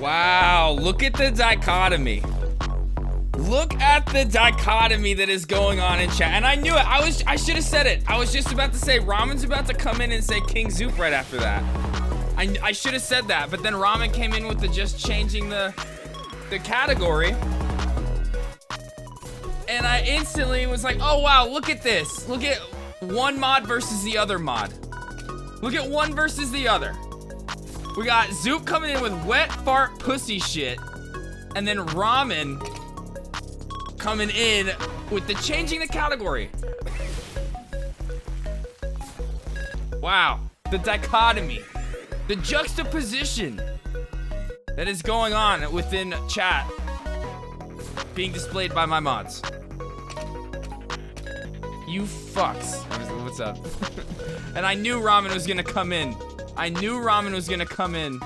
Wow, look at the dichotomy. Look at the dichotomy that is going on in chat. And I knew it. I should have said it. I was just about to say Ramen's about to come in and say King Zoop right after that. I should have said that, but then Ramen came in with the just changing the category. And I instantly was like, oh wow, look at this. Look at one mod versus the other mod. Look at one versus the other. We got Zoop coming in with wet fart pussy shit. And then Ramen coming in with the changing the category. Wow, the dichotomy, the juxtaposition that is going on within chat being displayed by my mods. You fucks. What's up? And I knew Ramen was gonna come in. I knew Ramen was gonna come in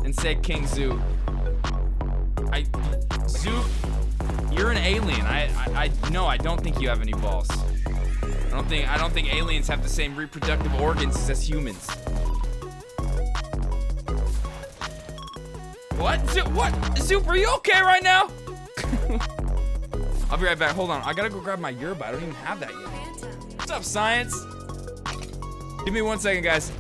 and say King Zoop. Zoop, you're an alien. No, I don't think you have any balls. I don't think aliens have the same reproductive organs as humans. What? What? Zoop, are you okay right now? I'll be right back. Hold on. I gotta go grab my yerba. I don't even have that yet. What's up, science? Give me 1 second, guys.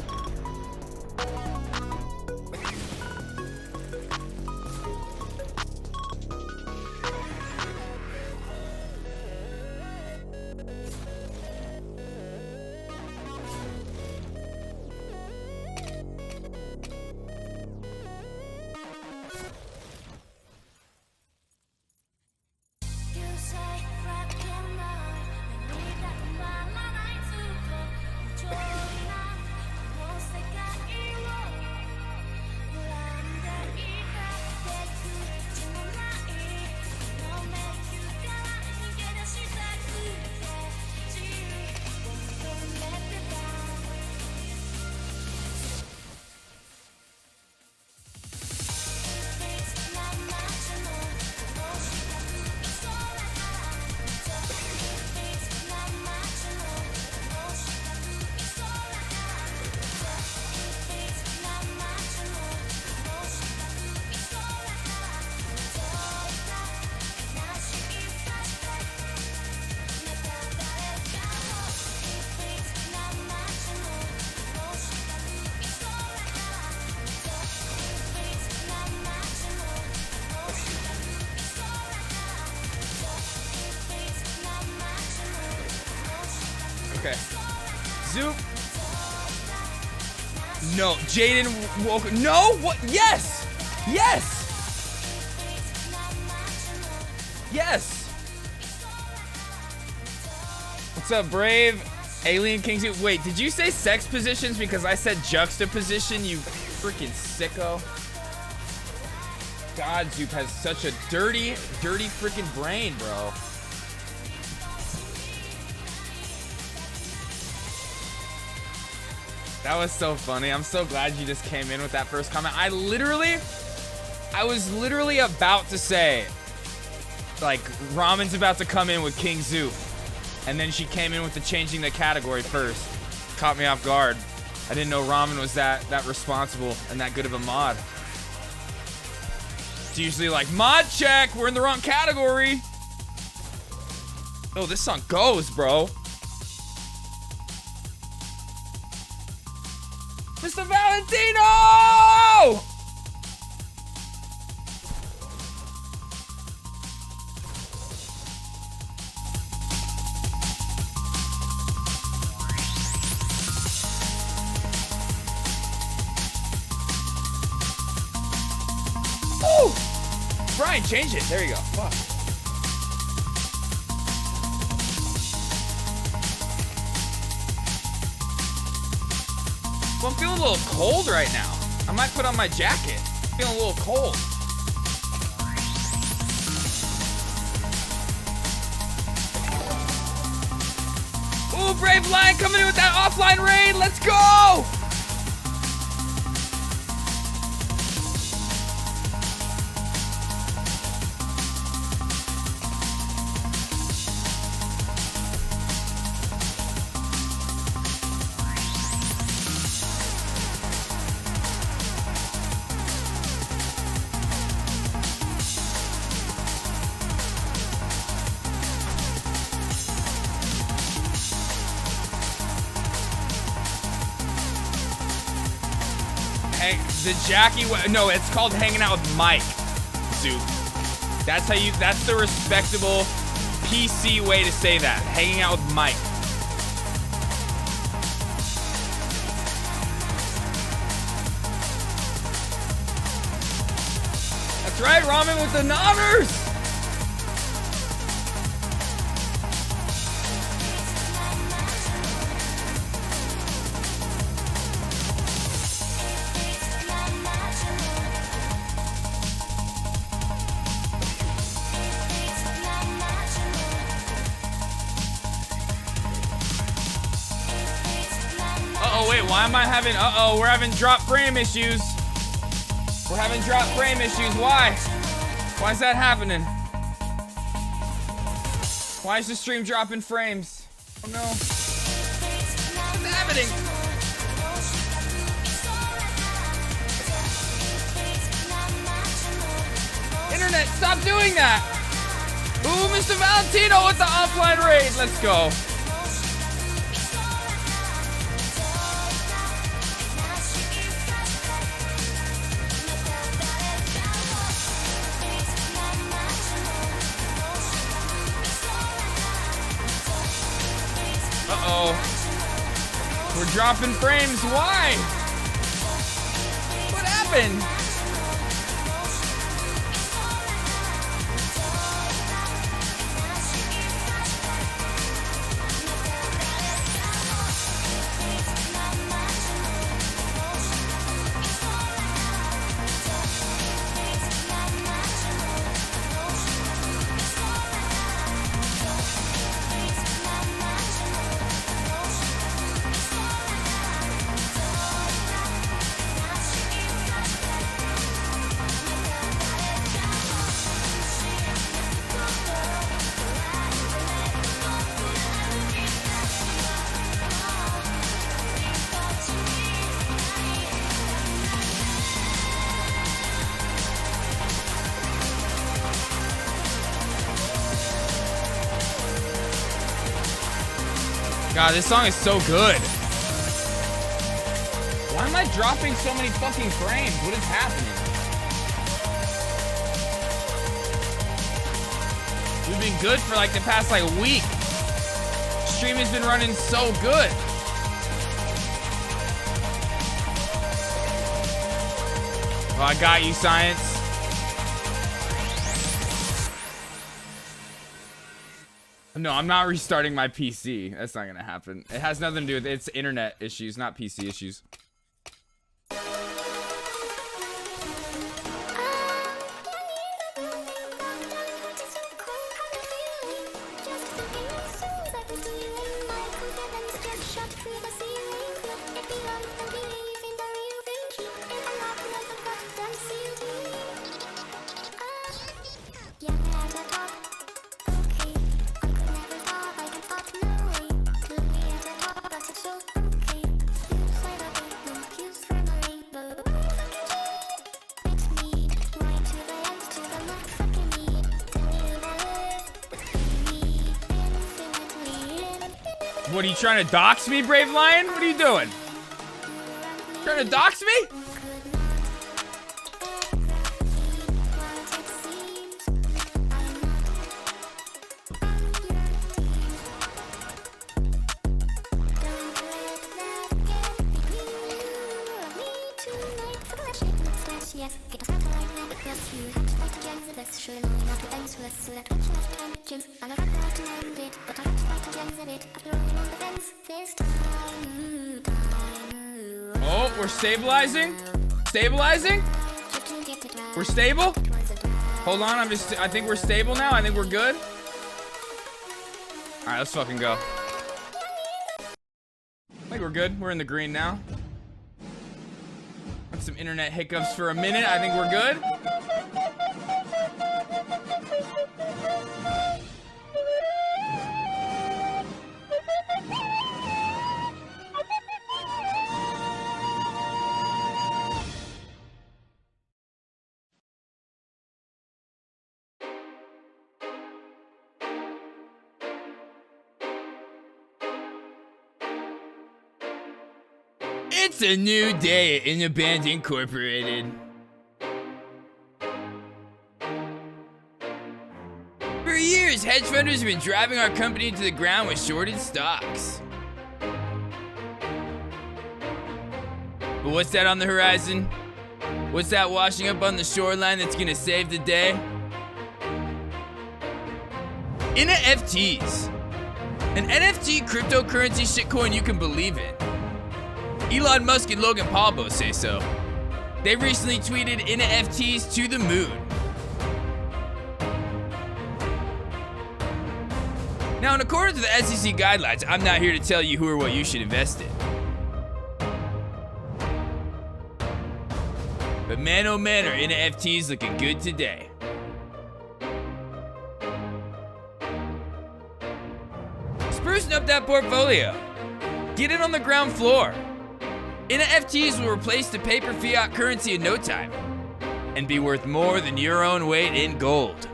Okay. Zoop. No, Jaden woke. No, what? Yes! Yes! Yes! What's up, Brave? Alien King Zoop. Wait, did you say sex positions because I said juxtaposition, you freaking sicko? God, Zoop has such a dirty freaking brain, bro. That was so funny. I'm so glad you just came in with that first comment. I was literally about to say, like, Ramen's about to come in with King Zoop. And then she came in with the changing the category first. Caught me off guard. I didn't know Ramen was that responsible and that good of a mod. It's usually like, mod check, we're in the wrong category. Oh, this song goes, bro. Mr. Valentino! Ooh! Brian, change it. There you go. Fuck. Well, I'm feeling a little cold right now. I might put on my jacket. I'm feeling a little cold. Ooh, Brave Lion coming in with that offline raid. Let's go! The Jackie, no, it's called hanging out with Mike, Zoop. That's how you, that's the respectable PC way to say that. Hanging out with Mike. That's right, Ramen with the nodders. Uh-oh, wait, why am I having, uh-oh, we're having drop frame issues. We're having drop frame issues, why? Why is that happening? Why is the stream dropping frames? Oh no. What's happening? Internet, stop doing that! Ooh, Mr. Valentino with the offline raid, let's go. Uh-oh. We're dropping frames. Why? What happened? God, this song is so good. Why am I dropping so many fucking frames? What is happening? We've been good for like the past like week. Stream has been running so good. Oh, I got you, Science. No, I'm not restarting my PC. That's not gonna happen. It has nothing to do with it. It's internet issues, not PC issues. What, are you trying to dox me, Brave Lion? What are you doing? Trying to dox me? Oh, we're stabilizing. Stabilizing? We're stable? Hold on, I think we're stable now. I think we're good. Alright, let's fucking go. I think we're good. We're in the green now. Had some internet hiccups for a minute. I think we're good. It's a new day at Inafaze Incorporated. For years, hedge funders have been driving our company to the ground with shorted stocks. But what's that on the horizon? What's that washing up on the shoreline that's gonna save the day? Inafaze. An NFT cryptocurrency shitcoin you can believe in. Elon Musk and Logan Paul both say so. They recently tweeted Inafaze to the moon. Now, in accordance with the SEC guidelines, I'm not here to tell you who or what you should invest in. But man, oh man, are NFTs looking good today. Sprucing up that portfolio. Get it on the ground floor. NFTs will replace the paper fiat currency in no time and be worth more than your own weight in gold.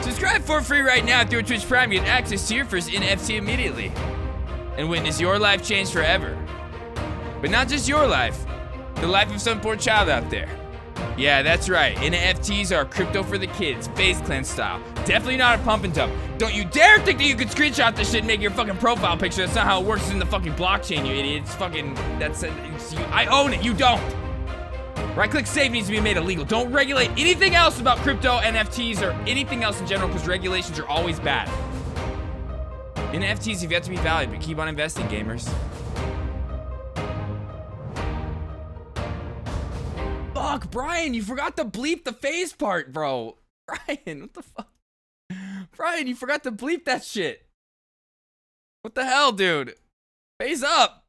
Subscribe for free right now through Twitch Prime. Get access to your first NFT immediately and witness your life change forever. But not just your life, the life of some poor child out there. Yeah, that's right. NFTs are crypto for the kids, Faze Clan style. Definitely not a pump and dump. Don't you dare think that you could screenshot this shit and make your fucking profile picture. That's not how it works. It's in the fucking blockchain, you idiot. It's fucking, I own it, you don't. Right-click save needs to be made illegal. Don't regulate anything else about crypto, NFTs, or anything else in general, because regulations are always bad. NFTs have yet to be valued, but keep on investing, gamers. Fuck, Brian, you forgot to bleep the Faze part, bro. Brian, what the fuck? Brian, you forgot to bleep that shit. What the hell, dude? Faze up.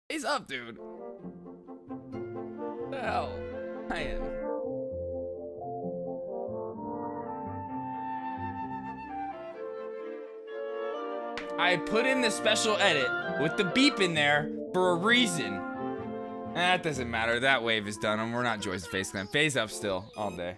Faze up, dude. What the hell? Brian. I put in the special edit with the beep in there for a reason. That doesn't matter. That wave is done, and we're not Joy's Faze Clan. Faze up still all day.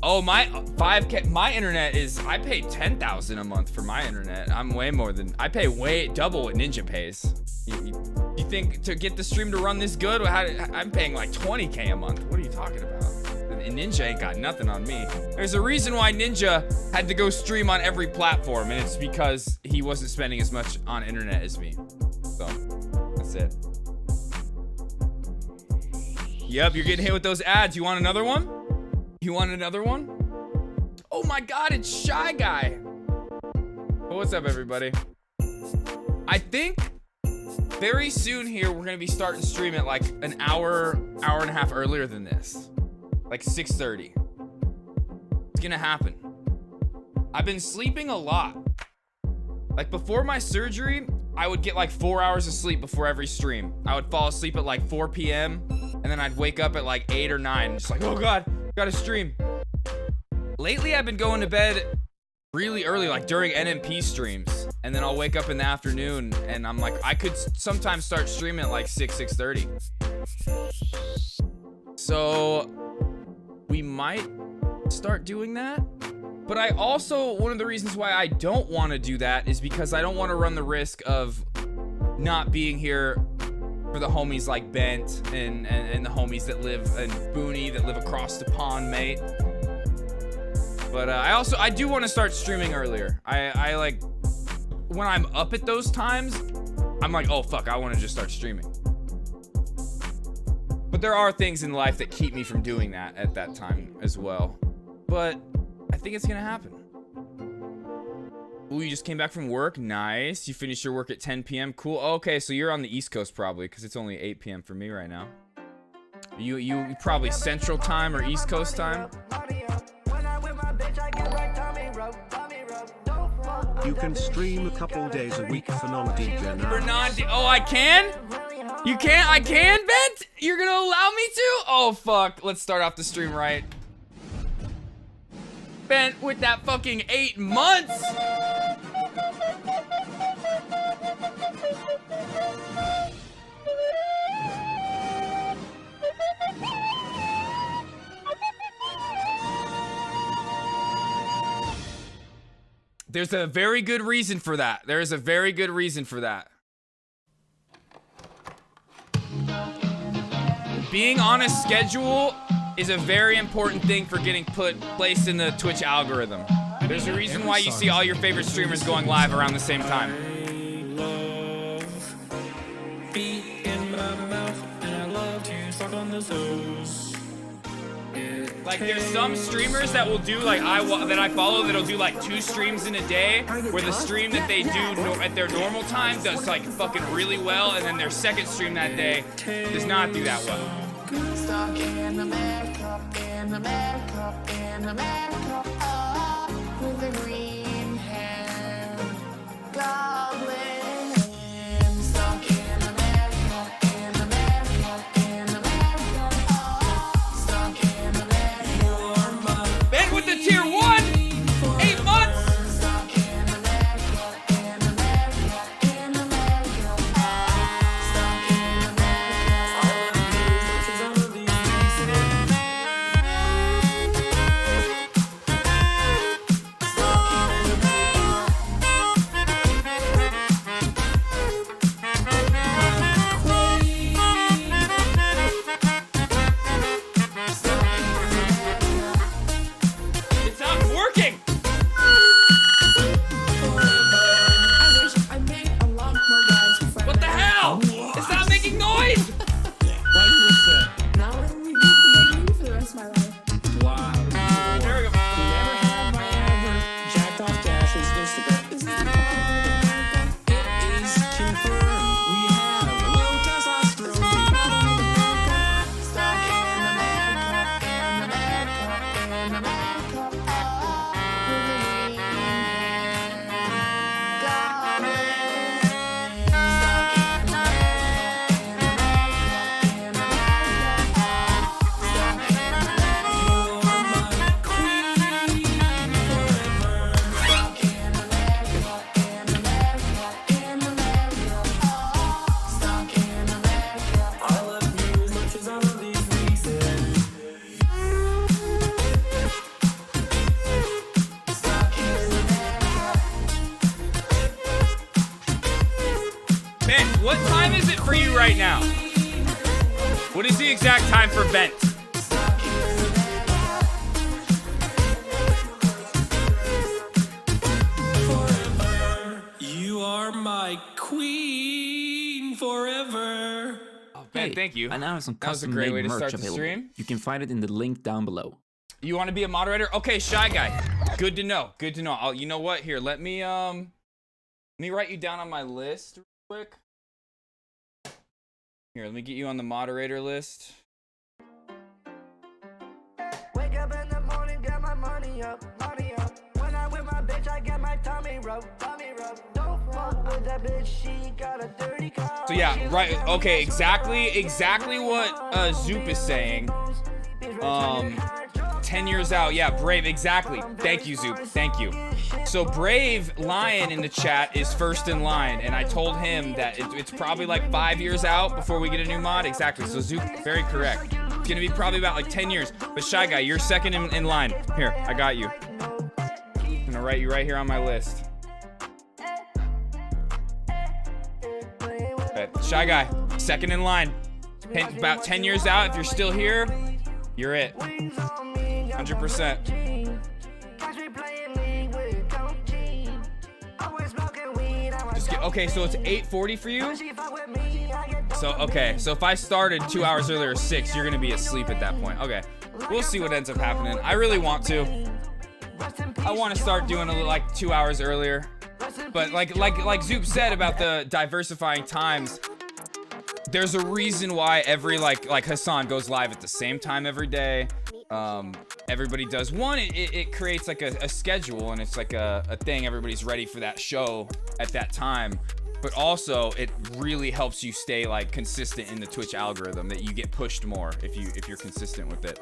Oh, my 5K. My internet is. I pay $10,000 a month for my internet. I'm way more than. I pay way double what Ninja pays. You think to get the stream to run this good? I'm paying like $20K a month. What are you talking about? And Ninja ain't got nothing on me. There's a reason why Ninja had to go stream on every platform, and it's because he wasn't spending as much on internet as me. So, that's it. Yep, you're getting hit with those ads. You want another one? You want another one? Oh my god, it's Shy Guy. Well, what's up, everybody? I think very soon here, we're gonna be starting streaming like an hour and a half earlier than this. Like 6:30. It's gonna happen. I've been sleeping a lot. Like before my surgery, I would get like 4 hours of sleep before every stream. I would fall asleep at like 4 p.m. and then I'd wake up at like 8 or 9. Just like, oh god, gotta stream. Lately, I've been going to bed really early, like during NMP streams. And then I'll wake up in the afternoon and I'm like, I could sometimes start streaming at like 6:30. So we might start doing that. But I also, one of the reasons why I don't want to do that is because I don't want to run the risk of not being here for the homies like Bent and the homies that live in Booney that live across the pond, mate. But I do want to start streaming earlier. I like, when I'm up at those times, I'm like, oh fuck, I want to just start streaming. But there are things in life that keep me from doing that at that time as well. But I think it's gonna happen. Ooh, you just came back from work? Nice. You finished your work at 10 p.m. Cool. Okay, so you're on the East Coast probably, because it's only 8 p.m. for me right now. You probably Central Time or East Coast time? You can stream a couple days a week for non-DJ now. For non-DJ? Oh, I can? You can? I can, Bent? You're gonna allow me to? Oh, fuck. Let's start off the stream right. Bent with that fucking 8 months. There's a very good reason for that. There is a very good reason for that. Being on a schedule is a very important thing for getting placed in the Twitch algorithm. There's a reason why you see all your favorite streamers going live around the same time. Like there's some streamers that will do like that I follow that'll do like 2 streams in a day, where the stream that they do at their normal time does like fucking really well, and then their second stream that day does not do that well. Stuck in America, with a green hair goblin. Stuck in America, stuck in America. Ben with the tier 1, 8 months. Stuck in America, stuck in America. It's not working. What the hell? It's not making noise. Now I'm gonna be for the rest of my life. There we go. Never have I ever jacked off Dash's Instagram. This is the part. It is confirmed. We have low testosterone. Stuck in America, in America, with a green hair goblin. Stuck in I love you as much as I love these reasons. Ben, what time is it for you right now? What is the exact time for Bent? You are my queen forever. Ben, thank you. I now have some That was a custom great made way to merch start the available. stream. You can find it in the link down below. You want to be a moderator? Okay, Shy Guy. Good to know. Good to know. You know what? Here, let me write you down on my list real quick. Here, let me get you on the moderator list. Wake up in the morning, get my money up, money up. When I'm with my bitch, I get my tummy rub, tummy rub. Don't fuck with that bitch, she got a dirty car. So yeah, right. Okay, exactly what Zoop is saying. 10 years out. Yeah, Brave. Exactly. Thank you, Zoop. Thank you. So Brave Lion in the chat is first in line, and I told him that it's probably like 5 years out before we get a new mod. Exactly. So Zoop, very correct. It's gonna be probably about like 10 years. But Shy Guy, you're second in line. Here, I got you. I'm gonna write you right here on my list. Okay. Shy Guy, second in line. About 10 years out, if you're still here, you're it. 100%. Just get, okay, so it's 8:40 for you? So, okay, so if I started 2 hours earlier, 6, you're gonna be asleep at that point. Okay, we'll see what ends up happening. I really want to. I want to start doing a little, like 2 hours earlier. But like Zoop said about the diversifying times, there's a reason why every like Hassan goes live at the same time every day. Everybody does one. It creates like a schedule, and it's like a thing. Everybody's ready for that show at that time. But also, it really helps you stay like consistent in the Twitch algorithm, that you get pushed more if you're consistent with it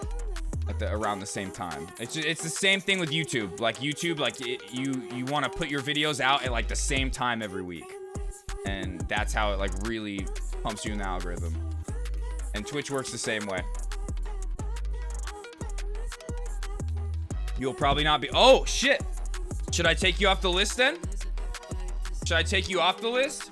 at around the same time. It's the same thing with YouTube. Like YouTube, like you want to put your videos out at like the same time every week, and that's how it like really pumps you in the algorithm. And Twitch works the same way. You'll probably not be. Oh shit! Should I take you off the list then? Should I take you off the list?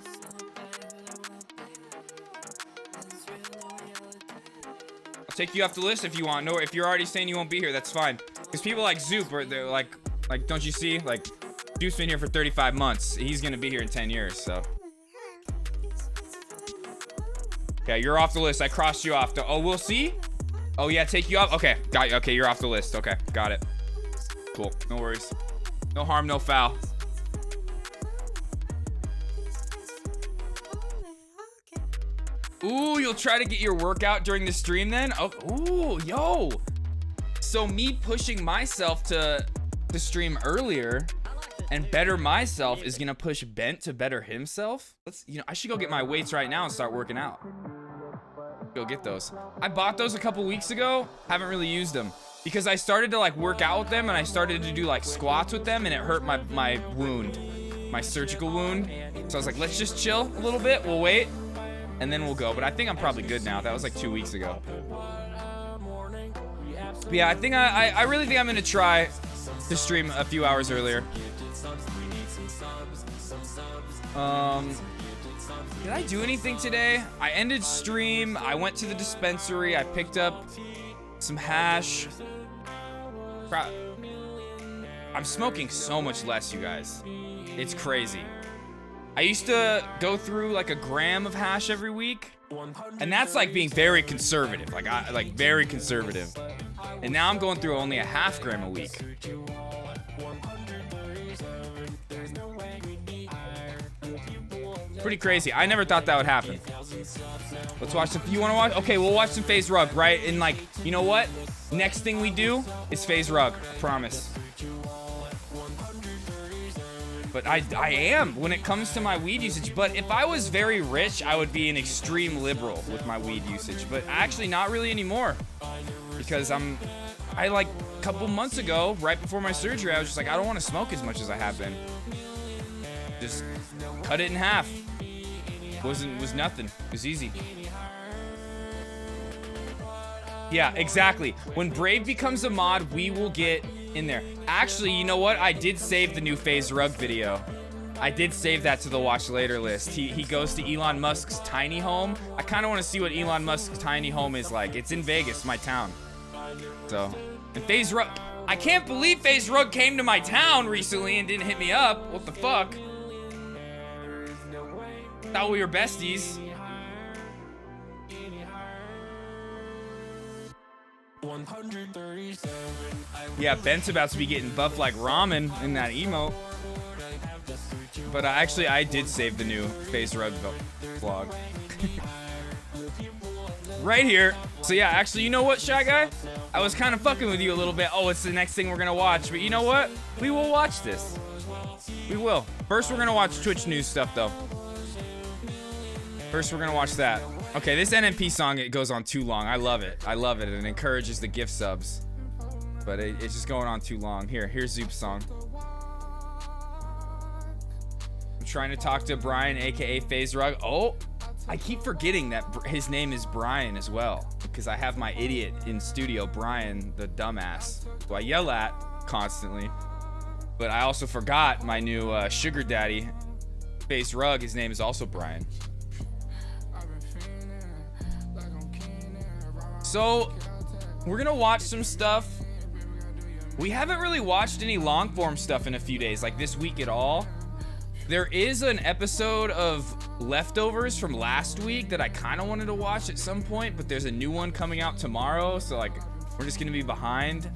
I'll take you off the list if you want. No, if you're already saying you won't be here, that's fine. Because people like Zoop, are they're like, don't you see? Like, Zoop's been here for 35 months. He's gonna be here in 10 years, so. Yeah, you're off the list. I crossed you off. Oh, we'll see? Oh, yeah, take you off? Okay, got you. Okay, you're off the list. Okay, got it. Cool, no worries. No harm, no foul. Ooh, you'll try to get your workout during the stream then? Oh, ooh, yo. So me pushing myself to stream earlier and better myself is gonna push Bent to better himself? I should go get my weights right now and start working out. Go get those. I bought those a couple weeks ago. Haven't really used them because I started to like work out with them and I started to do like squats with them and it hurt my wound, my surgical wound. So I was like, let's just chill a little bit. We'll wait. And then we'll go. But I think I'm probably good now. That was like 2 weeks ago. But yeah, I think I really think I'm gonna try to stream a few hours earlier. Did I do anything today? I ended stream. I went to the dispensary. I picked up some hash. I'm smoking so much less, you guys. It's crazy. I used to go through like a gram of hash every week, and that's like being very conservative, like very conservative. And now I'm going through only a half gram a week. Pretty crazy. I never thought that would happen. Let's watch some. You want to watch? Okay, we'll watch some Faze Rug, right? And like, you know what? Next thing we do is Faze Rug. I promise. But I am when it comes to my weed usage. But if I was very rich, I would be an extreme liberal with my weed usage. But actually not really anymore. Because I like a couple months ago, right before my surgery, I was just like, I don't want to smoke as much as I have been. Just cut it in half. Was nothing. It was easy. Yeah, exactly. When Brave becomes a mod, we will get in there. Actually, you know what? I did save the new Faze Rug video. I did save that to the watch later list. He goes to Elon Musk's tiny home. I kind of want to see what Elon Musk's tiny home is like. It's in Vegas, my town. So, and Faze Rug. I can't believe Faze Rug came to my town recently and didn't hit me up. What the fuck? Thought we were besties. Yeah, Ben's about to be getting buffed like ramen in that emote. But actually, I did save the new Faze Rug vlog. Right here. So yeah, actually, you know what, Shy Guy? I was kind of fucking with you a little bit. Oh, it's the next thing we're gonna watch. But you know what? We will watch this. We will. First, we're gonna watch Twitch news stuff, though. First, we're gonna watch that. Okay, this NMP song, it goes on too long. I love it. I love it. It encourages the gift subs. But it's just going on too long. Here's Zoop's song. I'm trying to talk to Brian, aka Faze Rug. Oh, I keep forgetting that his name is Brian as well. Because I have my idiot in studio, Brian, the dumbass, who I yell at constantly. But I also forgot my new sugar daddy, Faze Rug. His name is also Brian. So, we're gonna watch some stuff. We haven't really watched any long form stuff in a few days, like this week at all. There is an episode of Leftovers from last week that I kind of wanted to watch at some point, but there's a new one coming out tomorrow, so like, we're just gonna be behind.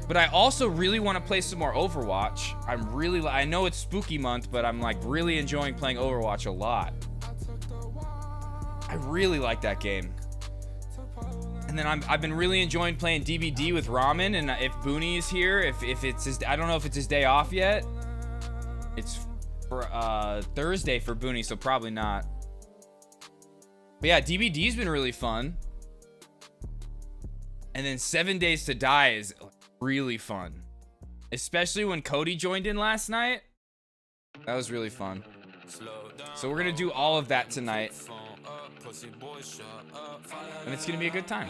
But I also really want to play some more Overwatch. I know it's spooky month, but I'm like really enjoying playing Overwatch a lot. I really like that game. And then I've been really enjoying playing DBD with Ramen, and if Booney is here, if it's his, I don't know if it's his day off yet. It's for Thursday for Booney, so probably not. But yeah, DBD's been really fun. And then 7 Days to Die is really fun, especially when Cody joined in last night. That was really fun. So we're gonna do all of that tonight. And it's gonna be a good time.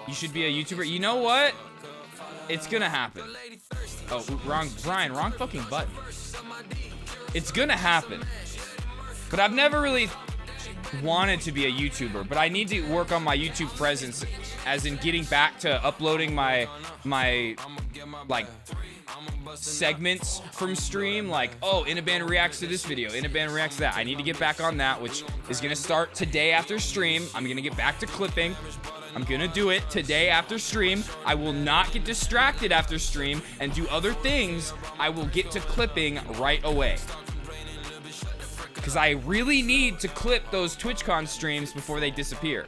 You should be a YouTuber. You know what? It's gonna happen. Oh, wrong, Brian, wrong fucking button. It's gonna happen. But I've never really wanted to be a YouTuber, but I need to work on my YouTube presence, as in getting back to uploading my like segments from stream, like, oh, Inaban reacts to this video, Inaban reacts to that. I need to get back on that, which is gonna start today after stream. I'm gonna get back to clipping. I'm gonna do it today after stream. I will not get distracted after stream and do other things. I will get to clipping right away, because I really need to clip those TwitchCon streams before they disappear.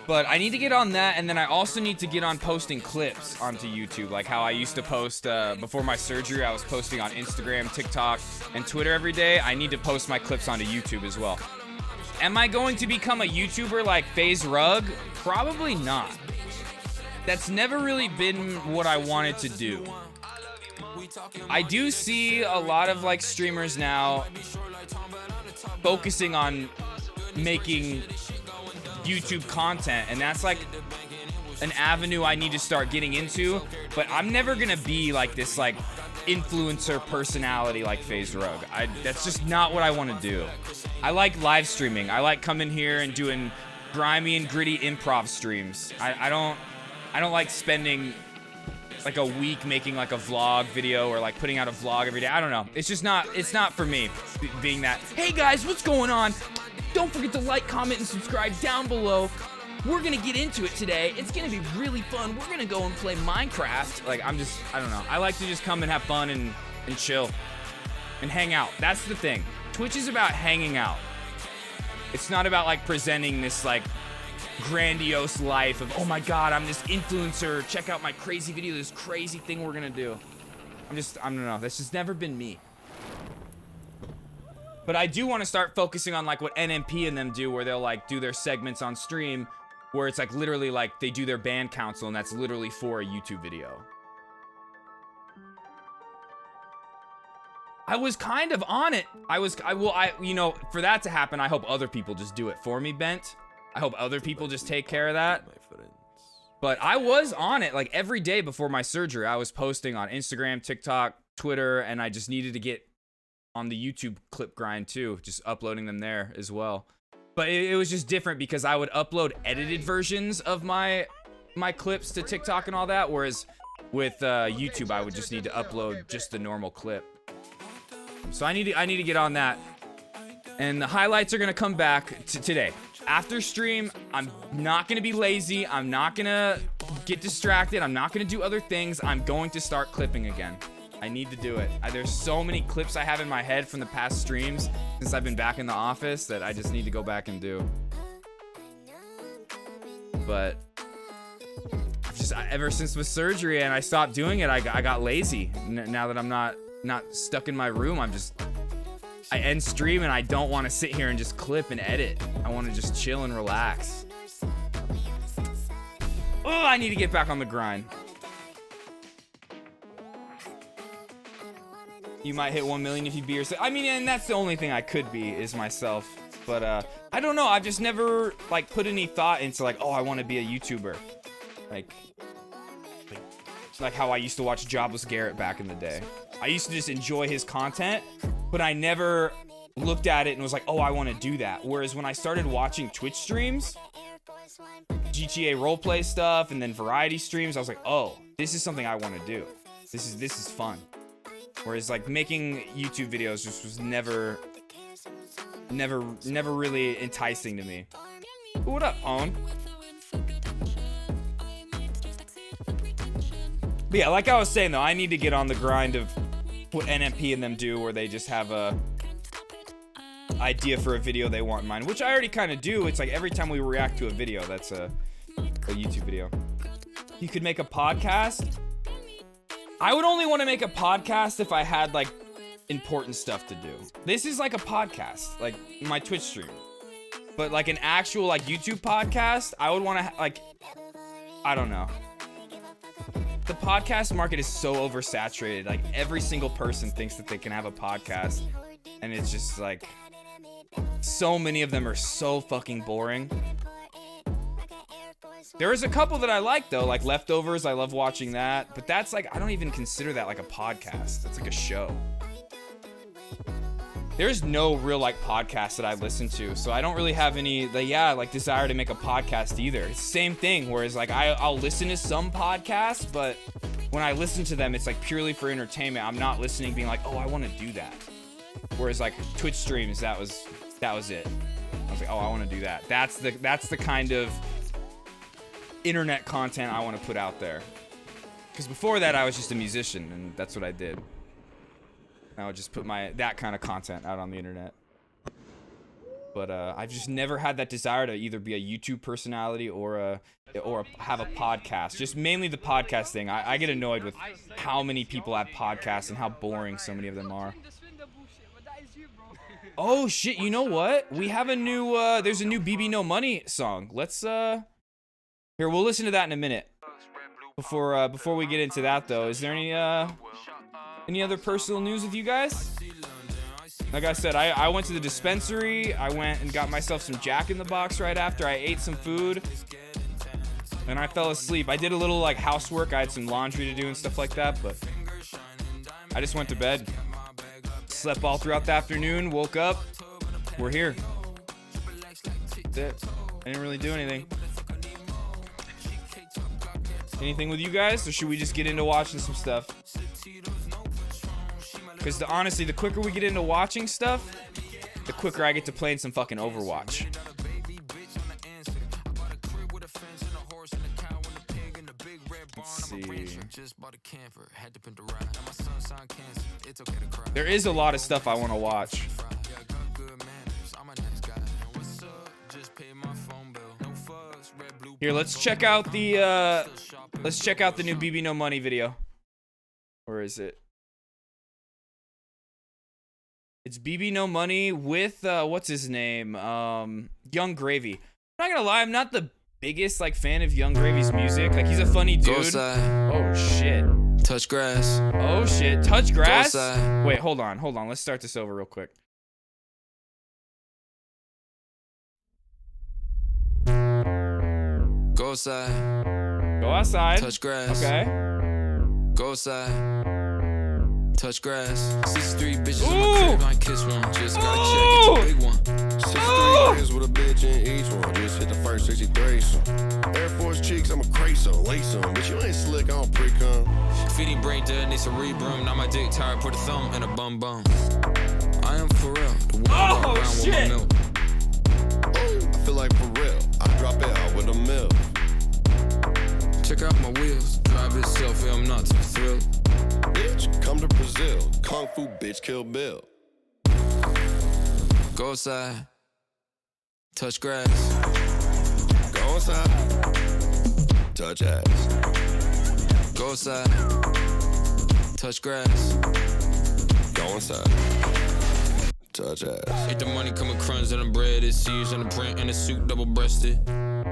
But I need to get on that, and then I also need to get on posting clips onto YouTube, like how I used to post before my surgery. I was posting on Instagram, TikTok, and Twitter every day. I need to post my clips onto YouTube as well. Am I going to become a YouTuber like Faze Rug? Probably not. That's never really been what I wanted to do. I do see a lot of like streamers now focusing on making YouTube content, and that's like an avenue I need to start getting into, but I'm never gonna be like this like influencer personality like Faze Rug. That's just not what I want to do. I like live streaming. I like coming here and doing grimy and gritty improv streams. I don't like spending like a week making like a vlog video or like putting out a vlog every day. I don't know. It's just not, it's not for me being that, hey guys, what's going on? Don't forget to like, comment, and subscribe down below. We're gonna get into it today. It's gonna be really fun. We're gonna go and play Minecraft. Like, I don't know. I like to just come and have fun and chill and hang out. That's the thing. Twitch is about hanging out. It's not about like presenting this like grandiose life of, oh my god, I'm this influencer, check out my crazy video, this crazy thing we're gonna do. I don't know, that's just never been me. But I do want to start focusing on like what NMP and them do, where they'll like do their segments on stream, where it's like literally like they do their band council, and that's literally for a YouTube video. I was kind of on it. You know, for that to happen, I hope other people just do it for me, Bent. I hope other people just take care of that. But I was on it like every day before my surgery. I was posting on Instagram, TikTok, Twitter, and I just needed to get on the YouTube clip grind too, just uploading them there as well. But it was just different because I would upload edited versions of my clips to TikTok and all that, whereas with YouTube I would just need to upload just the normal clip. So I need to get on that. And the highlights are gonna come back today. After stream, I'm not gonna be lazy. I'm not gonna get distracted. I'm not gonna do other things. I'm going to start clipping again. I need to do it. There's so many clips I have in my head from the past streams since I've been back in the office that I just need to go back and do. But just ever since the surgery and I stopped doing it, I got lazy. Now that I'm not stuck in my room, I end stream and I don't want to sit here and just clip and edit. I want to just chill and relax. Oh, I need to get back on the grind. You might hit 1 million if you be yourself. I mean, and that's the only thing I could be, is myself. But I don't know. I've just never like put any thought into like, oh, I want to be a YouTuber. Like how I used to watch Jobless Garrett back in the day. I used to just enjoy his content, but I never looked at it and was like, oh, I want to do that. Whereas when I started watching Twitch streams, GTA roleplay stuff, and then variety streams, I was like, oh, this is something I want to do. This is fun. Whereas like making YouTube videos just was never really enticing to me. Ooh, what up, Owen? But yeah, like I was saying though, I need to get on the grind of what NMP and them do, where they just have a idea for a video they want in mind, which I already kind of do. It's like every time we react to a video, that's a YouTube video. You could make a podcast. I would only want to make a podcast if I had like important stuff to do. This is like a podcast, like my Twitch stream. But like an actual like YouTube podcast, I would want to like, I don't know. The podcast market is so oversaturated. Like every single person thinks that they can have a podcast, and it's just like so many of them are so fucking boring. There is a couple that I like though, like Leftovers. I love watching that, but that's like, I don't even consider that like a podcast. That's like a show. There's no real like podcast that I listen to, so I don't really have any like desire to make a podcast either. It's the same thing, whereas like I'll listen to some podcasts, but when I listen to them, it's like purely for entertainment. I'm not listening being like, oh, I want to do that. Whereas like Twitch streams, that was it. I was like, oh, I want to do that. That's the kind of internet content I want to put out there. Because before that, I was just a musician, and that's what I did. I would just put that kind of content out on the internet. But I've just never had that desire to either be a YouTube personality or have a podcast. Just mainly the podcast thing. I get annoyed with how many people have podcasts and how boring so many of them are. Oh shit! You know what? We have a new. There's a new BB No Money song. Let's here. We'll listen to that in a minute. Before we get into that though, is there any other personal news with you guys? Like I said, I went to the dispensary. I went and got myself some Jack in the Box right after. I ate some food. And I fell asleep. I did a little like housework. I had some laundry to do and stuff like that, but I just went to bed. Slept all throughout the afternoon, woke up. We're here. That's it. I didn't really do anything. Anything with you guys, or should we just get into watching some stuff? Because honestly, the quicker we get into watching stuff, the quicker I get to playing some fucking Overwatch. Let's see. There is a lot of stuff I want to watch. Here, let's check out the new BB No Money video. Where is it? It's BB No Money with what's his name? Young Gravy. I'm not gonna lie, I'm not the biggest like fan of Young Gravy's music. Like he's a funny dude. Oh shit. Touch grass. Oh shit. Touch grass? Wait, hold on. Let's start this over real quick. Go outside. Go outside. Touch grass. Okay. Go outside. Touch grass. 63 bitches in my crib, I kiss one. Just got check, it's a big one. 63 years with a bitch in each one. Just hit the first 63. Air Force cheeks, I'm a crazy lace on. But you ain't slick, I don't pre-cum. Feeding brain dead, needs a rebroom. Now my dick tired, put a thumb in a bum bum. I am for real. The one I walk around with my milk. Oh, I feel like for real. I drop it out with a mill. Check out my wheels. Drive itself, yeah, I'm not too thrilled. Bitch, come to Brazil. Kung Fu bitch, Kill Bill. Go outside. Touch grass. Go inside. Touch ass. Go outside. Touch grass. Go inside. Touch ass. Hit the money coming crumbs and the bread. It's seeds and the print and the suit double-breasted.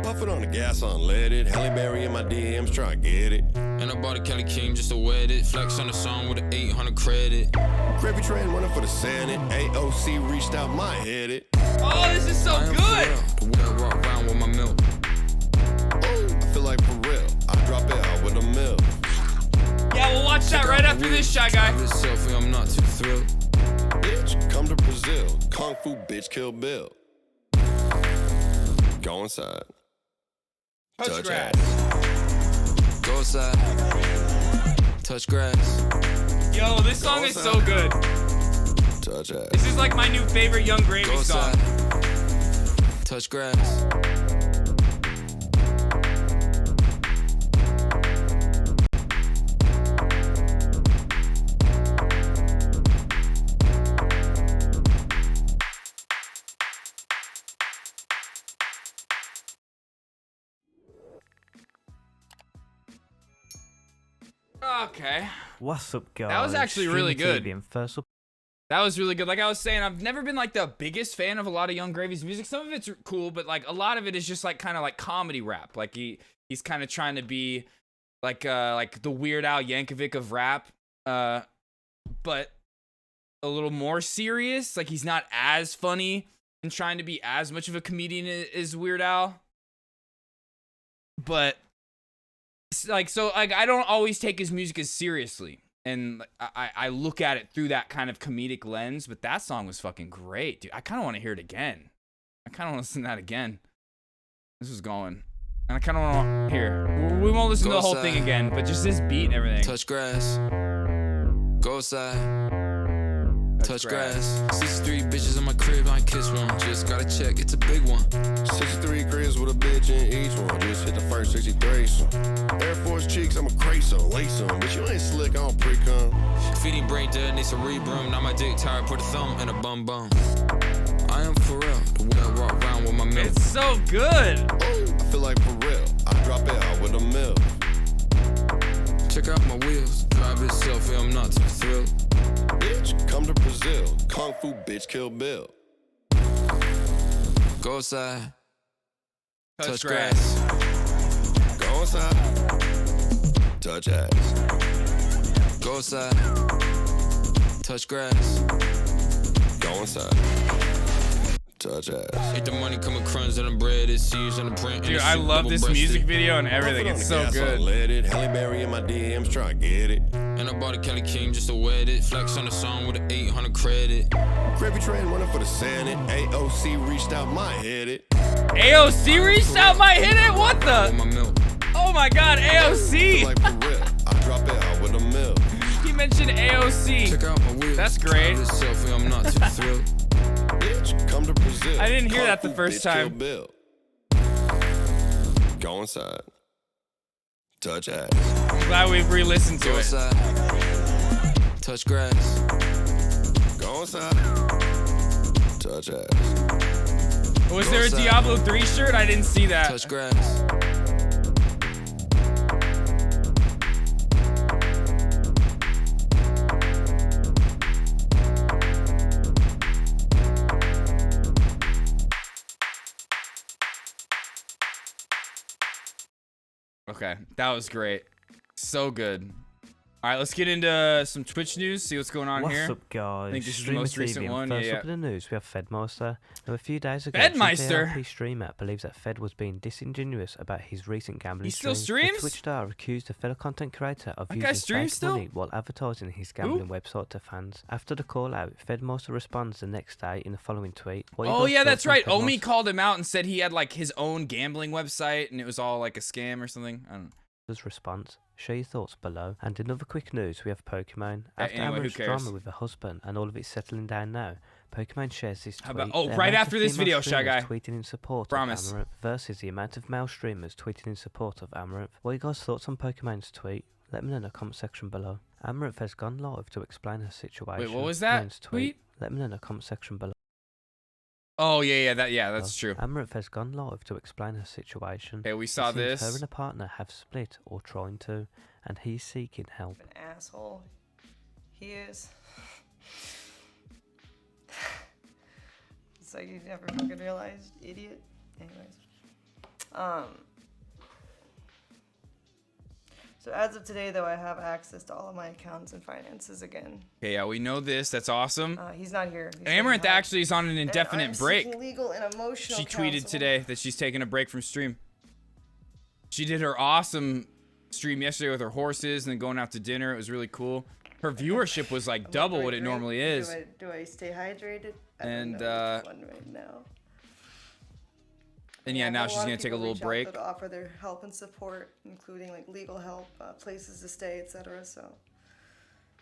Puffin' on the gas unleaded. Halle Berry in my DMs trying to get it. And I bought a Kelly King just to wet it. Flex on the song with an 800 credit. Gravy train running for the Senate. AOC reached out my headed. Oh, this is so good. The way I walk around with my milk. Oh, I feel like for real. I drop it out with a mill. Yeah, we'll watch that right after this, Shy Guy. This selfie, I'm not too thrilled. Bitch, come to Brazil. Kung Fu bitch, Kill Bill. Go inside. Touch grass. ass. Go outside. Touch grass. Yo, this song is so good. Touch ass. This is like my new favorite Young Go Gravy song. outside. Touch grass. Okay. What's up, guys? That was actually really good. First up. That was really good. Like I was saying, I've never been like the biggest fan of a lot of Young Gravy's music. Some of it's cool, but like a lot of it is just like kind of like comedy rap. Like he's kind of trying to be like the Weird Al Yankovic of rap, but a little more serious. Like he's not as funny and trying to be as much of a comedian as Weird Al. but like, so like I don't always take his music as seriously, and I look at it through that kind of comedic lens. But that song was fucking great, dude. I kind of want to hear it again. I kind of want to listen to that again. This was going, and I kind of want to hear. We won't listen to the whole thing again, but just this beat and everything. Touch grass. Go outside. Touch grass. 63 bitches in my crib, I kiss one. Just gotta check, it's a big one. 63 cribs with a bitch in each one. Just hit the first 63. Air Force cheeks, I'm a crazy lace them. But you ain't slick, I don't pre-cum. Feeding brain dead, needs a rebroom. Now my dick tired, put a thumb in a bum bum. I am for real, the way I walk around with my milk. It's so good. I feel like for real, I drop it out with a milk. Check out my wheels, drive itself, yeah, I'm not too thrilled. Bitch, come to Brazil. Kung Fu bitch, Kill Bill. Go outside. Touch grass. Go inside. Touch ass. Go outside. Touch grass. Go inside. Touch ass. Eat the money, come with crumbs and the bread, it's seeds and the print. Dude, I love this music video and everything. It's so good. Let it. Halle Berry in my DMs, try to get it. And I bought a Kelly King just to wet it. Flex on the song with an 800 credit. Gravy train running for the Senate. AOC reached out, my head it. AOC reached out, might hit it. What the? My milk. Oh my God, AOC. Like for real, I drop it out with a milk. He mentioned AOC. Check out my wheels. That's great. Drive itself, yeah, I'm not too thrilled. Bitch, come to Brazil. I didn't hear Kung that the Fu first bitch, time. Kill Bill. Go inside. Touch ass. I'm glad we've re-listened to Go it. outside. Touch grass. Go inside. Touch ass. Was there a Diablo 3 shirt? I didn't see that. Touch grass. Okay, that was great. So good. All right, let's get into some Twitch news, see what's going on What's here. up, guys? I think this is the Streamer most recent TV. one. First Yeah, up in the news, we have Fedmeister. Now, a few days ago, Fedmeister? some streamer believes that Fed was being disingenuous about his recent gambling He still stream. streams? The Twitch star accused a fellow content creator of That guy using streams fake still? money while advertising his gambling website to fans. After the call out, Fedmeister responds the next day in the following tweet. "What you Oh guys yeah, thought that's from right. Fedmeister?" Omi called him out and said he had like his own gambling website and it was all like a scam or something. I don't know. Response. Share your thoughts below. And in other quick news, we have Pokemon. After anyway, who Amaranth's cares? drama with her husband and all of it settling down now, Pokemon shares this tweet. How about- oh, The right amount after of this female video, Shy streamers Guy. tweeting in support Promise. of Amaranth versus the amount of male streamers tweeting in support of Amaranth. What are you guys' thoughts on Pokemon's tweet? Let me know in the comment section below. Amaranth has gone live to explain her situation. Wait, what was that Pokemon's tweet? Let me know in the comment section below. Oh yeah, that's true. Amaranth has gone live to explain her situation. Okay, we It saw seems this. Her and her partner have split or trying to, and he's seeking help. An asshole. He is. So you never fucking realized, idiot. Anyways. So as of today, though, I have access to all of my accounts and finances again. Okay, yeah, we know this. That's awesome. He's not here. He's Amaranth getting help. actually is on an And indefinite I'm break. seeking legal and emotional She tweeted counsel. today that she's taking a break from stream. She did her awesome stream yesterday with her horses and then going out to dinner. It was really cool. Her viewership was like double what it normally is. Do I stay hydrated? And, I don't know which one right now. And yeah, I've now had she's lot gonna of take a people little reach out break. To offer their help and support, including like legal help, places to stay, etc. So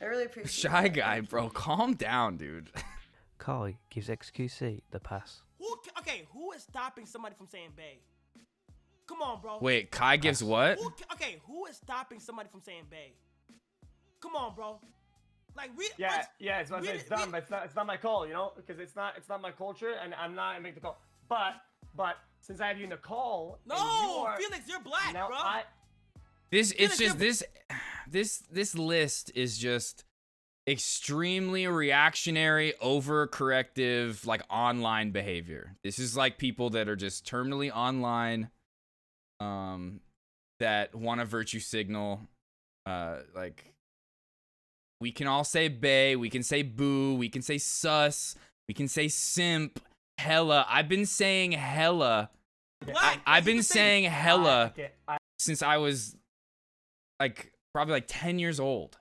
I really appreciate. Shy that. guy, bro, calm down, dude. Kai gives XQC the pass. Who is stopping somebody from saying bae? Come on, bro. Wait, Kai gives what? Who is stopping somebody from saying bae? Come on, bro. Like, it's done, but it's not my call, you know, because it's not my culture, and I'm not making the call. But since I have you in the call, no, Felix, you're black, now bro. This list is just extremely reactionary, overcorrective, like online behavior. This is like people that are just terminally online, that want a virtue signal. Like, we can all say bae, we can say boo, we can say sus, we can say simp, hella. I've been saying hella black. I've been saying hella Okay, since I was like probably like 10 years old.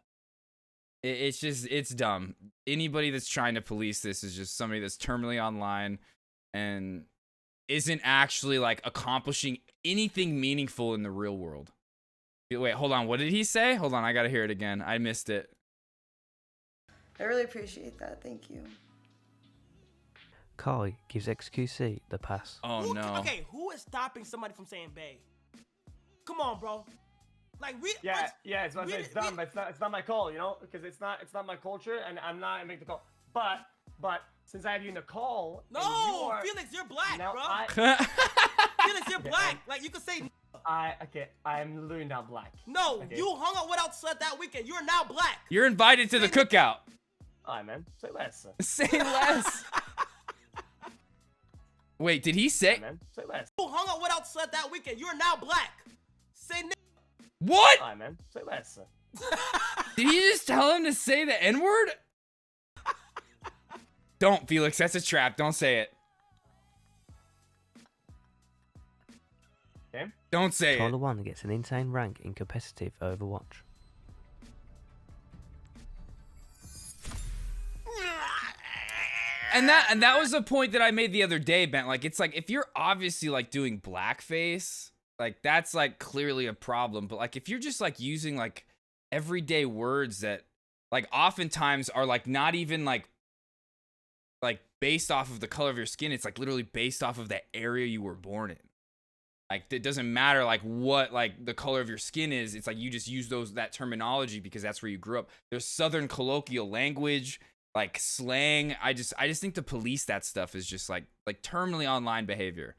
It's just, it's dumb. Anybody that's trying to police this is just somebody that's terminally online and isn't actually like accomplishing anything meaningful in the real world. Wait, hold on. What did he say? Hold on. I gotta hear it again. I missed it. I really appreciate that. Thank you. Kai gives XQC the pass. Oh no. Okay, who is stopping somebody from saying bae? Come on, bro. Like we. yeah, it's dumb, but it's not my call, you know, because it's not my culture, and I'm not making the call. But since I have you in the call, and you No, are, Felix, you're black, now bro. Felix, you're black. Like you could say. I'm literally not black. No, Okay. you hung out without sweat that weekend. You're now black. You're invited to the cookout. Alright, man. Say less. Say less. Wait, did he say? Man. Say less. You hung out without sweat that weekend. You're now black. Say What? Alright, man. Say less. Did he just tell him to say the N-word? Don't, Felix. That's a trap. Don't say it. Okay. Don't say Tyler it. 1 gets an insane rank in competitive Overwatch. And that was a point that I made the other day, Ben. Like, it's like, if you're obviously like doing blackface, like that's like clearly a problem. But like, if you're just like using like everyday words that like oftentimes are like not even like based off of the color of your skin, it's like literally based off of the area you were born in. Like, it doesn't matter like what like the color of your skin is. It's like you just use that terminology because that's where you grew up. There's Southern colloquial language, like slang. I just think to police that stuff is just like terminally online behavior.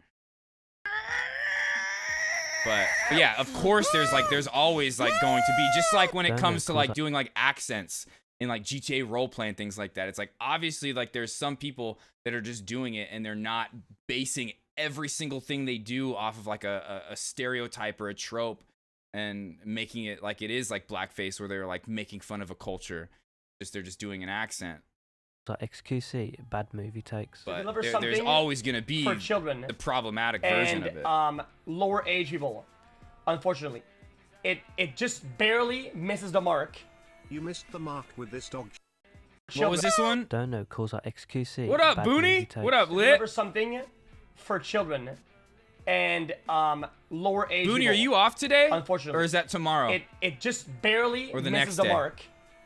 But yeah, of course there's always like going to be, just like when it comes to like doing like accents in like GTA roleplay and things like that. It's like obviously like there's some people that are just doing it and they're not basing every single thing they do off of like a stereotype or a trope and making it like it is like blackface where they're like making fun of a culture. They're just doing an accent. So XQC, bad movie takes. But there's always gonna be for children the problematic version of it. Lower age people. Unfortunately, it just barely misses the mark. You missed the mark with this dog. What was this one? Don't know, calls out XQC. What up, bad Booney? movie takes. What up, Lit? Deliver something for children and lower age Booney, people. are you off today? Unfortunately. Or is that tomorrow? It just barely Or the misses next the day? mark.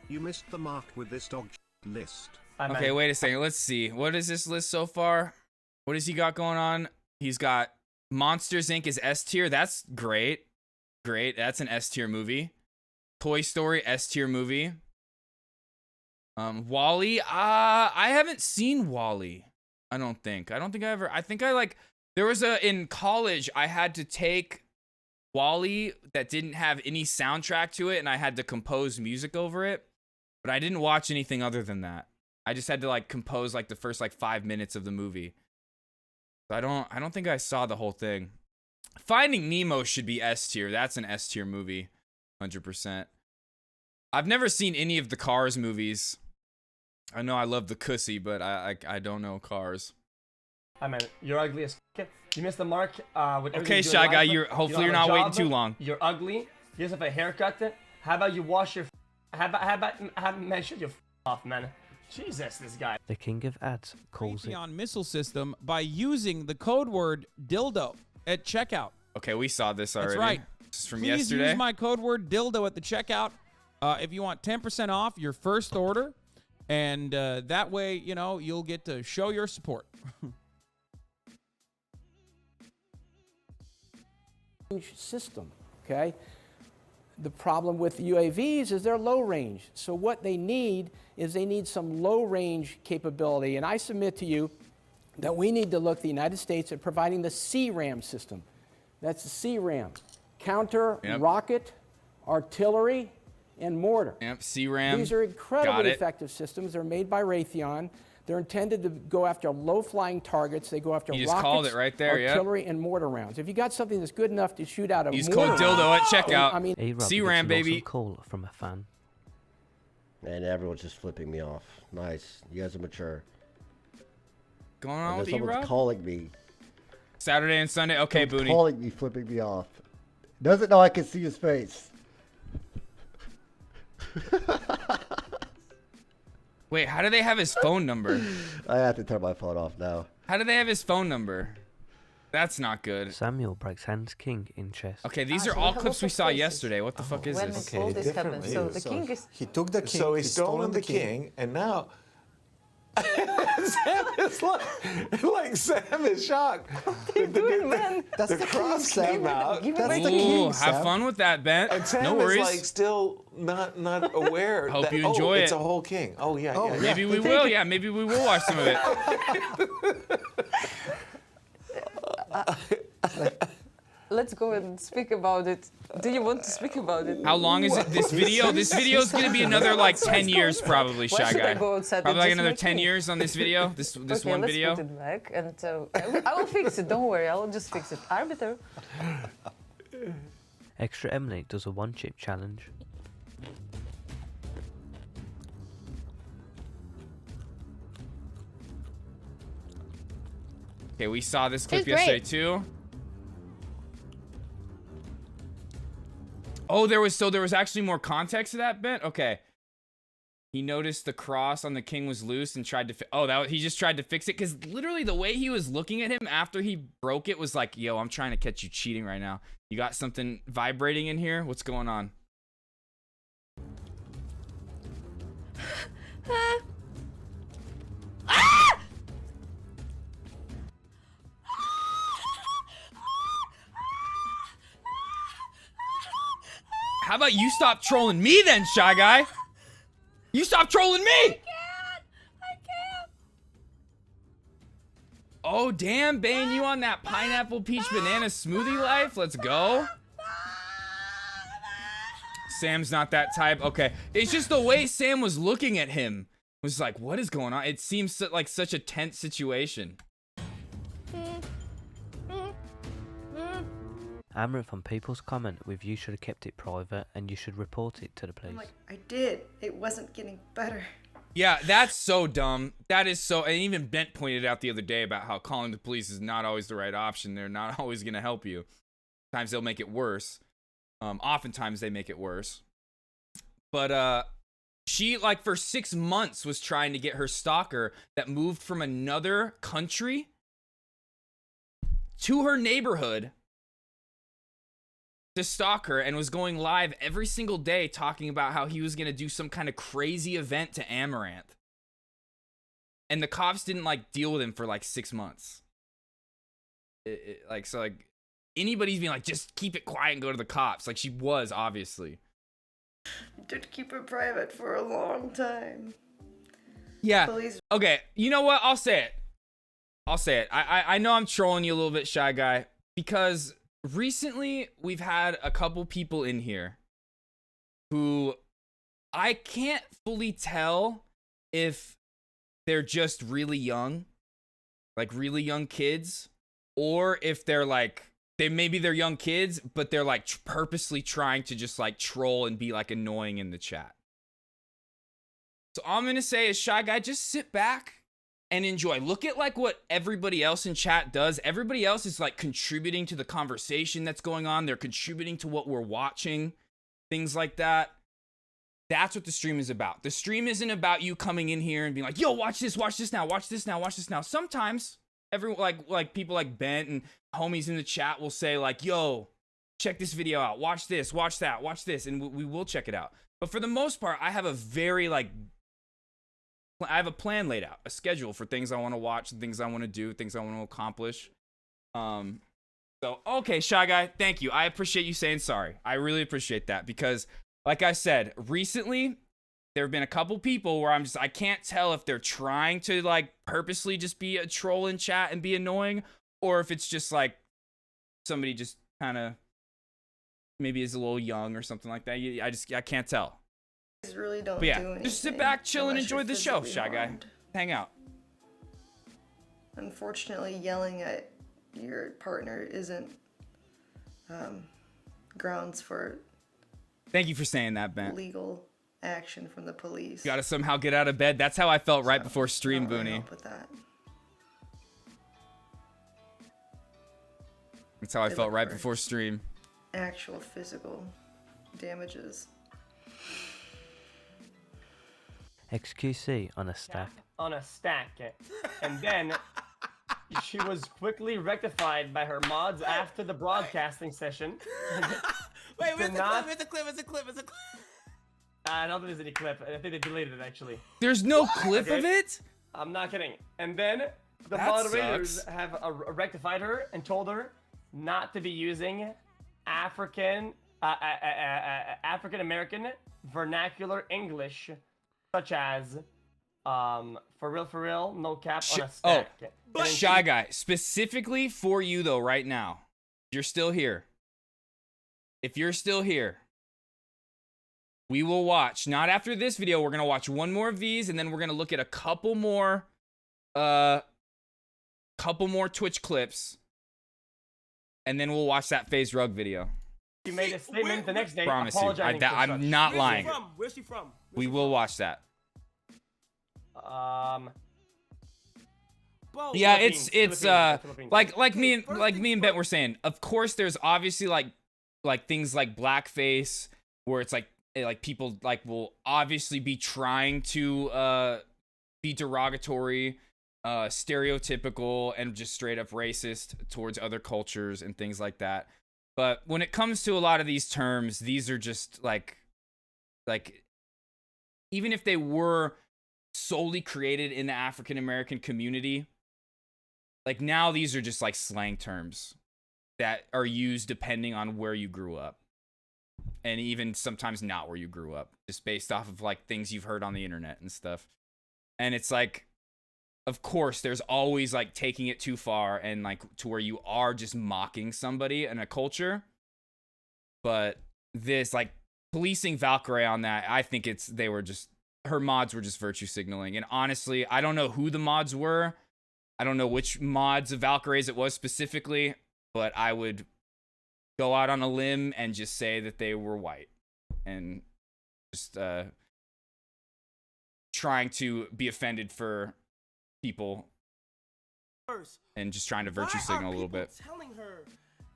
You missed the mark with this dog list. Okay, wait a second. Let's see. What is this list so far? What has he got going on? He's got Monsters Inc. is S tier. That's great. Great. That's an S tier movie. Toy Story, S tier movie. Wall-E. I haven't seen Wall-E. I don't think I ever. I think I like. There was in college. I had to take Wall-E that didn't have any soundtrack to it, and I had to compose music over it. But I didn't watch anything other than that. I just had to like compose like the first like 5 minutes of the movie. So I don't think I saw the whole thing. Finding Nemo should be S tier. That's an S tier movie, 100%. I've never seen any of the Cars movies. I know I love the Cussy, but I don't know Cars. I mean, you're ugly as you missed the mark. With Okay, Shy Guy, hopefully you're not waiting too long. You're ugly. You just have a haircut. How about you wash your? How about man, shut your off, man. Jesus, this guy. The king of ads calls it. Raytheon missile system by using the code word dildo at checkout. Okay, we saw this already. That's right. This is from Please yesterday. use my code word dildo at the checkout if you want 10% off your first order. And that way, you know, you'll get to show your support. System, okay? The problem with UAVs is they're low range. So what they need is they need some low range capability. And I submit to you that we need to look the United States at providing the CRAM system. That's the CRAM, counter, rocket, artillery, and mortar. Yep, CRAM. These are incredibly effective systems. They're made by Raytheon. They're intended to go after low-flying targets. They go after You rockets, just called it right there, artillery, and mortar rounds. If you got something that's good enough to shoot out a Use mortar code dildo at round, checkout. I mean, CRAM, baby. Call from a fan. And everyone's just flipping me off. Nice. You guys are mature. Going on with someone's E-Rob? calling me. Saturday and Sunday. Okay, He's Booney. calling me, flipping me off. Doesn't know I can see his face. Wait, how do they have his phone number? I have to turn my phone off now. How do they have his phone number? That's not good. Samuel breaks hands king in chess. Okay, these are all clips we saw yesterday. What the fuck is When this? all this happened, so the king is... He took the king. So he's stolen the king, and now Sam is like Sam is shocked. What are you doing, man? That's the cross came out. That's the Ooh, king, have Sam. fun with that, Ben. And Sam No worries. is like still not aware. Hope that, you enjoy It's it. a whole king. Oh yeah, yeah. Maybe we will. Yeah, maybe we will watch some of it. Let's go and speak about it. Do you want to speak about it? How long is it? This video? This video is gonna be another like 10 years, probably, Why Shy should I Guy. go outside Probably and like just another make 10 me? years on this video. This Okay, one let's video. put it back, and I will fix it. Don't worry, I will just fix it. Arbiter. Extra Emily does a one-chip challenge. Okay, we saw this clip It was yesterday great. too. Oh, there was actually more context to that bit. Okay. He noticed the cross on the king was loose and tried to he just tried to fix it because literally the way he was looking at him after he broke it was like, yo, I'm trying to catch you cheating right now. You got something vibrating in here? What's going on? How about you stop trolling me then, Shy Guy? You stop trolling me! I can't. Oh, damn, Bane, you on that pineapple peach banana smoothie life? Let's go. Sam's not that type. Okay. It's just the way Sam was looking at him was like, what is going on? It seems like such a tense situation. Amaranth on people's comment with you should have kept it private and you should report it to the police. I'm like, I did. It wasn't getting better. Yeah, that's so dumb. That is so, and even Bent pointed out the other day about how calling the police is not always the right option. They're not always going to help you. Sometimes they'll make it worse. Oftentimes they make it worse. But she, like, for 6 months was trying to get her stalker that moved from another country to her neighborhood to stalk her, and was going live every single day talking about how he was going to do some kind of crazy event to Amaranth. And the cops didn't like deal with him for like 6 months. So anybody's being like, just keep it quiet and go to the cops. Like she was, obviously. Did keep it private for a long time. Yeah. Police. Okay, you know what? I'll say it. I know I'm trolling you a little bit, Shy Guy, because recently we've had a couple people in here who I can't fully tell if they're just really young, like really young kids, or if they're like, maybe they're young kids, but they're like purposely trying to just like troll and be like annoying in the chat. So all I'm going to say is, Shy Guy, just sit back and enjoy. Look at like what everybody else in chat does. Everybody else is like contributing to the conversation that's going on. They're contributing to what we're watching, things like that. That's what the stream is about. The stream isn't about you coming in here and being like, yo, watch this now, watch this now. Sometimes everyone like people like Bent and homies in the chat will say like, yo, check this video out. Watch this, watch that, watch this. And we will check it out. But for the most part, I have a plan laid out, a schedule for things I want to watch, things I want to do, things I want to accomplish. So, okay, Shy Guy, thank you. I appreciate you saying sorry. I really appreciate that because, like I said, recently, there have been a couple people where I can't tell if they're trying to, like, purposely just be a troll in chat and be annoying, or if it's just, like, somebody just kind of maybe is a little young or something like that. I can't tell. Really don't But yeah, do anything. just sit back, chill, and unless enjoy you're the show, physically Shy Guy. harmed. Hang out. Unfortunately, yelling at your partner isn't grounds for Thank you for saying that, Ben. legal action from the police. Gotta somehow get out of bed. That's how I felt right before stream, Not really Booney. help with that. That's how I They felt look right for before stream. Actual physical damages. XQC on a stack. On a stack. And then she was quickly rectified by her mods after the broadcasting session. Wait, where's Did the not- clip? Where's the clip? Where's the clip? Where's the clip? I don't think there's any clip. I think they deleted it actually. There's no clip of it? I'm not kidding. And then the That moderators sucks. have rectified her and told her not to be using African American vernacular English, such as for real, no cap on a stack. And then Shy Guy, specifically for you though, right now, you're still here. If you're still here, we will watch. Not after this video. We're gonna watch one more of these, and then we're gonna look at a couple more Twitch clips, and then we'll watch that Faze Rug video. She made a statement the next day Promise you, apologizing for I'm such. not lying. Where's she from? We will watch that. Bro, Yeah, Philippines, it's Philippines. like me and Ben were saying. Of course, there's obviously like things like blackface, where it's like people like will obviously be trying to be derogatory, stereotypical, and just straight up racist towards other cultures and things like that. But when it comes to a lot of these terms, these are just like even if they were solely created in the African American community, like now these are just like slang terms that are used depending on where you grew up, and even sometimes not where you grew up, just based off of like things you've heard on the internet and stuff. And it's like, of course, there's always like taking it too far and like to where you are just mocking somebody and a culture. But this, like, policing Valkyrie on that, I think her mods were just virtue signaling. And honestly, I don't know who the mods were. I don't know which mods of Valkyrie's it was specifically, but I would go out on a limb and just say that they were white and just trying to be offended for people and just trying to virtue signal a little bit. Telling her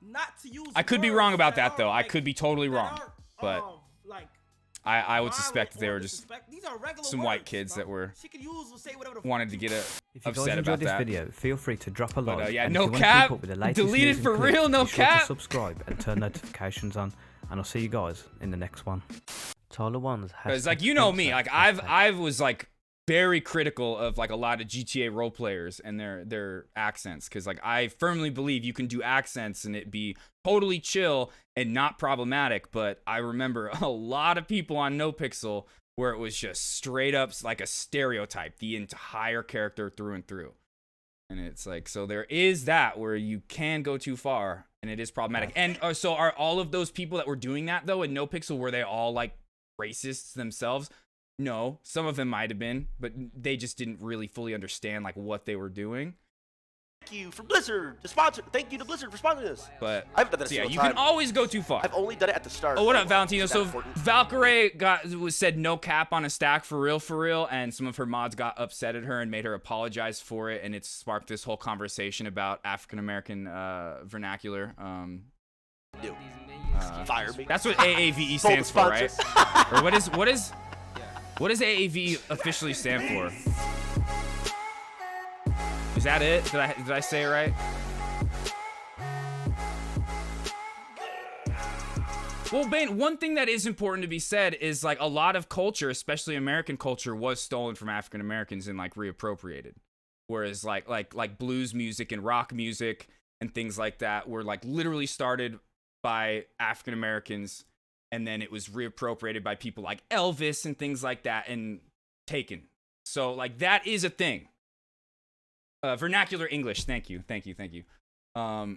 not to use I could be words wrong about that that though. are, I could be totally wrong, but like I would suspect that they were just these are regular some white kids that were she could use or say whatever the wanted to get If you guys upset enjoyed about this that. video, feel free to drop a But, like. yeah, and no if you want to cap. keep up with the latest Deleted news and for clips, real, no be sure cap. to subscribe and turn notifications on, and I'll see you guys in the next one. Tyler Ones has Because like you know me, like I was like very critical of like a lot of GTA role players and their accents, because like I firmly believe you can do accents and it be totally chill and not problematic. But I remember a lot of people on NoPixel where it was just straight up like a stereotype, the entire character through and through. And it's like, so there is that where you can go too far and it is problematic. And so are all of those people that were doing that though in NoPixel, were they all like racists themselves? No, some of them might have been, but they just didn't really fully understand like what they were doing. Thank you for Blizzard to sponsor. Thank you to Blizzard for sponsoring this. But I've done that a so yeah, single you time. can always go too far. I've only done it at the start. Oh, what up, Valentino? Is that So important? Valkyrie said no cap on a stack for real, and some of her mods got upset at her and made her apologize for it, and it sparked this whole conversation about African American vernacular. Fire me. That's what AAVE stands for, right? Or what does AAVE officially stand for? Is that it? Did I say it right? Well, Bane, one thing that is important to be said is like a lot of culture, especially American culture, was stolen from African Americans and like reappropriated. Whereas like blues music and rock music and things like that were like literally started by African Americans, and then it was reappropriated by people like Elvis and things like that and taken. So like that is a thing. Vernacular English. Thank you. So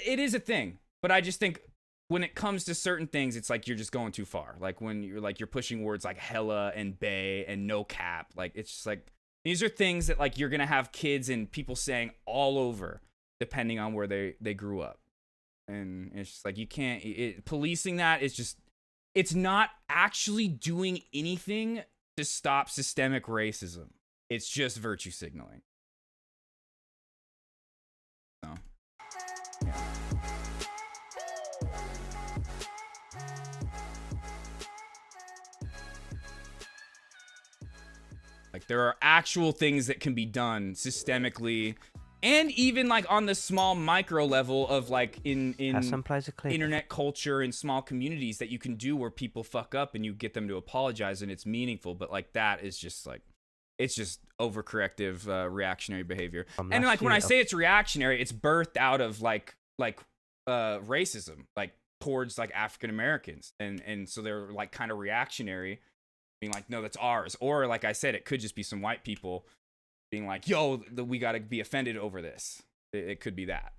it is a thing, but I just think when it comes to certain things, it's like you're just going too far. Like when you're pushing words like hella and bae and no cap. Like it's just like these are things that like you're gonna have kids and people saying all over, depending on where they grew up. And it's just like you can't. Policing that is just. It's not actually doing anything to stop systemic racism. It's just virtue signaling. So. Like there are actual things that can be done systemically, and even like on the small micro level of like in internet culture and small communities that you can do where people fuck up and you get them to apologize and it's meaningful. But like that is just like, it's just overcorrective reactionary behavior. And like when I say it's reactionary, it's birthed out of like racism, like towards like African Americans, and so they're like kind of reactionary, being like, no, that's ours. Or like I said, it could just be some white people being like, yo, we gotta be offended over this. It could be that.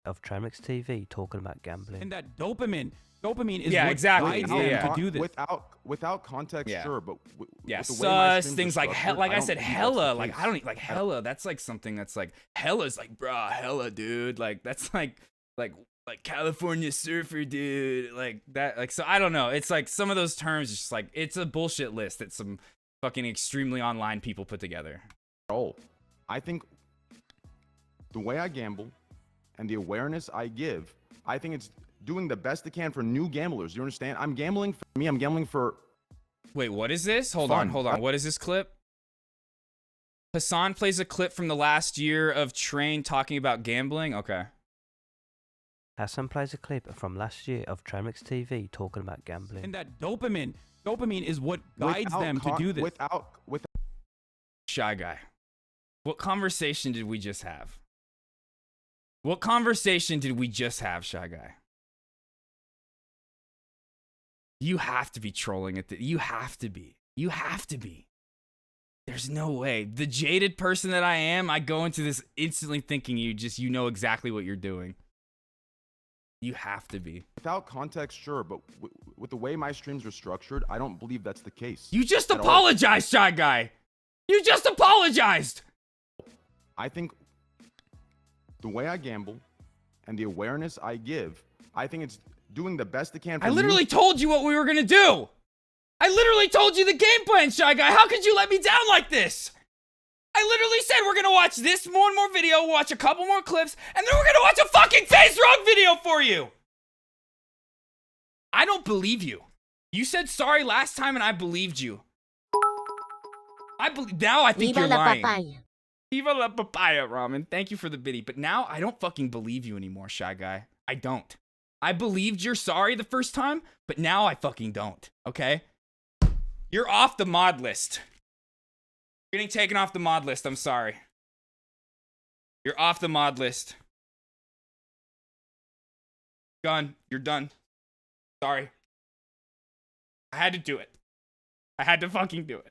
Of Tramix TV talking about gambling. And that dopamine is yeah, what exactly. guides them to do this. Without context, sure, but with the way my sus streams things are like structured, like I don't said, believe that's hella. the Like case. I don't like hella. That's like something that's like hella's like, bruh, hella, dude. Like that's like California surfer, dude. Like that. Like so, I don't know. It's like some of those terms, just like it's a bullshit list that some fucking extremely online people put together. Oh, I think the way I gamble and the awareness I give, I think it's doing the best it can for new gamblers. You understand? I'm gambling for me. I'm gambling for. Wait, what is this? Hold fun. on. What is this clip? Hassan plays a clip from the last year of Train talking about gambling. Okay. Hassan plays a clip from last year of Tramix TV talking about gambling. And that dopamine is what guides them to do this. Without Shy Guy. What conversation did we just have? What conversation did we just have, Shy Guy? You have to be trolling at you have to be. You have to be. There's no way. The jaded person that I am, I go into this instantly thinking you know exactly what you're doing. You have to be. Without context, sure, but with the way my streams are structured, I don't believe that's the case. You just apologized, Shy Guy. You just apologized. I think the way I gamble and the awareness I give, I think it's doing the best it can for I literally told you what we were gonna do. I literally told you the game plan, Shy Guy. How could you let me down like this? I literally said we're gonna watch this one more video, watch a couple more clips, and then we're gonna watch a fucking Faze Rogue video for you. I don't believe you. You said sorry last time and I believed you. Now I think you're lying. Viva la papaya, Ramen. Thank you for the biddy. But now I don't fucking believe you anymore, Shy Guy. I don't. I believed you're sorry the first time, but now I fucking don't, okay? You're off the mod list. You're getting taken off the mod list, I'm sorry. You're off the mod list. Gun, you're done. Sorry. I had to do it. I had to fucking do it.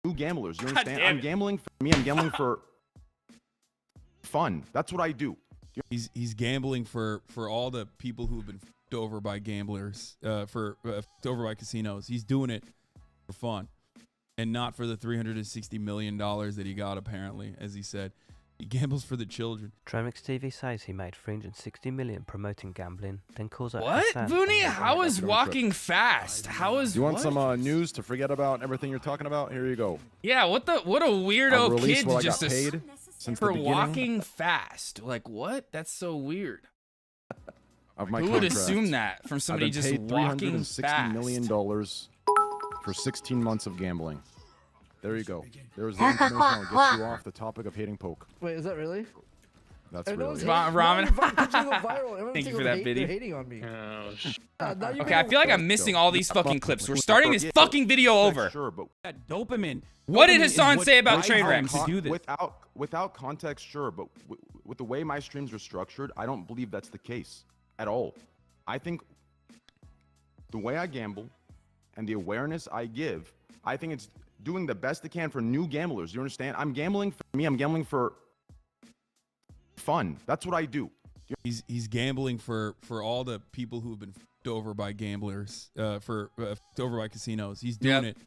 New gamblers, you God understand? damn I'm it. gambling for me. I'm gambling for fun. That's what I do. He's gambling for all the people who've been f***ed over by gamblers, f***ed over by casinos. He's doing it for fun, and not for the $360 million that he got, apparently, as he said. He gambles for the children. Tramix TV says he made 360 million promoting gambling, then calls out What? Hassan Booney, and how is walking fast? How is You want what? some news to forget about everything you're talking about? Here you go. Yeah, what a I'll weirdo release kid what I just got paid since for the beginning walking fast. Like what? That's so weird. of my Who would contract. assume that from somebody I've been just paid walking $360 fast? million for 16 months of gambling. There you go. There's the information that'll get you off the topic of hating poke. Wait, is that really? That's Everyone's really hating- Ramen. now your pictures go viral. Everyone's Thank you taking for that, hate- Biddy. they're hating on me. Now you Okay, I feel like I'm missing all these fucking clips. We're starting this fucking video over. Sure, but that dopamine. What did Dopamine is Hassan what say about guides train them wrecks? to do this. Without context, sure, but with the way my streams are structured, I don't believe that's the case at all. I think the way I gamble and the awareness I give, I think it's doing the best it can for new gamblers. You understand? I'm gambling for me. I'm gambling for fun. That's what I do. He's gambling for all the people who've been f***ed over by gamblers, f***ed over by casinos. He's doing it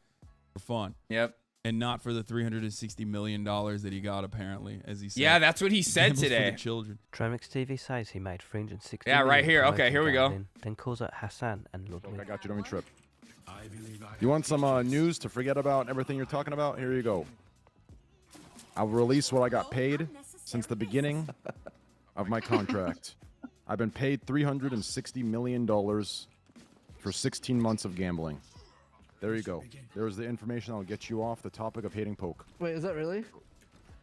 for fun. Yep. And not for the $360 million that he got, apparently, as he said. Yeah, that's what he said gambles for today. the children. Tramix TV says he made 360 Yeah, right million here. Okay, promoting here we go. gambling, then calls out Hassan and Ludwig. I got you. Don't even trip. You want some news to forget about everything you're talking about? Here you go. I'll release what I got paid since the beginning of my contract. I've been paid $360 million for 16 months of gambling. There you go. There's the information that'll get you off the topic of hating poke. Wait, is that really?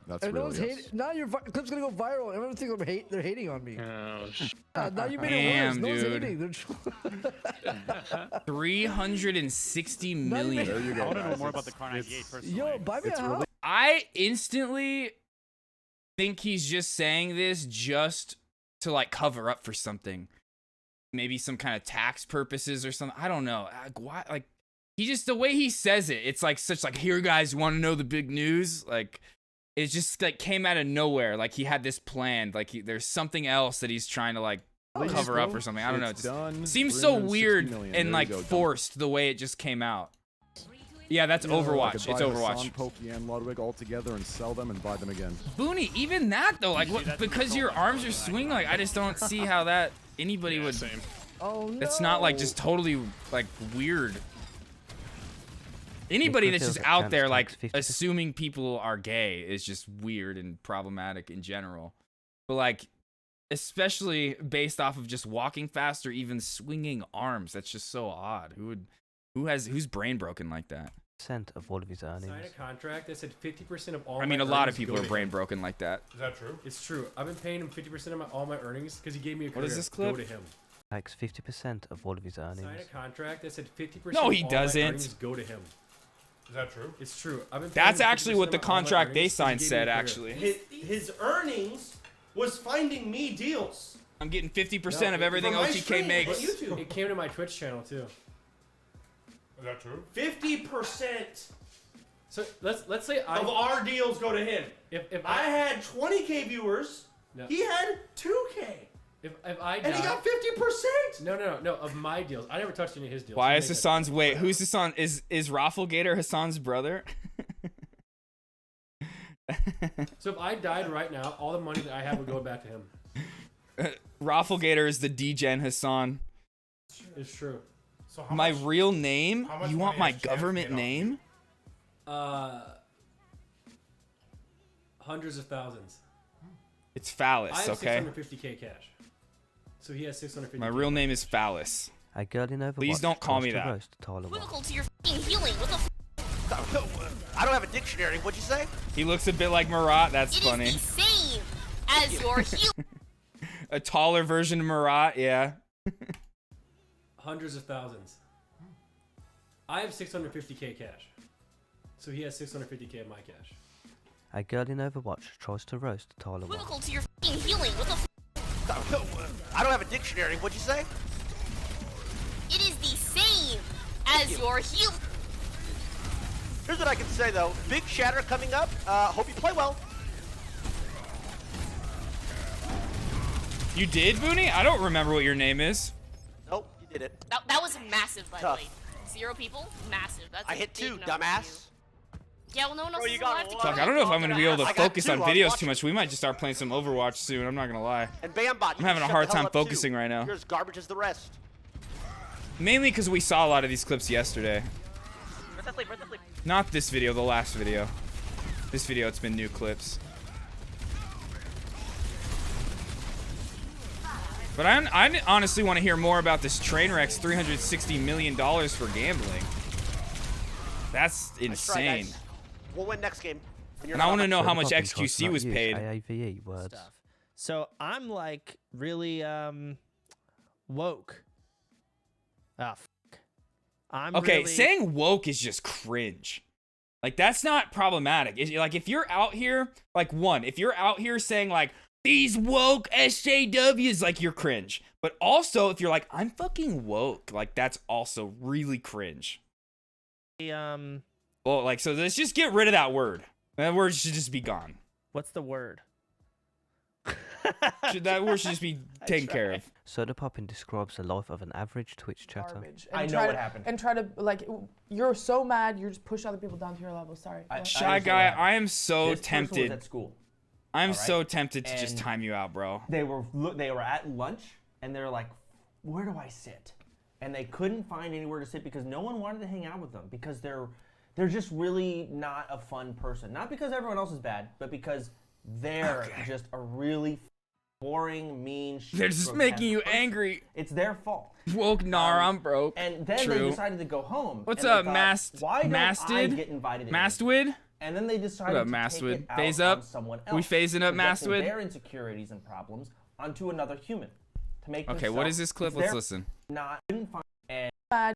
That's And no real, one's yes. hating. Now your clip's gonna go viral. Everyone thinks they're hating on me. Oh, Now you made damn, it worse. No dude. one's hating. 360 million. There you go. I want to know guys. more about the Car 98 personally. Yo, buy me a house. I instantly think he's just saying this just to like cover up for something. Maybe some kind of tax purposes or something. I don't know. Why? Like, he just, the way he says it, it's like such like, here guys, want to know the big news? Like, it just like came out of nowhere. Like he had this planned. Like there's something else that he's trying to like cover up or something. I don't know. It It's done. just seems so 360 weird million. and There like you go, done. forced the way it just came out. Yeah, that's Overwatch. It's Overwatch. Hassan, Pokey, and Ludwig all together and sell them and buy them again. Booney, even that though, like what, because your arms are swinging, like I just don't see how that anybody would. Oh no. It's not like just totally like weird. Anybody that's just out there like assuming people are gay is just weird and problematic in general. But like, especially based off of just walking fast or even swinging arms, that's just so odd. Who's brain broken like that? Percent of all of his earnings. Signed a contract that said 50% of all. I mean, my a lot of earnings people go are to brain him. broken like that. Is that true? It's true. I've been paying him 50% of all my earnings because he gave me a career. What is this clip? Go to him. Takes 50% of all of his earnings. Signed a contract that said 50%. No, he of all doesn't. My earnings go to him. Is that true? It's true. I've been. That's paying him actually what 50% the of all my contract they earnings 'cause he signed gave me said, a career. actually. His earnings was finding me deals. I'm getting 50% of everything From my OTK stream makes. on YouTube. It came to my Twitch channel too. Is that true? 50% So let's say of our deals go to him. If I had 20K viewers, No. he had 2K. If I And he die- got 50%. No, of my deals. I never touched any of his deals. Why He is made that- Hassan's wait? Who's Hassan? Is Rafflegator Hassan's brother? So if I died right now, all the money that I have would go back to him. Rafflegator is the D-Gen Hassan. It's true. So My real name? how much You want money my has Chance government made off name? Hundreds of thousands. It's I Phallus, have okay? 650K cash. So he has 650. My real name is Phallus. A girl in Overwatch Please don't call tries me to that. roast Tyler White. Critical to your f***ing healing. What the f***? I don't have a dictionary. What'd you say? He looks a bit like Marat. That's It funny. is the same as your healing. A taller version of Marat, yeah. Hundreds of thousands. I have 650K cash. So he has 650K of my cash. A girl in Overwatch tries to roast Tyler White. Critical to your f***ing healing. What the f***? I don't have a dictionary. What'd you say? It is the same as your healing. Here's what I can say though. Big shatter coming up. Hope you play well. You did, Booney? I don't remember what your name is. Nope, you did it. That was massive, by Tough. the way. 0 people? Massive. That's I a hit big 2, number dumbass. for you. Yeah, well, no one else you is got alive a to lot. Fuck, I don't know if I'm gonna be able to I got focus 2, on I was videos watching. too much. We might just start playing some Overwatch soon. I'm not gonna lie. And Bambot, I'm having a hard time focusing right now. You're as garbage as the rest. Mainly because we saw a lot of these clips yesterday. Not this video, the last video. This video, it's been new clips. But I honestly want to hear more about this Trainwreck's $360 million for gambling. That's insane. Guys. We'll win next game. And I want to know how much Popping tries to XQC not was use paid. AAVE words. So I'm like really woke. Ah, fuck. I'm Okay, really... saying woke is just cringe. Like, that's not problematic. Like, if you're out here, like, if you're out here saying, like, these woke SJWs, like, you're cringe. But also, if you're like, I'm fucking woke, like, that's also really cringe. Well, like, so let's just get rid of that word. That word should just be gone. What's the word? That word should just be taken care of. Soda Popping describes the life of an average Twitch chatter. And try to, like, you're so mad, you're just pushing other people down to your level. Sorry. Go ahead. Shy Guy, I am so This person was tempted. at school. I'm all right? so tempted to just And time you out, bro. They were at lunch and they're like, "Where do I sit?" And they couldn't find anywhere to sit because no one wanted to hang out with them because they're just really not a fun person. Not because everyone else is bad, but because they're just a really boring, mean. They're just making you angry. It's their fault. Woke, I'm broke. And then True. they decided to go home. What's and they up, thought, Why don't I Masted? get invited? in?" Mastwid? And then they decided What up, to Mastwid? take it out Phase on up? someone We else, phasing up, projecting Mastwid? their insecurities and problems onto another human to make. Okay, what is this clip? Let's listen. Not couldn't find and I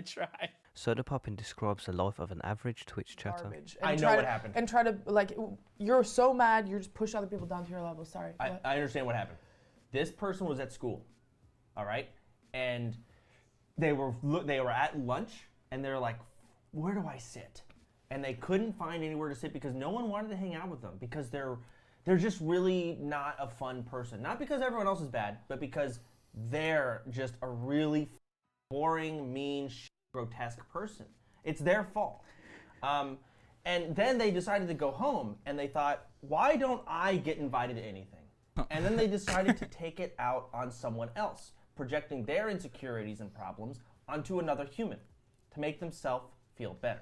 tried. Soda Poppin describes the life of an average Twitch chatter. Garbage. I And know try what to- happened. And try to like, you're so mad, you just push other people down to your level. Sorry. I What? understand what happened. This person was at school, all right, and they were at lunch, and they're like, "Where do I sit?" And they couldn't find anywhere to sit because no one wanted to hang out with them because they're just really not a fun person. Not because everyone else is bad, but because they're just a really boring, mean, grotesque person. It's their fault. And then they decided to go home, and they thought, why don't I get invited to anything? And then they decided to take it out on someone else, projecting their insecurities and problems onto another human to make themselves feel better.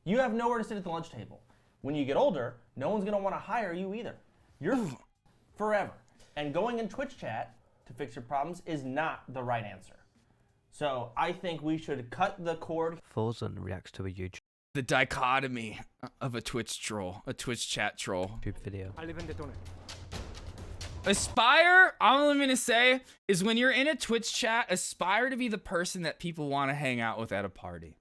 You have nowhere to sit at the lunch table. When you get older, no one's going to want to hire you either. You're forever. And going in Twitch chat to fix your problems is not the right answer. So I think we should cut the cord. Forzen reacts to a YouTube The dichotomy of a Twitch troll, a Twitch chat troll. video. I live in Daytona. Aspire, all I'm gonna say is when you're in a Twitch chat, aspire to be the person that people want to hang out with at a party.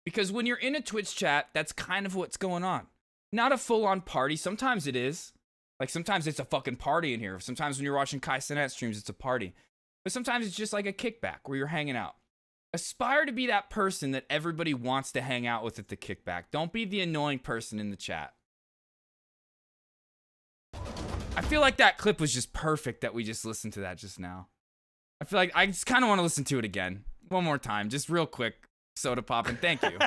Because when you're in a Twitch chat, that's kind of what's going on. Not a full-on party. Sometimes it is. Like sometimes it's a fucking party in here. Sometimes when you're watching Kai Cenat streams, it's a party. But sometimes it's just like a kickback where you're hanging out. Aspire to be that person that everybody wants to hang out with at the kickback. Don't be the annoying person in the chat. I feel like that clip was just perfect that we just listened to that just now. I feel like I just kind of want to listen to it again. One more time, just real quick. Soda Poppin', thank you.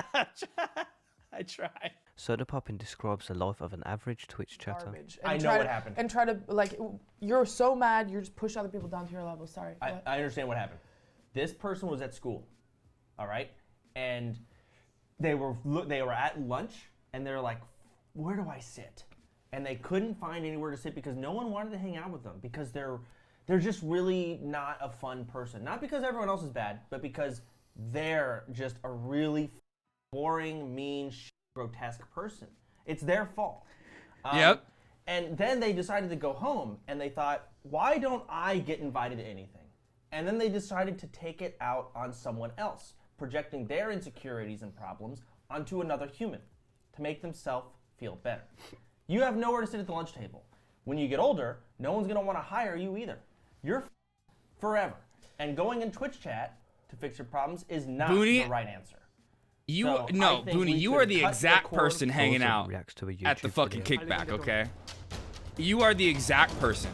I tried. Soda Poppin describes the life of an average Twitch chatter. Garbage. I And know try what to- happened. And try to like, you're so mad, you just push other people down to your level. Sorry. What? I understand what happened. This person was at school, all right, and they were at lunch, and they're like, "Where do I sit?" And they couldn't find anywhere to sit because no one wanted to hang out with them because they're just really not a fun person. Not because everyone else is bad, but because they're just a really boring, mean, grotesque person. It's their fault. Yep. And then they decided to go home, and they thought, why don't I get invited to anything? And then they decided to take it out on someone else, projecting their insecurities and problems onto another human to make themselves feel better. You have nowhere to sit at the lunch table. When you get older, no one's going to want to hire you either. You're forever. And going in Twitch chat to fix your problems is not Booney, the right answer. You So no, I think Booney, we you should are the cut exact cord. person hanging out reacts to a at the YouTube fucking video. kickback, okay? You are the exact person.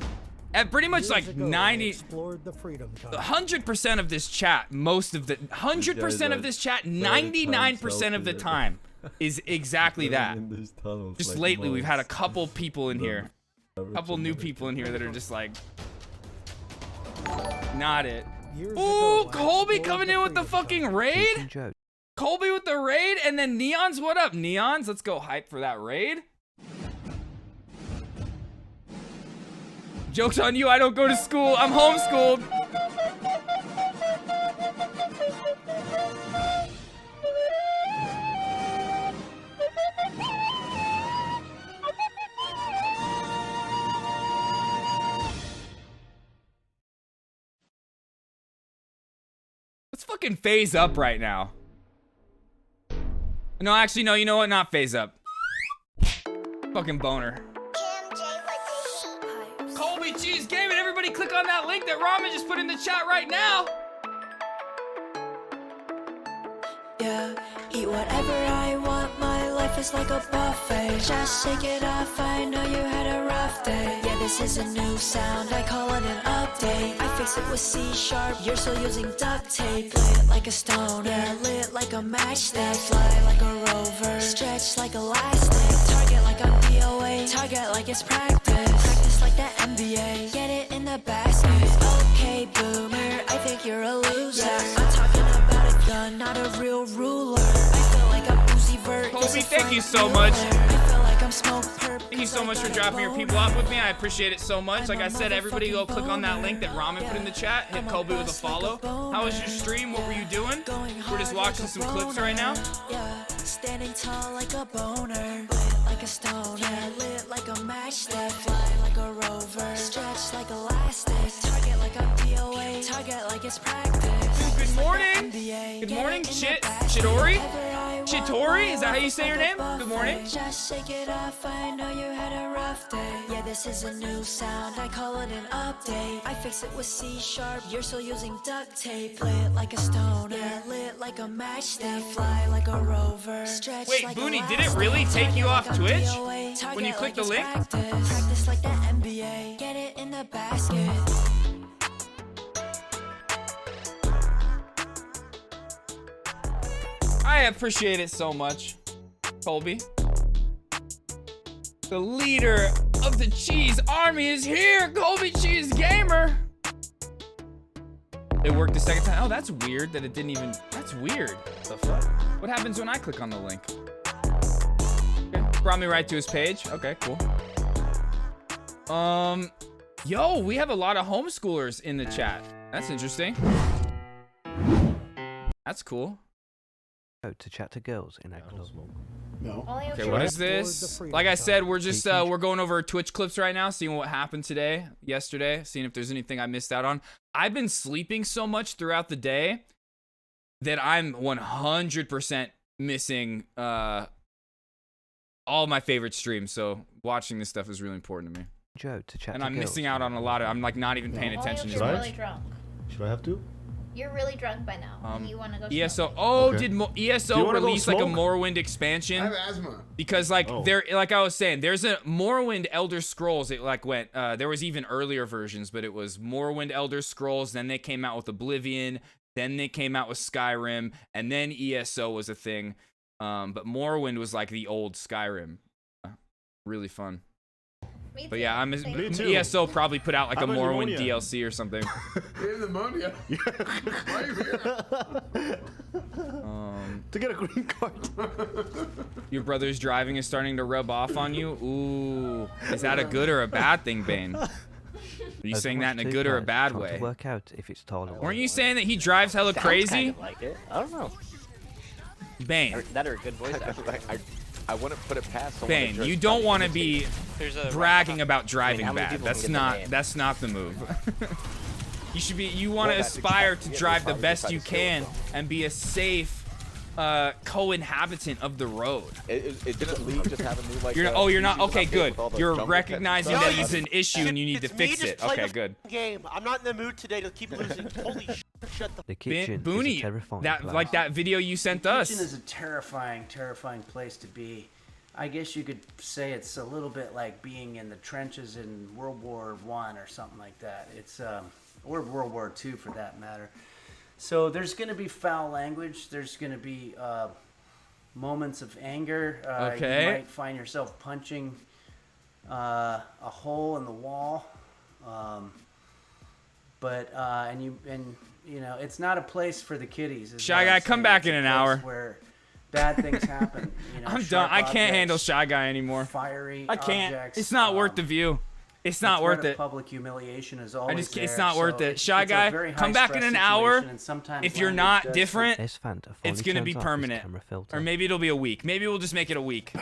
At pretty much like 100% of this chat, most of the 100% of this chat, 99% of the time is exactly that. Just lately, we've had a couple people in here, a couple new people in here that are just like, not it. Ooh, Colby coming in with the fucking raid. Colby with the raid, and then Neons. What up, Neons? Let's go hype for that raid. Joke's on you, I don't go to school. I'm homeschooled. Let's fucking phase up right now. No, actually, no, you know what? Not phase up. Fucking boner. Colby Cheese Gaming, everybody click on that link that Ramen just put in the chat right now. Yeah, eat whatever I want, my life is like a buffet. Just shake it off, I know you had a rough day. Yeah, this is a new sound, I call it an update. I fix it with C#, you're still using duct tape. Play it like a stone, yeah, lit like a matchstick. Fly like a rover, stretch like elastic. Target like a DOA, target like it's practice. Practice like the NBA, get it in the basket. Okay, boomer, I think you're a loser. Yeah, I'm talking about a gun, not a real ruler. I feel like I'm Uzi Vert. Colby, thank you so much. I feel like I'm smoke per sharp. Thank you so much for dropping your people off with me. I appreciate it so much. Like I said, everybody go click on that link that Ramen put in the chat. Hit Kobe with a follow. How was your stream? What were you doing? We're just watching some clips right now. Yeah, standing tall like a boner, lit like a stoner, yeah, lit like a matchstick, fly like a rover, stretch like elastic, target like a DOA, target like it's practice. Good morning. Good morning, Chitori. Chitori, is that how you say your name? Good morning. Just shake it off, I know you had a rough day. Yeah, this is a new sound, I call it an update. I fix it with C#, you're still using duct tape. Lit like a stoner, yeah, lit like a matchstick, fly like a rover. Wait, Booney, did it really take you off Twitch when you clicked the link? Practice like the NBA, get it in the basket. I appreciate it so much, Colby. The leader of the Cheese Army is here, Colby Cheese Gamer. It worked the second time. Oh, that's weird that it didn't even. That's weird. The fuck? What happens when I click on the link? Okay, brought me right to his page. Okay, cool. Yo, we have a lot of homeschoolers in the chat. That's interesting. That's cool. To chat to girls in a club. No. Okay, what is this? Like I said, we're just we're going over Twitch clips right now, seeing what happened yesterday, seeing if there's anything I missed out on. I've been sleeping so much throughout the day that I'm 100% missing all my favorite streams. So watching this stuff is really important to me. Joe, to chat and to I'm girls. missing out on a lot of. I'm like not even paying attention. Should to I? much. Really drunk. Should I have to? You're really drunk by now, and you want to go. ESO. Oh, Okay. did Do you ESO wanna go release like a smoke? Morrowind expansion? I have asthma. Because like there, like I was saying, there's a Morrowind Elder Scrolls. It like went. There was even earlier versions, but it was Morrowind Elder Scrolls. Then they came out with Oblivion. Then they came out with Skyrim, and then ESO was a thing. But Morrowind was like the old Skyrim. Really fun. Me But too. yeah, Me too. ESO probably put out like How a about Morrowind pneumonia? DLC or something. You have pneumonia. Why are you here? To get a green card. Your brother's driving is starting to rub off on you. Ooh, is that a good or a bad thing, Bane? Are you saying that in a good or a bad way? Work out if it's taller. Weren't you saying that he drives hella crazy? Like it. I don't know. Bane. That or a good voice actor. I wouldn't put it past someone. Bane, you don't want to be bragging about driving how many bad. people That's can get the not. name? That's not the move. You should be. You want to Well, that's aspire exactly to it. drive the Probably best try to you steal it can from. and be a safe co-inhabitant of the road. It didn't Lee just have a new like? You're. Oh, you're not. season Okay, update good. with all the You're jungle pets and recognizing stuff? that he's an issue and you need to It's me fix just it. playing Okay, the good. game. I'm not in the mood today to keep losing. Holy shit! Shut the. The kitchen Booney, is a terrifying that place. like that video you sent The us. kitchen is a terrifying, terrifying place to be. I guess you could say it's a little bit like being in the trenches in World War I or something like that. It's or World War II for that matter. So there's going to be foul language. There's going to be moments of anger. Okay. You might find yourself punching a hole in the wall. And you know it's not a place for the kiddies. is Shy what Guy, I'm come saying. back It's in a an place hour. Where bad things happen. You know, I'm done. sharp I can't handle objects, Shy Guy anymore. Fiery I can't. objects, It's not worth the view. It's not the threat worth of it. Public humiliation is I always just. It's there, not worth so it. Shy it's a Guy, very come back in high-stress an hour. situation, and sometimes If you're language not does different, S-Fanta it's fully gonna be turns off his permanent. camera filter. Or maybe it'll be a week. Maybe we'll just make it a week.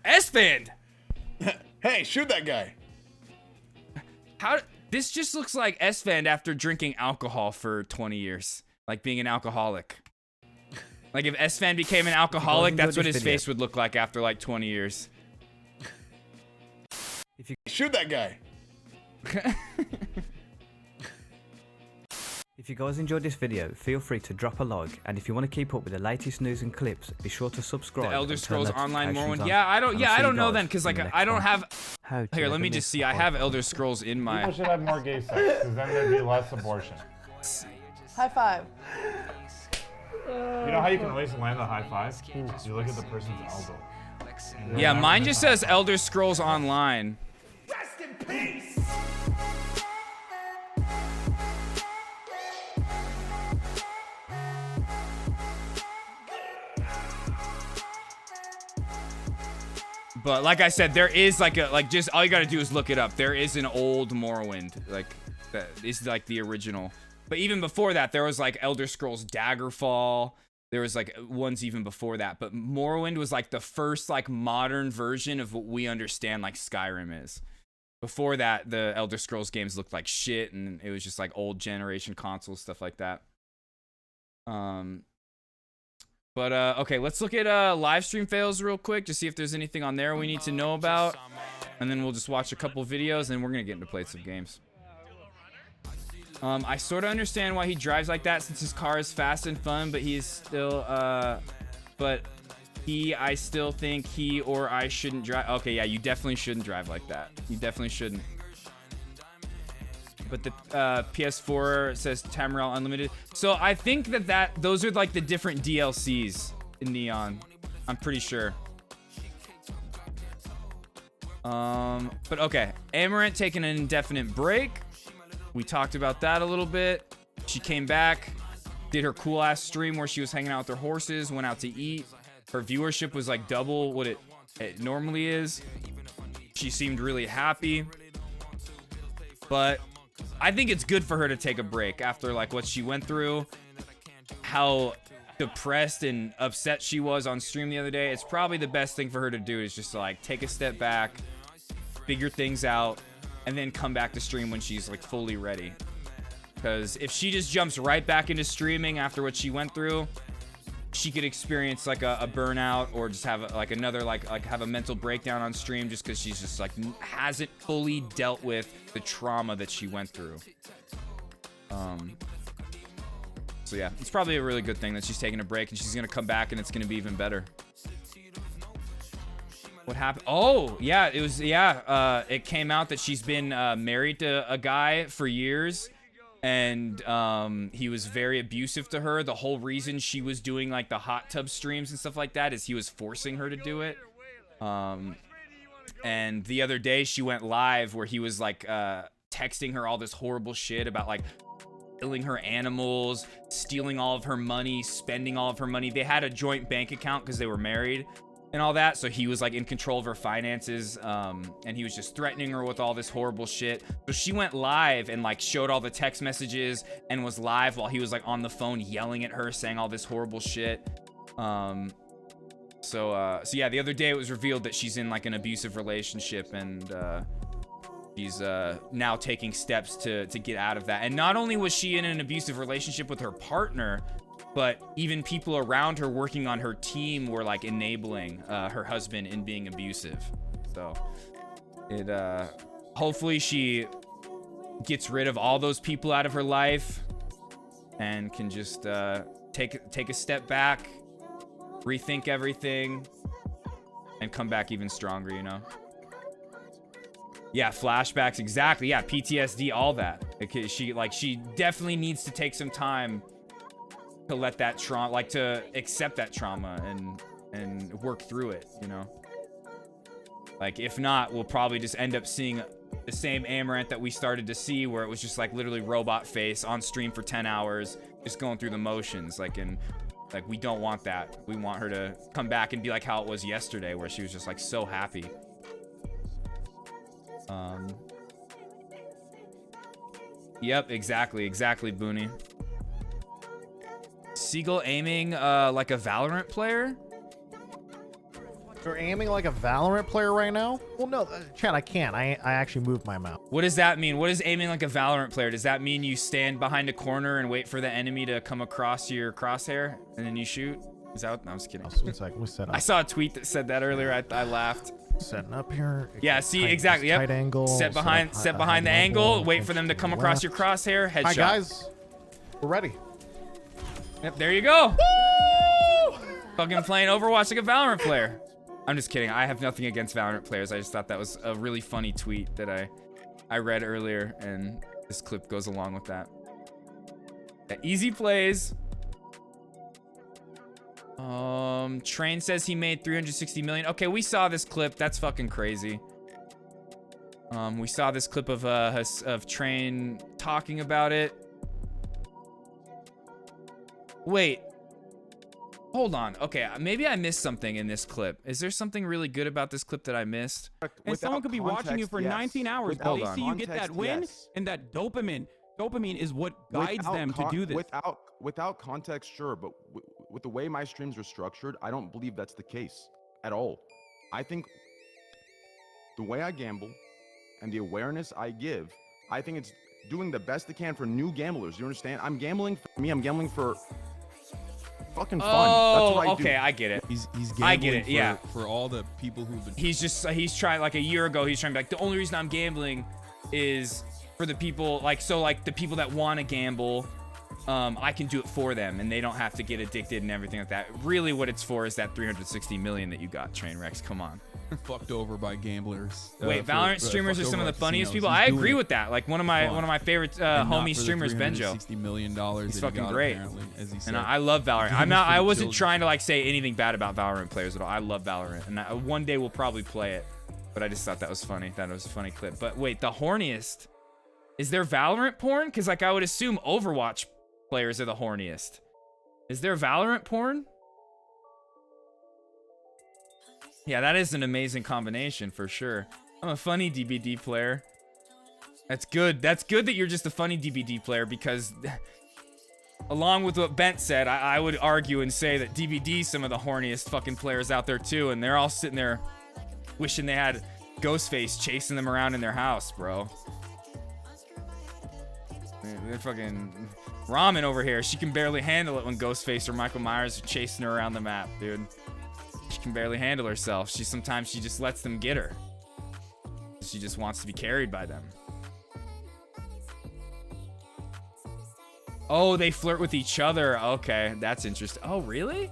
S-Band! Hey, shoot that guy. How? This just looks like S-Fand after drinking alcohol for 20 years. Like being an alcoholic. Like if S-Fan became an alcoholic, that's what his face would look like after like 20 years. If you shoot that guy. If you guys enjoyed this video, feel free to drop a like, and if you want to keep up with the latest news and clips, be sure to subscribe. The Elder and turn Scrolls Online notifications Morrowind. on. Yeah, I don't. And Yeah, I'll I see don't you know guys then, because in like the next I don't one. have. How to Here, let me never just miss see. a I have podcast. Elder Scrolls in my. People should have more gay sex, because then there'd be less abortion. High five. You know how you can always land a high five? You look at the person's elbow. And Yeah, remember mine the just time. says Elder Scrolls Online. Rest in peace. But like I said, there is like just all you gotta do is look it up. There is an old Morrowind, like that is like the original. But even before that, there was like Elder Scrolls Daggerfall. There was like ones even before that. But Morrowind was like the first like modern version of what we understand like Skyrim is. Before that, the Elder Scrolls games looked like shit, and it was just like old generation consoles, stuff like that. But okay, let's look at live stream fails real quick to see if there's anything on there we need to know about, and then we'll just watch a couple videos, and we're gonna get into play some games. I sort of understand why he drives like that since his car is fast and fun, but he's still I still think he or I shouldn't drive. Okay, yeah, you definitely shouldn't drive like that. You definitely shouldn't. But the PS4 says Tamriel Unlimited. So I think that those are like the different DLCs in Neon. I'm pretty sure. But okay, Amaranth taking an indefinite break. We talked about that a little bit. She came back, did her cool ass stream where she was hanging out with her horses, went out to eat. Her viewership was like double what it normally is. She seemed really happy. But I think it's good for her to take a break after like what she went through, how depressed and upset she was on stream the other day. It's probably the best thing for her to do is just like take a step back, figure things out, and then come back to stream when she's like fully ready. Because if she just jumps right back into streaming after what she went through, she could experience like a burnout, or just have another have a mental breakdown on stream just because she's just like hasn't fully dealt with the trauma that she went through. So yeah, it's probably a really good thing that she's taking a break and she's gonna come back and it's gonna be even better. What happened? Oh yeah, it was it came out that she's been married to a guy for years. And he was very abusive to her. The whole reason she was doing like the hot tub streams and stuff like that is he was forcing her to do it. And the other day she went live where he was like texting her all this horrible shit about like killing her animals, stealing all of her money, spending all of her money. They had a joint bank account because they were married and all that, so he was like in control of her finances, and he was just threatening her with all this horrible shit. So she went live and like showed all the text messages and was live while he was like on the phone yelling at her, saying all this horrible shit. So yeah, the other day it was revealed that she's in like an abusive relationship, and she's now taking steps to get out of that. And not only was she in an abusive relationship with her partner, but even people around her working on her team were like enabling her husband in being abusive. So it hopefully she gets rid of all those people out of her life and can just take a step back, rethink everything, and come back even stronger, you know? Yeah, flashbacks, exactly. Yeah, PTSD, all that. Okay, she definitely needs to take some time to let that trauma, like to accept that trauma and work through it, you know? Like if not, we'll probably just end up seeing the same Amaranth that we started to see, where it was just like literally robot face on stream for 10 hours, just going through the motions. Like we don't want that. We want her to come back and be like how it was yesterday, where she was just like so happy. Yep, exactly, Booney. Seagull aiming like a Valorant player? You're aiming like a Valorant player right now? Well, no, Chad, I can't. I actually moved my mouse. What does that mean? What is aiming like a Valorant player? Does that mean you stand behind a corner and wait for the enemy to come across your crosshair and then you shoot? Is that what? No, I'm just kidding. I saw a tweet that said that earlier. I laughed. Setting up here. Yeah, see, exactly. Yep. Tight angle. Set behind the angle. Wait for them to come across your crosshair. Headshot. Hi, guys. We're ready. Yep, there you go. Woo! Fucking playing Overwatch like a Valorant player. I'm just kidding. I have nothing against Valorant players. I just thought that was a really funny tweet that I read earlier, and this clip goes along with that. Yeah, easy plays. Train says he made 360 million. Okay, we saw this clip. That's fucking crazy. We saw this clip of Train talking about it. Wait. Hold on. Okay, maybe I missed something in this clip. Is there something really good about this clip that I missed? And someone could be watching you for 19 hours, but they see you get that win, and that dopamine. Dopamine is what guides them to do this. Without context, sure, but with the way my streams are structured, I don't believe that's the case at all. I think the way I gamble and the awareness I give, I think it's doing the best it can for new gamblers. You understand? I'm gambling for me. I'm gambling for fucking fun. That's what I do. Okay, I get it. He's gambling I get it. Yeah. For all the people who've been. He's trying, like a year ago, he's trying to be like, the only reason I'm gambling is for the people, like the people that want to gamble, I can do it for them and they don't have to get addicted and everything like that. Really what it's for is that 360 million that you got, Trainwrecks. Come on. Fucked over by gamblers. Wait, Valorant streamers are some of the funniest people. I agree with that. Like one of my favorite homie streamers, Benjo. $60 million. He's fucking great. As he said. And I love Valorant. I wasn't trying to like say anything bad about Valorant players at all. I love Valorant, and one day we'll probably play it. But I just thought that was funny. That was a funny clip. But wait, the horniest. Is there Valorant porn? Because like I would assume Overwatch players are the horniest. Is there Valorant porn? Yeah, that is an amazing combination for sure. I'm a funny DBD player. That's good. That's good that you're just a funny DBD player because along with what Bent said, I would argue and say that DBD's some of the horniest fucking players out there too, and they're all sitting there wishing they had Ghostface chasing them around in their house, bro. They're fucking Ramen over here. She can barely handle it when Ghostface or Michael Myers are chasing her around the map, dude. She can barely handle herself. Sometimes she just lets them get her. She just wants to be carried by them. Oh, they flirt with each other. Okay, that's interesting. Oh, really?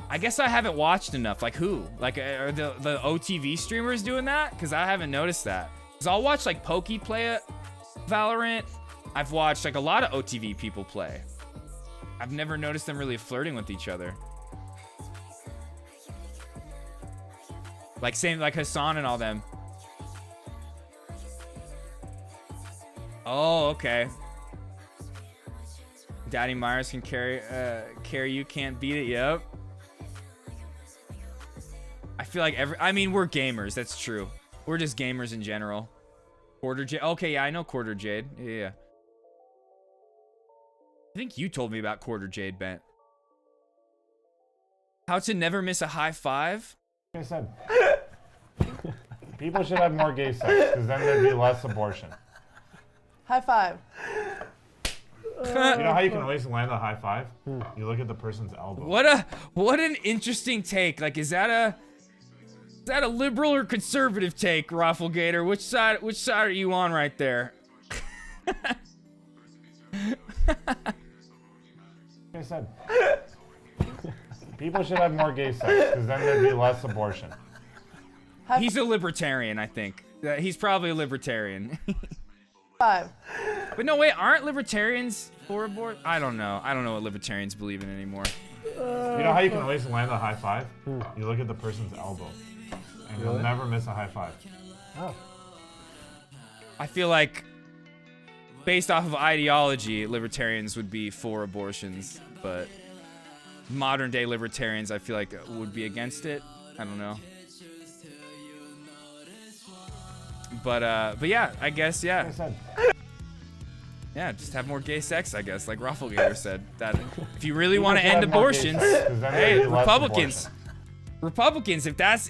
I guess I haven't watched enough. Like who? Like are the OTV streamers doing that? Because I haven't noticed that. Because I'll watch like Pokey play Valorant. I've watched like a lot of OTV people play. I've never noticed them really flirting with each other. Like same like Hassan and all them. Oh, okay. Daddy Myers can carry you, can't beat it. Yep. I feel like I mean, we're gamers. That's true. We're just gamers in general. Quarter Jade. Okay, yeah, I know Quarter Jade. Yeah. I think you told me about Quarter Jade, Bent. How to never miss a high five? Like I said, people should have more gay sex because then there'd be less abortion. High five. You know how you can always land a high five? You look at the person's elbow. What an interesting take. Like, is that a liberal or conservative take, Rafflegator? Which side are you on right there? Like I said, people should have more gay sex because then there'd be less abortion. He's a libertarian, I think. He's probably a libertarian. Five. But no, wait, aren't libertarians for abortion? I don't know. I don't know what libertarians believe in anymore. You know how you can always land a high five? You look at the person's elbow. And you'll never miss a high five. Oh. I feel like, based off of ideology, libertarians would be for abortions, but modern day libertarians, I feel like, would be against it. I don't know. But yeah, I guess, yeah. Yeah, just have more gay sex, I guess, like Rafflegator said. That if you really want to end abortions, hey, Republicans,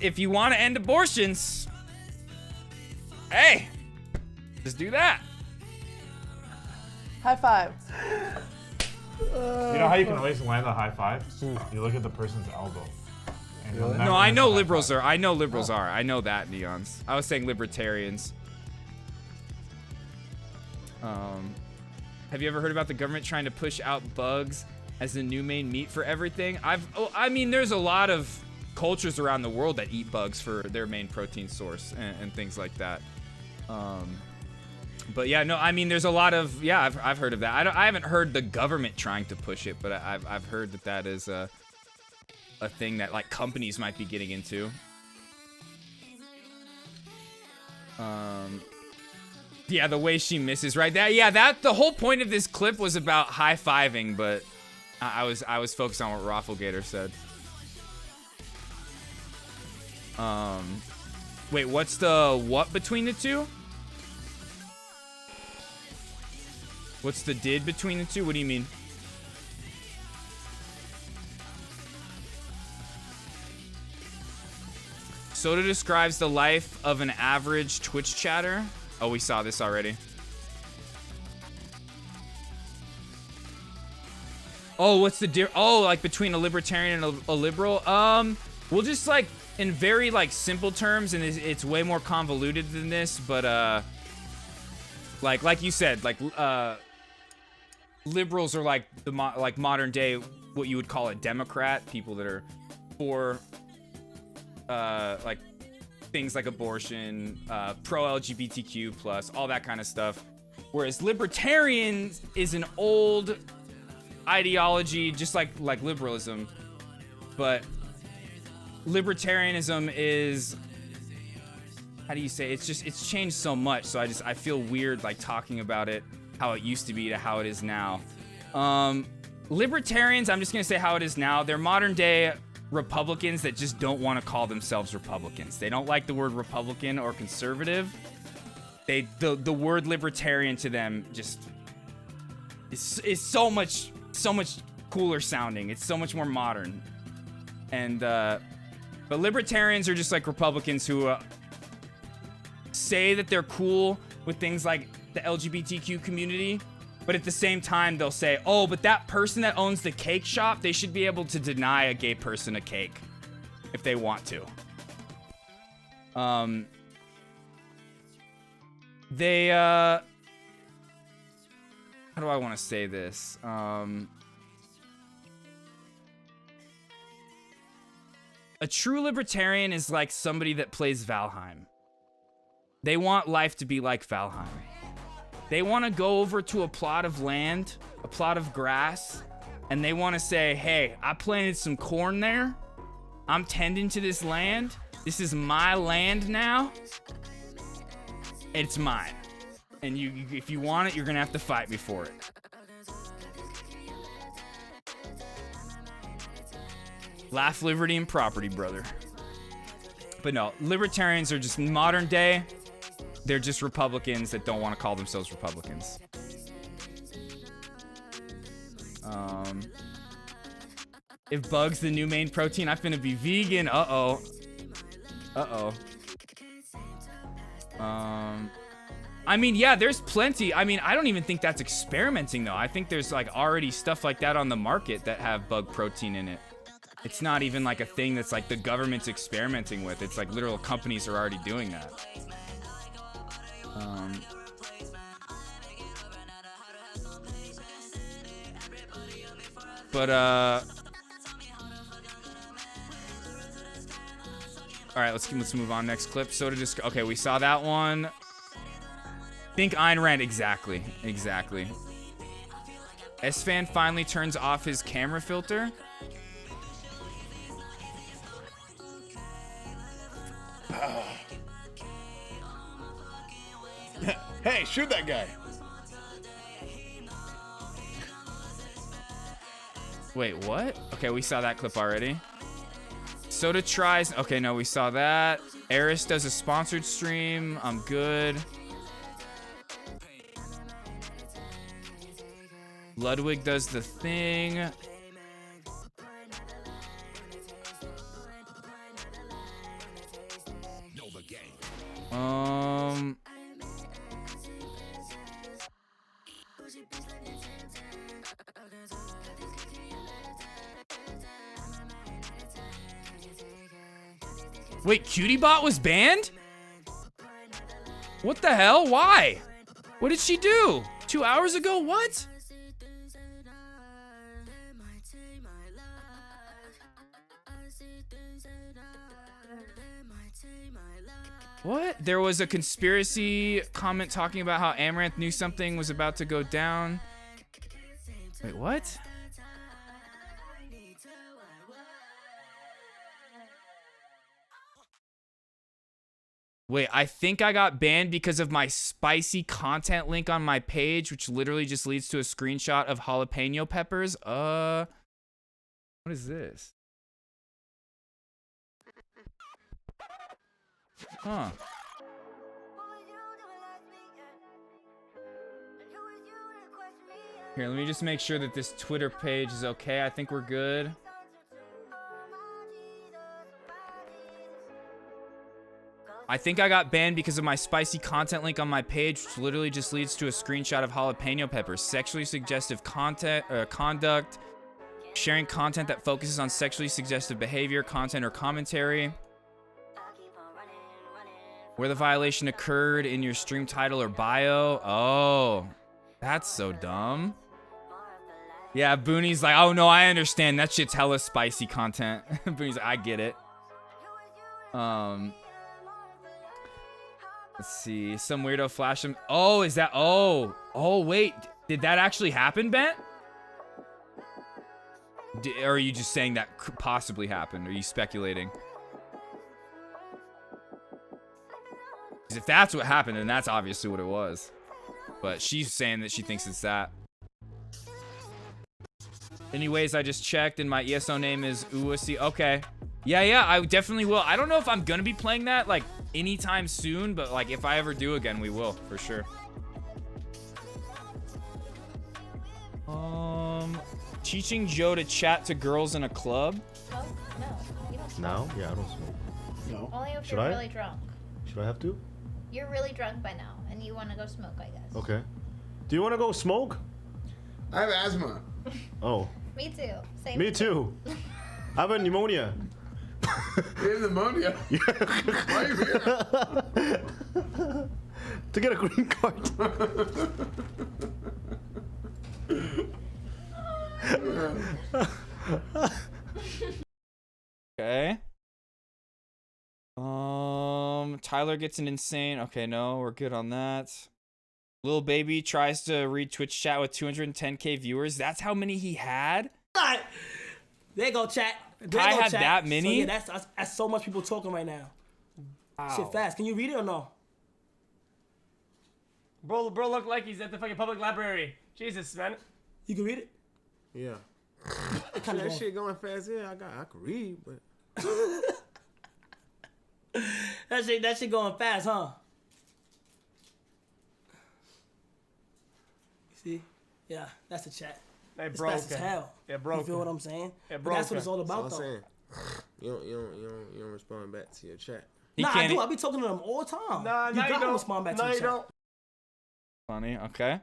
if you want to end abortions, hey, just do that. High five. You know how you can always land a high five? You look at the person's elbow. And you'll never No, I miss know a high liberals five. are. I know liberals are. I know that, Neons. I was saying libertarians. Have you ever heard about the government trying to push out bugs as the new main meat for everything? I mean, there's a lot of cultures around the world that eat bugs for their main protein source and things like that. But yeah, no, I mean, there's a lot of, yeah, I've heard of that. I haven't heard the government trying to push it, but I've heard that is a thing that like companies might be getting into. Yeah, the way she misses, right? The whole point of this clip was about high-fiving, but I was focused on what Rafflegator said. Wait, what's the what between the two? What's the did between the two? What do you mean? Soda describes the life of an average Twitch chatter. Oh, we saw this already. Oh, what's the like between a libertarian and a liberal? We'll just like in very like simple terms, and it's way more convoluted than this, but like you said, like liberals are like the like modern day what you would call a Democrat, people that are for like things like abortion, pro LGBTQ plus, all that kind of stuff. Whereas libertarian is an old ideology, just like liberalism, but libertarianism is, how do you say, it's changed so much, so I feel weird like talking about it how it used to be to how it is now. Libertarians, I'm just gonna say how it is now, they're modern day Republicans that just don't want to call themselves Republicans. They don't like the word Republican or conservative. The word libertarian to them just is so much cooler sounding. It's so much more modern. And but libertarians are just like Republicans who say that they're cool with things like the LGBTQ community, but at the same time they'll say, oh, but that person that owns the cake shop, they should be able to deny a gay person a cake if they want to. They how do I want to say this? A true libertarian is like somebody that plays Valheim. They want life to be like Valheim. They want to go over to a plot of land, a plot of grass, and they want to say, hey, I planted some corn there. I'm tending to this land. This is my land now. It's mine. And if you want it, you're going to have to fight me for it. Laugh, liberty, and property, brother. But no, libertarians are just modern day. They're just Republicans that don't want to call themselves Republicans. If bug's the new main protein, I'm finna be vegan. Uh-oh. I mean, yeah, there's plenty. I mean, I don't even think that's experimenting, though. I think there's, like, already stuff like that on the market that have bug protein in it. It's not even, like, a thing that's, like, the government's experimenting with. It's, like, literal companies are already doing that. All right, let's move on. Next clip. Soda just okay. We saw that one. Think Ayn Rand. Exactly. S-Fan finally turns off his camera filter. Hey, shoot that guy. Wait, what? Okay, we saw that clip already. Soda tries. Okay, no, we saw that. Eris does a sponsored stream. I'm good. Ludwig does the thing. Wait, CutieBot was banned? What the hell? Why? What did she do? 2 hours ago? What? What? There was a conspiracy comment talking about how Amaranth knew something was about to go down. Wait, what? Wait, I think I got banned because of my spicy content link on my page, which literally just leads to a screenshot of jalapeno peppers. What is this? Huh. Here, let me just make sure that this Twitter page is okay. I think we're good. I think I got banned because of my spicy content link on my page, which literally just leads to a screenshot of jalapeno peppers. Sexually suggestive conduct, sharing content that focuses on sexually suggestive behavior, content, or commentary. Where the violation occurred in your stream title or bio. Oh, that's so dumb. Yeah, Booney's like, oh no, I understand. That shit's hella spicy content. Booney's like, I get it. Let's see. Some weirdo flash him. Oh, is that? Oh, wait. Did that actually happen, Bent? Or are you just saying that could possibly happened? Are you speculating? Because if that's what happened, then that's obviously what it was. But she's saying that she thinks it's that. Anyways, I just checked and my ESO name is Uwasi. Okay. Yeah, I definitely will. I don't know if I'm gonna be playing that like anytime soon, but like if I ever do again, we will for sure. Teaching Joe to chat to girls in a club. Smoke? No, you don't smoke. No? Yeah, I don't smoke. No. Only if Should you're I? really drunk. Should I have to? You're really drunk by now, and you want to go smoke, I guess. Okay. Do you want to go smoke? I have asthma. Oh. Me too. Same. Me too. I have a pneumonia. You have pneumonia? Yeah. Why are you here? To get a green card. Okay. Tyler gets an insane. Okay, no, we're good on that. Lil Baby tries to read Twitch chat with 210k viewers. That's how many he had? There you go, chat. There Ty you go, had chat. that many? So, yeah, that's so much people talking right now. Wow. Shit fast. Can you read it or no? Bro look like he's at the fucking public library. Jesus, man. You can read it? Yeah. Kinda that going. shit going fast. Yeah, I could read, but that shit going fast, huh? See? Yeah, that's the chat. Hey, It's bro. fast as hell. Yeah, bro. You feel what I'm saying? Yeah, But bro. that's what it's all about, that's though. what I'm saying. You don't respond back to your chat. I do. I be talking to them all the time. Nah, you no, you gotta don't. respond back No, to the you chat. don't. Funny. Okay.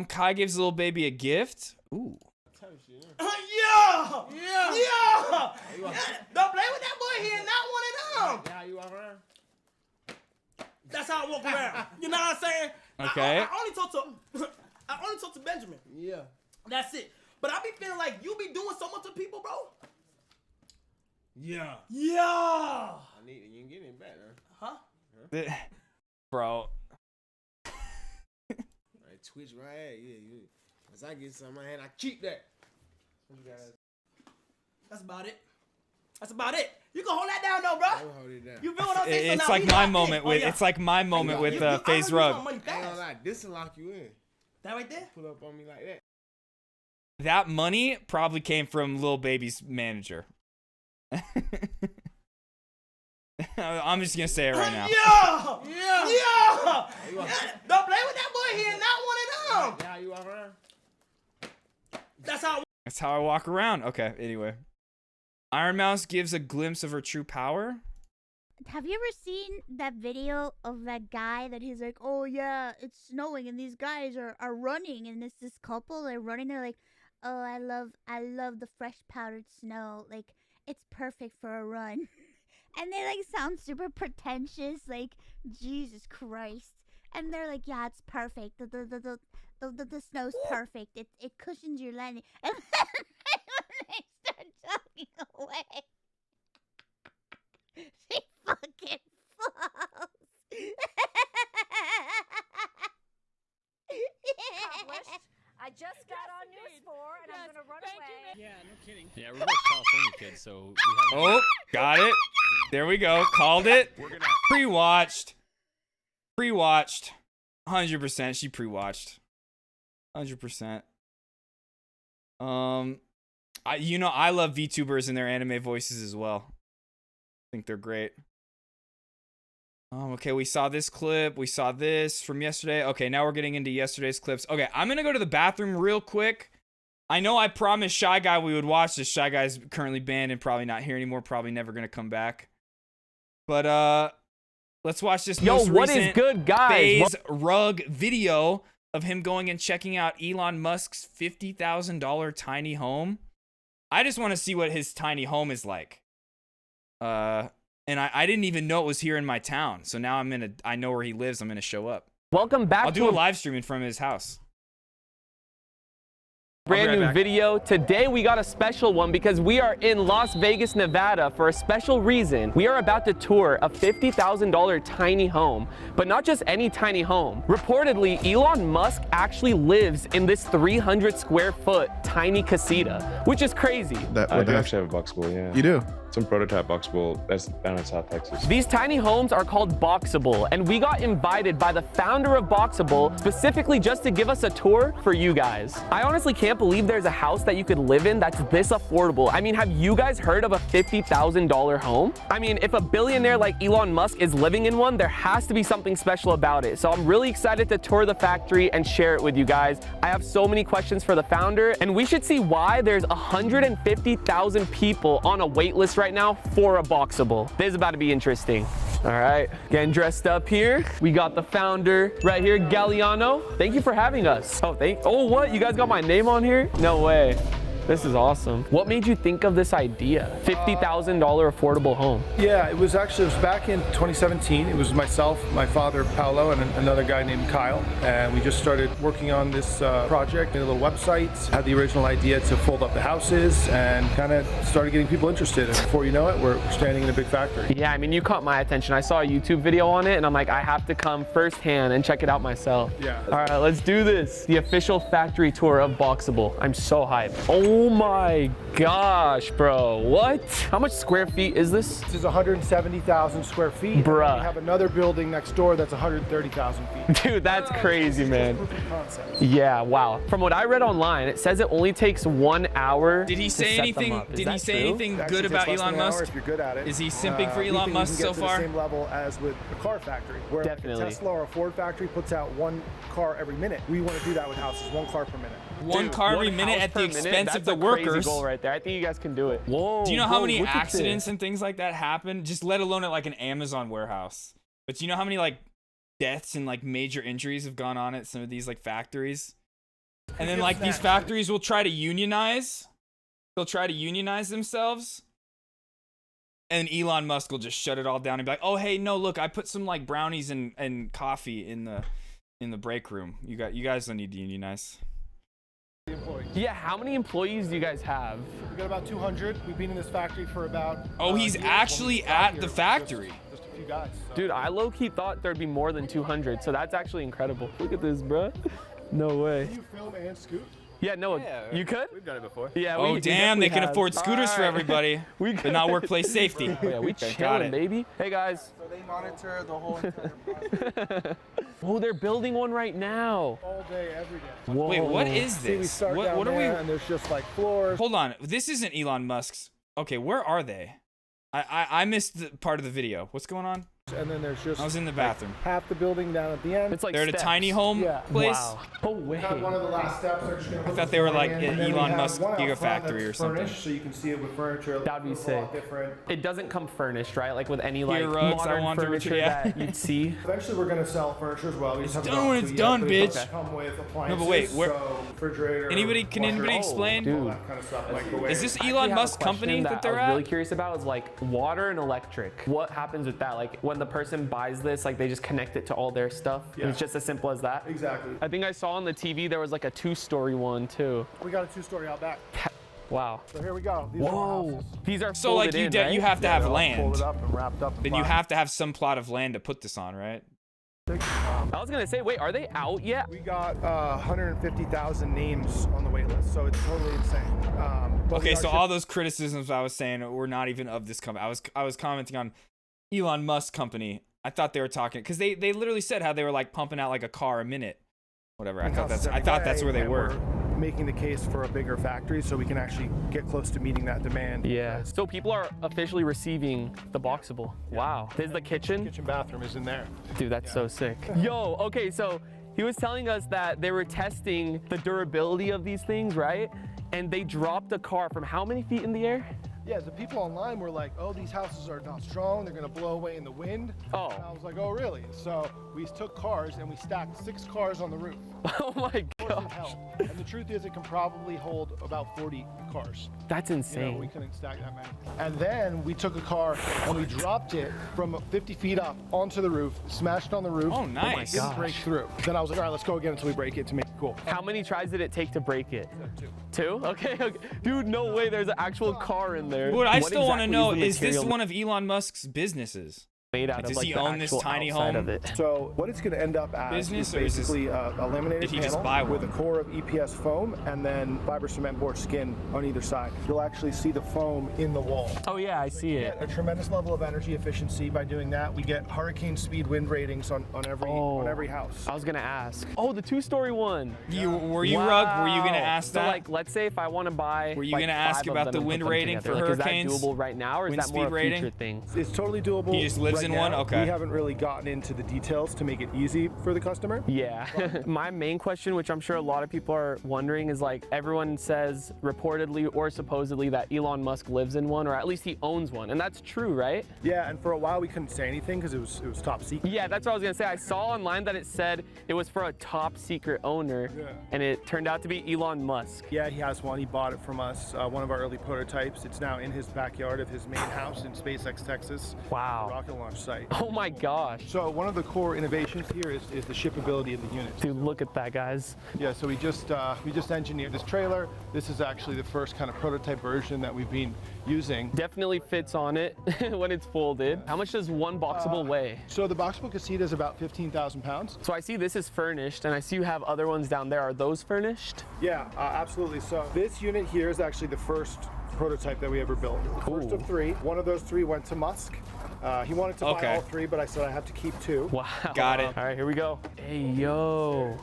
Kai gives Lil Baby a gift. Ooh. Yeah! Yeah! Don't play with that boy. He is not one of them. Yeah, how you walk around? That's how I walk around. You know what I'm saying? Okay. I only talk to Benjamin. Yeah. That's it. But I be feeling like you be doing so much to people, bro. Yeah. Yeah. You can get it back, huh? Bro. Right, Twitch right. Yeah. As I get something in my hand, I keep that. That's about it. That's about it. You can hold that down though, bro. I will hold it down. You feel what I'm saying? It's So now like we my locked moment in. with Oh, yeah. it's like my moment with I Faze know you want Rub. money I ain't fast. gonna lie, this will lock you in. That right there? Pull up on me like that. That money probably came from Lil Baby's manager. I'm just gonna say it right now. Yeah. Don't play with that boy. He is not one of them. Yeah, how you walk around? That's how I walk around. Okay, anyway. Iron Mouse gives a glimpse of her true power. Have you ever seen that video of that guy that he's like, oh yeah, it's snowing and these guys are running and it's this couple, they're running, they're like, oh, I love the fresh powdered snow. Like, it's perfect for a run. And they like sound super pretentious, like, Jesus Christ. And they're like, yeah, it's perfect. The snow's perfect. It cushions your landing. And then when they start talking away, she fucking falls. Accomplished. I just got on News 4 and I'm gonna run away. Yeah, no kidding. Yeah, we're both California kids, so we have. Oh, got it. There we go. Called it. Pre-watched. Pre-watched. 100%. She pre-watched. 100%. I love VTubers and their anime voices as well. I think they're great. Okay, we saw this clip. We saw this from yesterday. Okay, now we're getting into yesterday's clips. Okay, I'm gonna go to the bathroom real quick. I know I promised Shy Guy we would watch this. Shy Guy's currently banned and probably not here anymore. Probably never gonna come back. But let's watch this most what is recent good, guys? Faze rug video of him going and checking out Elon Musk's $50,000 tiny home. I just want to see what his tiny home is like. And I didn't even know it was here in my town. So now I know where he lives. I'm gonna show up. Welcome back I'll to do a live streaming from his house. brand new video. Today we got a special one because we are in Las Vegas, Nevada for a special reason. We are about to tour a $50,000 tiny home, but not just any tiny home. Reportedly, Elon Musk actually lives in this 300 square foot tiny casita, which is crazy. I do actually have a boxable, yeah. You do? Some prototype boxable that's down in South Texas. These tiny homes are called Boxable, and we got invited by the founder of Boxable specifically just to give us a tour for you guys. I honestly can't believe there's a house that you could live in that's this affordable. I mean, have you guys heard of a $50,000 home? I mean, if a billionaire like Elon Musk is living in one, there has to be something special about it. So I'm really excited to tour the factory and share it with you guys. I have so many questions for the founder, and we should see why there's 150,000 people on a wait list right now for a Boxable. This is about to be interesting. All right, getting dressed up here. We got the founder right here, Galliano. Thank you for having us. Oh, what? You guys got my name on here? No way. This is awesome. What made you think of this idea? $50,000 affordable home. Yeah, it was back in 2017. It was myself, my father, Paolo, and another guy named Kyle. And we just started working on this project, made a little website, had the original idea to fold up the houses and kind of started getting people interested. And before you know it, we're standing in a big factory. Yeah, I mean, you caught my attention. I saw a YouTube video on it and I'm like, I have to come firsthand and check it out myself. Yeah. All right, let's do this. The official factory tour of Boxable. I'm so hyped. Oh my gosh, bro. What? How much square feet is this? This is 170,000 square feet. Bruh. We have another building next door that's 130,000 feet. Dude, that's crazy, man. Proof of concept. Yeah, wow. From what I read online, it says it only takes 1 hour. Did he say anything? Did he say anything good about Elon Musk? If you're good at it. Is he simping for Elon Musk so far? The same level as with a car factory, where Definitely. a Tesla or a Ford factory puts out 1 car every minute. We want to do that with houses, 1 car per minute. One car every minute at the expense of the workers. Crazy goal right there. I think you guys can do it. Whoa. Do you know how many accidents and things like that happen? Just let alone at like an Amazon warehouse. But do you know how many like deaths and like major injuries have gone on at some of these like factories? And then like these factories will try to unionize. They'll try to unionize themselves. And Elon Musk will just shut it all down and be like, "Oh, hey, no, look, I put some like brownies and coffee in the break room. You guys don't need to unionize." Yeah, how many employees do you guys have? We got about 200. We've been in this factory for about. Oh, he's actually at the factory. Just a few guys. So. Dude, I low-key thought there'd be more than 200, so that's actually incredible. Look at this, bro. No way. Can you film and scoot? Yeah, no, you could? We've done it before. Yeah. Oh, damn, they can afford scooters for everybody, but not workplace safety. Oh, yeah, we chilling, baby. Hey, guys. So they monitor the whole entire process. Oh, they're building one right now. All day, every day. Whoa. Wait, what is this? See, we start what down are we? and there's just like floors. Hold on, this isn't Elon Musk's. Okay, where are they? I missed the part of the video. What's going on? And then there's just. I was in the bathroom. Like half the building down at the end. It's like they're at a tiny home place. Wow. Oh wait. One of the last steps. I thought they were like an Elon Musk Gigafactory or something. So you can see it with furniture. That'd be sick. It doesn't come furnished, right? Like with any like rugs, modern furniture that you'd see. Eventually, we're gonna sell furniture as well. We it's done when it's done, bitch. Come with appliances. No, but wait, where? So refrigerator. Can anybody explain? All that kind of stuff. Microwave. Is this Elon Musk company that they're I was at? really curious about is like water and electric. What happens with that? Like when the person buys this, like they just connect it to all their stuff. Yeah. And it's just as simple as that. Exactly. I think I saw on the TV there was like a 2-story one too. We got a 2-story out back. Wow. So here we go. These Whoa. These are so like in, right? you have to have land. Folded up and wrapped up. Then you have to have some plot of land to put this on, right? I was gonna say, wait, are they out yet? We got 150,000 names on the wait list, so it's totally insane. Okay, so all those criticisms I was saying were not even of this company. I was commenting on Elon Musk's company. I thought they were talking because they literally said how they were like pumping out like a car a minute, whatever. I thought that's where they were. Making the case for a bigger factory so we can actually get close to meeting that demand. Yeah. So people are officially receiving the Boxable. Wow. This is the kitchen. Kitchen bathroom is in there. Dude, that's so sick. Yo, okay, so he was telling us that they were testing the durability of these things, right? And they dropped the car from how many feet in the air? Yeah, the people online were like, oh, these houses are not strong. They're going to blow away in the wind. Oh. And I was like, oh, really? So we took cars and we stacked 6 cars on the roof. Oh, my God. And the truth is it can probably hold about 40 cars. That's insane. You know, we couldn't stack that many. And then we took a car and we dropped it from 50 feet up onto the roof, smashed on the roof. Oh, nice. Didn't break through. Then I was like, all right, let's go again until we break it to make it cool. How many tries did it take to break it? 2. 2? Okay. Dude, no way. There's an actual car in there. What I still want to know exactly is this one of Elon Musk's businesses? Made out of, does like, he the own this actual tiny outside home? Of it? So what it's going to end up as Business, is or is this- basically a laminated did he panel just buy with one? a core of EPS foam and then fiber cement board skin on either side. You'll actually see the foam in the wall. Oh yeah, I see it. A tremendous level of energy efficiency by doing that. We get hurricane speed wind ratings on every house. I was gonna ask. Oh, the 2-story one. Were you gonna ask so that? like, let's say if I want to buy. Were you like, gonna ask 5 of about them the and wind put them rating together? for Like, hurricanes? Is that doable right now, or is Wind that more speed a rating? future thing? It's totally doable. He just lives right in now. one? Okay. We haven't really gotten into the details to make it easy for the customer. Yeah. My main question, which I'm sure a lot of people are wondering, is like everyone says reportedly or supposedly that Elon Musk lives in one, or at least he owns one, and that's true, right? Yeah, and for a while we couldn't say anything because it was top secret. Yeah, that's what I was gonna say. I saw online that it said it was for a top secret owner, and it turned out to be Elon Musk. Yeah, he has one. He bought it from us, one of our early prototypes. It's now in his backyard of his main house in SpaceX, Texas. Wow. The rocket launch site. Oh my gosh. So one of the core innovations here is the shippability of the unit. Dude, look at that, guys. Yeah, so we just engineered this trailer. This is actually the first kind of prototype version that we've been using. Definitely fits on it when it's folded. How much does one Boxable weigh? So the Boxable Casita is about 15,000 pounds. So I see this is furnished, and I see you have other ones down there. Are those furnished? Yeah, absolutely. So this unit here is actually the first prototype that we ever built. The first of 3. One of those 3 went to Musk. He wanted to buy all 3, but I said I have to keep 2. Wow. Got it. All right, here we go. Hey, yo.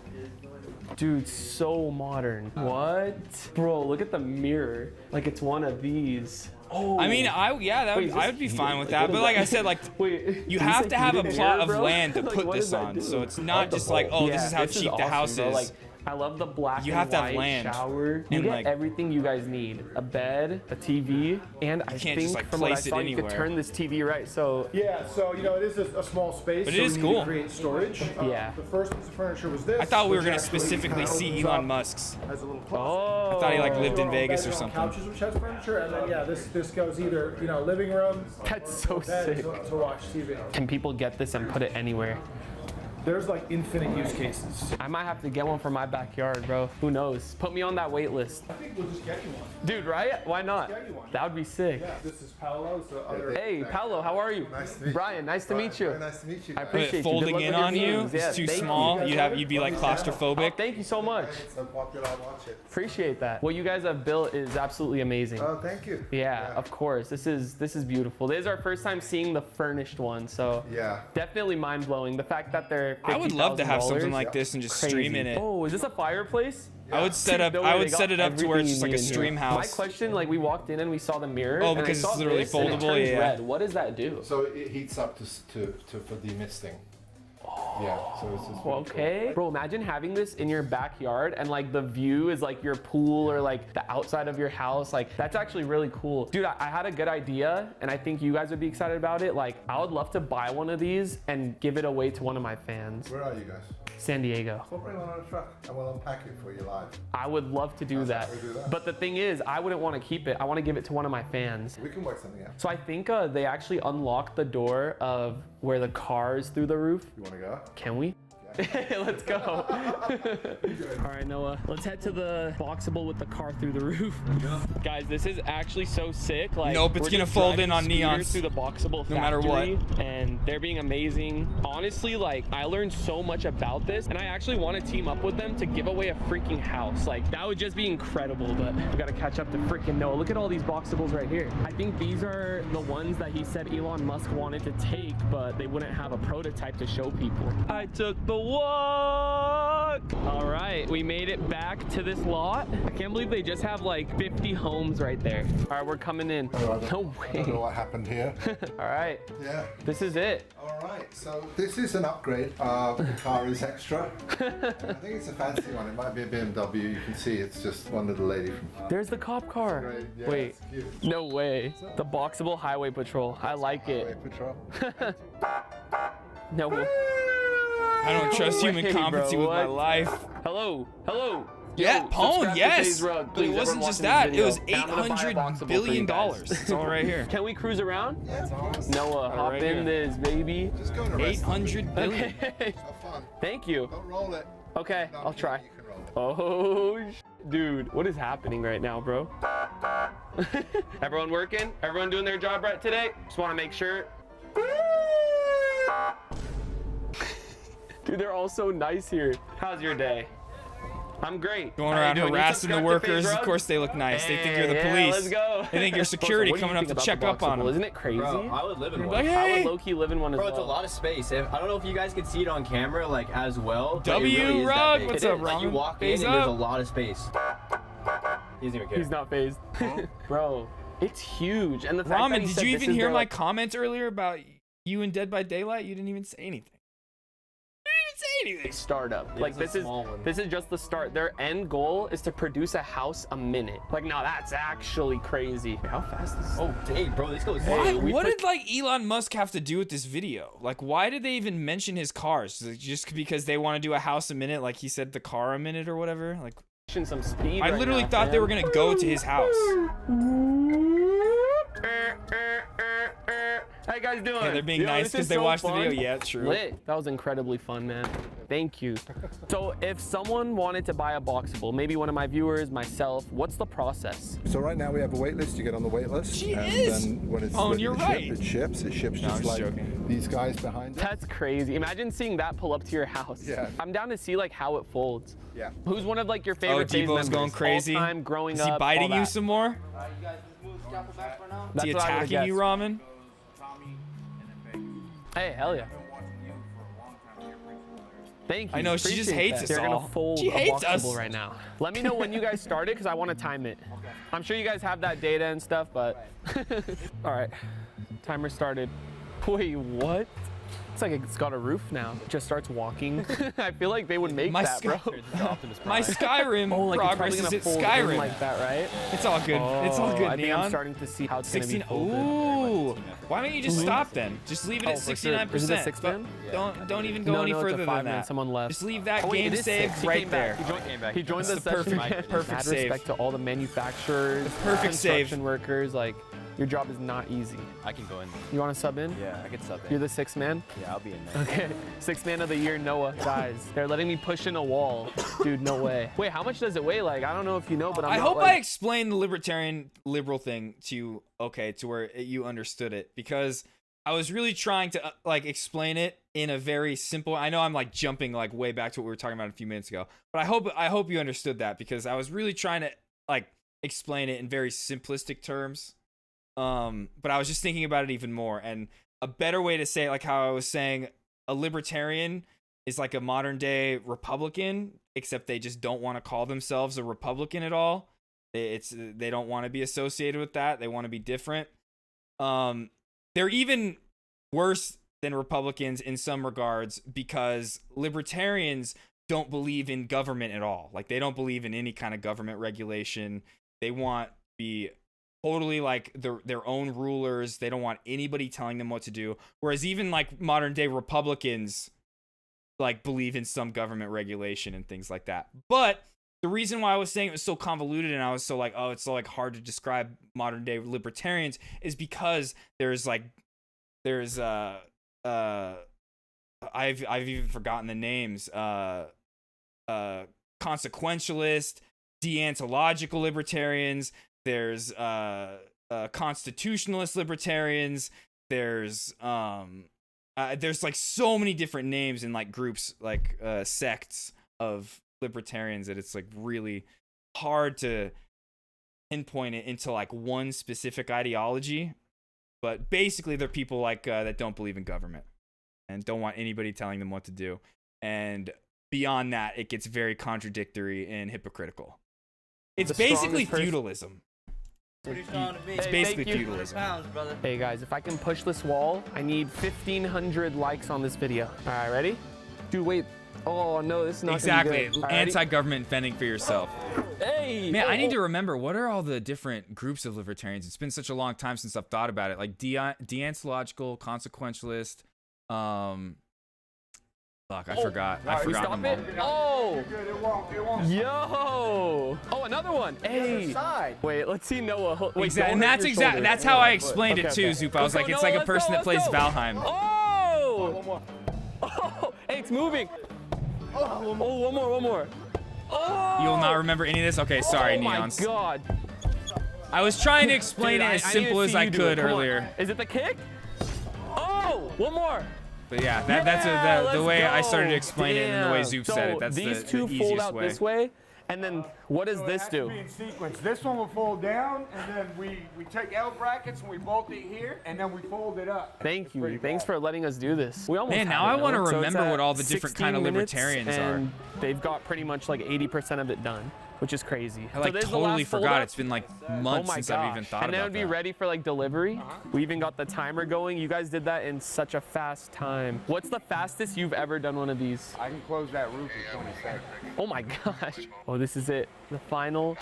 Dude, so modern. What? Bro, look at the mirror. Like it's one of these. Oh. I mean, I would be fine with that. But like I said, like you have to have a plot of land to put this on. So it's not just like, oh, this is how cheap the house is. Like, I love the black you and have to white have land. shower. You and get like, everything you guys need. A bed, a TV, and I can't think just, like, from what I place it saw, you could anywhere. turn this TV right. So yeah, so you know it is a small space. But it so is we cool. need to create storage. Yeah. The first piece of furniture was this. I thought we were which gonna actually specifically see opens Elon up Musk's. as a little closet. Oh. I thought he like lived in So Vegas or beds on something. Couches which has furniture, and then yeah, this goes either living room. That's so bed sick. to watch TV. Can people get this and put it anywhere? There's like infinite use cases. I might have to get one for my backyard, bro. Who knows? Put me on that wait list. I think we'll just get you one. Dude, right? Why not? Get you one. That would be sick. Yeah, this is Paolo's other. Hey, Paolo, how are you? Nice to meet you. Brian, nice to meet you. Very nice to meet you. I guys. appreciate you. Folding Good luck in with your on you, meetings. Yeah, it's too thank small. you. You'd be like claustrophobic. Oh, thank you so much. It's so popular, I watch it. Appreciate that. What you guys have built is absolutely amazing. Oh, thank you. Yeah, of course. This is beautiful. This is our first time seeing the furnished one, so Yeah. definitely mind blowing. The fact that they're I would love to have something $50,000, like this and just crazy. stream in it. Oh, is this a fireplace? I would set up. No way, I they would got set it up to where it's just like a everything you need. stream My house. question, like we walked in and we saw the mirror. Oh, and I because saw it's literally this and it foldable, turns yeah. red. What does that do? So it heats up for demisting. Yeah, so it's just really Okay. cool. Bro, imagine having this in your backyard and like the view is like your pool or like the outside of your house. Like that's actually really cool. Dude, I had a good idea and I think you guys would be excited about it. Like I would love to buy one of these and give it away to one of my fans. Where are you guys? San Diego. We'll bring one on a truck and we'll unpack it for you live. I would love to do that. We do that. But the thing is, I wouldn't want to keep it. I want to give it to one of my fans. We can work something out. So I think they actually unlocked the door of where the car is through the roof. You want to go? Can we? Yeah. Let's go. All right, Noah. Let's head to the Boxable with the car through the roof. Guys, this is actually so sick. Like, nope, it's gonna fold in on Neons through the Boxable no matter what. And they're being amazing. Honestly, like, I learned so much about this, and I actually want to team up with them to give away a freaking house. Like, that would just be incredible. But we gotta catch up to freaking Noah. Look at all these Boxables right here. I think these are the ones that he said Elon Musk wanted to take, but they wouldn't have a prototype to show people. I took the walk. All right, we made it back to this lot. I can't believe they just have like 50 homes right there. All right, we're coming in. No way. I don't know what happened here. All right. Yeah. This is it. All right, so this is an upgrade. The car is extra. I think it's a fancy one. It might be a BMW. You can see it's just one little lady from... There's the cop car. Yeah, wait, it's cute. no way. The Boxable Highway Patrol. I like it. Highway Patrol. No way. I don't trust human competency with my life. Hello, hello. Yeah, Yo, Pwn, subscribe to yes. Faze Rug, But please. it wasn't Everyone just watching that. this It was video, I'm gonna buy a $800 Boxable for billion. you guys. It's all right here. Can we cruise around? Yeah, Noah, hop right in here. this, baby. Just go to 800 billion. Okay. Have fun. Thank you. Don't roll it. Okay, No, I'll try. You can roll it. Oh, dude, what is happening right now, bro? Everyone working? Everyone doing their job right today? Just want to make sure. Dude, they're all so nice here. How's your day? I'm great. Going How you around doing? You harassing the subscribe to Faze workers. Of Rug? course they look nice. They think you're the Yeah, police. let's go. They think you're security What do you coming up think to about check the up on Boxable? them. Isn't it crazy? Bro, I would live in You're one. like, I hey, would low-key live in one as Bro, well. it's a lot of space. I don't know if you guys can see it on camera, like, as well. but it W really is that Rug, big. what's It up, is. Like, you Ramen? walk in Faze and there's a up. lot of space. He doesn't even care. He's not phased. Bro, it's huge. And the fact that Ramen, he did said you this even is hear their, my like, comment earlier about you and Dead by Daylight? You didn't even say anything. You didn't even say anything. startup? Yeah, Like, it's a this is small one. this is just the start. Their end goal is to produce a house a minute. Like, no, that's actually crazy. How fast is this? Oh, dang, bro, this goes. Why, we what put- did like Elon Musk have to do with this video? Like, why did they even mention his cars? Is it just because they want to do a house a minute, like he said the car a minute or whatever? Like, some speed. I right literally now, thought they fam. were gonna go to his house. How you guys doing? Yeah, they're being Yo, nice this because is they so watched the fun. video. Yeah, true. Lit. That was incredibly fun, man. Thank you. So if someone wanted to buy a Boxable, maybe one of my viewers, myself, what's the process? So right now we have a wait list. You get on the wait list. She and is. Then when it's Oh, ready you're to right. ship, it ships. It ships No, I'm just just like joking. these guys behind us. That's crazy. Imagine seeing that pull up to your house. Yeah. I'm down to see like how it folds. Yeah. Who's one of like your Oh, favorite Faze Debo's members? going crazy. All time, growing Is he up, biting all you that. some more? Is he That's what I would've attacking you, guessed. Ramen? Hey, hell yeah. Thank you. I know, she just Appreciate hates that. us They're all. gonna fold She a hates Boxable us. right now. Let me know when you guys started because I want to time it. I'm sure you guys have that data and stuff, but all right. Timer started. Wait, what? It's like it's got a roof now. It just starts walking. I feel like they would make My that, bro. My Skyrim Oh, like progress it's is probably at gonna fold in Skyrim. like that, right? It's all good. It's all Oh, good, I think Neon. I'm starting to see how it's 16. gonna be folded. Ooh. Why don't you just stop then? Just leave it at Oh, for sure. 69%. Is it a 6-man? Don't even go any no, further it's a than 5-man. that. Someone left. Just leave that Oh, wait, game it is save 6. He right came back. there. He joined That's the the session. perfect Mad save. respect to all the manufacturers, The perfect construction save. workers. Like, your job is not easy. I can go in there. You want to sub in? Yeah, I can sub in. You're the 6th man? Yeah, I'll be in there. Okay. 6th man of the year, Noah. Guys, they're letting me push in a wall. Dude, no way. Wait, how much does it weigh? Like, I don't know if you know, but I not, hope like... I explained the libertarian liberal thing to you, to where you understood it, because I was really trying to like explain it in a very simple. I know I'm like jumping like way back to what we were talking about a few minutes ago, but I hope you understood that, because I was really trying to like explain it in very simplistic terms. But I was just thinking about it even more, and a better way to say it, like how I was saying, a libertarian is like a modern day Republican, except they just don't want to call themselves a Republican at all. They don't want to be associated with that. They want to be different. They're even worse than Republicans in some regards, because libertarians don't believe in government at all. Like, they don't believe in any kind of government regulation. They want to be totally like their own rulers. They don't want anybody telling them what to do. Whereas even like modern day Republicans like believe in some government regulation and things like that. But the reason why I was saying it was so convoluted and I was so like, oh, it's so like hard to describe modern day libertarians is because there's I've even forgotten the names. Consequentialist, deontological libertarians. There's constitutionalist libertarians. There's like so many different names and like groups, like sects of libertarians, that it's like really hard to pinpoint it into like one specific ideology. But basically they're people like that don't believe in government and don't want anybody telling them what to do. And beyond that, it gets very contradictory and hypocritical. It's basically feudalism. It's basically feudalism. Hey guys, if I can push this wall, I need 1,500 likes on this video. All right, ready? Dude, wait. Oh no, this is not Exactly. gonna be good. All right, ready? Anti-government fending for yourself. Hey! Man, I need to remember, what are all the different groups of libertarians? It's been such a long time since I've thought about it. Like deontological, consequentialist. Fuck, I forgot. I forgot them all. Oh! Yo! Oh, another one. Hey! Wait, let's see Noah. Wait, Exactly. And that's exactly, that's how I explained it too, Zoop. I was like, it's like a person that plays Valheim. Oh! Oh! Hey, it's moving. Oh, one more. Oh! You'll not remember any of this? Okay, sorry, Neons. Oh my god. I was trying to explain it as simple as I could earlier. Is it the kick? Oh! One more. But yeah, that's the way I started to explain it and the way Zoop said it. That's these the two fold easiest out way. this way, and then what does this do? In sequence. This one will fold down, and then we take L brackets and we bolt it here, and then we fold it up. Thank you. Thanks for letting us do this. We almost Man, now I want to remember what all the different kind of libertarians are. They've got pretty much like 80% of it done, which is crazy. I like totally forgot. It's been like months since I've even thought and then about it'd be that. ready for like delivery. We even got the timer going. You guys did that in such a fast time. What's the fastest you've ever done one of these? I can close that roof in 20 seconds. Oh my gosh. Oh, this is it. The final.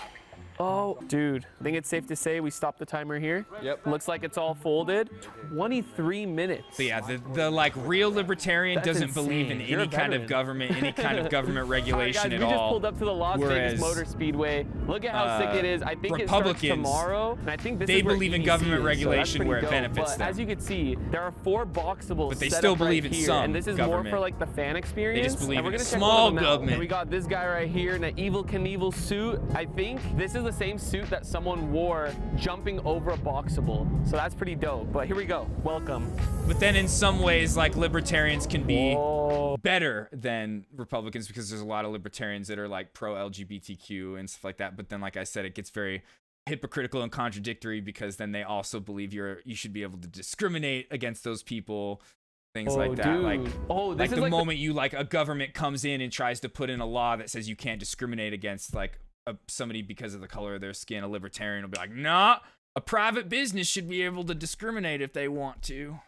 Oh, dude. I think it's safe to say we stopped the timer here. Yep. Looks like it's all folded. 23 minutes. But yeah, the like real libertarian That's doesn't believe in insane. You're any a kind of veteran. government, any kind of government regulation All right, guys, at we just all. pulled up to the Las Vegas Motor Speedway. Look at how sick it is. I think it starts tomorrow, and I think this they is where believe in EDC government is, regulation so that's where it pretty dope. benefits but them. As you can see, there are 4 boxables. But they set still up believe right in here, some and this is government. more for like the fan experience. They just believe and we're in gonna check small one of them out. government. And we got this guy right here in an Evil Knievel suit. I think this is the same suit that someone wore jumping over a boxable. So that's pretty dope. But here we go. Welcome. But then in some ways, like, libertarians can be better than Republicans because there's a lot of libertarians that are like pro-LGBTQ and stuff like that. But then, like I said, it gets very hypocritical and contradictory because then they also believe you should be able to discriminate against those people, things like that. Dude. Like the moment you like a government comes in and tries to put in a law that says you can't discriminate against like somebody because of the color of their skin, a libertarian will be like, nah, a private business should be able to discriminate if they want to.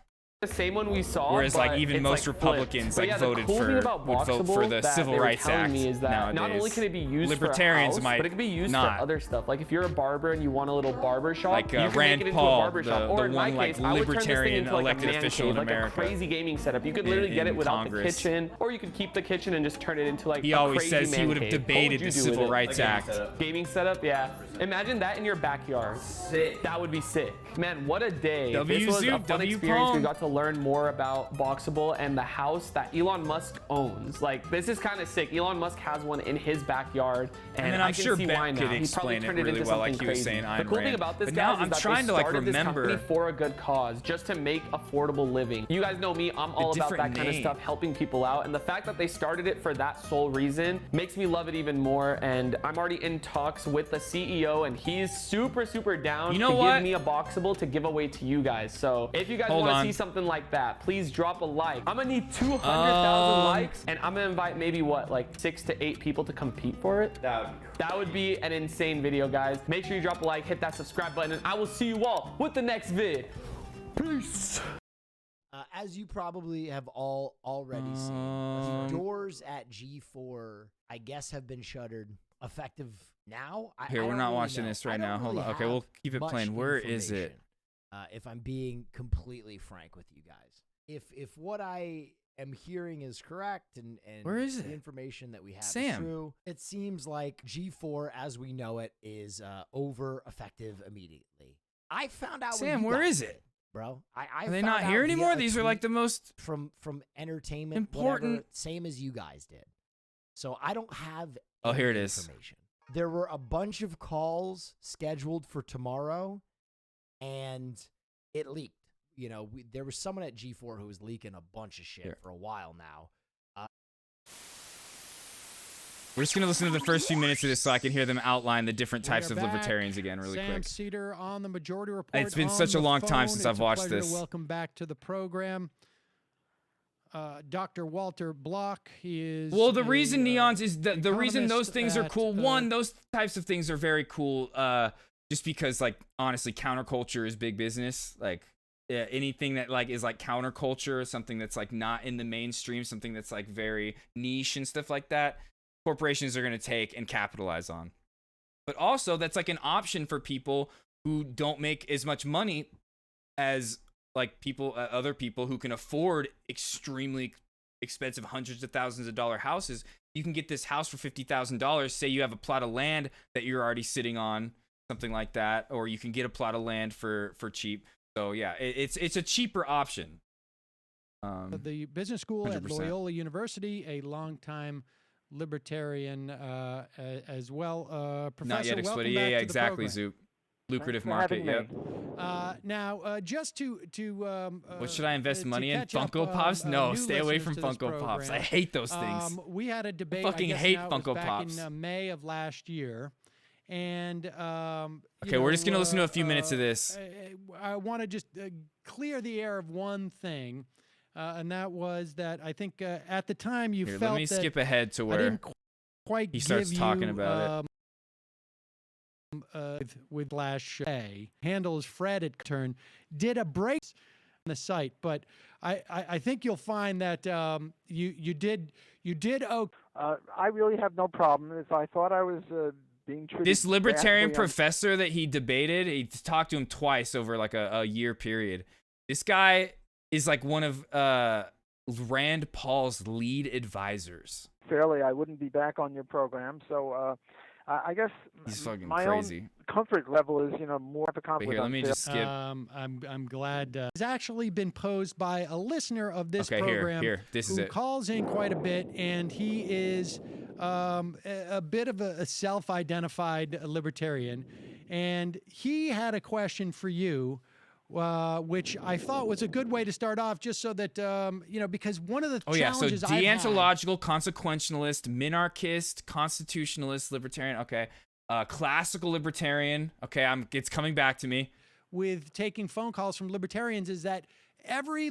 The same one we saw. Whereas, like, but even it's, most like, Republicans, flipped. like, But yeah, voted the cool for- thing about would vote for the Boxable that Civil they were Rights telling Act me is that not nowadays. only can it be used Libertarians for a house, might but it can be used not. for other stuff. Like if you're a barber and you want a little barber shop, Like, you can Rand make it into Paul, a barber shop. the Or in my one, like, case, I would turn this thing libertarian into like a elected man official cave, in like America a crazy gaming setup. You could literally get it in without Congress. the kitchen, or you could keep the kitchen and just turn it into like He a always crazy says he man would have cave. What debated would the you do with Civil it? Rights Act. Gaming setup, yeah. Imagine that in your backyard. Sick. That would be sick. Man, what a day. W This was a Zoop, fun W experience. We Pong. got to learn more about Boxable and the house that Elon Musk owns. Like, this is kind of sick. Elon Musk has one in his backyard, and then I I'm can sure see Ben why now. could He probably explain turned it it really into well, like something he was crazy. saying The Ayn cool thing Rand. about this, But now guys, I'm is that trying they to, like, started this company remember for a good cause, just to make affordable living. You guys know me, I'm all about that different kind of name. stuff, helping people out, and the fact that they started it for that sole reason makes me love it even more. And I'm already in talks with the CEO, and he's super down You know to what? give me a Boxable to give away to you guys. So if you guys Hold want on. to see something like that, please drop a like. I'm gonna need 200,000 likes, and I'm gonna invite maybe what, like 6 to 8 people to compete for it. That would be an insane video, guys. Make sure you drop a like, hit that subscribe button, and I will see you all with the next vid. Peace. As you probably have all already seen, the doors at G4, I guess, have been shuttered effective now. Here, I we're don't not really watching know. this right I don't now. Hold really on. Okay, have we'll keep it much playing. Where is it? information, if I'm being completely frank with you guys, if what I am hearing is correct and Where is the it? information that we have is Sam. true, it seems like G4 as we know it is over effective immediately. I found out. Sam, when you where guys is did, it? bro. I Are they found not out here via anymore? a These are like tweet the most from entertainment important- whatever, same as you guys did. So I don't have Oh, any here it is. information. There were a bunch of calls scheduled for tomorrow, and it leaked. You know, there was someone at G4 who was leaking a bunch of shit for a while now. We're just gonna listen to the first few minutes of this so I can hear them outline the different types of We're back. libertarians again, really Sam quick. Cedar on the Majority Report. It's been on such a the long time phone. since I've It's a watched pleasure this. To welcome back to the program. Dr. Walter Block. He is. Well, the reason Neons is the reason those economist things are at, cool. One, those types of things are very cool. Just because, like, honestly, counterculture is big business. Like, anything that like is like counterculture, something that's like not in the mainstream, something that's like very niche and stuff like that, corporations are gonna take and capitalize on. But also, that's like an option for people who don't make as much money as like people, other people who can afford extremely expensive hundreds of thousands of dollar houses. You can get this house for $50,000. Say you have a plot of land that you're already sitting on, something like that, or you can get a plot of land for cheap. So yeah, it's a cheaper option. The business school 100%. at Loyola University, a longtime libertarian as well. Professor, Not yet welcome exploded. back Yeah, to exactly, the program. Zoop. Lucrative Thanks for market. having Yep. Now, just to What should I invest to money in? catch up, Funko Pops? No, new stay away from listeners to this Funko Pops. I program, hate those things. We had a debate. fucking I guess hate now it was Funko back Pops. in May of last year, and Okay, we're just gonna listen to a few minutes of this. I want to just clear the air of one thing, and that was that I think at the time you Here, felt let me that skip ahead to I where didn't quite he starts give talking you, about it. with Flash handles Fred at turn did a break on the site, but I think you'll find that you did I really have no problem. If I thought I was being treated This libertarian vastly professor that he debated, he talked to him twice over like a year period. This guy is like one of Rand Paul's lead advisors. unfairly, I wouldn't be back on your program. So I guess He's fucking my crazy. own comfort level is, more of a conflict. here, let me just skip. I'm glad it's actually been posed by a listener of this Okay, here, program this who is it. calls in quite a bit, and he is a bit of a self-identified libertarian, and he had a question for you. Which I thought was a good way to start off, just so that because one of the Oh yeah, so challenges I've had- deontological, consequentialist, minarchist, constitutionalist, libertarian. Okay, classical libertarian. Okay, it's coming back to me. with taking phone calls from libertarians is that every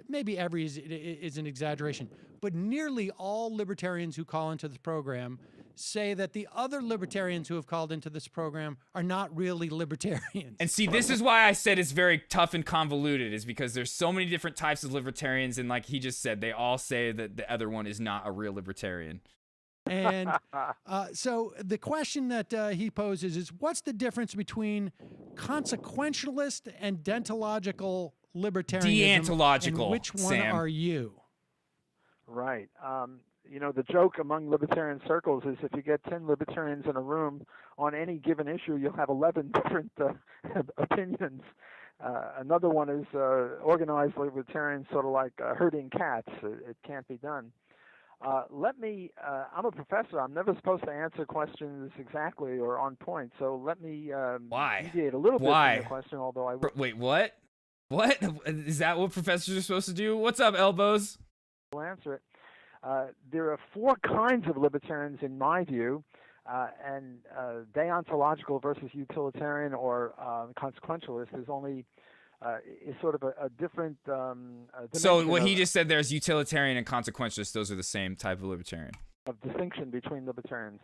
maybe every is an exaggeration, but nearly all libertarians who call into this program say that the other libertarians who have called into this program are not really libertarians. And see, this is why I said it's very tough and convoluted, is because there's so many different types of libertarians, and like he just said, they all say that the other one is not a real libertarian. And so the question that he poses is, what's the difference between consequentialist and deontological libertarianism? Deontological, and which one Sam. are you? Right. The joke among libertarian circles is if you get 10 libertarians in a room on any given issue, you'll have 11 different opinions. Another one is organized libertarians, sort of like herding cats. It can't be done. I'm a professor. I'm never supposed to answer questions exactly or on point. So let me deviate a little bit from your question, although I will. Wait, what? What? Is that what professors are supposed to do? What's up, elbows? Answer it. There are four kinds of libertarians in my view, and deontological versus utilitarian or consequentialist is only is sort of a different. So what he just said there is utilitarian and consequentialist. Those are the same type of libertarian. Of distinction between libertarians.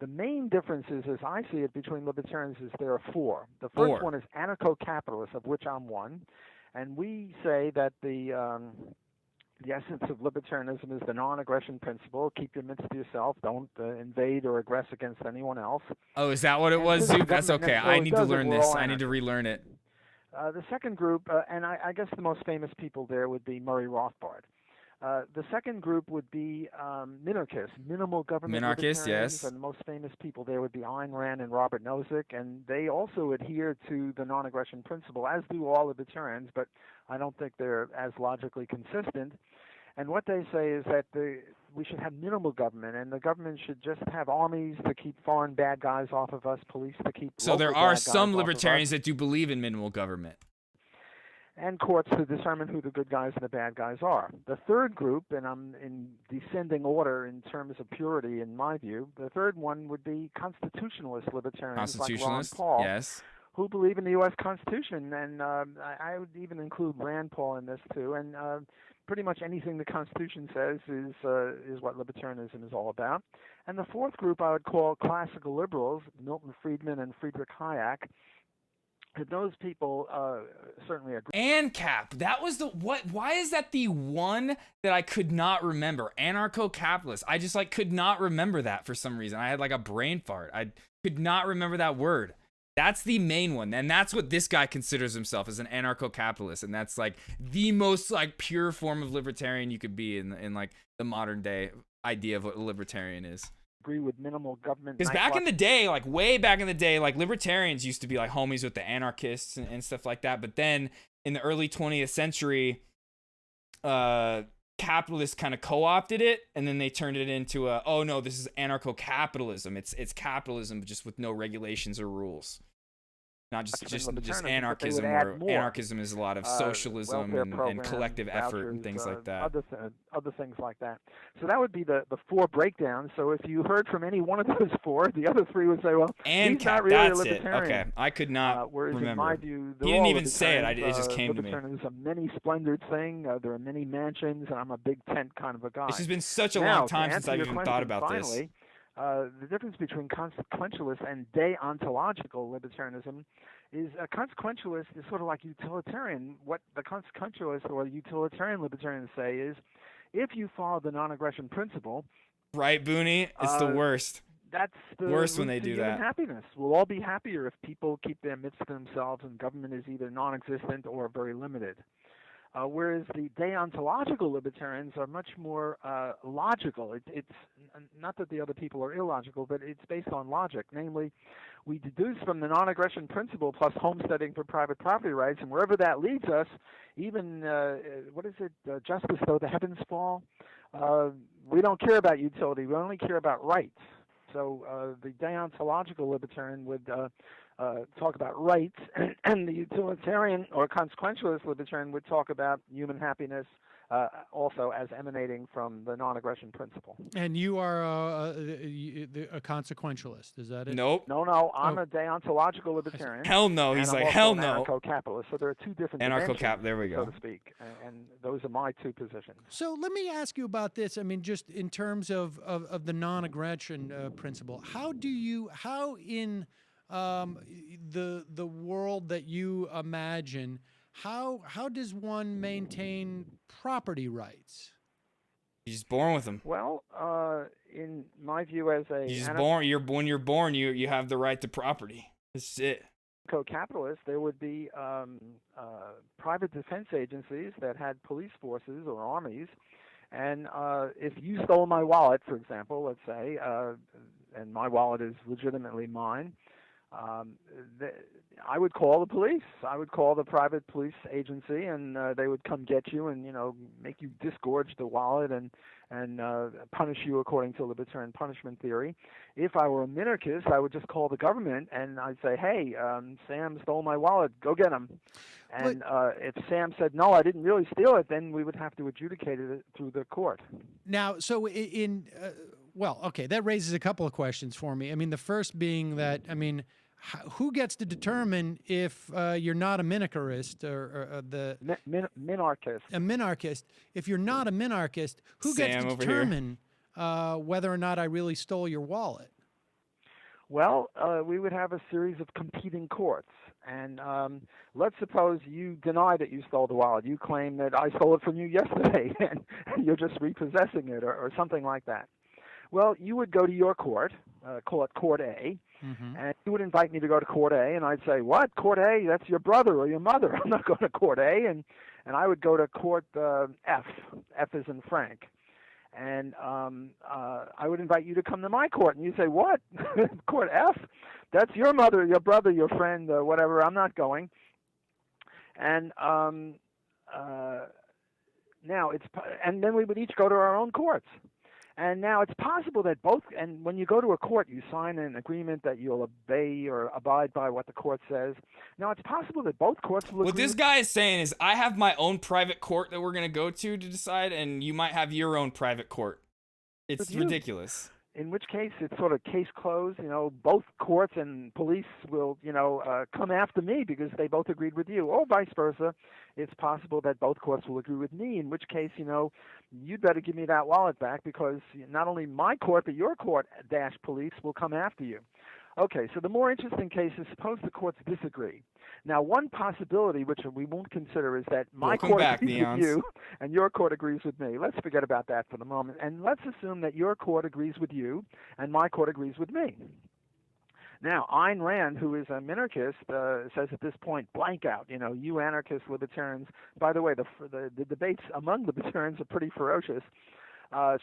The main differences, as I see it, between libertarians is there are four. The first one is anarcho-capitalist, of which I'm one, and we say that the essence of libertarianism is the non-aggression principle. Keep your mitts to yourself. Don't invade or aggress against anyone else. Oh, is that what it was, Zoop? That's okay. I need to learn this. I need to relearn it. The second group, and I guess the most famous people there would be Murray Rothbard. The second group would be minarchists, minimal government Minarchists, libertarians, yes. and the most famous people there would be Ayn Rand and Robert Nozick, and they also adhere to the non-aggression principle, as do all libertarians, but I don't think they're as logically consistent. And what they say is that we should have minimal government, and the government should just have armies to keep foreign bad guys off of us, police to keep So local there bad are guys some off of libertarians us, that do believe in minimal government. and courts to determine who the good guys and the bad guys are. The third group, and I'm in descending order in terms of purity in my view, the third one would be constitutionalist libertarians like Ron Constitutionalists, Paul, yes. who believe in the U.S. Constitution, and I would even include Rand Paul in this too. And pretty much anything the Constitution says is what libertarianism is all about. And the fourth group I would call classical liberals, Milton Friedman and Friedrich Hayek. And those people certainly agree. ANCAP. That was the what? Why is that the one that I could not remember? Anarcho-capitalist. I just could not remember that for some reason. I had a brain fart. I could not remember that word. That's the main one, and that's what this guy considers himself as, an anarcho-capitalist, and that's the most pure form of libertarian you could be in the modern day idea of what a libertarian is. Agree with minimal government. Because back in the day, way back in the day, libertarians used to be homies with the anarchists and stuff like that. But then in the early 20th century, capitalists kind of co-opted it, and then they turned it into oh no, this is anarcho-capitalism. It's capitalism, but just with no regulations or rules. Not just anarchism, where anarchism is a lot of socialism and collective effort and things like that. Other things like that. So that would be the four breakdowns. So if you heard from any one of those four, the other three would say, well, he's not really a libertarian. Okay, I could not whereas remember. in my view, He didn't even say it. It just came to me. Libertarianism is a many splendored thing. There are many mansions, and I'm a big tent kind of a guy. This has been such a long time since I've even thought about this. The difference between consequentialist and deontological libertarianism is a consequentialist is sort of like utilitarian. What the consequentialist or utilitarian libertarians say is, if you follow the non-aggression principle, right, Booney, it's the worst. That's the worst when they do that. Happiness. We'll all be happier if people keep their midst to themselves and government is either non-existent or very limited. Whereas the deontological libertarians are much more logical. It's not that the other people are illogical, but it's based on logic. Namely, we deduce from the non-aggression principle plus homesteading for private property rights, and wherever that leads us, even, justice though the heavens fall, we don't care about utility. We only care about rights. So the deontological libertarian would talk about rights, and the utilitarian or consequentialist libertarian would talk about human happiness, also as emanating from the non-aggression principle. And you are a consequentialist, is that it? Nope. No, I'm a deontological libertarian. Hell no, he's and I'm hell also an no. Anarcho-capitalist. So there are two different Anarcho-cap, there we go. so to speak, and those are my two positions. So let me ask you about this. I mean, just in terms of the non-aggression principle, how in the world that you imagine, how does one maintain property rights? You're just born with them. Well, in my view, as a when you're born, you have the right to property. That's it. Co-capitalist, there would be private defense agencies that had police forces or armies, and if you stole my wallet, for example, let's say, and my wallet is legitimately mine, I would call the police. I would call the private police agency, and they would come get you and make you disgorge the wallet and punish you according to libertarian punishment theory. If I were a minarchist, I would just call the government and I'd say, hey, Sam stole my wallet, go get him. And if Sam said, no, I didn't really steal it, then we would have to adjudicate it through the court. Now, so well, okay, that raises a couple of questions for me. I mean, the first being that, who gets to determine if you're not a minarchist or the minarchist? A minarchist. If you're not a minarchist, who gets to determine whether or not I really stole your wallet? Well, we would have a series of competing courts. And let's suppose you deny that you stole the wallet. You claim that I stole it from you yesterday, and you're just repossessing it or something like that. Well, you would go to your court, call it Court A, and you would invite me to go to Court A, and I'd say, what, Court A? That's your brother or your mother. I'm not going to Court A. and I would go to court F. F is in Frank. And I would invite you to come to my court, and you say, "What? Court F? That's your mother, your brother, your friend, whatever. I'm not going." And now and then we would each go to our own courts. And now it's possible that both, and when you go to a court, you sign an agreement that you'll obey or abide by what the court says. Now it's possible that both courts will agree. What this guy is saying is, I have my own private court that we're going to go to decide, and you might have your own private court. It's ridiculous. In which case, it's sort of case closed. Both courts and police will, come after me because they both agreed with you, or vice versa. It's possible that both courts will agree with me, in which case, you'd better give me that wallet back because not only my court, but your court - police will come after you. Okay, so the more interesting case is suppose the courts disagree. Now, one possibility, which we won't consider, is that my court agrees with you and your court agrees with me. Let's forget about that for the moment. And let's assume that your court agrees with you and my court agrees with me. Now, Ayn Rand, who is a minarchist, says at this point, blank out. You anarchists, libertarians. By the way, the debates among libertarians are pretty ferocious.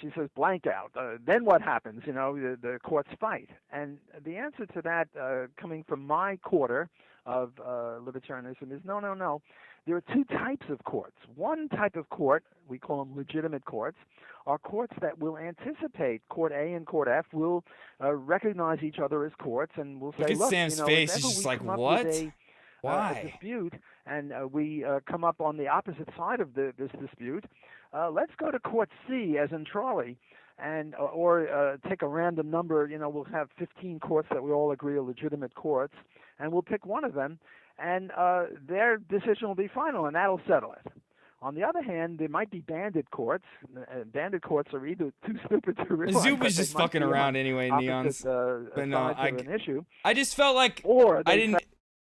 She says, blank out. Then what happens? The courts fight. And the answer to that, coming from my quarter of libertarianism, is no. There are two types of courts. One type of court, we call them legitimate courts, are courts that will anticipate. Court A and Court F will recognize each other as courts and will say, Look at Sam's face. He's just like, what? Why? A dispute, and we come up on the opposite side of this dispute. Let's go to Court C, as in Charlie, and or take a random number. We'll have 15 courts that we all agree are legitimate courts, and we'll pick one of them, and their decision will be final, and that'll settle it. On the other hand, there might be bandit courts. Bandit courts are either too stupid to realize. Zoop is just fucking around anyway, Neons. But no, I just felt like I didn't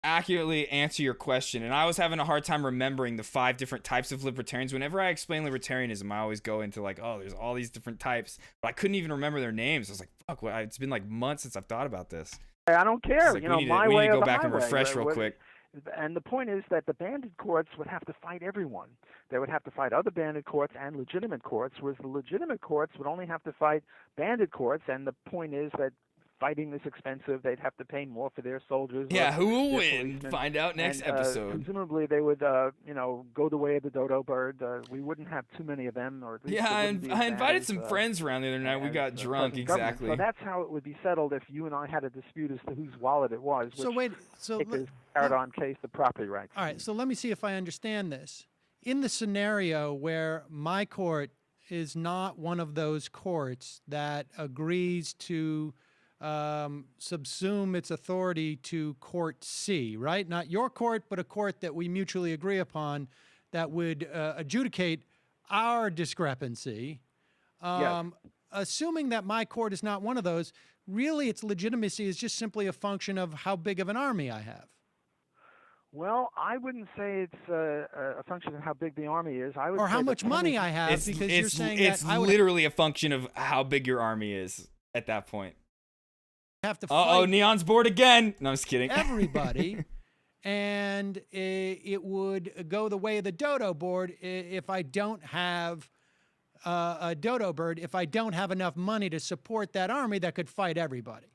accurately answer your question, and I was having a hard time remembering the 5 different types of libertarians. Whenever I explain libertarianism, I always go into like, oh, there's all these different types, but I couldn't even remember their names. I was like, fuck, it's been like months since I've thought about this. I don't care. Like, my way we need to or go the back and highway, refresh real quick. And the point is that the bandit courts would have to fight everyone. They would have to fight other bandit courts and legitimate courts, whereas the legitimate courts would only have to fight bandit courts. And the point is that fighting is expensive. They'd have to pay more for their soldiers. Yeah, who will win? Find out next episode. Presumably they would, go the way of the dodo bird. We wouldn't have too many of them. Or at least I invited some friends around the other night. We got drunk, exactly. So that's how it would be settled if you and I had a dispute as to whose wallet it was. Paradigm case, the property rights. All right, so let me see if I understand this. In the scenario where my court is not one of those courts that agrees to subsume its authority to Court C, right? Not your court, but a court that we mutually agree upon that would adjudicate our discrepancy. Yes. Assuming that my court is not one of those, really its legitimacy is just simply a function of how big of an army I have. Well, I wouldn't say it's a function of how big the army is. I would or say how much money I have, because you're saying that I would literally a function of how big your army is at that point. Have to fight. Oh, Neon's bored again. No, I'm just kidding. Everybody, and it would go the way of the dodo board if I don't have a dodo bird. If I don't have enough money to support that army that could fight everybody.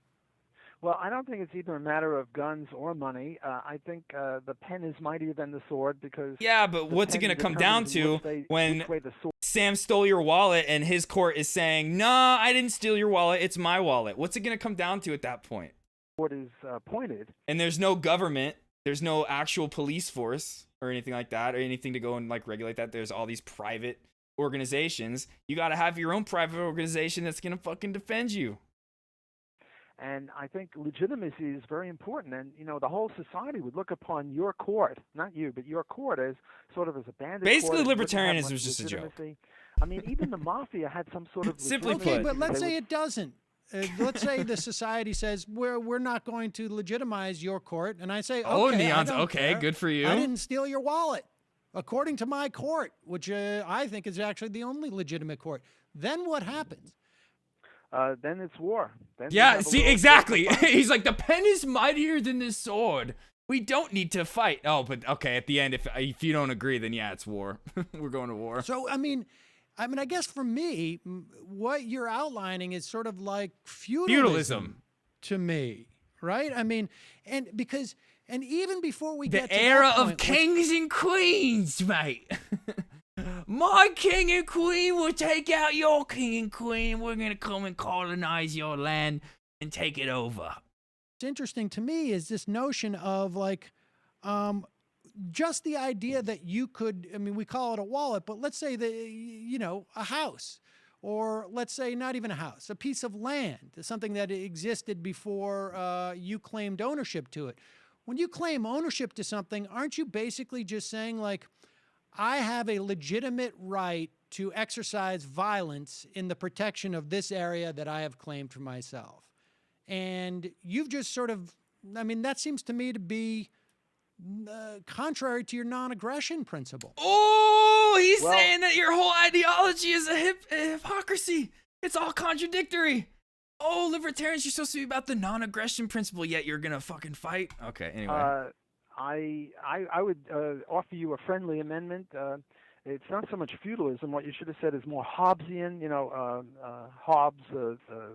Well, I don't think it's either a matter of guns or money. I think the pen is mightier than the sword because... Yeah, but what's it going to come down to when Sam stole your wallet and his court is saying, nah, I didn't steal your wallet, it's my wallet. What's it going to come down to at that point? What is pointed. And there's no government, there's no actual police force or anything like that, or anything to go and like regulate that. There's all these private organizations. You got to have your own private organization that's going to fucking defend you. And I think legitimacy is very important. And, the whole society would look upon your court, not you, but your court as sort of as a bandit Basically, court. libertarianism is just a joke. I mean, even the mafia had some sort of... Simply okay, put. but let's say it doesn't. Let's say the society says, we're not going to legitimize your court. And I say, okay, oh, Neon's okay, good for you. I didn't steal your wallet, according to my court, which I think is actually the only legitimate court. Then what happens? Then it's war. Then yeah, see, exactly. He's like, the pen is mightier than this sword. We don't need to fight. Oh, but okay, at the end, if you don't agree, then yeah, it's war. We're going to war. So, I mean, I guess for me, what you're outlining is sort of like feudalism to me, right? I mean, and even before we get to the era that of point, kings and queens, mate. My king and queen will take out your king and queen. We're gonna come and colonize your land and take it over. what's interesting to me is this notion of like, just the idea that you could, I mean, we call it a wallet, but let's say that, you know, a house, or let's say not even a house, a piece of land, something that existed before you claimed ownership to it. When you claim ownership to something, aren't you basically just saying like, I have a legitimate right to exercise violence in the protection of this area that I have claimed for myself? And you've just sort of, I mean, that seems to me to be contrary to your non-aggression principle. Oh, he's saying that your whole ideology is a hypocrisy. It's all contradictory. Oh, libertarians, you're supposed to be about the non-aggression principle, yet you're gonna fucking fight. Okay, anyway. I would offer you a friendly amendment. It's not so much feudalism. What you should have said is more Hobbesian. You know, Hobbes,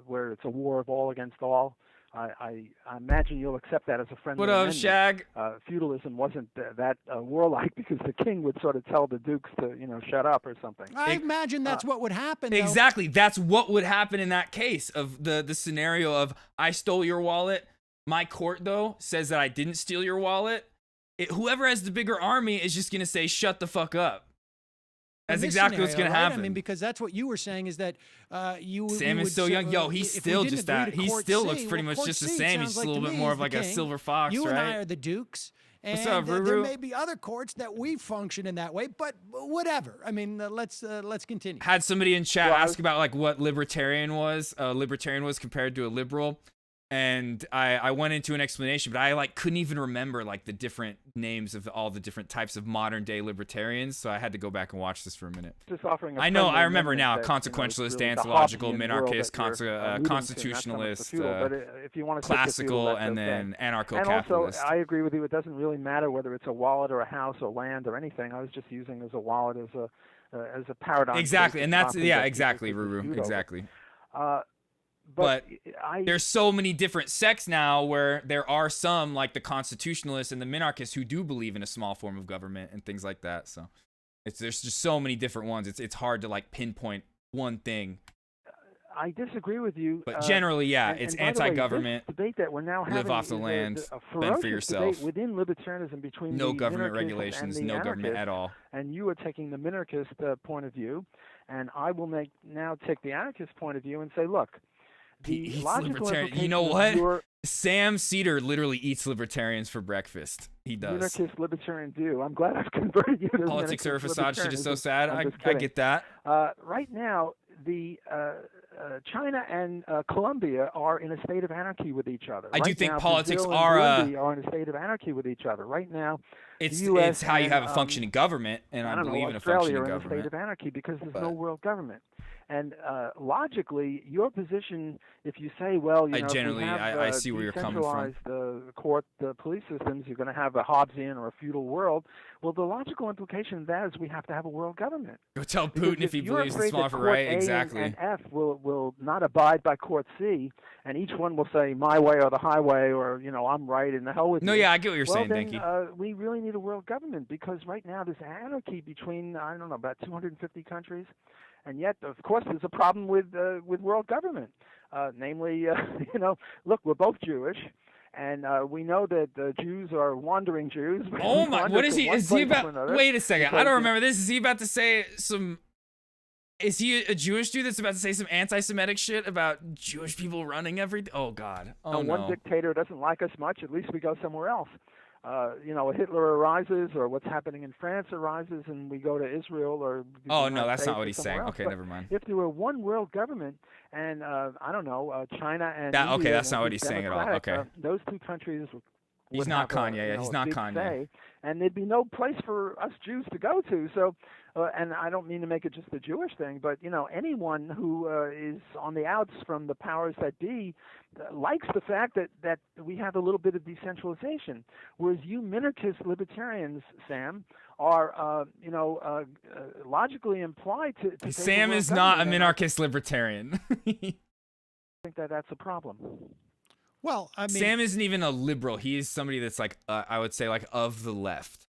where it's a war of all against all. I imagine you'll accept that as a friendly amendment. What up, Shag? Feudalism wasn't that warlike because the king would sort of tell the dukes to, you know, shut up or something. I imagine that's what would happen. Though. Exactly. That's what would happen in that case of the scenario of I stole your wallet. My court, though, says that I didn't steal your wallet. Whoever has the bigger army is just going to say, shut the fuck up. That's exactly what's going to happen. I mean, because that's what you were saying is that Sam is so young. Yo, he's still just that. He still looks pretty much just the same. He's just a little bit more of like a silver fox, right? You and I are the dukes. What's up, And Ruru? there may be other courts that we function in that way, but whatever. I mean, let's continue. Had somebody in chat ask about like what libertarian was compared to a liberal. And I went into an explanation, but I like couldn't even remember like the different names of all the different types of modern day libertarians. So I had to go back and watch this for a minute. Just offering a I know, friendly I remember now. amendment that, Consequentialist, you know, it's really the anthological, Hobbesian world minarchist, that you're alluding to, constitutionalist, not so much the feudal, but if you want to stick to classical, feudal, that's and okay. then And anarcho-capitalist. also, I agree with you. It doesn't really matter whether it's a wallet or a house or land or anything. I was just using as a wallet as a paradigm. Exactly, and that's exactly, Ruru, exactly. But there's so many different sects now where there are some like the constitutionalists and the minarchists who do believe in a small form of government and things like that. So there's just so many different ones. It's hard to like pinpoint one thing. I disagree with you. But generally, yeah, and it's by the way, anti-government. This debate that we're now having live off the is land, a fend ferocious for yourself. debate within libertarianism between No the government minarchists regulations, and the no government anarchists, at all. And you are taking the minarchist point of view, and I will now take the anarchist point of view and say, look, the He's logical libertarian. You know what? Sam Cedar literally eats libertarians for breakfast. He does. Minarchist libertarian do. I'm glad I've converted you to Politics are a facade. Shit is so sad. I'm I get that. Right now, the China and Colombia are in a state of anarchy with each other. I do Right think now, politics Brazil are and Burundi are in a state of anarchy with each other. Right now, It's the US it's how you have a and, functioning government, and I don't believe know, in a Australia functioning are in a government. state of anarchy because there's no world government. And logically, your position, if you say, well, you know, generally, if we have, I see where you're coming from. decentralized court, the police systems, you're going to have a Hobbesian or a feudal world. Well, the logical implication of that is we have to have a world government. Go tell Because Putin if he you're believes in afraid small that for Court right. A Exactly. and F will not abide by Court C, and each one will say my way or the highway, or you know I'm right and the hell with No, you. yeah, I get what you're saying, then, Dinky. we really need a world government because right now there's anarchy between I don't know about 250 countries, and yet of course there's a problem with world government. Namely, you know, look, we're both Jewish. And we know that the Jews are wandering Jews. Oh my! What is he? Is he about? Wait a second. I don't remember this. Is he about to say some? Is he a Jewish dude that's about to say some anti-Semitic shit about Jewish people running everything? Oh God! Oh no! One dictator doesn't like us much. At least we go somewhere else. You know, Hitler arises, or what's happening in France arises, and we go to Israel or. Oh no, that's not what he's saying. Okay, never mind. If there were one world government, and I don't know, China and Okay, India that's not would what be he's saying at all. democratic, Okay. those two countries He's would not have Kanye. a, Yeah, know, he's a not big Kanye. say, and there'd be no place for us Jews to go to. So, and I don't mean to make it just a Jewish thing, but anyone who is on the outs from the powers that be likes the fact that we have a little bit of decentralization, whereas you minarchist libertarians, Sam, are logically implied to favor Sam world is not a government, and minarchist libertarian. I think that that's a problem. Well, I mean, Sam isn't even a liberal. He is somebody that's like, I would say, like of the left.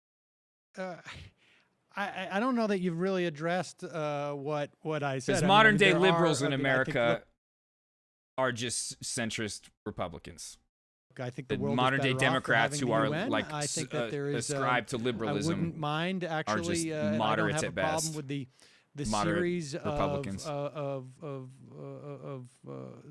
I don't know that you've really addressed what I said. Because modern day liberals in America are just centrist Republicans. I think the The world modern is day better off for Democrats having who the are UN. like I think that there is ascribed to liberalism. I wouldn't mind are actually. just I don't moderates have at a problem best. with the Moderate series Republicans. of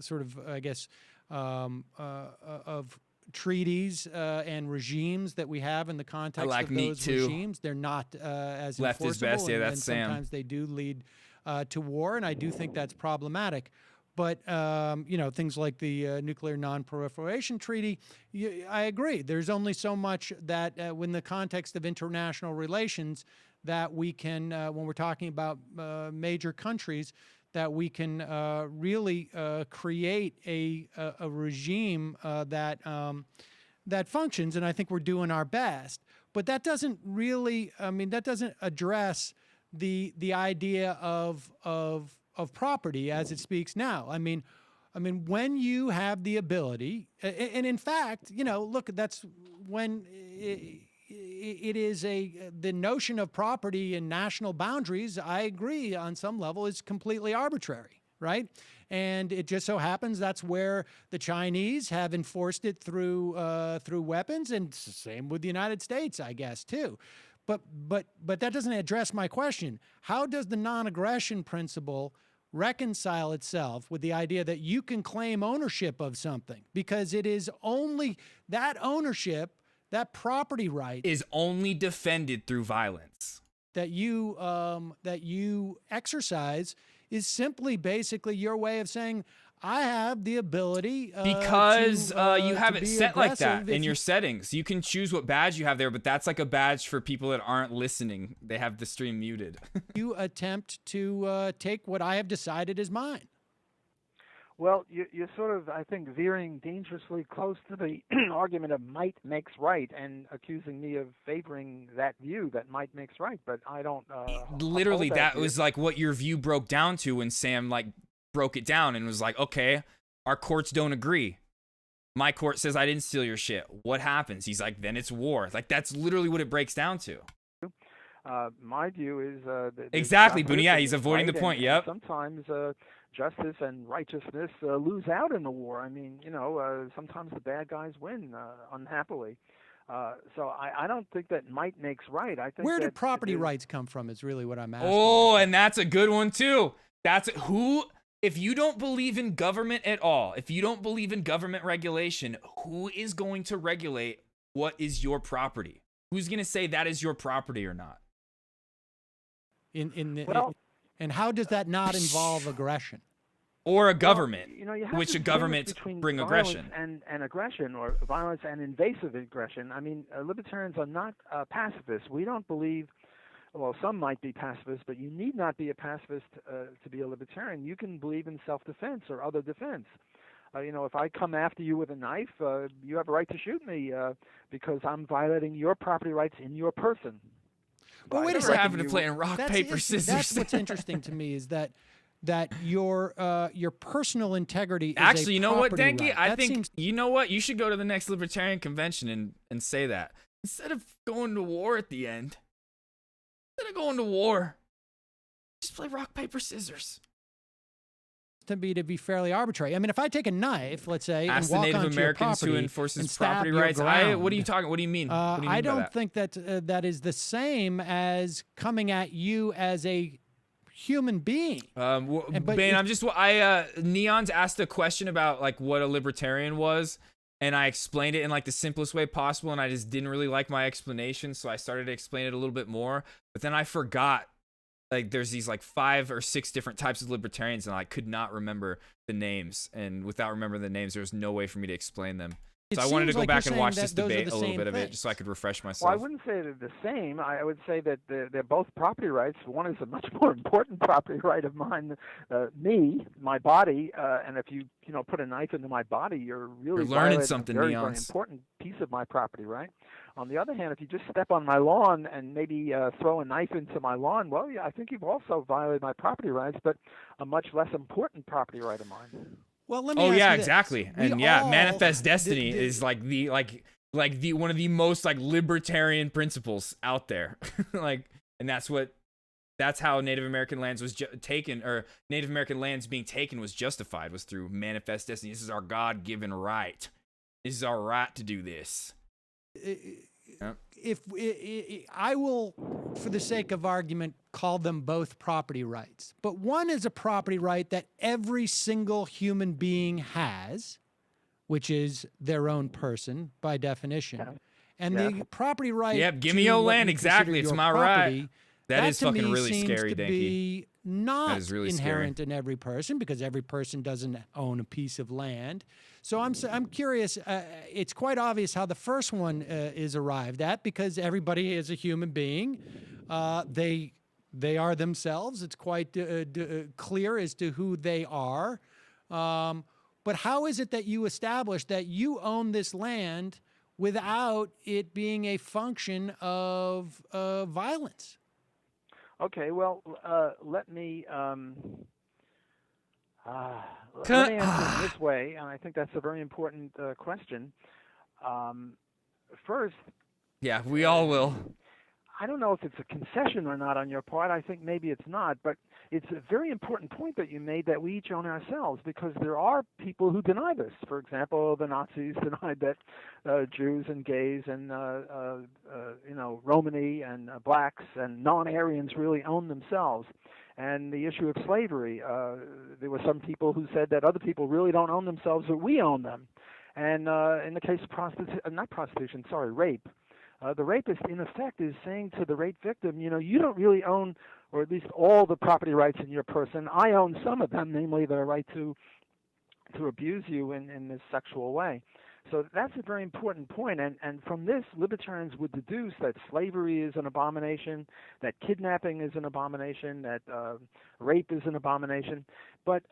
sort of I guess of treaties and regimes that we have in the context like of meat those too. regimes. They're not as Left is enforceable, best. Yeah, and that's Sam. sometimes they do lead to war, and I do think that's problematic. But things like the Nuclear Non-Proliferation Treaty, I agree. There's only so much that, in the context of international relations, that we can, when we're talking about major countries, that we can really create a regime that functions, and I think we're doing our best. But that doesn't really, that doesn't address the idea of property as it speaks now. I mean, when you have the ability, and in fact, look, that's when it is the notion of property and national boundaries, I agree on some level, is completely arbitrary, right? And it just so happens that's where the Chinese have enforced it through weapons, and same with the United States, I guess, too. But that doesn't address my question. How does the non-aggression principle reconcile itself with the idea that you can claim ownership of something? Because it is only that ownership, that property right, is only defended through violence. That you exercise is simply basically your way of saying, I have the ability because you have to it be set like that aggressive in if your you- settings. You can choose what badge you have there, but that's like a badge for people that aren't listening. They have the stream muted. you attempt to take what I have decided is mine. Well, you're sort of, I think, veering dangerously close to the argument of might makes right, and accusing me of favoring that view that might makes right. But I don't. Literally, uphold that view. was like what your view broke down to when Sam like broke it down and was like, okay, our courts don't agree. My court says I didn't steal your shit. What happens? He's like, then it's war. Like, that's literally what it breaks down to. My view is that Exactly, justice Boone. Yeah, and he's avoiding the right, point. and Yep. sometimes justice and righteousness lose out in the war. I mean, sometimes the bad guys win, unhappily. So I don't think that might makes right. I think Where that do property it is- rights come from is really what I'm asking. Oh, and that's a good one too. That's who. If you don't believe in government at all, if you don't believe in government regulation, who is going to regulate what is your property? Who's going to say that is your property or not? And how does that not involve aggression? Or a government, you have which to a government distinguish between bring violence aggression. and aggression, or violence and invasive aggression. I mean, libertarians are not pacifists. We don't believe. Well, some might be pacifists, but you need not be a pacifist to be a libertarian. You can believe in self-defense or other defense. If I come after you with a knife, you have a right to shoot me because I'm violating your property rights in your person. But wait a We're second. having to play in rock, paper, scissors. That's what's interesting to me is that your personal integrity is Actually, a you know what, property Denki? right. I That think, seems- you know what? You should go to the next libertarian convention and say that. Instead of going to war at the end, instead of going to war, just play rock, paper, scissors. to be fairly arbitrary. I mean, if I take a knife, let's say, Ask and the walk Native onto your Americans who property enforces and stab property your rights. ground, What are you talking? What do you mean? What do you mean I by don't that? think that that is the same as coming at you as a human being. Bane, if- Neon's asked a question about like what a libertarian was, and I explained it in like the simplest way possible, and I just didn't really like my explanation, so I started to explain it a little bit more, but then I forgot. Like there's these like 5 or 6 different types of libertarians, and I could not remember the names, and without remembering the names, there was no way for me to explain them. So I wanted to go back and watch this debate a little bit of it, just so I could refresh myself. Well, I wouldn't say they're the same. I would say that they're both property rights. One is a much more important property right of mine, my body. And if you put a knife into my body, you're really You're learning violating something, a very, Neons. very important piece of my property right. On the other hand, if you just step on my lawn and maybe throw a knife into my lawn, well, yeah, I think you've also violated my property rights, but a much less important property right of mine. Well, let me Oh ask yeah, you this. exactly. We And yeah, all- manifest destiny is like the one of the most like libertarian principles out there. And that's how Native American lands was taken, or Native American lands being taken was justified, was through manifest destiny. This is our God-given right. This is our right to do this. If I will, for the sake of argument, call them both property rights. But one is a property right that every single human being has, which is their own person by definition. And the property right. Yep, give me to your what land, you consider exactly. It's your my property, right. That is to fucking me really seems scary, to Danky. be not That is really inherent scary. in every person, because every person doesn't own a piece of land. So I'm curious. It's quite obvious how the first one is arrived at, because everybody is a human being. They are themselves. It's quite clear as to who they are. But how is it that you establish that you own this land without it being a function of violence? Okay, well, let me answer it this way, and I think that's a very important question. First, Yeah, we all will. I don't know if it's a concession or not on your part. I think maybe it's not, but it's a very important point that you made, that we each own ourselves, because there are people who deny this. For example, the Nazis denied that Jews and gays and Romani and blacks and non-Aryans really own themselves. And the issue of slavery, there were some people who said that other people really don't own themselves, but we own them. And in the case of rape. The rapist, in effect, is saying to the rape victim, you don't really own, or at least all the property rights in your person. I own some of them, namely the right to abuse you in this sexual way. So that's a very important point. And from this, libertarians would deduce that slavery is an abomination, that kidnapping is an abomination, that rape is an abomination. But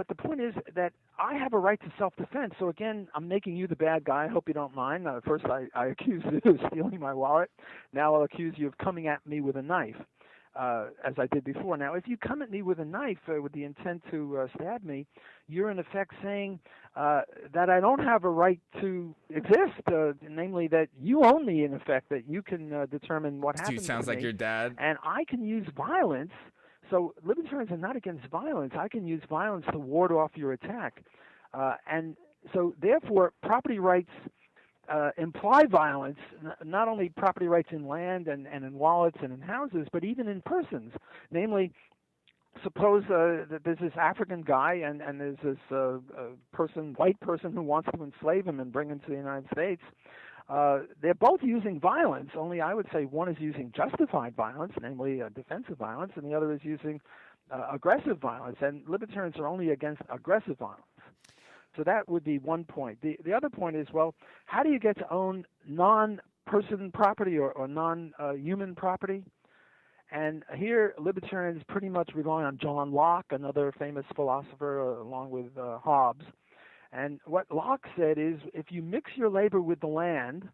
the point is that I have a right to self-defense. So again, I'm making you the bad guy. I hope you don't mind. First, I accused you of stealing my wallet. Now I'll accuse you of coming at me with a knife, as I did before. Now, if you come at me with a knife with the intent to stab me, you're in effect saying that I don't have a right to exist, namely that you own me, in effect, that you can determine what happens Dude, sounds to like me. your dad. And I can use violence. So libertarians are not against violence. I can use violence to ward off your attack. And so therefore, property rights imply violence, not only property rights in land and in wallets and in houses, but even in persons. Namely, suppose that there's this African guy and there's this white person who wants to enslave him and bring him to the United States. They're both using violence, only I would say one is using justified violence, namely defensive violence, and the other is using aggressive violence. And libertarians are only against aggressive violence. So that would be one point. The other point is, well, how do you get to own non-person property or non-human property? And here, libertarians pretty much rely on John Locke, another famous philosopher, along with Hobbes. And what Locke said is, if you mix your labor with the land,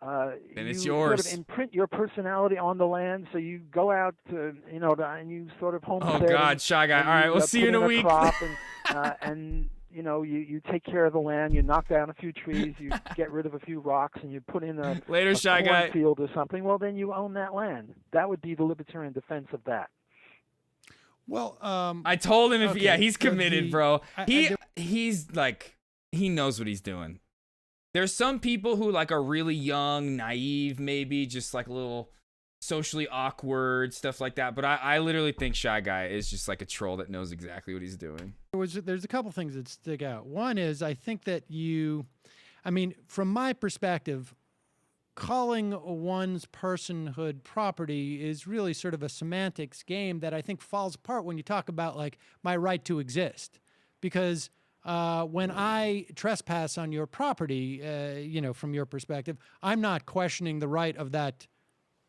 then it's you yours. sort of imprint your personality on the land. So you go out to, and you sort of homestead. Oh God, Shy Guy. and All right, you, we'll see you put in a week. crop and you take care of the land. You knock down a few trees. You get rid of a few rocks, and you put in a Later, Shy Guy. cornfield or something. Well, then you own that land. That would be the libertarian defense of that. Well, I told him okay, he's committed, bro. I He's like, he knows what he's doing. There's some people who like are really young, naive, maybe just like a little socially awkward, stuff like that. But I literally think Shy Guy is just like a troll that knows exactly what he's doing. There's a couple things that stick out. One is, I think that from my perspective, calling one's personhood property is really sort of a semantics game that I think falls apart when you talk about like my right to exist. Because when I trespass on your property, you know, from your perspective, I'm not questioning the right of that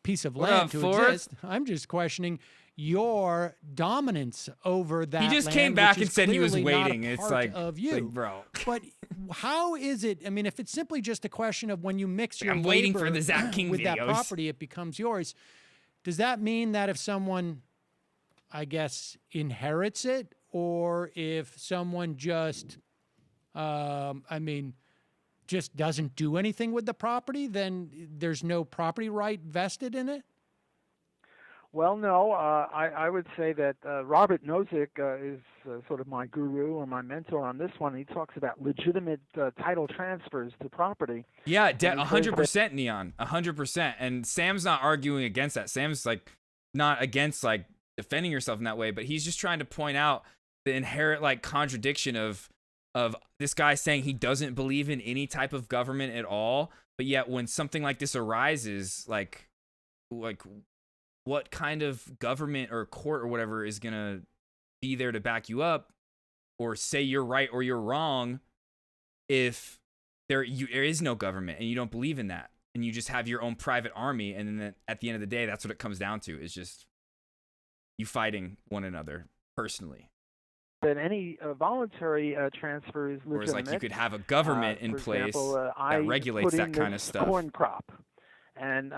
piece of What land up, to Forth? exist. I'm just questioning your dominance over that. He just land, came back which and is said he was clearly not a waiting. It's part like, of you, bro. But how is it? I mean, if it's simply just a question of when you mix your I'm waiting for labor the Zach King with that videos. property, it becomes yours. Does that mean that if someone, I guess, inherits it, or if someone just, I mean, just doesn't do anything with the property, then there's no property right vested in it? Well, no, I would say that Robert Nozick is sort of my guru or my mentor on this one. He talks about legitimate title transfers to property. Yeah, And he says 100% Neon, 100%. And Sam's not arguing against that. Sam's like not against like defending yourself in that way, but he's just trying to point out the inherent like contradiction of this guy saying he doesn't believe in any type of government at all, but yet when something like this arises, like what kind of government or court or whatever is gonna be there to back you up or say you're right or you're wrong if there is no government and you don't believe in that and you just have your own private army, and then at the end of the day, that's what it comes down to, is just you fighting one another personally. that any voluntary transfer is legitimate. Whereas, like, you could have a government in for place example, that regulates put that in kind of this stuff. Corn crop, and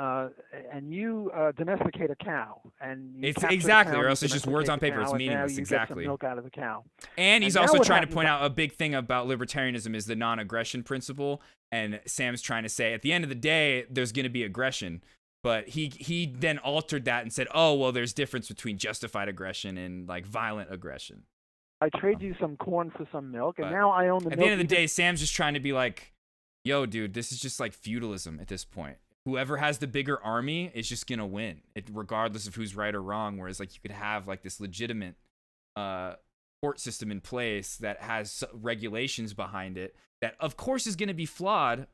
you domesticate a cow, and you It's capture the exactly, cow, or you else it's just words on domesticate paper. the It's cow, and now meaningless. you Exactly. Get some milk out of the cow. And he's now also what trying to happens- point out a big thing about libertarianism is the non-aggression principle. And Sam's trying to say, at the end of the day, there's going to be aggression. But he then altered that and said, oh, well, there's difference between justified aggression and like violent aggression. I trade you some corn for some milk, and But now I own the At milk. the end of the you day, Sam's just trying to be like, yo, dude, this is just like feudalism at this point. Whoever has the bigger army is just going to win, regardless of who's right or wrong. Whereas like you could have like this legitimate court system in place that has regulations behind it that of course is going to be flawed.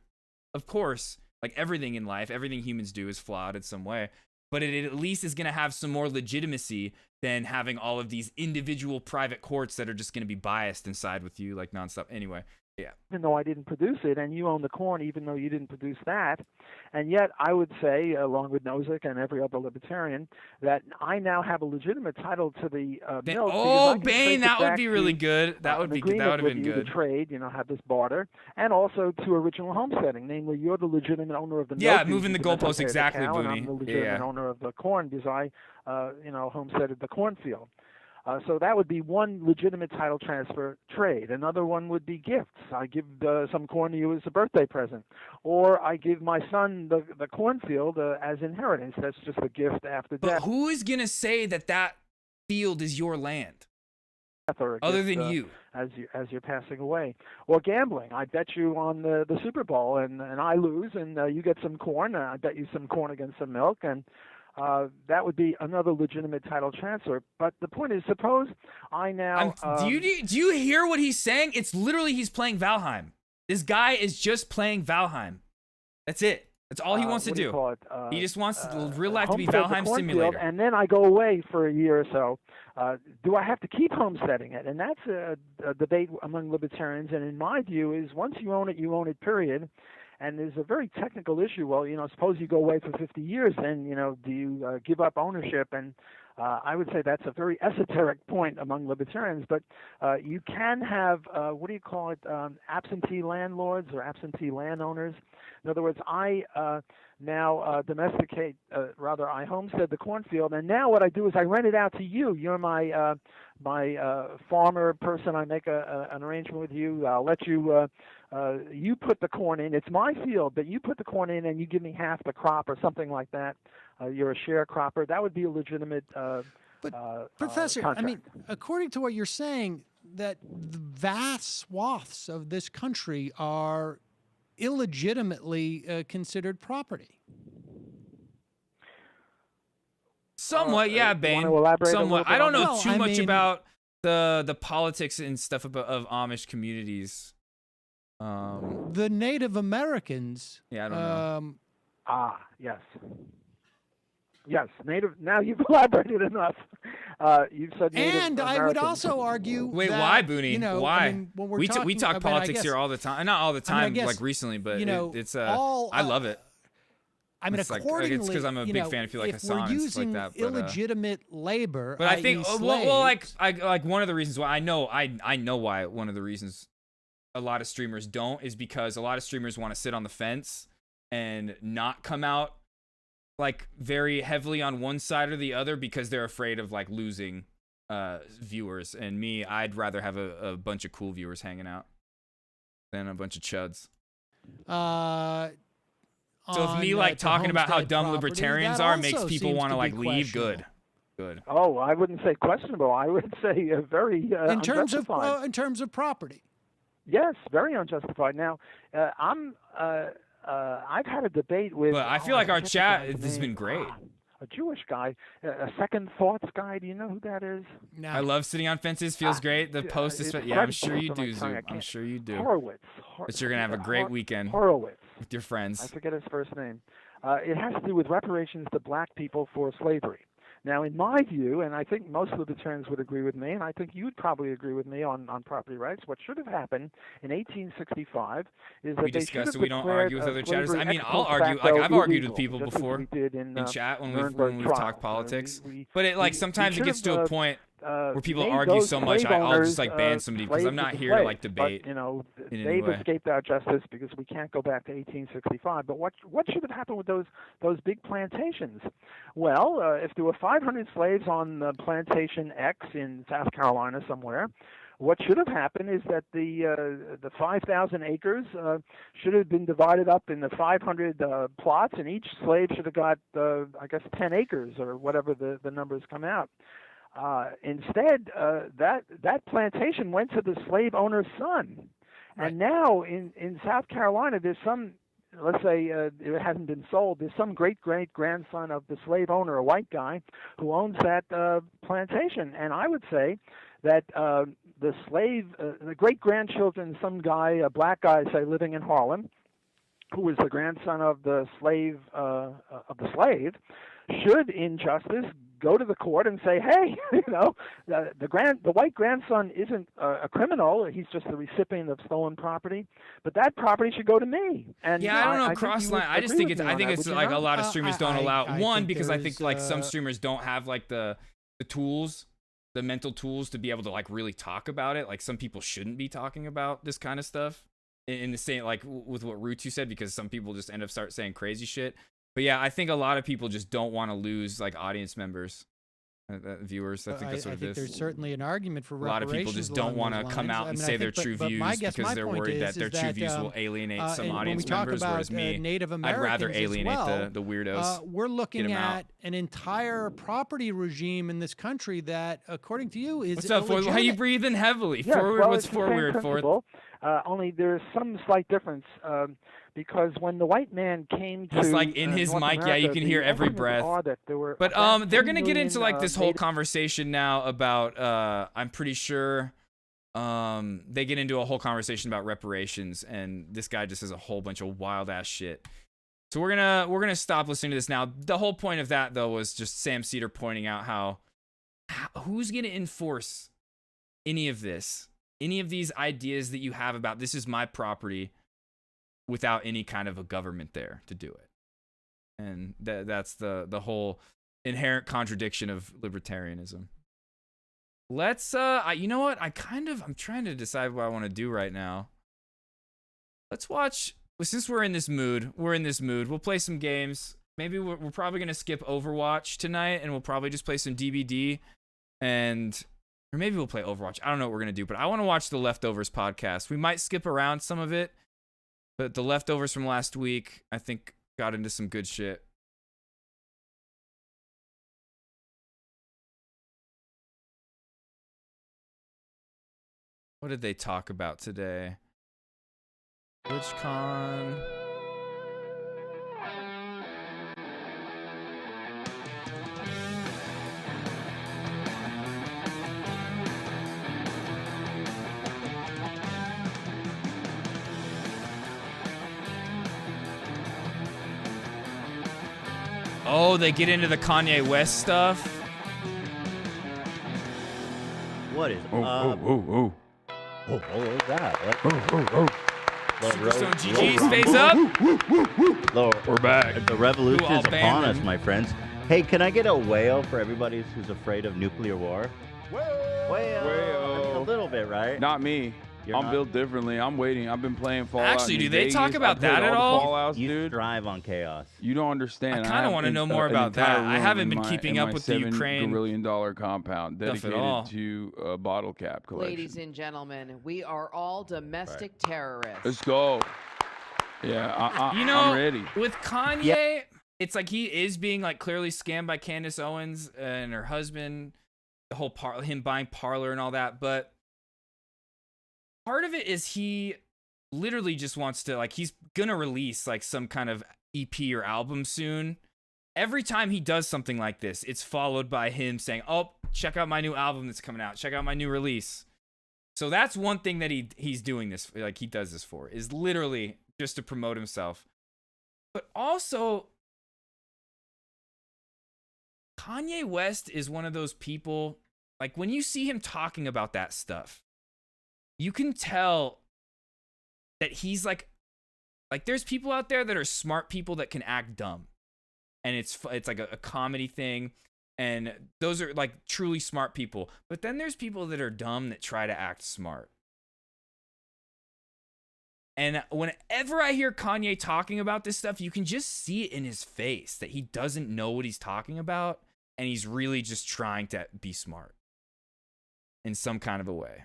Of course, like everything in life, everything humans do is flawed in some way, but it at least is going to have some more legitimacy than having all of these individual private courts that are just going to be biased and side with you like nonstop. Anyway, yeah. even though I didn't produce it, and you own the corn even though you didn't produce that. And yet I would say, along with Nozick and every other libertarian, that I now have a legitimate title to the milk. because I Oh, can trace Bane, it that would back be really to, good. That would an be good. That agreement would have with been you good. to trade, have this barter, and also to original homesteading. Namely, you're the legitimate owner of the milk. Yeah, because moving the you goalposts, domesticated the exactly, cow, and Booney. I'm the legitimate Yeah. owner of the corn because I, homesteaded the cornfield. So that would be one legitimate title transfer trade. Another one would be gifts. I give some corn to you as a birthday present, or I give my son the cornfield as inheritance. That's just a gift after But death. who is going to say that that field is your land? Or a Other gift, than you. as you're passing away, or gambling. I bet you on the Super Bowl, and I lose, and you get some corn. I bet you some corn against some milk, and that would be another legitimate title transfer. But the point is, suppose I now. Do you hear what he's saying? It's literally he's playing Valheim. This guy is just playing Valheim. That's it. That's all he wants to what do you do. call it? He just wants real life to be homestead the Valheim cornfield, Simulator. and then I go away for a year or so. Do I have to keep homesteading it? And that's a debate among libertarians. And in my view, is once you own it, period. And there's a very technical issue. Well, suppose you go away for 50 years, then do you give up ownership? And I would say that's a very esoteric point among libertarians. But you can have what do you call it? Absentee landlords or absentee landowners. In other words, I now domesticate, I homestead the cornfield, and now what I do is I rent it out to you. You're my farmer person. I make an arrangement with you. I'll let you. You put the corn in. It's my field, but you put the corn in, and you give me half the crop or something like that. You're a sharecropper. That would be a legitimate. Professor, contract. I mean, according to what you're saying, that the vast swaths of this country are illegitimately considered property. Somewhat, yeah, Bane. Somewhat. I don't know too much about the politics and stuff of Amish communities. The Native Americans. Yeah, I don't know. Yes. Yes, Native. Now you've elaborated enough. You've said Native And I would also argue. Wait, that, why, Booney? You know, why? I mean, when we're we talking, talk I mean, politics here all the time. Not all the time, I guess, like recently, but you know, it's all, I love it. I mean, it's accordingly, it's because I'm a big fan of like if Hassan we're and stuff using like that. But, illegitimate labor, but I think, well, slaves, like one of the reasons why I know why one of the reasons a lot of streamers don't is because a lot of streamers want to sit on the fence and not come out like very heavily on one side or the other because they're afraid of like losing viewers. And me, I'd rather have a bunch of cool viewers hanging out than a bunch of chuds. So if me like talking about how dumb libertarians are makes people want to like leave, good. Oh, I wouldn't say questionable. I would say very in terms unjustified. of property. Yes, very unjustified. Now, I've had a debate with. But I feel like our chat has been great. A Jewish guy, a Second Thoughts guy. Do you know who that is? No. I love sitting on fences. Feels great. The post is, yeah, I'm sure you do, Zoom. I'm sure you do. Horowitz. But you're gonna have a great weekend. Horowitz. With your friends. I forget his first name. It has to do with reparations to black people for slavery. Now, in my view, and I think most libertarians would agree with me, and I think you'd probably agree with me on property rights, what should have happened in 1865 is that we they should discussed have it. We don't argue with other chatters. I mean, I'll argue. Like I've argued with people before in chat when we've talked politics. But it like sometimes it gets to a point where people argue so much, I'll just like ban somebody because I'm not here to like debate. But, you know, in they've any way. escaped our justice because we can't go back to 1865. But what should have happened with those big plantations? Well, if there were 500 slaves on plantation X in South Carolina somewhere, what should have happened is that the 5,000 acres should have been divided up into 500 plots, and each slave should have got, I guess, 10 acres or whatever the numbers come out. Instead, that plantation went to the slave owner's son. Right. And now in South Carolina, there's some, let's say it hasn't been sold, there's some great-great-grandson of the slave owner, a white guy, who owns that plantation. And I would say that the great-grandchildren, some guy, a black guy, say, living in Harlem, who was the grandson of the slave, should, in justice, go to the court and say, hey, you know, the white grandson isn't a criminal. He's just the recipient of stolen property, but that property should go to me. And yeah, I don't know, cross line. I just think it's like a lot of streamers don't allow one because I think like some streamers don't have like the tools, the mental tools to be able to like really talk about it. Like some people shouldn't be talking about this kind of stuff in the same like with what Rutu said, because some people just end up start saying crazy shit. But yeah, I think a lot of people just don't want to lose like audience members, viewers. I think that's what it is. There's certainly an argument for a lot of people just don't want to come out and say their true views because they're worried that their true views will alienate some audience members. Whereas me, Native I'd rather alienate the weirdos. We're looking at an entire property regime in this country that, according to you, is what's up? Why are you breathing heavily? Yes, forward. Well, what's forward? Forward. Only there's some slight difference. Because when the white man came to he's like in his North mic, America, yeah, you can hear every breath. But they're gonna get into like this whole conversation now about I'm pretty sure they get into a whole conversation about reparations, and this guy just says a whole bunch of wild ass shit. So we're gonna stop listening to this now. The whole point of that though was just Sam Cedar pointing out how who's gonna enforce any of this, any of these ideas that you have about this is my property, without any kind of a government there to do it. And that's the whole inherent contradiction of libertarianism. Let's you know what? I'm trying to decide what I want to do right now. Let's watch, since we're in this mood, we'll play some games. Maybe we're probably going to skip Overwatch tonight, and we'll probably just play some DBD, or maybe we'll play Overwatch. I don't know what we're going to do, but I want to watch the Leftovers podcast. We might skip around some of it, but the leftovers from last week, I think, got into some good shit. What did they talk about today? TwitchCon. Oh, they get into the Kanye West stuff. What is Oh, what was that? Superstone GG's face up. We're back. The revolution Who all is upon banned us, him. my friends. Hey, can I get a whale for everybody who's afraid of nuclear war? Whale. A little bit, right? Not me. You're I'm not? built differently. I'm waiting. I've been playing Fallout. Actually, in do they talk Vegas. about I've played that at the all? Fallouts, You dude. thrive on chaos. You don't understand. I kinda wanna know more about that. I haven't been keeping up with the Ukraine $7 billion compound stuff at dedicated all. to bottle cap collection. Ladies and gentlemen, we are all domestic terrorists. Let's go. Yeah, You know, I'm ready. with Kanye, it's like he is being like clearly scammed by Candace Owens and her husband, the whole him buying Parler and all that. But part of it is he literally just wants to, like, he's gonna release like some kind of EP or album soon. Every time he does something like this, it's followed by him saying, "Oh, check out my new album that's coming out. Check out my new release." So that's one thing that he's doing this, like, he does this for, is literally just to promote himself. But also, Kanye West is one of those people, like, when you see him talking about that stuff, you can tell that he's like there's people out there that are smart people that can act dumb. And it's like a comedy thing. And those are like truly smart people. But then there's people that are dumb that try to act smart. And whenever I hear Kanye talking about this stuff, you can just see it in his face that he doesn't know what he's talking about. And he's really just trying to be smart in some kind of a way.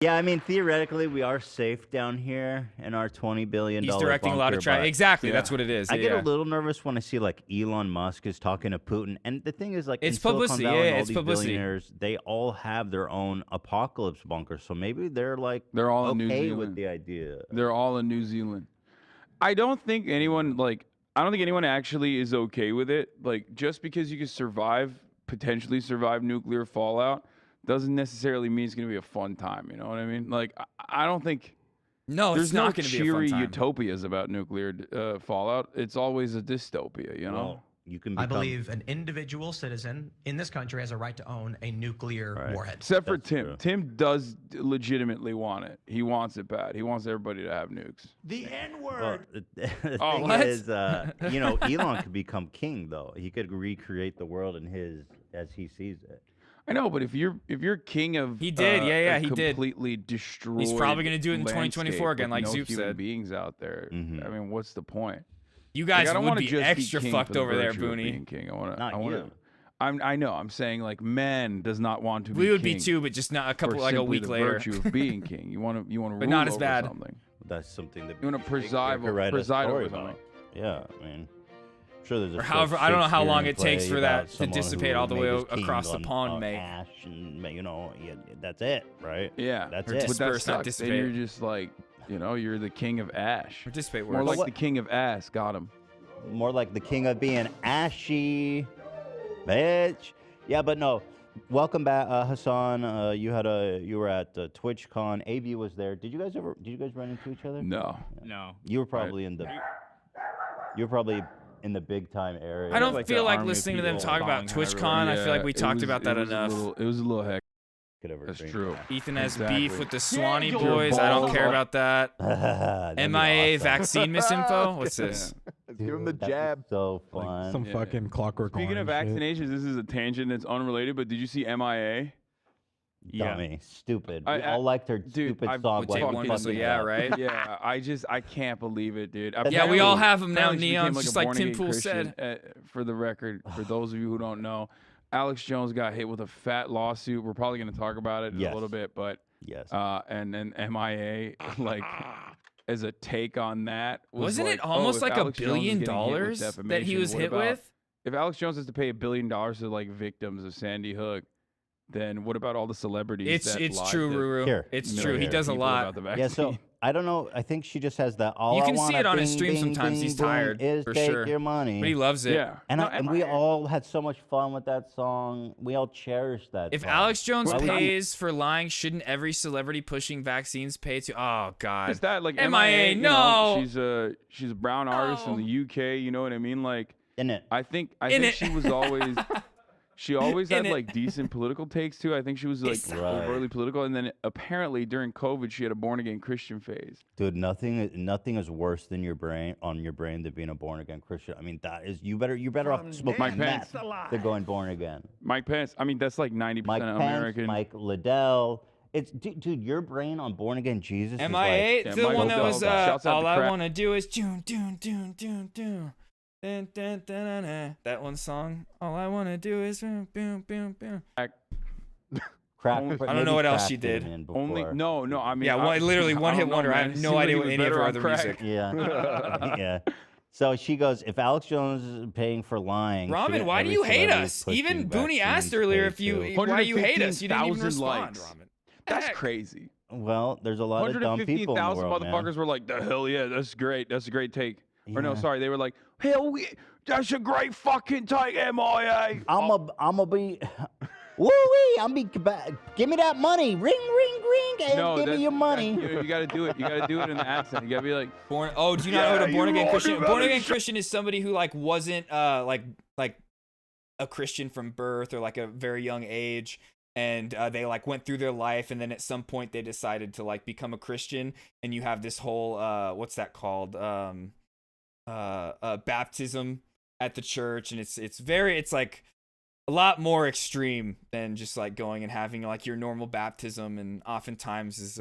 Yeah, I mean, theoretically, we are safe down here in our $20 billion He's directing a lot of bunker, traffic. but- Exactly, that's what it is. I get yeah. a little nervous when I see, like, Elon Musk is talking to Putin. And the thing is, like, It's in Silicon publicity, Valley yeah, and all it's these publicity. billionaires, they all have their own apocalypse bunker. So maybe they're, like, They're all in New okay Zealand. with the idea. They're all in New Zealand. I don't think anyone actually is okay with it. Like, just because you can potentially survive nuclear fallout, doesn't necessarily mean it's going to be a fun time. You know what I mean? Like, I don't think. No, there's it's not no going to be a fun cheery time. utopias about nuclear fallout. It's always a dystopia. You know. Well, you can. I believe an individual citizen in this country has a right to own a nuclear warhead. Except for Tim. Tim does legitimately want it. He wants it bad. He wants everybody to have nukes. The N-word. Well, the Oh, thing what? is, you know, Elon could become king, though. He could recreate the world as he sees it. I know, but if you're king of He did, a he did. completely destroyed He's probably gonna do it in landscape 2024 again, with like no Zoop human said. beings out there. I mean, what's the point? You guys I don't would wanna be just extra king fucked for the over there, virtue of Booney. being king. I Not want you. I know. I'm saying, like, man does not want to be We would king be too, but just not a couple, for like a simply week the later. virtue of being king. You want to But rule not as over bad. something. That's something that You want to preside could write a preside story over about. something. Yeah, I mean, sure there's a Or however, I don't know how long it takes for Shakespearean that play to about someone dissipate who all the made way his king across the on, pond, mate. Ash and, you know, yeah, that's it, right? Yeah, that's Or it. But that disperse, not sucks. Then dissipate. you're just like, you know, you're the king of ash. Or dissipate More works. like the king of ass. Got him. More like the king of being ashy, bitch. Yeah, but no. Welcome back, Hassan. You were at TwitchCon. AV was there. Did you guys run into each other? No. No. You were probably in the big time area. I don't Like feel the like army listening to them people talk about following TwitchCon. I feel like we talked about that enough. It was a little heck. That's true. Ethan has Exactly. beef with the Swanee Your boys. I don't balls care are- about that. That'd be MIA awesome. vaccine misinfo. What's this? Give him the Dude, that'd be jab. So fun. Some fucking Clockwork Speaking of Orange shit. vaccinations, this is a tangent that's unrelated, but did you see MIA? Dummy, stupid. I- We all liked her Dude, stupid I've song. Would Why take the one fuck so is yeah, that? right? Yeah, I can't believe it, dude. Yeah, we all have 'em now, Apparently she Neon, became, like, just a like born-again Tim Pool Christian. For the record, for those of you who don't know, Alex Jones got hit with a fat lawsuit. We're probably going to talk about it in Yes. a little bit, but yes. And then MIA, like, as a take on that, Wasn't like, it almost if like Alex $1 Jones is billion getting hit with that he defamation, was what hit about- with? If Alex Jones has to pay $1 billion to like victims of Sandy Hook, then what about all the celebrities? that It's lied true, to Ruru. Here. It's millions true. He of does a people lot. about the Yeah, vaccine? so I don't know. I think she just has that. All You I can see wanna it on his bing, stream bing, sometimes. bing, He's boom, tired, Is for take sure. your money. But he loves it. Yeah. And we all had so much fun with that song. We all cherished that. If song. Alex Jones Why would you- pays for lying, shouldn't every celebrity pushing vaccines pay to? Oh God. It's that like MIA? you know, No. she's a brown artist in the UK. You know what I mean? Like In it. I think In it. she was always. She always In had it. like decent political takes too. I think she was like overly political, and then apparently during COVID she had a born again Christian phase. Dude, nothing is worse than your brain than being a born again Christian. I mean, that is you're better off smoking Mike meth Pence. than going born again. Mike Pence. I mean, that's like 90% Mike of Pence, American. Mike Liddell. It's dude, your brain on born again Jesus. MIA, is like, the one that was Shouts out all to I Crack. want to do is dun, dun, dun, dun, dun. Dun, dun, dun, dun, dun. That one song. All I want to do is boom, boom, boom, boom. Crack. I don't know what else she did. Only no. I mean, Yeah, literally one hit wonder. I have no idea what any of her other music. Yeah. Yeah. So she goes, if Alex Jones is paying for lying, Ramen, shouldn't why do every you hate celebrity us? pushing Even Booney asked vaccines earlier pay if you too? why you hate us. You didn't even 115,000 respond, likes. Ramen. That's crazy. Well, there's a lot of dumb people in the 115,000 world, motherfuckers man. were like, "The hell yeah, that's great. That's a great take." Or no, Yeah. sorry, they were like, "Hell yeah, that's a great fucking take, MIA." I'm a be. Woo wee! I'm be. Give me that money. Ring, ring, ring. And No, give me your money. You gotta do it. You gotta do it in the accent. You gotta be like, Born. Oh, do you not know what a born again Christian? Born again Christian is somebody who like wasn't like a Christian from birth or like a very young age, and they like went through their life, and then at some point they decided to like become a Christian, and you have this whole what's that called baptism at the church, and it's like a lot more extreme than just like going and having like your normal baptism, and oftentimes is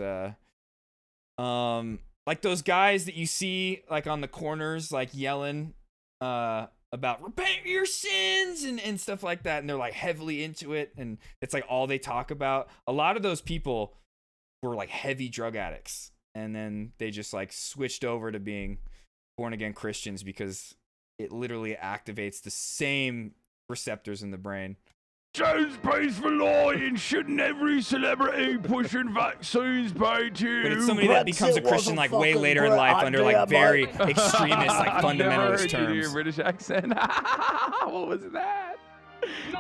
like those guys that you see like on the corners like yelling about repent your sins and stuff like that, and they're like heavily into it, and it's like all they talk about. A lot of those people were like heavy drug addicts, and then they just like switched over to being born again Christians because it literally activates the same receptors in the brain. Jones pays for lying. Shouldn't every celebrity pushing vaccines pay too? But it's somebody that becomes a Christian like way later in life under like very extremist like fundamentalist Your terms. British accent. What was that?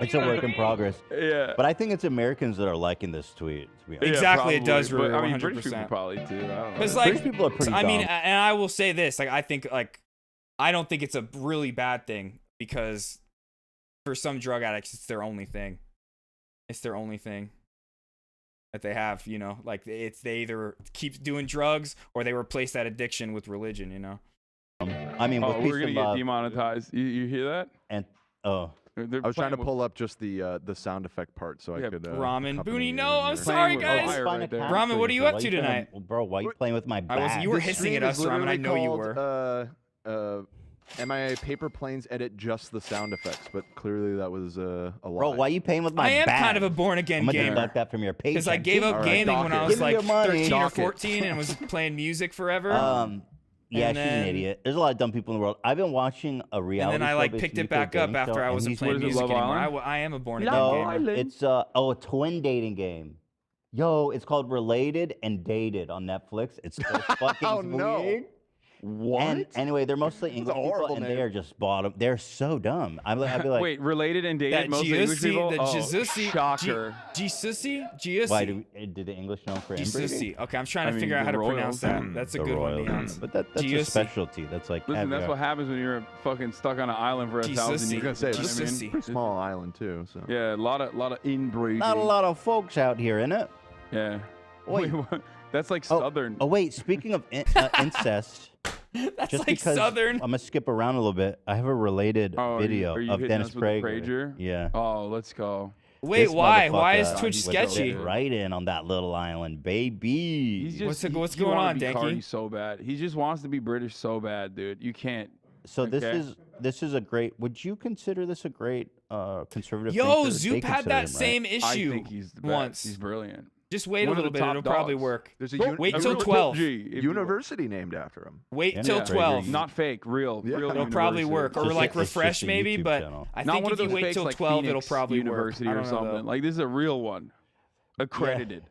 It's a work in progress. Yeah. But I think it's Americans that are liking this tweet. To be honest. Exactly, it does. But, I mean, 100%. British people probably too. I don't know. Because like, British people are pretty I mean, dumb. and I will say this: like, I think like, I don't think it's a really bad thing because for some drug addicts, it's their only thing. It's their only thing that they have, you know. Like, it's they either keep doing drugs or they replace that addiction with religion, you know. I mean, with we're peace gonna and get love, demonetized. You hear that? and They're I was trying to playing with- pull up just the sound effect part so I could. Ramen, accompany Booney, you no, in I'm your- sorry, Playing with guys. fire right there. Ramen, what are you up to tonight? Bro, why you playing with my I was. back? You were This hissing stream at is us, Ramen. I literally know you called, were. MIA Paper Planes edit just the sound effects, but clearly that was a lie. Bro, why you paying with my I am back? kind of a born again I'm gonna gamer. deduct that from your paycheck. Because I gave up Alright, gaming when I was Give me like your money. 13 or Dock it. 14 and was playing music forever. Yeah, And she's an then- idiot. There's a lot of dumb people in the world. I've been watching a reality And then I show like based picked on it back UK up dating after show, I and wasn't he's- playing music Love anymore. Island? I am a born again No, gamer. it's a twin dating game. Yo, it's called Related and Dated on Netflix. It's so fucking Oh, no. weird. What? And anyway, they're mostly That's a English people, horrible and name. they are just bottom. They're so dumb. I'd be like, Wait, related and dated That mostly English people? the Oh, Jisusi, shocker. Jisusi, why do the English know for inbreeding? Jisusi. Okay, I'm trying I to mean, figure out the how to royals. pronounce that. That's a The good one, royals. Leon. But that's a Giussi. specialty. That's like Listen, that's what happens when you're fucking stuck on an island for 1,000 Jesus. years. I was gonna say it's Jesus. a Sissy. pretty small island too. So Yeah, a lot of inbreeding. not a lot of folks out here, innit? Yeah. Wait. what? That's like Oh, southern. Oh wait, speaking of incest, That's just like because southern. I'm gonna skip around a little bit. I have a related Oh, video are you of hitting Dennis us with the Prager. Prager? Yeah. Oh, let's go. Wait, This why? Why is motherfucker Twitch was sketchy? right in on that little island, baby. He's just, What's he going wanna on, be Danky? Cardi so bad. He just wants to be British so bad, dude. You can't. So Okay. this is a great. Would you consider this a great conservative? Yo, thinker? They Zoop had consider that him, right? same I issue think he's the best. once. He's brilliant. Just wait a One of little the bit. top It'll probably dogs. work. there's a Wait a till real 12. G, if you- university named after him. Wait Yeah. till Yeah. 12. Not fake, real. Yeah. Real It'll probably university. work. Or It's like just- it's refresh just a maybe, YouTube but channel. I Not think one if of you those wait fakes till like 12, it'll Phoenix probably University work. I or don't know, something. though. Like this is a real one, accredited.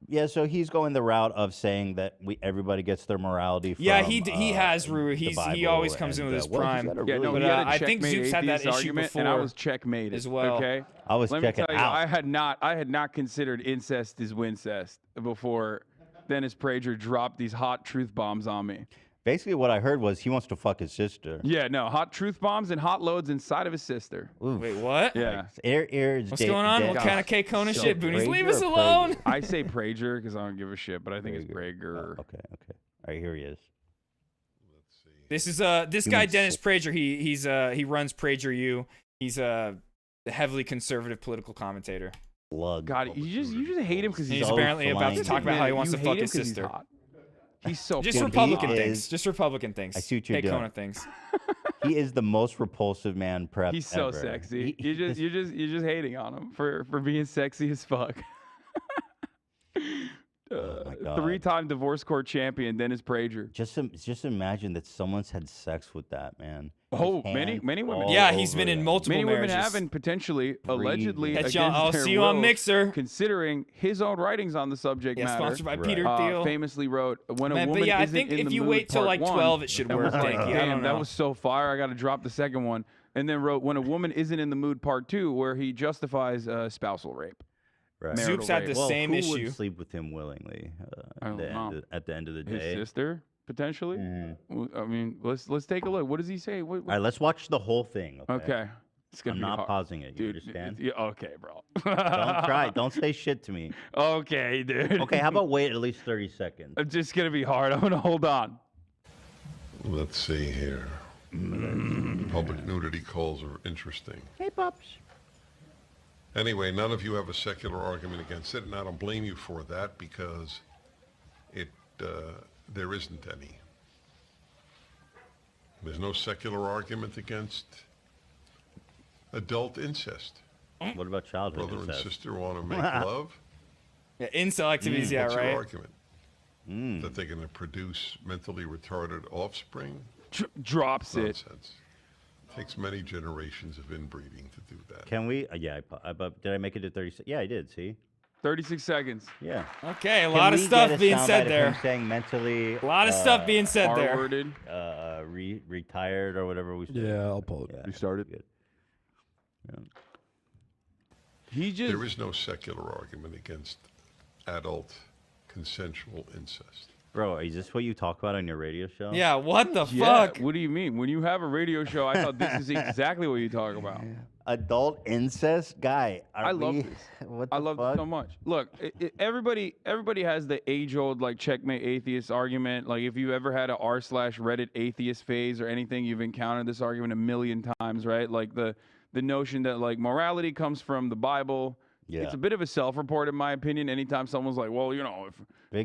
Yeah, so he's going the route of saying that everybody gets their morality from. Yeah, he has Rue. the He always Bible comes in and, with his what, he's prime. got a Yeah, really no, But he had a I think checkmate Zoop's had that atheist issue argument, before and I was checkmated as well. Okay, I was let me checking tell you, out. I had not considered incest is wincest before Dennis Prager dropped these hot truth bombs on me. Basically, what I heard was he wants to fuck his sister. Yeah, no, hot truth bombs and hot loads inside of his sister. Oof. Wait, what? Yeah. What's going on? What kind of K-Kona shit, Boonies? Leave us Prager or alone. Prager? I say Prager because I don't give a shit, but I think it's Prager. Okay. All right, here he is. This is this guy Human Dennis Prager. He runs Prager U. He's a heavily conservative political commentator. God, you just hate him because He's apparently about to talk about how he wants to fuck his sister. He's so Just fucking Republican hot. things. Just Republican things. I see what you're K-Kona doing. things. He is the most repulsive man prep He's so ever. sexy. You're just hating on him for being sexy as fuck. God. 3-time divorce court champion Dennis Prager. Just imagine that someone's had sex with that man. Oh, His many hands women. all Yeah, he's over been in that. multiple Many women marriages. have, and potentially, allegedly, Catch against y'all. I'll their see you on will, Mixer. Considering his own writings on the subject Yeah, matter. sponsored by Peter Thiel. Famously wrote, "When Man, a but woman yeah, I isn't think in if the you mood, wait till part like 1," 12, it should and work. was like, Thank you. I damn, don't that know. was so fire. I got to drop the second one. And then wrote, "When a woman isn't in the mood, part 2, where he justifies spousal rape." Right. Marital Zoop's had rape. the same who issue. would sleep with him willingly I don't know. at the end of the His day? sister, potentially. Mhm. I mean, let's take a look. What does he say? What, All right, let's watch the whole thing. Okay. It's gonna I'm be not hard. pausing it. You Dude, understand? yeah, okay, bro. Don't try. Don't say shit to me. Okay, dude. Okay, how about wait at least 30 seconds? It's just gonna be hard. I'm gonna hold on. Let's see here. Public nudity calls are interesting. Hey, pups. Anyway, none of you have a secular argument against it, and I don't blame you for that because there isn't any. There's no secular argument against adult incest. What about childhood Brother incest? and sister want to make love. Yeah, incel activities. Yeah, What's right. your argument? That they're going to produce mentally retarded offspring? Drops it. Nonsense. Takes many generations of inbreeding to do that. Can we? Yeah, but did I make it to 30? Yeah, I did. See? 36 seconds. Yeah. Okay, a Can lot of we stuff get a being soundbite said of there. him saying mentally. A lot of stuff being said there. R-worded. Retired or whatever we said. Yeah, I'll pull it. Yeah, You started. good. Yeah. He just. There is no secular argument against adult consensual incest. Bro, is this what you talk about on your radio show? Yeah, what the Yeah, fuck? what do you mean? When you have a radio show, I thought this is exactly what you talk about. Adult incest, guy. I love we, this. What I the love fuck? it so much. Look, everybody has the age-old like checkmate atheist argument. Like if you ever had a r/Reddit atheist phase or anything, you've encountered this argument a million times, right? Like the notion that like morality comes from the Bible. Yeah. It's a bit of a self-report, in my opinion. Anytime someone's like, "Well, you know, if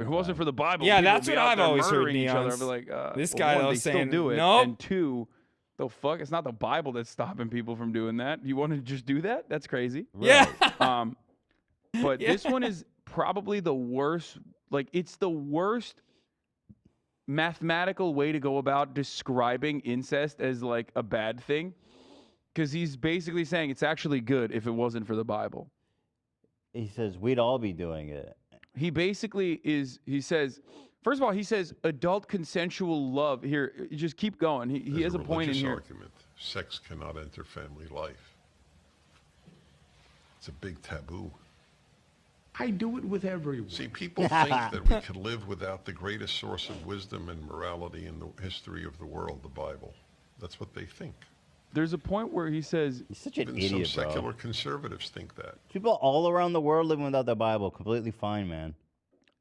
it wasn't for the Bible, Yeah, people that's would be what out I've there always heard, murdering each other." Neons. I'd be like, This well, guy one, though they saying, still do it, nope. and two, the fuck, it's not the Bible that's stopping people from doing that. You want to just do that? That's crazy. Yeah. But this one is probably the worst. Like, it's the worst mathematical way to go about describing incest as like a bad thing, because he's basically saying it's actually good if it wasn't for the Bible. He says we'd all be doing it. He basically is. He says, first of all, he says adult consensual love. Here, just keep going. He has a point in religious here. argument. Sex cannot enter family life. It's a big taboo. I do it with everyone. See, people think that we could live without the greatest source of wisdom and morality in the history of the world, the Bible. That's what they think. There's a point where he says, He's such an Even idiot, some bro. secular conservatives think that. People all around the world living without the Bible, completely fine, man.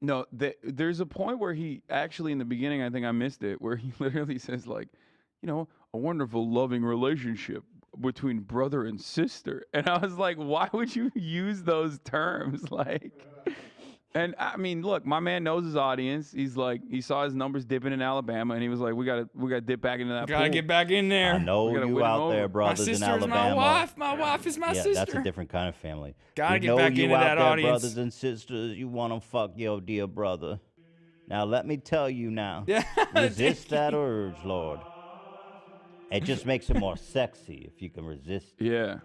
no, there's a point where he actually, in the beginning, I think I missed it, where he literally says like, you know, a wonderful loving relationship between brother and sister. And I was like, why would you use those terms? Like, and I mean, look, my man knows his audience. He's like, he saw his numbers dipping in Alabama, and he was like, we gotta dip back into that Gotta pool. get back in there. I know We gotta you win 'em out there, over. brothers My in sister is Alabama. my wife. My wife is my yeah, sister. that's a different kind of family. Gotta we get know back you into out that there, audience. brothers and sisters. You want to fuck your dear brother. Now let me tell you now. Yeah, Resist that urge, Lord. It just makes it more sexy if you can resist. Yeah.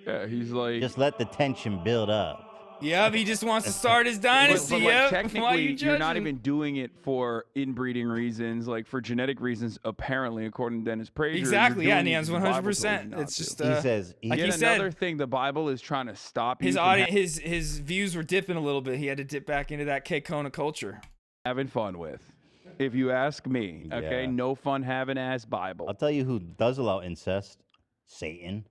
Yeah, he's like, Just let the tension build up. Yep, he just wants to start his but dynasty. like, Yep. Why technically, you you're not judging? even doing it for inbreeding reasons, like for genetic reasons, apparently, according to Dennis Prager. Exactly, You're yeah, doing it Neon's because the Bible 100%. told you It's not just, to. He says like Yet he said, another thing the Bible is trying to stop his you from audience, his views were dipping a little bit. He had to dip back into that K-Kona culture. having fun with. if you ask me. Okay, Yeah. no fun having ass Bible. I'll tell you who does allow incest. Satan.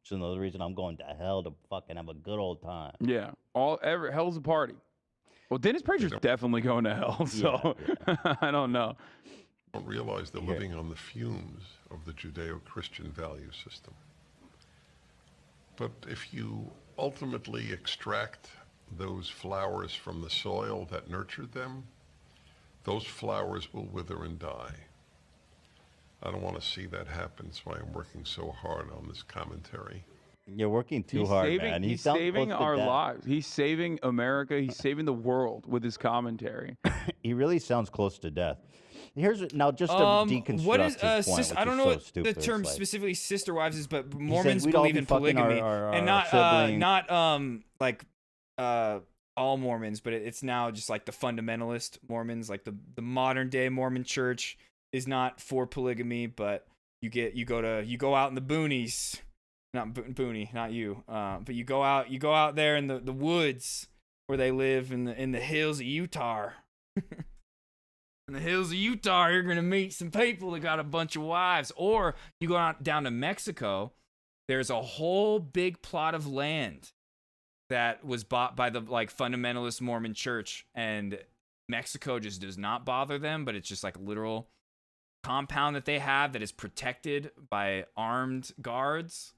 It's another reason I'm going to hell to fucking have a good old time. Yeah, hell's a party. Well, Dennis Prager's definitely going to hell, so I don't know. Don't realize they're living on the fumes of the Judeo-Christian value system. But if you ultimately extract those flowers from the soil that nurtured them, those flowers will wither and die. I don't want to see that happen. That's why I'm working so hard on this commentary. You're working too hard, man. He's saving our lives. He's saving America. He's saving the world with his commentary. He really sounds close to death. Here's now just to deconstruct what is his point, which I don't is know so what stupid. the term It's like, specifically sister wives is, but said Mormons we'd all believe be in fucking polygamy our and not like all Mormons, but it's now just like the fundamentalist Mormons, like the modern day Mormon church is not for polygamy, but you go out in the boonies, not boony, not you, but you go out there in the woods where they live in the hills of Utah. In the hills of Utah, you're gonna meet some people that got a bunch of wives. Or you go out down to Mexico, there's a whole big plot of land that was bought by the like fundamentalist Mormon church, and Mexico just does not bother them, but it's just like a literal compound that they have that is protected by armed guards,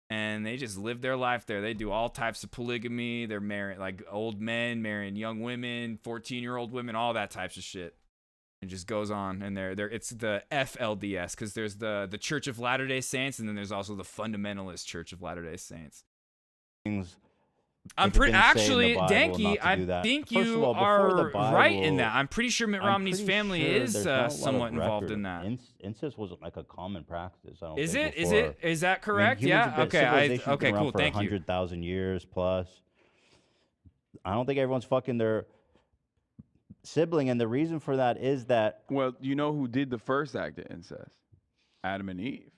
and they just live their life there. They do all types of polygamy. They're marrying like old men marrying young women, 14-year-old women, all that types of shit. It just goes on, and it's the FLDS, because there's the Church of Latter-day Saints, and then there's also the Fundamentalist Church of Latter-day Saints. I'm pretty actually, Danky. I think you are right in that. I'm pretty sure Mitt Romney's family is somewhat involved in that. Incest wasn't like a common practice. I don't is think it? Is it? Is that correct? Yeah. Okay. Okay. Cool. Thank you. 100,000 years plus. I don't think everyone's fucking their sibling, and the reason for that is that. Well, you know who did the first act of incest? Adam and Eve.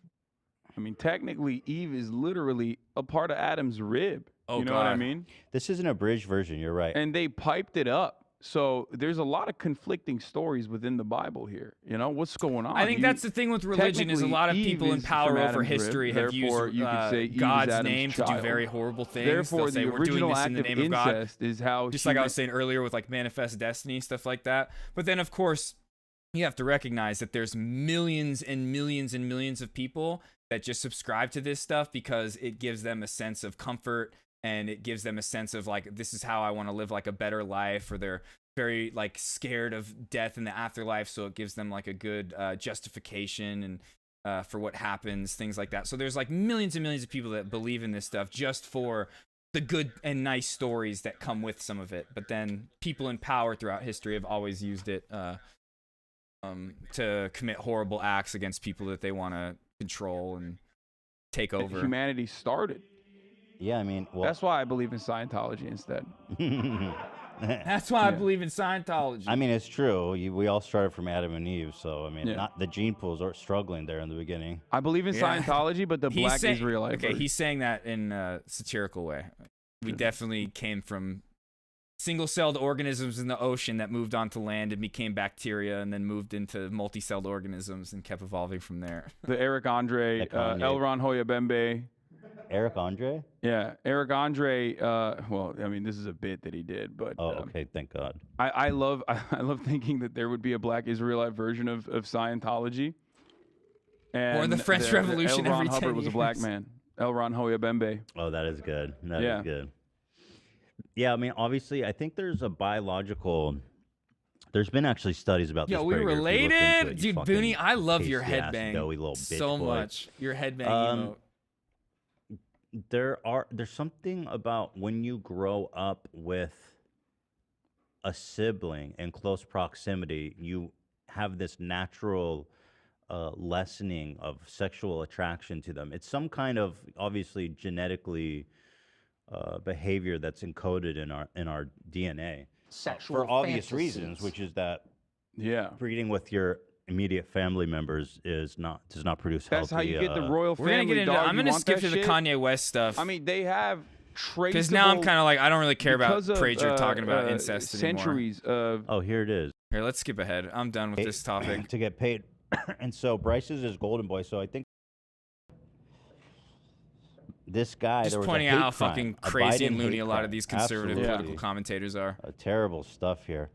I mean, technically, Eve is literally a part of Adam's rib. Oh, you know what I mean? This is an abridged version. You're right. And they piped it up. So there's a lot of conflicting stories within the Bible here. You know, what's going on? I think that's the thing with religion is a lot of people in power over history have used God's name to do very horrible things. Therefore, They'll say, the we're doing original this in the act name of of God. incest is how just like I was saying earlier with like Manifest Destiny, stuff like that. But then, of course, you have to recognize that there's millions and millions and millions of people that just subscribe to this stuff because it gives them a sense of comfort, and it gives them a sense of like, this is how I want to live like a better life, or they're very like scared of death in the afterlife, so it gives them like a good justification and for what happens, things like that. So there's like millions and millions of people that believe in this stuff just for the good and nice stories that come with some of it. But then people in power throughout history have always used it to commit horrible acts against people that they want to control and take over. Humanity started. Yeah, I mean, well, that's why I believe in Scientology instead. That's why I believe in Scientology. I mean, it's true. We all started from Adam and Eve, so I mean, not the gene pools are struggling there in the beginning. I believe in Scientology, but the black Israelite. Okay, he's saying that in a satirical way. We definitely came from single-celled organisms in the ocean that moved onto land and became bacteria, and then moved into multi-celled organisms and kept evolving from there. The Eric Andre, L. Ron Hoyabembe. Eric Andre? Yeah, Eric Andre. Well, I mean, this is a bit that he did, but okay, thank God. I love thinking that there would be a black Israelite version of Scientology. And or the French Revolution. L. Ron every Hubbard 10 was a years. black man. L. Ron Hoyabembe. Oh, that is good. That is good. Yeah, I mean, obviously, I think there's a biological. There's been actually studies about this. Yo, we related, dude. Booney, I love your headbang so much. Your headbang emote. There's something about when you grow up with a sibling in close proximity, you have this natural lessening of sexual attraction to them. It's some kind of obviously genetically behavior that's encoded in our DNA. Sexual for obvious fantasies. reasons, which is that breeding breeding with your immediate family members does not produce That's healthy. how you get the royal We're gonna family. get into. Dog. I'm You gonna want skip that to the shit? Kanye West stuff. I mean, they have traceable. Because now I'm kind of like, I don't really care about because of, Prager talking about incest anymore. centuries of. Oh, here it is. Here, let's skip ahead. I'm done with this topic. To get paid. And so Bryce is his golden boy. So I think this guy, Just there was pointing a out hate how crime, fucking a crazy Biden and loony hate a lot of crime. these conservative Absolutely. political commentators are. Terrible stuff here.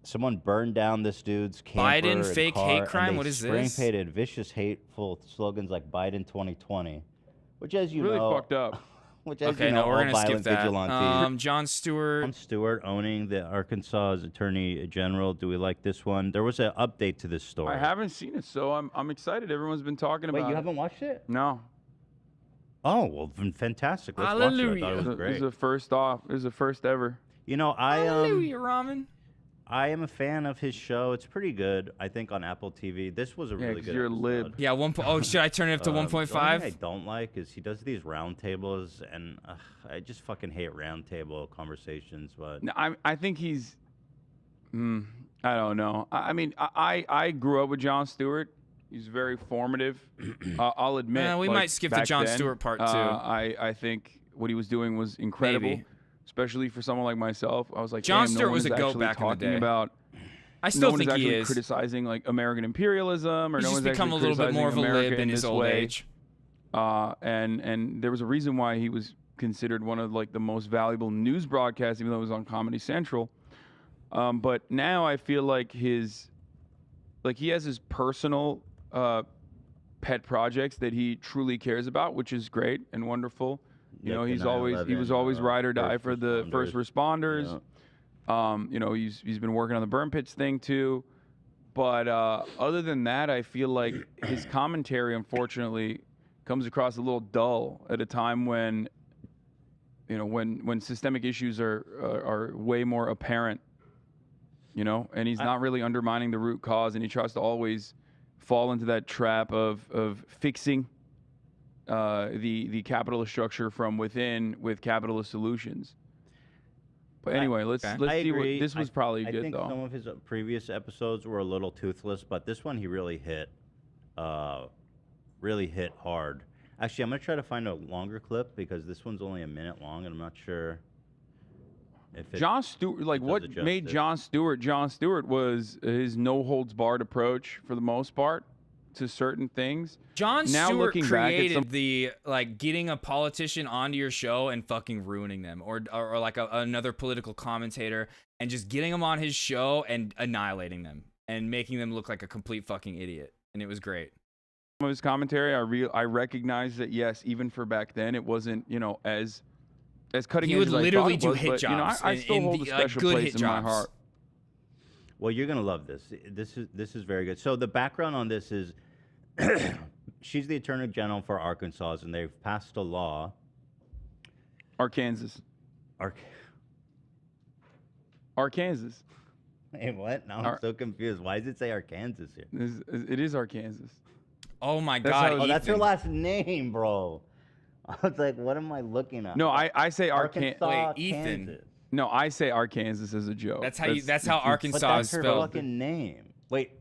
Someone burned down this dude's camper Biden and fake car, hate crime? And they What is spray this? painted vicious, hateful slogans like Biden 2020, which, as you Really know, fucked up. Which, as Okay, you know, no, we're all gonna skip violent that. vigilantes. Jon Stewart owning the Arkansas Attorney General. Do we like this one? There was an update to this story. I haven't seen it, so I'm excited. Everyone's been talking about it. Wait, you haven't watched it? No. Oh, well, then fantastic. Let's watch it. I thought it was great. It was the first off. It was the first ever. You know, Hallelujah, Ramen. I am a fan of his show. It's pretty good. I think on Apple TV. This was a really 'cause good. you're a episode. lib. Yeah, oh, should I turn it up to The only 1.5? thing I don't like is he does these roundtables, and I just fucking hate roundtable conversations. But No, I think he's. I don't know. I mean, I grew up with Jon Stewart. He's very formative. I'll admit. We like, might skip the back Jon then, Stewart part, too. I think what he was doing was incredible, Maybe. especially for someone like myself. I was like, Jon damn, Stewart no one was is a goat actually back in the talking day. about. I still no one think is he actually is. criticizing like American imperialism, or He's no just one's become actually a little bit more of a criticizing lib America in his this old way. age. And there was a reason why he was considered one of like the most valuable news broadcasts, even though it was on Comedy Central. But now I feel like he has his personal pet projects that he truly cares about, which is great and wonderful. You know, he was always ride or die for the first responders. You know, he's been working on the burn pits thing too. But other than that, I feel like his commentary, unfortunately, comes across a little dull at a time when, you know, when systemic issues are way more apparent. You know, and he's not really undermining the root cause, and he tries to always fall into that trap of fixing the capitalist structure from within with capitalist solutions. But anyway, let's I see what agree. this was probably I good think though. some of his previous episodes were a little toothless, but this one he really hit hard. Actually, I'm gonna try to find a longer clip because this one's only a minute long, and I'm not sure if it Jon Stewart, like does what it made justice. Jon Stewart was his no holds barred approach for the most part to certain things. Jon Now Stewart looking back at created some- the like getting a politician onto your show and fucking ruining them, or like another political commentator and just getting them on his show and annihilating them and making them look like a complete fucking idiot. And it was great. Some of his commentary, I recognize that yes, even for back then, it wasn't as cutting He edge would as I literally thought do it was, hit but, you know, jobs I in- still in hold the, a special good place hit in my jobs. heart. Well, you're gonna love this. This is very good. So the background on this is, she's the Attorney General for Arkansas, and they've passed a law. Arkansas. Arkansas. Hey, what? Now I'm so confused. Why does it say Arkansas here? It is Arkansas. Oh my That's God! how- Oh, that's her Ethan. last name, bro. I was like, what am I looking at? No, I say Arkansas. Arkansas, Wait, Ethan. Kansas. No, I say Arkansas as a joke. That's how That's how But Arkansas that's is her spelled. fucking name. Wait.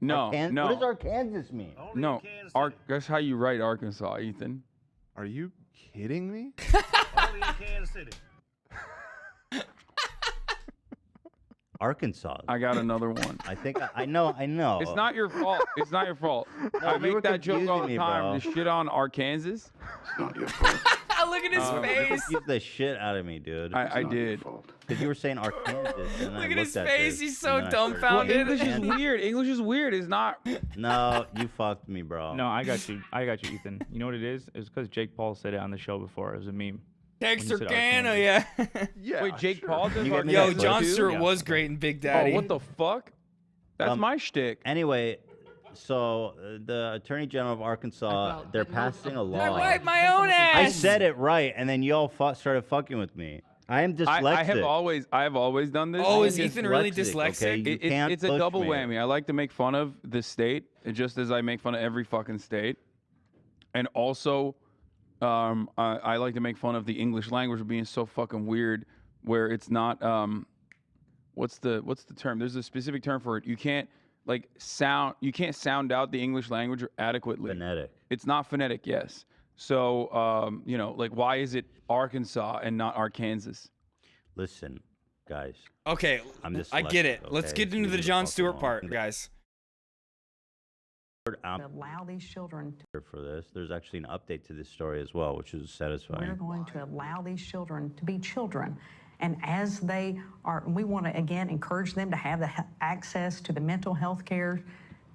No, no. What does Arkansas mean? No, that's how you write Arkansas, Ethan. Are you kidding me? Only in Kansas City. Arkansas. I got another one. I think I know. It's not your fault. It's not your fault. No, I you were make that joke all confusing the me, time. bro. To shit on Arkansas. Look at his You face. confused the shit out of me, dude. I did. Because you were saying Arkansas. And Look I at his looked face. this, He's so and then I started- dumbfounded. English is weird. English is weird. It's not. No, you fucked me, bro. No, I got you. I got you, Ethan. You know what it is? It was because Jake Paul said it on the show before. It was a meme. Texarkana, yeah. Yeah. Wait, Jake Paul does You get me Yo, Arkansas that Jon too? Stewart Yeah. was great in Big Daddy. Oh, what the fuck? That's my shtick. Anyway, so the Attorney General of Arkansas, they're passing a law. I wipe my own ass. I said it right, and then y'all started fucking with me. I am dyslexic. I have always done this. Oh, is I'm Ethan really dyslexic, okay? dyslexic? You can't It's a push double me. whammy. I like to make fun of the state, just as I make fun of every fucking state, and also, I like to make fun of the English language being so fucking weird, where it's not. What's the term? There's a specific term for it. You can't sound out the English language adequately. Phonetic. It's not phonetic, yes. So, you know, like, why is it Arkansas and not Arkansas? Listen, guys. Okay, I'm I get it. dyslexic, Let's okay? get So into leave the me Jon fuck Stewart alone. part, guys. Allow these children for this. There's actually an update to this story as well, which is satisfying. We're going to allow these children to be children. And as they are, we want to, again, encourage them to have the access to the mental health care,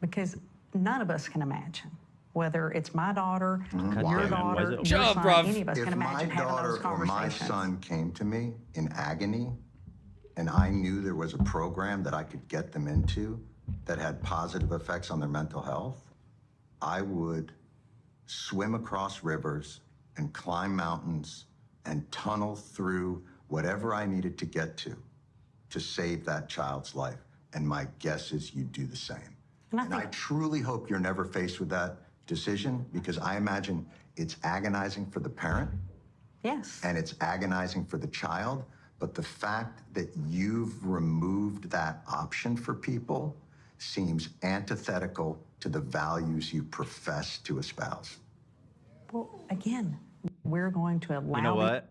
because none of us can imagine, whether it's my daughter, your daughter, your son, any of us can imagine having those If my daughter or my conversations. son came to me in agony, and I knew there was a program that I could get them into that had positive effects on their mental health, I would swim across rivers and climb mountains and tunnel through whatever I needed to get to save that child's life. And my guess is you'd do the same. And I truly hope you're never faced with that decision, because I imagine it's agonizing for the parent. Yes. And it's agonizing for the child. But the fact that you've removed that option for people seems antithetical to the values you profess to espouse. Well, again, we're going to allow. You know what?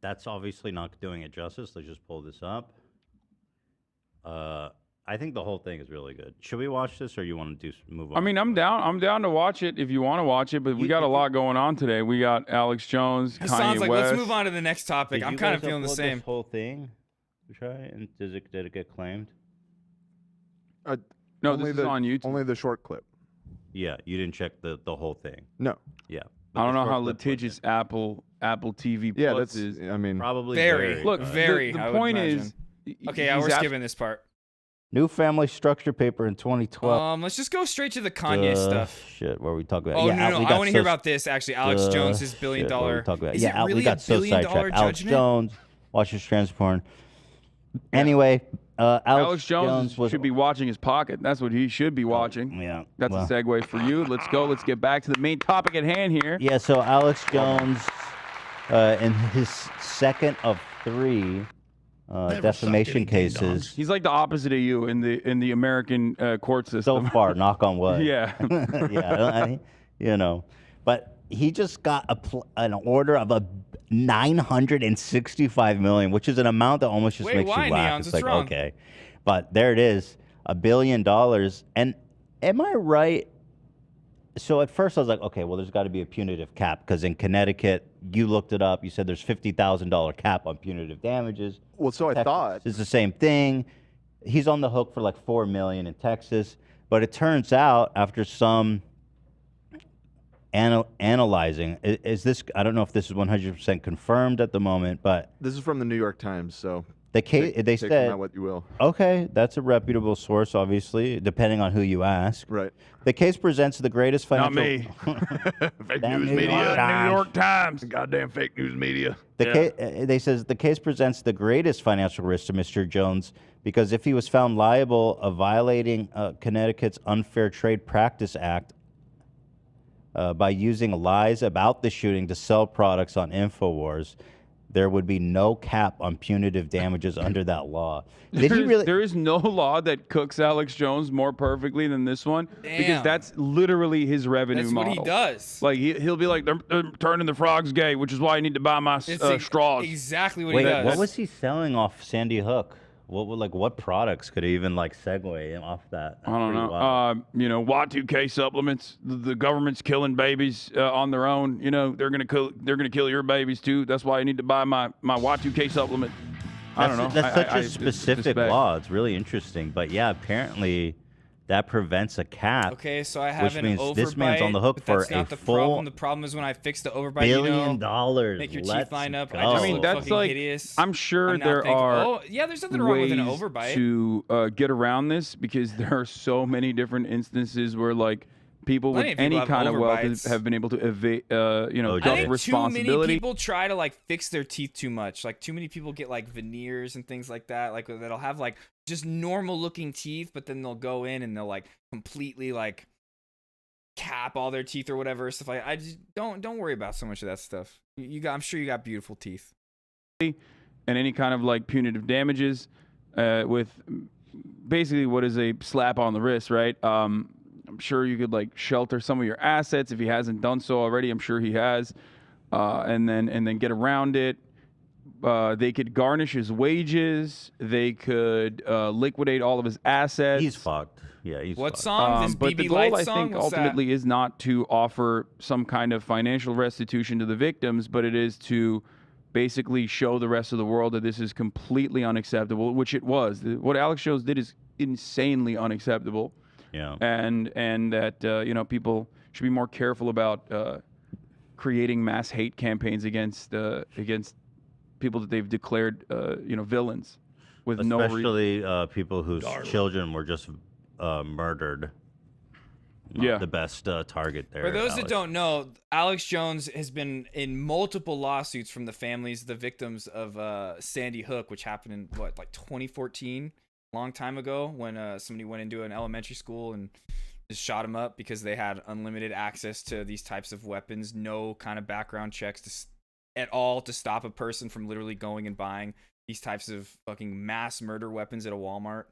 That's obviously not doing it justice. Let's just pull this up. I think the whole thing is really good. Should we watch this, or you want to move on? I mean, I'm down. I'm down to watch it if you want to watch it. But we got a lot going on today. We got Alex Jones, Hassan's Kanye like, West. let's move on to the next topic. Did I'm you kind of guys feeling the upload same. This whole thing, try, and did it get claimed? No, only this is on YouTube. Only the short clip. Yeah, you didn't check the whole thing. No. Yeah. I don't know how litigious Apple TV Yeah, Plus that's. is. I mean, Probably Very. Look, very. The I would point imagine. is. Okay, yeah, he's we're abs- skipping this part. New family structure paper in 2012. Let's just go straight to the Kanye stuff. Shit, what are we talking about? Oh, yeah, no, I want to hear about this, actually. Alex Jones' $1 billion. Shit, what are we talking about? Is Yeah, it really we got $1 so billion sidetracked. Alex judgment? Jones watches trans porn. Anyway, Alex Jones should be watching his pocket. That's what he should be watching. Yeah. That's a segue for you. Let's go. Let's get back to the main topic at hand here. Yeah, so Alex Jones, in his second of 3 defamation cases. He's like the opposite of you in the American court system. So far, knock on wood. Yeah. Yeah, but he just got an order of $965 million, which is an amount that almost just makes you laugh. It's like, okay, but there it is, $1 billion. And am I right? So at first I was like, okay, well, there's got to be a punitive cap, because in Connecticut, you looked it up. You said there's $50,000 cap on punitive damages. Well, so I thought it's the same thing. He's on the hook for like $4 million in Texas, but it turns out after some analyzing, is this? I don't know if this is 100% confirmed at the moment, but this is from the New York Times, so they take said from that what you will. Okay, that's a reputable source, obviously, depending on who you ask. Right. The case presents the greatest financial. Not me. Fake news New media. York Times. New York Times. Goddamn fake news media. They says the case presents the greatest financial risk to Mr. Jones, because if he was found liable of violating Connecticut's Unfair Trade Practice Act by using lies about the shooting to sell products on InfoWars, there would be no cap on punitive damages under that law. There is no law that cooks Alex Jones more perfectly than this one, because Damn. that's literally his revenue That's model. what he does. Like he'll be like, they're turning the frogs gay, which is why I need to buy my straws. Exactly what Wait, he does. what was he selling off Sandy Hook? What products could he even segue off that? I don't know. Y2K supplements. The government's killing babies on their own. They're gonna kill your babies too. That's why I need to buy my Y2K supplement. I don't know. That's such a I specific suspect. law. It's really interesting. But yeah, apparently that prevents a cap. Okay, so I have which an means overbite. this man's on the hook but for that's not a the full problem. The problem is when I fix the overbite. $1 billion. Make your Let's teeth line up. go. I mean, that's fucking like hideous. I'm sure I'm now there thinking, are. oh, yeah, there's nothing wrong with an ways overbite. to get around this, because there are so many different instances where people Plenty with of people any have kind of wealth overbites. have been able to evade, I dump think responsibility. too many people try to fix their teeth too much. Too many people get veneers and things like that. That'll have just normal looking teeth, but then they'll go in and they'll completely cap all their teeth or whatever stuff like. I just don't worry about so much of that stuff. I'm sure you got beautiful teeth. And any kind of punitive damages, with basically what is a slap on the wrist, right? I'm sure you could shelter some of your assets if he hasn't done so already. I'm sure he has, and then get around it. they could garnish his wages. They could liquidate all of his assets. He's fucked. Yeah, he's What fucked. song? This But the BB goal, Light I song? think, What's ultimately is not to offer some kind of financial restitution to the victims, but it is to basically show the rest of the world that this is completely unacceptable, which it was. What Alex Jones did is insanely unacceptable. Yeah. And that people should be more careful about creating mass hate campaigns against people that they've declared villains with no reason. Especially people whose children were just murdered. Not Yeah. the best target there. For those that Alex. don't know, Alex Jones has been in multiple lawsuits from the families, the victims of Sandy Hook, which happened in 2014, long time ago, when somebody went into an elementary school and just shot him up because they had unlimited access to these types of weapons, no kind of background checks at all to stop a person from literally going and buying these types of fucking mass murder weapons at a Walmart.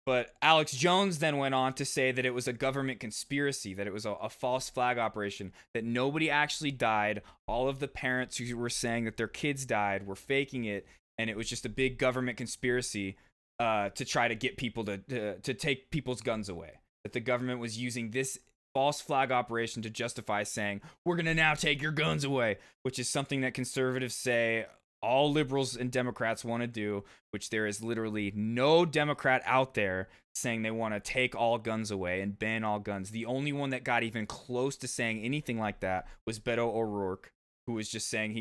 But Alex Jones then went on to say that it was a government conspiracy, that it was a false flag operation, that nobody actually died. All of the parents who were saying that their kids died were faking it, and it was just a big government conspiracy to try to get people to take people's guns away. That the government was using this false flag operation to justify saying, we're going to now take your guns away, which is something that conservatives say all liberals and Democrats want to do, which there is literally no Democrat out there saying they want to take all guns away and ban all guns. The only one that got even close to saying anything like that was Beto O'Rourke, who was just saying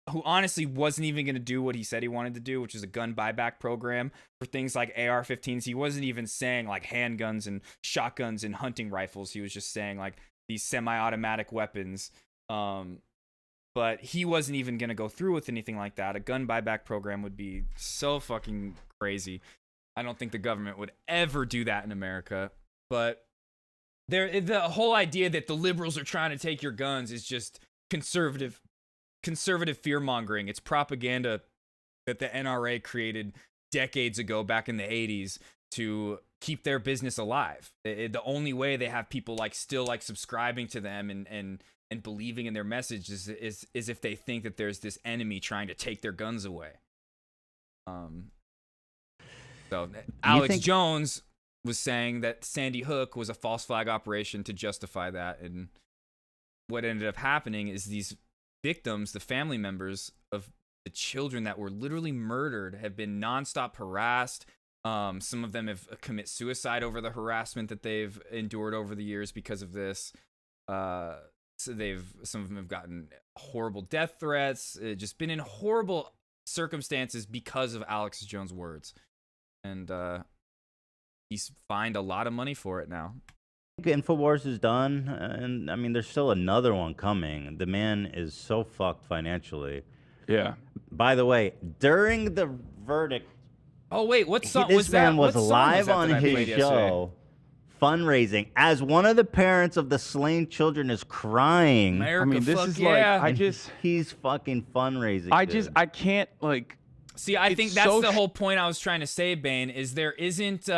who honestly wasn't even going to do what he said he wanted to do, which is a gun buyback program for things like AR-15s. He wasn't even saying like handguns and shotguns and hunting rifles. He was just saying like these semi-automatic weapons. But he wasn't even going to go through with anything like that. A gun buyback program would be so fucking crazy. I don't think the government would ever do that in America. But the whole idea that the liberals are trying to take your guns is just conservative fear-mongering. It's propaganda that the NRA created decades ago, back in the 80s, to keep their business alive. The only way they have people still subscribing to them and believing in their message is if they think that there's this enemy trying to take their guns away. So Alex Jones was saying that Sandy Hook was a false flag operation to justify that, and what ended up happening is these victims, the family members of the children that were literally murdered, have been nonstop harassed. Some of them have commit suicide over the harassment that they've endured over the years because of this. So some of them have gotten horrible death threats, just been in horrible circumstances because of Alex Jones' words. And he's fined a lot of money for it now. InfoWars is done, and I mean, there's still another one coming. The man is so fucked financially. Yeah. By the way, during the verdict, oh wait, what song this was that? man was What song live was that on that I his played show, fundraising as one of the parents of the slain children is crying. America, I mean, this fuck is yeah. he's fucking fundraising. I can't See, I think that's the whole point I was trying to say, Bane, is there isn't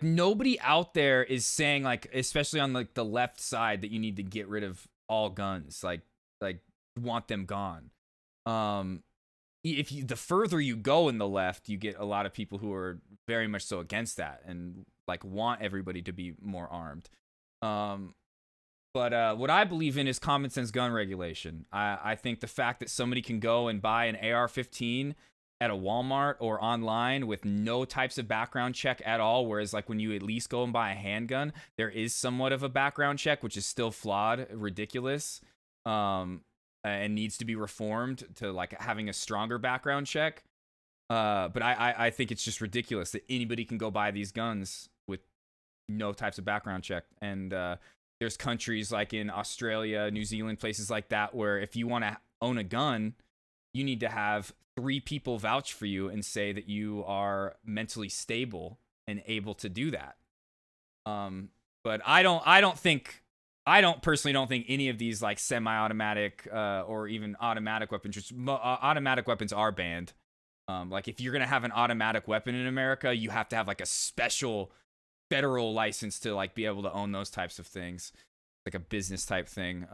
nobody out there is saying, especially on the left side, that you need to get rid of all guns, like want them gone. The further you go in the left, you get a lot of people who are very much so against that and want everybody to be more armed. But what I believe in is common sense gun regulation. I think the fact that somebody can go and buy an AR-15 at a Walmart or online with no types of background check at all, whereas when you at least go and buy a handgun, there is somewhat of a background check, which is still flawed, ridiculous, and needs to be reformed to having a stronger background check. But I think it's just ridiculous that anybody can go buy these guns with no types of background check. And there's countries like in Australia, New Zealand, places like that, where if you want to own a gun, you need to have 3 people vouch for you and say that you are mentally stable and able to do that. But I personally don't think any of these semi-automatic or even automatic weapons. Automatic weapons are banned. If you're gonna have an automatic weapon in America, you have to have a special federal license to be able to own those types of things, like a business type thing.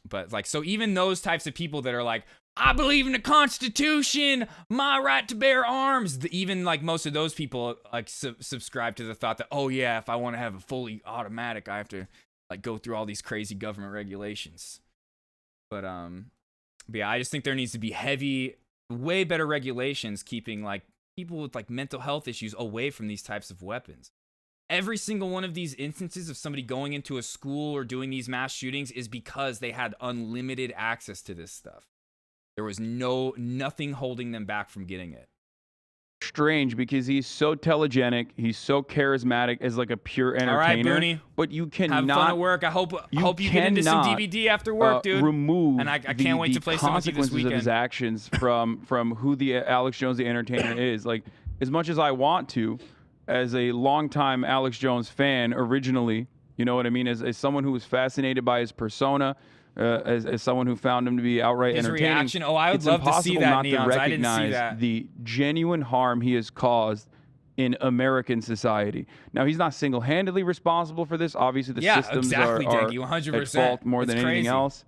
But like, so even those types of people that are like, I believe in the Constitution, my right to bear arms. Even like most of those people like subscribe to the thought that, oh yeah, if I want to have a fully automatic, I have to like go through all these crazy government regulations. But yeah, I just think there needs to be heavy, way better regulations keeping like people with like mental health issues away from these types of weapons. Every single one of these instances of somebody going into a school or doing these mass shootings is because they had unlimited access to this stuff. There was nothing holding them back from getting it. Strange because he's so telegenic, he's so charismatic as like a pure entertainer. All right, Booney. But you cannot have fun at work. I hope you get into some DVD after work, dude. Remove and I can't wait to play some with you this consequences weekend. of his actions from who the Alex Jones the entertainer is. Like, as much as I want to, as a longtime Alex Jones fan originally, you know what I mean, as someone who was fascinated by his persona, as someone who found him to be outright His entertaining. reaction. Oh, I would love to see that, It's impossible not Neons. to I didn't see recognize that. the genuine harm he has caused in American society. Now, he's not single-handedly responsible for this. Obviously, the systems exactly, are Dengi, 100%. at fault more It's than anything crazy. else.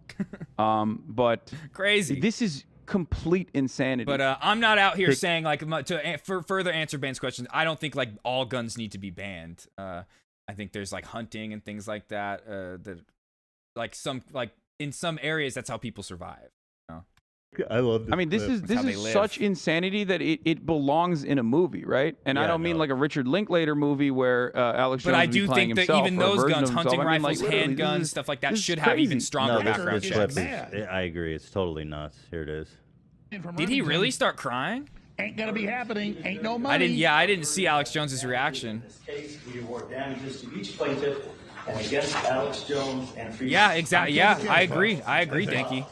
But crazy. This is complete insanity. But I'm not out here saying like for further answer Ben's questions. I don't think like all guns need to be banned. I think there's like hunting and things like that. That like in some areas that's how people survive. You know? I love this. I mean, this is such insanity that it belongs in a movie, right? And I don't mean like a Richard Linklater movie where Alex Jones But I would be do playing think that himself even or a those version guns, of himself. hunting I mean, like, rifles, literally, handguns, this is- stuff like that this is should have even crazy. stronger No, background this checks. clip is, I agree. It's totally nuts. Here it is. Did he really start crying? Ain't gonna be happening. Ain't no money. I didn't. Yeah, I didn't see Alex Jones's reaction. In this case, we award damages to each plaintiff and against Alex Jones and Free. Yeah, exactly. Yeah, I agree, Denki.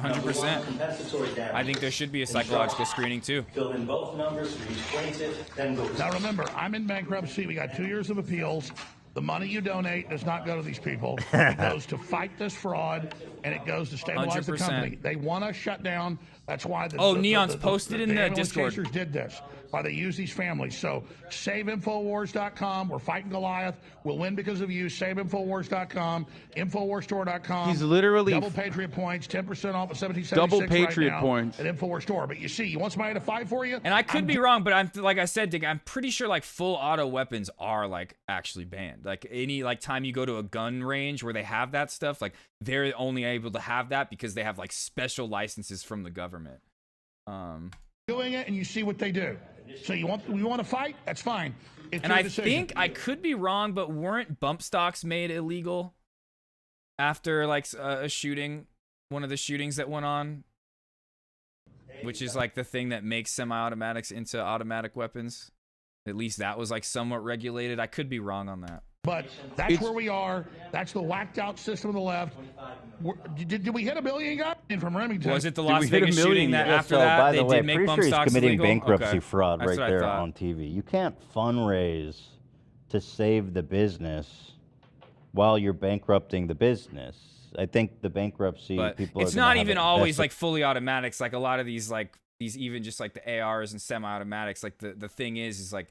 100%. I think there should be a psychological screening too. Fill in both numbers for each plaintiff, then go. Now remember, I'm in bankruptcy. We got 2 years of appeals. The money you donate does not go to these people. It goes to fight this fraud, and it goes to stabilize the 100%. company. They want us shut down. That's why the Neon's posted in the ambulance Discord. chasers did this. Why they use these families. So saveinfowars.com. We're fighting Goliath. We'll win because of you. Saveinfowars.com. Infowarstore.com. He's literally double Patriot points, 10% off at 1776 Double right Patriot now points. at Infowars Store. But you see, you want somebody to fight for you? And I could be wrong, but I'm like I said, Dick, I'm pretty sure like full auto weapons are like actually banned. Like any like time you go to a gun range where they have that stuff, like they're only able to have that because they have like special licenses from the government. Doing it, and you see what they do. So you want to fight? That's fine. It's And your I decision. think I could be wrong, but weren't bump stocks made illegal after like a shooting, one of the shootings that went on, which is like the thing that makes semi-automatics into automatic weapons? At least that was like somewhat regulated. I could be wrong on that. But that's where we are. That's the whacked out system on the left. Did we hit $1 billion guys from Remington? Was it the Las Vegas shooting that after that by they the way, did make pretty bump sure he's stocks committing illegal? bankruptcy Okay. fraud That's right what I there thought. on TV. You can't fundraise to save the business while you're bankrupting the business. I think the bankruptcy But people. it's are gonna not have even a always vested- like fully automatics. Like a lot of these even just like the ARs and semi-automatics. Like the thing is like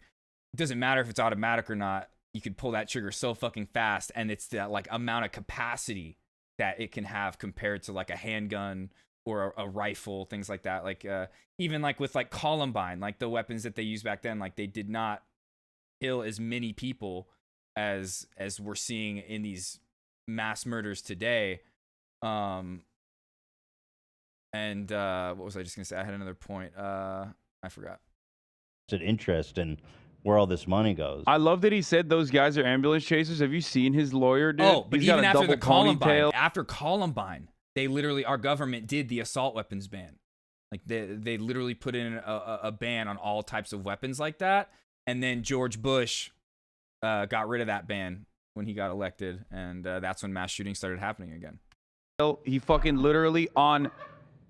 it doesn't matter if it's automatic or not. You could pull that trigger so fucking fast, and it's that like amount of capacity that it can have compared to like a handgun or a rifle, things like that. Like even like with like Columbine, like the weapons that they used back then, like they did not kill as many people as we're seeing in these mass murders today. And what was I just gonna say? I had another point. I forgot. interest in where all this money goes. I love that he said those guys are ambulance chasers. Have you seen his lawyer, dude? Oh, but He's got even a after the double Columbine, ponytail. after Columbine, they literally, our government did the assault weapons ban. Like they literally put in a ban on all types of weapons like that. And then George Bush got rid of that ban when he got elected, and that's when mass shootings started happening again. He fucking literally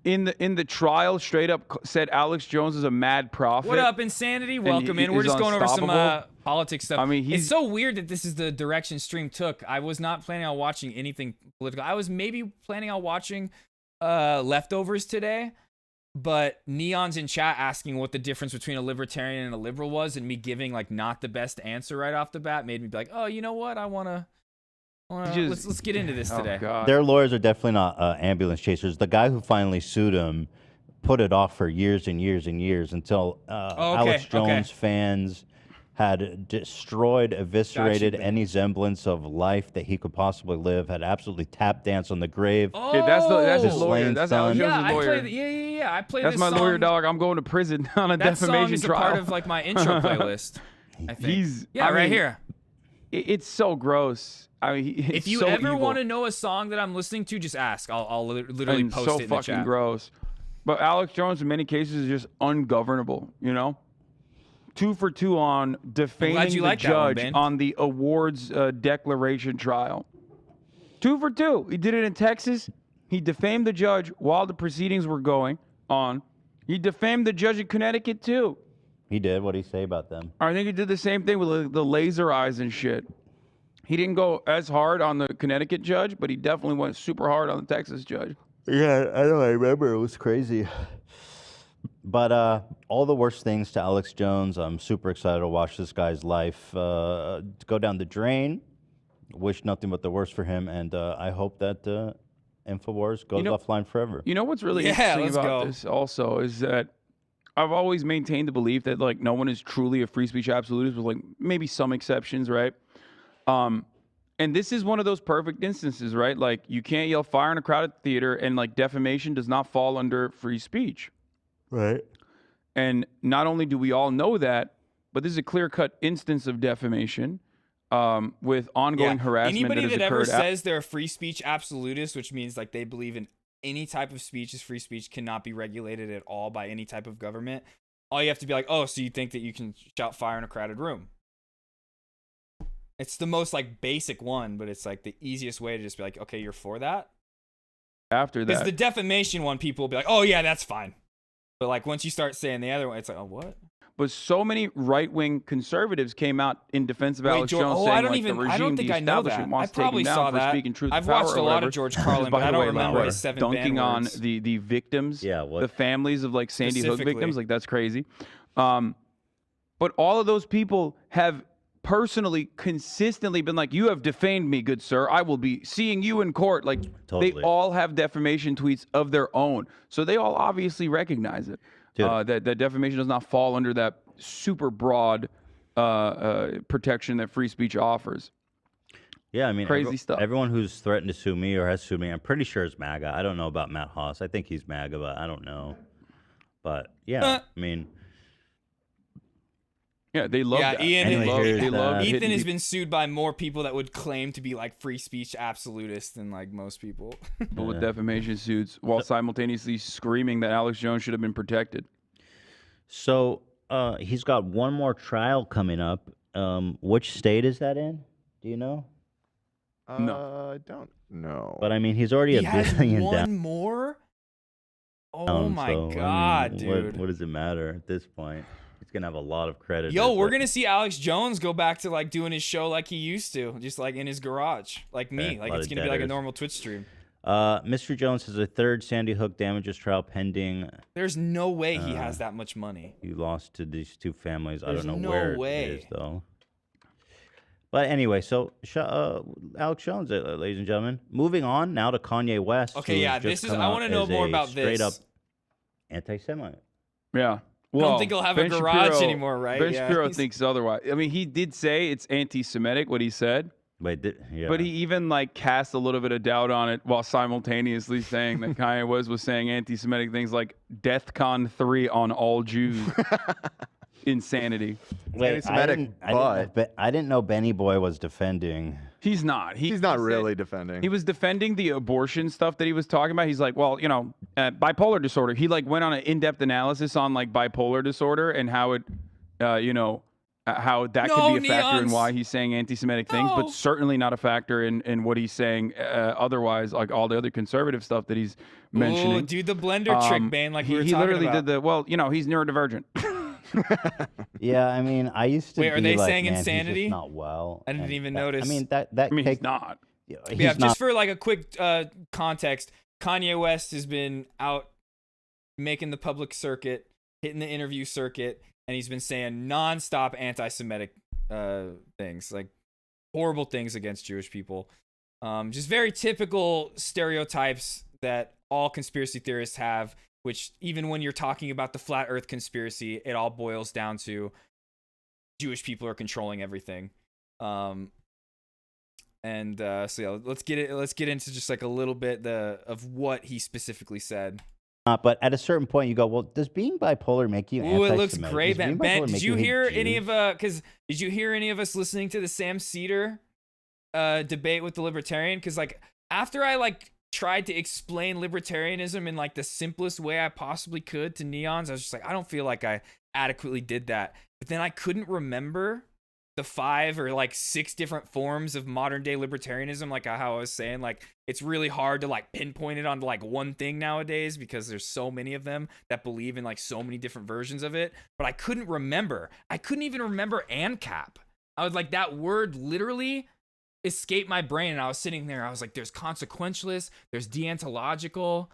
in the trial straight up said Alex Jones is a mad prophet. What up, Insanity? and Welcome he in. We're is just going over some unstoppable. politics stuff. I mean, it's so weird that this is the direction stream took. I was not planning on watching anything political. I was maybe planning on watching Leftovers today, but Neon's in chat asking what the difference between a libertarian and a liberal was, and me giving like not the best answer right off the bat made me be like, oh, you know what? I want to Let's get into this today. Their lawyers are definitely not ambulance chasers. The guy who finally sued him put it off for years and years and years until Alex Jones fans had destroyed, eviscerated any semblance of life that he could possibly live, had absolutely tap danced on the grave. Oh, that's his His lawyer. slain That's son. Alex Jones' lawyer. I played That's this my song. lawyer, dog. I'm going to prison on a That defamation song is trial. a part of like my intro playlist. I think. Right here. It's so gross. I mean, it's If you so ever evil. want to know a song that I'm listening to, just ask. I'll literally And post so it in the fucking chat. gross. But Alex Jones, in many cases, is just ungovernable. 2 for 2 on defaming you the like that one, judge Ben. on the awards declaration trial. 2 for 2. He did it in Texas. He defamed the judge while the proceedings were going on. He defamed the judge in Connecticut too. He did. What did he say about them? I think he did the same thing with the laser eyes and shit. He didn't go as hard on the Connecticut judge, but he definitely went super hard on the Texas judge. Yeah, I know. I remember. It was crazy. But all the worst things to Alex Jones. I'm super excited to watch this guy's life go down the drain. Wish nothing but the worst for him, and I hope that InfoWars goes offline forever. You know what's really Yeah, interesting let's about go. this also is that I've always maintained the belief that like no one is truly a free speech absolutist, with like maybe some exceptions, right? And this is one of those perfect instances, right? Like you can't yell fire in a crowded theater, and like defamation does not fall under free speech. Right. And not only do we all know that, but this is a clear-cut instance of defamation with ongoing harassment Anybody that has that ever occurred. says they're a free speech absolutist, which means like they believe in any type of speech is free speech, cannot be regulated at all by any type of government. All you have to be like, oh, so you think that you can shout fire in a crowded room? It's the most like basic one, but it's like the easiest way to just be like, okay, you're for that. After Because that, the defamation one, people will be like, oh yeah, that's fine. But like once you start saying the other one, it's like, oh what? but so many right-wing conservatives came out in defense of Wait, Alex George, Jones oh, saying I don't like even. the regime, I don't think the I know that. establishment I wants to take probably him down saw for that. speaking truth. I've to power watched or a lot whatever. of George Carlin, By but the I don't way, remember Lauer, his 7 dunking banned on words. the victims, what? the families of like Sandy Hook Specifically. victims, like that's crazy. But all of those people have personally, consistently been like, you have defamed me, good sir. I will be seeing you in court. Like they all have defamation tweets of their own. So they all obviously recognize it. That defamation does not fall under that super broad protection that free speech offers. Yeah, I mean, Crazy stuff. Everyone who's threatened to sue me or has sued me, I'm pretty sure is MAGA. I don't know about Matt Haas. I think he's MAGA, but I don't know. But yeah, I mean, yeah, they love that. Ian, Anyway, Ethan has been sued by more people that would claim to be like free speech absolutists than like most people. But with defamation suits, while simultaneously screaming that Alex Jones should have been protected. so he's got one more trial coming up. Which state is that in? Do you know? No. I don't know. But I mean, he's already He a has billion one down. more. Oh so, my I mean, god, dude! What does it matter at this point? He's gonna have a lot of credit. Yo, we're gonna see Alex Jones go back to like doing his show like he used to, just like in his garage, like me. Yeah, Like lot it's of gonna be like a debtors. normal Twitch stream. Mr. Jones has a third Sandy Hook damages trial pending. There's no way he has that much money. He lost to these two families. I There's don't know no where way. it is, though. But anyway, so Alex Jones, ladies and gentlemen. Moving on now to Kanye West. Okay, who yeah, has this just is. come I out want to know as more a about straight this. up anti-Semite. Yeah. I don't think he'll have a garage anymore, right? Ben Yeah, Shapiro he's- thinks otherwise. I mean, he did say it's anti-Semitic, what he said. Wait, yeah. But he even like cast a little bit of doubt on it while simultaneously saying that Kanye was saying anti-Semitic things like DEFCON 3 on all Jews. Insanity. Wait, I didn't know Benny Boy was defending. He's not. He's not really defending. He was defending the abortion stuff that he was talking about. He's like, well, bipolar disorder. He like went on an in-depth analysis on like bipolar disorder and how it, how that could be a factor in why he's saying anti-Semitic things, but certainly not a factor in what he's saying otherwise, like all the other conservative stuff that he's mentioning. Ooh, dude, the blender trick, man, like we were he talking literally about. did he's neurodivergent. Yeah, I mean, I used to. Wait, are be they like, saying man, he's insanity? just not well. I didn't and even that- notice. I mean, that. He's not. Yeah, Yeah, he's not. just for like a quick context, Kanye West has been out making the public circuit, hitting the interview circuit, and he's been saying nonstop anti-Semitic things, like horrible things against Jewish people. Just very typical stereotypes that all conspiracy theorists have, which even when you're talking about the flat earth conspiracy, it all boils down to Jewish people are controlling everything. So yeah, let's get into just like a little bit of what he specifically said. But at a certain point, you go, well, does being bipolar make you Ooh, anti-Semitic? it looks great, Does being Ben. bipolar Did make you hate hear any Jews? of did you hear any of us listening to the Sam Cedar debate with the libertarian? Because like after I like tried to explain libertarianism in like the simplest way I possibly could to neons, I was just like, I don't feel like I adequately did that. But then I couldn't remember the 5 or like 6 different forms of modern day libertarianism, like how I was saying, like it's really hard to like pinpoint it onto like one thing nowadays because there's so many of them that believe in like so many different versions of it. But I couldn't remember. I couldn't even remember ANCAP. I was like, that word literally escaped my brain, and I was sitting there. I was like, there's consequentialist, there's deontological,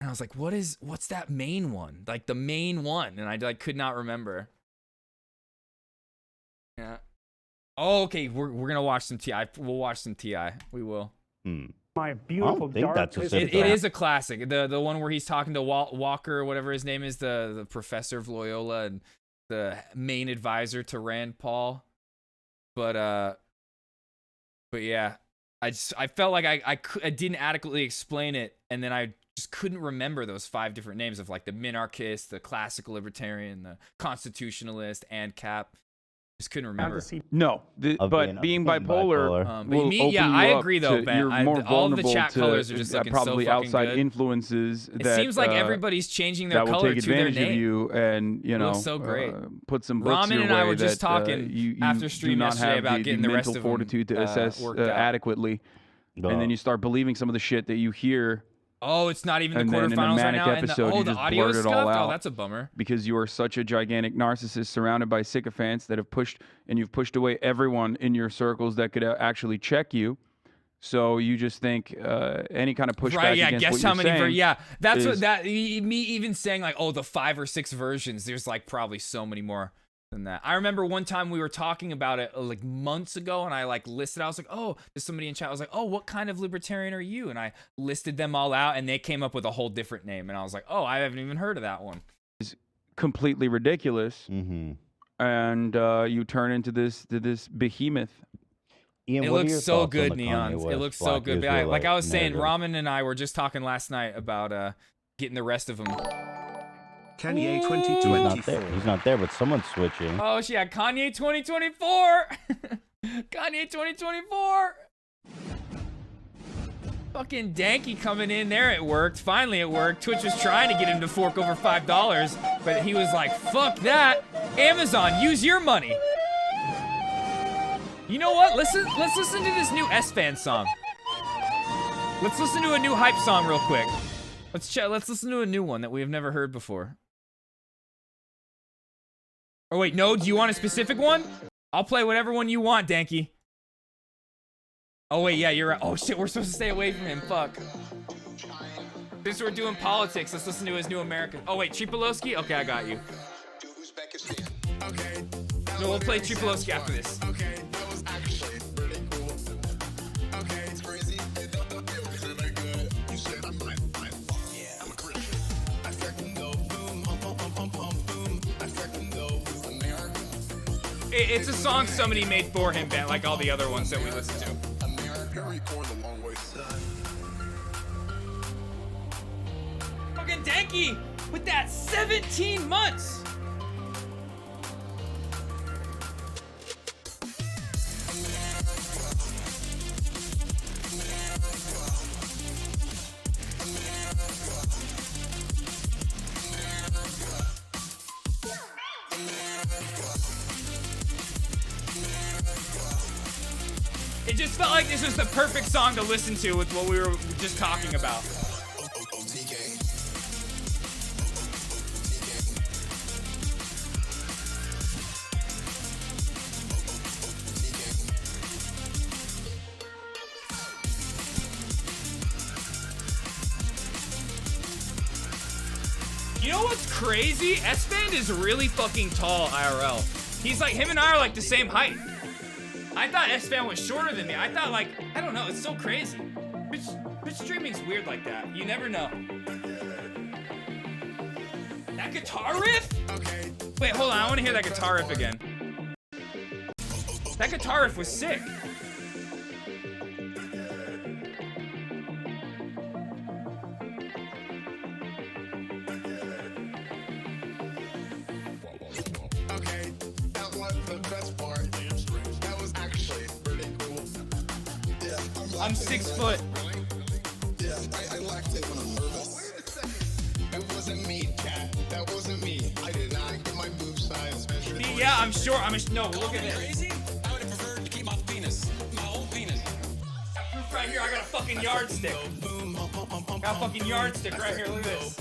and I was like, what's that main one? Like the main one, and I like could not remember. Yeah. Oh, okay. We're gonna watch some Ti. We'll watch some Ti. We will. My beautiful dark It is a classic. The one where he's talking to Walker, whatever his name is, the professor of Loyola and the main advisor to Rand Paul. But yeah, I felt like I didn't adequately explain it, and then I just couldn't remember those 5 different names of like the minarchist, the classical libertarian, the constitutionalist, and ANCAP. Just couldn't remember. No, but being bipolar will open you I up agree though, to- Ben. You're more All the vulnerable chat to colors are just looking probably so fucking outside good. influences. It that, seems like everybody's changing their that will color take to their advantage of name. you, and you It know, looks so great. Put some books Ramen your and I way were just that, talking you after stream do not yesterday have about getting the rest mental of them, fortitude to assess worked out. adequately, and then you start believing some of the shit that you hear. Oh, it's not even the And then in a quarterfinals right manic now. episode, And you the just audio blurt it all scuffed? out. Oh, that's a bummer. Because you are such a gigantic narcissist surrounded by sycophants that have pushed, and you've pushed away everyone in your circles that could actually check you. So you just think any kind of pushback Right, yeah, against guess what how you're many saying that's is, what me even saying like, oh, the 5 or 6 versions, there's like probably so many more than that. I remember one time we were talking about it like months ago, and I like listed, I was like, oh, there's somebody in chat, I was like, oh, what kind of libertarian are you? And I listed them all out, and they came up with a whole different name, and I was like, oh, I haven't even heard of that one. is completely ridiculous. And you turn into this behemoth. Ian, It looks so good, Neons. It looks so good. But like I was saying, Ramen and I were just talking last night about getting the rest of them. Kanye 2024. He's not there, but someone's switching. Oh, yeah, Kanye 2024. Kanye 2024. Fucking Danky coming in there. It worked. Finally, it worked. Twitch was trying to get him to fork over $5, but he was like, fuck that. Amazon, use your money. You know what? Let's listen to this new S-Fan song. Let's listen to a new hype song real quick. Let's listen to a new one that we have never heard before. Oh wait, no, do you want a specific one? I'll play whatever one you want, Danky. Oh wait, yeah, you're right. Oh shit, we're supposed to stay away from him, fuck. Since we're doing politics, let's listen to his new American. Oh wait, Tripolowski? Okay, I got you. No, we'll play Tripolowski after this. It's a song somebody made for him, Ben, like all the other ones that we listen to. Fucking Danky with that 17 months. It just felt like this was the perfect song to listen to with what we were just talking about. You know what's crazy? S-Band is really fucking tall IRL. He's like, him and I are like the same height. I thought S-Fan was shorter than me. I thought like I don't know. It's so crazy. Twitch streaming's weird like that. You never know. That guitar riff? Okay. Wait, hold on. I want to hear that guitar riff again. That guitar riff was sick. Okay, that was the best part. That was actually pretty cool. Yeah, I'm 6 foot. Yeah, I liked it when I'm nervous. Wait a second. That wasn't me, cat. That wasn't me. I did not get my boob size measured. Yeah, I'm sure. No, look at this. Crazy? I would have preferred to keep my penis. My whole penis. Proof right here. I got a fucking yardstick. Got a fucking yardstick right here. Look at this.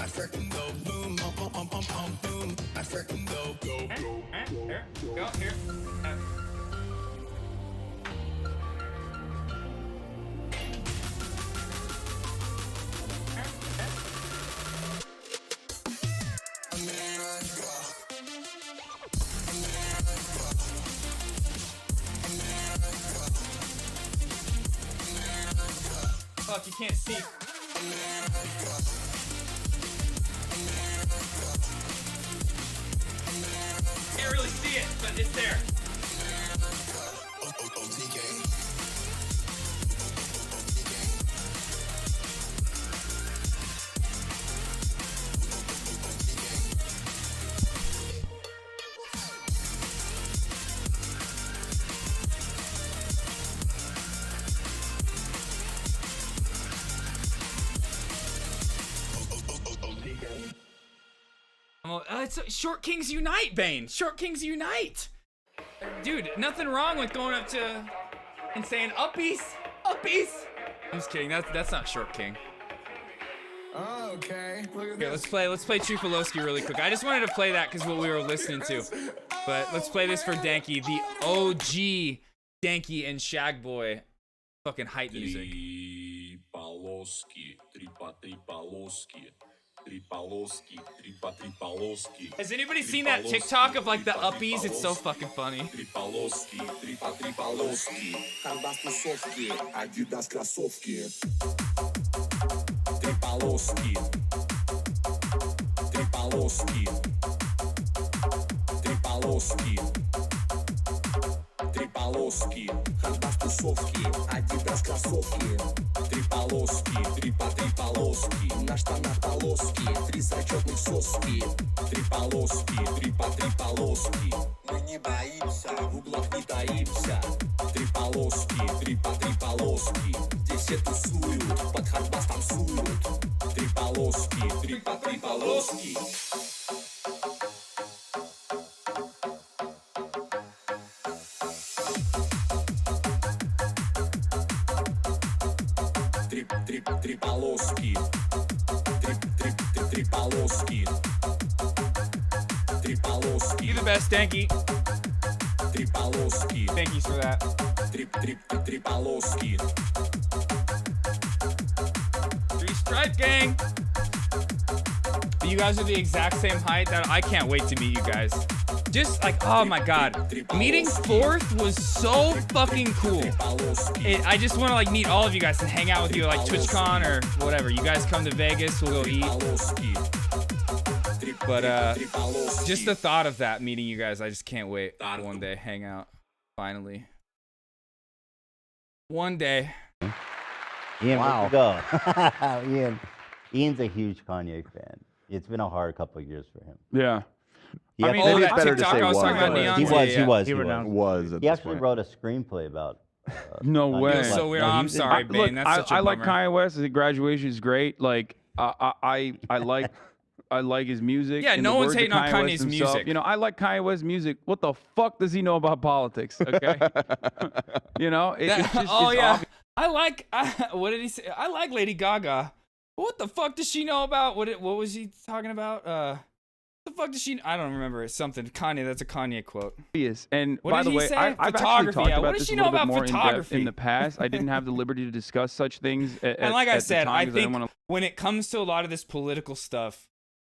I freaking go boom, boom. I freaking go. Here, go, here. Fuck, you can't see. Can't really see it, but it's there. It's Short Kings Unite, Bane. Short Kings Unite. Dude, nothing wrong with going up to and saying uppies. Uppies. I'm just kidding. That's not Short King. Oh, okay. Look at Here, let's play Chufalowski really quick. I just wanted to play that because what we were listening to. But let's play this for Danky, the OG Danky and Shagboy fucking hype music. Has anybody seen that TikTok of like the uppies? It's so fucking funny. Трипалоски, хандбаш тусовки, адидас кроссовки. Трипалоски, трипалоски, на штанах полоски, 3 зачетных соски. Трипалоски, трипалоски, мы не боимся, в углах не таимся. Трипалоски, трипалоски, здесь все тусуют, под хандбас танцуют. Трипалоски, трипалоски. Трипалоски, трипалоски, трипалоски. You the best, Danky. Трипалоски. Thank you for that. Трипалоски. 3 Stripe Gang. You guys are the exact same height. That I can't wait to meet you guys. Just like, oh my god, meeting 4th was so fucking cool. I just want to like meet all of you guys and hang out with you at like TwitchCon or whatever. You guys come to Vegas, we'll go eat. But just the thought of that, meeting you guys, I just can't wait. One day, hang out, finally. One day. Ian, wow. Go. Ian's a huge Kanye fan. It's been a hard couple of years for him. Yeah. I mean, maybe it's better to say was. He actually wrote a screenplay about. No way. So weird. I'm sorry, Bane. Look, That's such a I like bummer. Kanye West. I think Graduation is great. Like I like his music. Yeah, in no the one's words of hating on Kanye Kanye's West himself. music. You know, I like Kanye West's music. What the fuck does he know about politics? Okay. You know, it's just, it's yeah. What did he say? I like Lady Gaga. What the fuck does she know about? What was he talking about? The fuck does she? I don't remember. It's something. Kanye. That's a Kanye quote. And what by did the he way, say? I've actually Photography. talked Yeah. about What does this she a know little bit about more in depth photography? in the past. I didn't have the liberty to discuss such things. And like I said, I think think when it comes to a lot of this political stuff,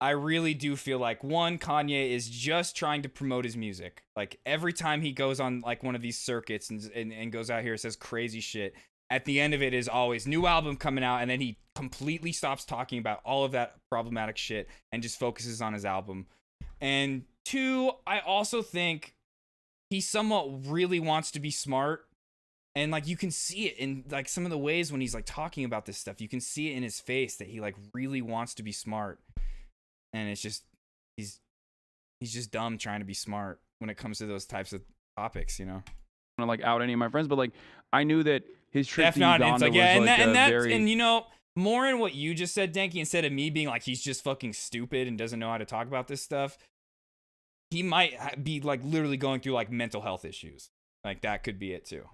I really do feel like, one, Kanye is just trying to promote his music. Like, every time he goes on, like, one of these circuits and goes out here and says crazy shit, at the end of it is always new album coming out, and then he completely stops talking about all of that problematic shit and just focuses on his album. And two, I also think he somewhat really wants to be smart. And, like, you can see it in, like, some of the ways when he's, like, talking about this stuff. You can see it in his face that he, like, really wants to be smart. And it's just, he's just dumb trying to be smart when it comes to those types of topics, you know? I don't like out any of my friends, but like I knew that his trip Def to not, Uganda it's like, was yeah, like and very... and you know, more in what you just said, Denki, instead of me being like, he's just fucking stupid and doesn't know how to talk about this stuff, he might be like literally going through like mental health issues. Like that could be it too.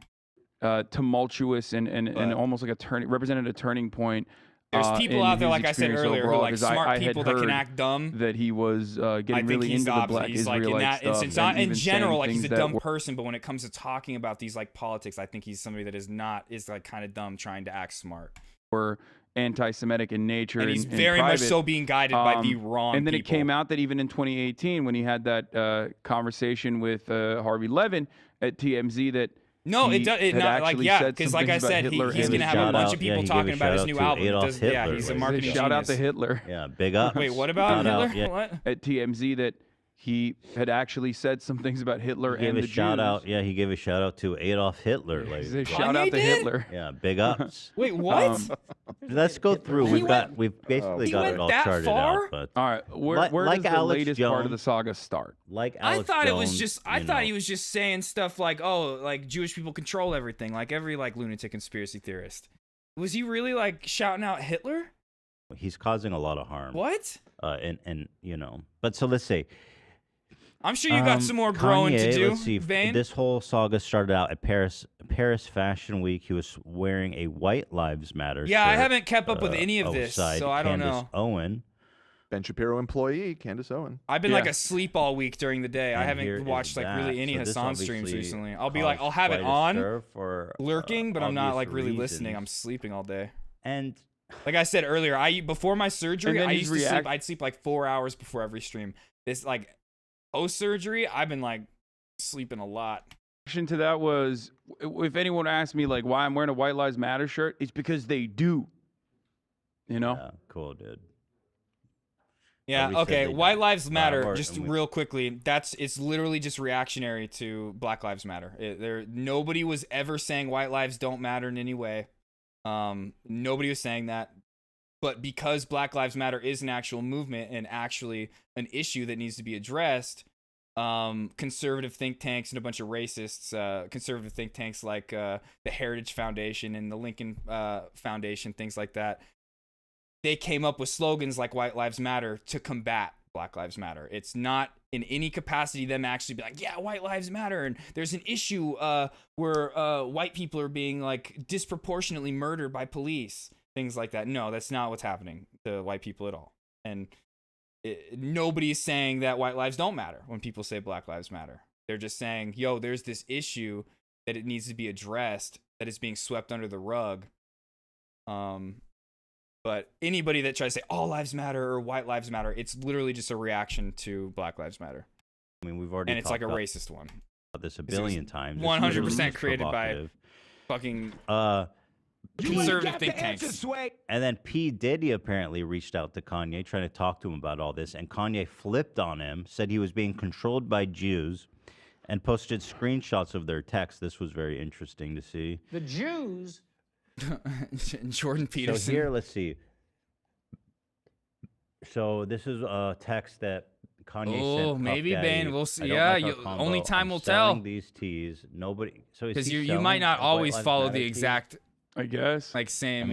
Tumultuous and almost like represented a turning point. There's people out there, like I said earlier, who are like smart people that can act dumb. That he was getting really into the black Israelite stuff. It's not in general like he's a dumb were, person, but when it comes to talking about these like politics, I think he's somebody that is like kind of dumb trying to act smart. Or anti-Semitic in nature, and he's in very private. much so being guided by the wrong. And then people. It came out that even in 2018, when he had that conversation with Harvey Levin at TMZ, that no, it does. It not like because like I said, he's gonna have a bunch of people talking about his new album. Yeah, he's a marketing shout out to genius. Hitler. Yeah, big ups. Wait, what about Hitler? Yeah. What? At TMZ that he had actually said some things about Hitler He gave and a the shout Jews. out. Yeah, he gave a shout out to Adolf Hitler. He Like, said, shout out to Hitler. Yeah, big ups. Wait, what? Let's go through. We've basically got it all charted out. But all right, where like does the Alex latest part of the saga start? Like I Alex thought Jones, it was just. I you thought know. he was just saying stuff like, "Oh, like Jewish people control everything," like every like lunatic conspiracy theorist. Was he really like shouting out Hitler? He's causing a lot of harm. What? And you know, but so let's say. I'm sure you got some more growing to do, Let's see. Vane. This whole saga started out at Paris Fashion Week. He was wearing a White Lives Matter Yeah, shirt, I haven't kept up with any of this, outside so I don't Candace know. Owen. Ben Shapiro employee, Candace Owen. I've been like asleep all week during the day. I And here haven't is watched like that. really any So this Hassan streams obviously recently. I'll be like, I'll have it caused quite a stir on, for, lurking, but I'm not obvious like really listening. reasons. I'm sleeping all day. And like I said earlier, before my surgery, then I he's used to sleep. I'd sleep like 4 hours before every stream. This like post surgery, I've been like sleeping a lot. Reaction to that was, if anyone asked me like why I'm wearing a White Lives Matter shirt, it's because they do. You know? Yeah, cool, dude. Yeah, we said okay. they White don't. Lives Matter, Or- just and we- real quickly, it's literally just reactionary to Black Lives Matter. Nobody was ever saying white lives don't matter in any way. Nobody was saying that. But because Black Lives Matter is an actual movement and actually an issue that needs to be addressed, conservative think tanks and a bunch of racists, conservative think tanks like the Heritage Foundation and the Lincoln Foundation, things like that, they came up with slogans like White Lives Matter to combat Black Lives Matter. It's not in any capacity them actually be like, yeah, White Lives Matter, and there's an issue where white people are being like disproportionately murdered by police, things like that. No, that's not what's happening to white people at all. And nobody's saying that white lives don't matter when people say Black Lives Matter. They're just saying, yo, there's this issue that it needs to be addressed, that is being swept under the rug. But anybody that tries to say all lives matter or white lives matter, it's literally just a reaction to Black Lives Matter. I mean, we've already and it's like a talked racist one. about this a billion times. 100% created by fucking conservative think tanks. And then P. Diddy apparently reached out to Kanye trying to talk to him about all this, and Kanye flipped on him, said he was being controlled by Jews, and posted screenshots of their text. This was very interesting to see. The Jews. Jordan Peterson. So here, let's see. So this is a text that Kanye sent. Oh, Puff maybe, Daddy. Bane. We'll see. I don't Yeah, like our combo. only time I'm will selling tell. These teas. Nobody. So Because you might not always follow the exact, I guess, like same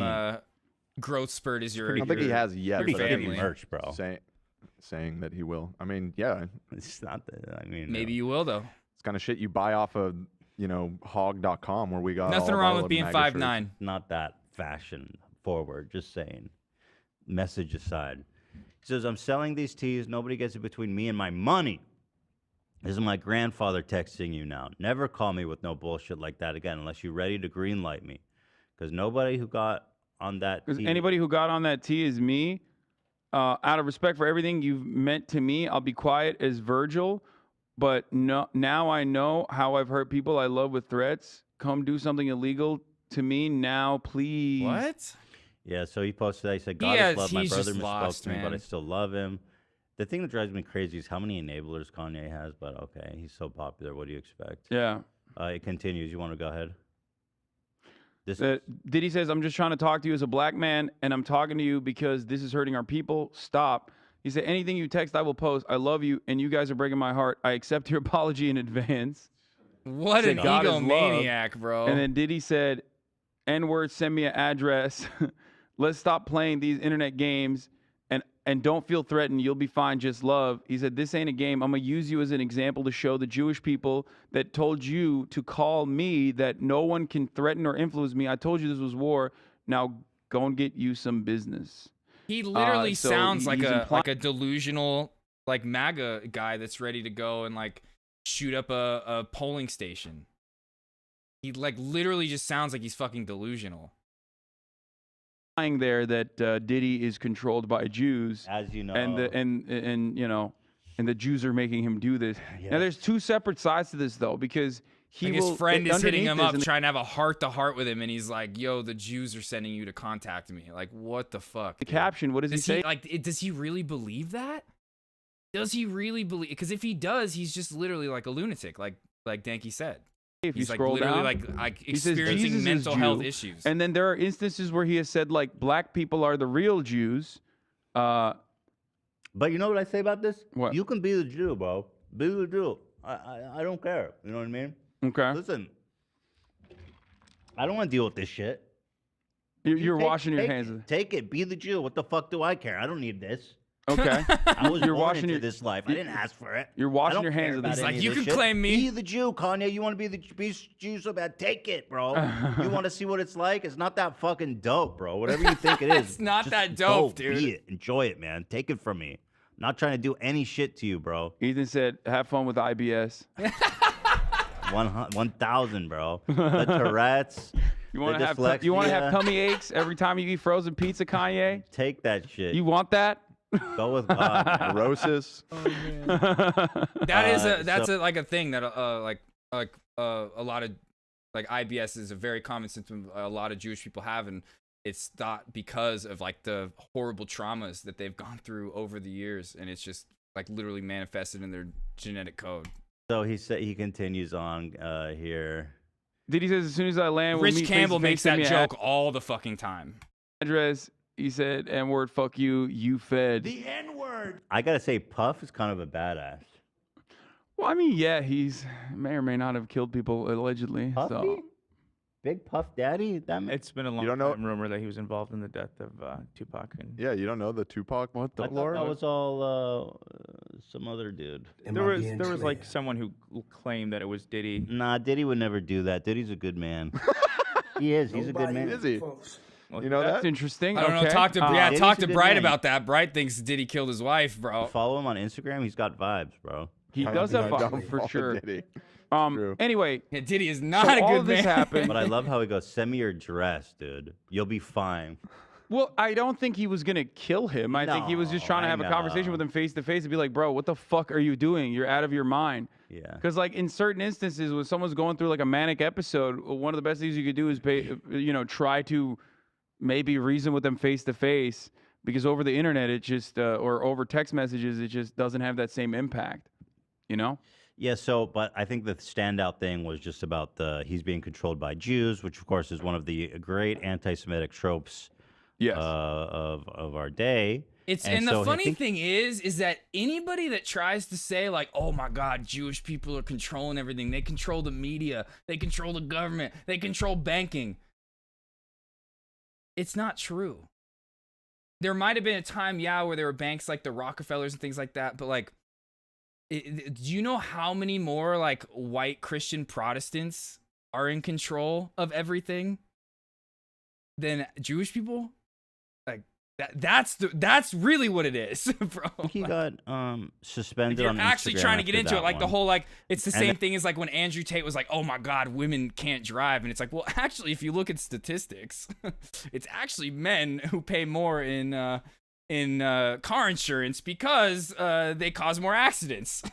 growth spurt as your. I don't think he has yet. Pretty but I think heavy he's merch, bro. Saying that he will. I mean, yeah. It's not that. I mean, Maybe you will though. It's kind of shit you buy off of, hog.com where we got Nothing all of wrong our with being MAGA shirts. 5'9". Not that fashion forward. Just saying. Message aside. He says, I'm selling these teas. Nobody gets it between me and my money. This is my grandfather texting you now. Never call me with no bullshit like that again unless you're ready to greenlight me. Because nobody who got on that Because tea... anybody who got on that tee is me. out of respect for everything you've meant to me, I'll be quiet as Virgil. But no, now I know how I've hurt people I love with threats. Come do something illegal to me now, please. What? Yeah, so he posted that. He said, God is love. My brother misspoke to me, but I still love him. The thing that drives me crazy is how many enablers Kanye has, but okay, he's so popular. What do you expect? Yeah. It continues. You want to go ahead? Diddy says, I'm just trying to talk to you as a black man, and I'm talking to you because this is hurting our people. Stop. He said, anything you text, I will post. I love you, and you guys are breaking my heart. I accept your apology in advance. What an egomaniac, bro. And then Diddy said, N-word, send me an address. Let's stop playing these internet games, and don't feel threatened. You'll be fine. Just love. He said, this ain't a game. I'm going to use you as an example to show the Jewish people that told you to call me that no one can threaten or influence me. I told you this was war. Now go and get you some business. He literally sounds like a delusional, like MAGA guy that's ready to go and like shoot up a polling station. He like literally just sounds like he's fucking delusional. There that Diddy is controlled by Jews, as you know, and you know, and the Jews are making him do this. Yeah. Now, there's two separate sides to this though, because like his friend is hitting him up, trying to have a heart-to-heart with him, and he's like, "Yo, the Jews are sending you to contact me." Like, what the fuck? The caption, what does he say? Like, does he really believe that? Does he really believe? Because if he does, he's just literally like a lunatic, like Danky said. If he's you like scroll literally down, like he says experiencing Jesus is mental Jew. health issues. And then there are instances where he has said like black people are the real Jews. But you know what I say about this? What? You can be the Jew, bro. Be the Jew. I don't care. You know what I mean? Okay. Listen, I don't want to deal with this shit. You're washing your hands. Take it. Be the Jew. What the fuck do I care? I don't need this. Okay. I was You're born washing into this life. I didn't ask for it. You're I washing don't your hands care of about this. any Like, of you this can shit. claim me. Be the Jew, Kanye. You want to be the Jew so bad? Take it, bro. You want to see what it's like? It's not that fucking dope, bro. Whatever you think it is. It's not just that dope, dude. Be it. Enjoy it, man. Take it from me. I'm not trying to do any shit to you, bro. Ethan said, have fun with IBS. 1,000, bro. The Tourette's. You want to have tummy aches every time you eat frozen pizza, Kanye? Take that shit. You want that? Go with God. Neurosis. Oh, man. That's a thing that a lot of like IBS is a very common symptom a lot of Jewish people have, and it's not because of like the horrible traumas that they've gone through over the years, and it's just like literally manifested in their genetic code. So he continues on here. Diddy says, as soon as I land, we'll Rich meet Campbell face-to-face, makes send that me joke an all the fucking time. address. He said, N-word, fuck you, you fed. The N-word. I gotta say, Puff is kind of a badass. Well, I mean, yeah, he's may or may not have killed people allegedly. Puffy? So Big Puff Daddy? It's been a long time rumor that he was involved in the death of Tupac. And Yeah, you don't know the Tupac what the I thought Lord? that was all some other dude. there was like someone who claimed that it was Diddy. Nah, Diddy would never do that. Diddy's a good man. He is. He's a good man. Is he? Well, You know that's that? interesting. I don't know. Okay. Talk to Diddy's talk a to good Bright man. about that. Bright thinks Diddy killed his wife, bro. Follow him on Instagram. He's got vibes, bro. He does have Don't fun for follow sure. Diddy. Anyway, Yeah, Diddy is not so a all good of this man. happened. But I love how he goes, send me your dress, dude. You'll be fine. Well, I don't think he was gonna kill him. I think he was just trying to I have a conversation know. with him face to face and be like, "Bro, what the fuck are you doing? You're out of your mind." Yeah. Because like in certain instances, when someone's going through like a manic episode, one of the best things you could do is try to maybe reason with them face to face. Because over the internet, it just or over text messages, it just doesn't have that same impact. You know? Yeah, but I think the standout thing was just about he's being controlled by Jews, which of course is one of the great anti-Semitic tropes of our day. And the funny thing is that anybody that tries to say like, oh my God, Jewish people are controlling everything. They control the media. They control the government. They control banking. It's not true. There might have been a time, where there were banks like the Rockefellers and things like that, but like, do you know how many more like white Christian Protestants are in control of everything than Jewish people? Like that's really what it is, bro. He got suspended If you're on Instagram actually trying to get after into it, that like the one. whole like it's the And same then- thing as like when Andrew Tate was like, oh my God, women can't drive, and it's like, well, actually, if you look at statistics, it's actually men who pay more in car insurance because they cause more accidents.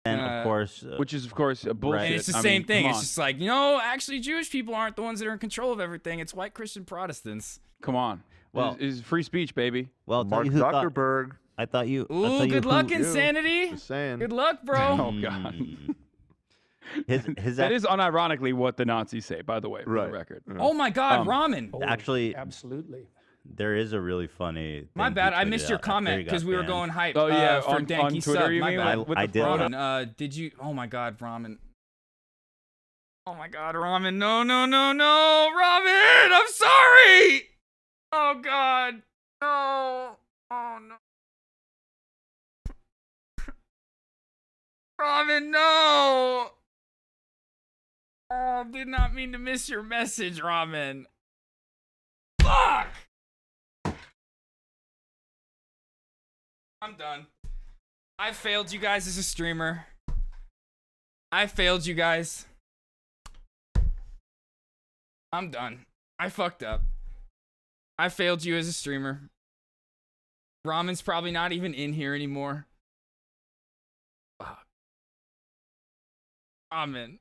And of course, which is of course a bullshit. And it's the same thing. It's just like, actually Jewish people aren't the ones that are in control of everything. It's white Christian Protestants. Come on. Well, is free speech, baby. Well, Mark Zuckerberg. I thought you. Ooh, good luck, Insanity. Just saying. Good luck, bro. Oh God. His that is unironically what the Nazis say, by the way, for the record. Oh my God, ramen. Actually, absolutely. There is a really funny. My thing bad. he I tweeted missed your out after he comment got because we were banned. going hype. Oh yeah, for on Danky Twitter, sub. you My mean? bad. I did. Ramen, did you? Oh my God, ramen. Oh my God, ramen. No, no, no, no, ramen. I'm sorry. Oh God. No. Oh no. Ramen, no. Oh, did not mean to miss your message, ramen. Fuck. I'm done. I failed you guys as a streamer. I failed you guys. I'm done. I fucked up. I failed you as a streamer. Ramen's probably not even in here anymore. Fuck. Ramen.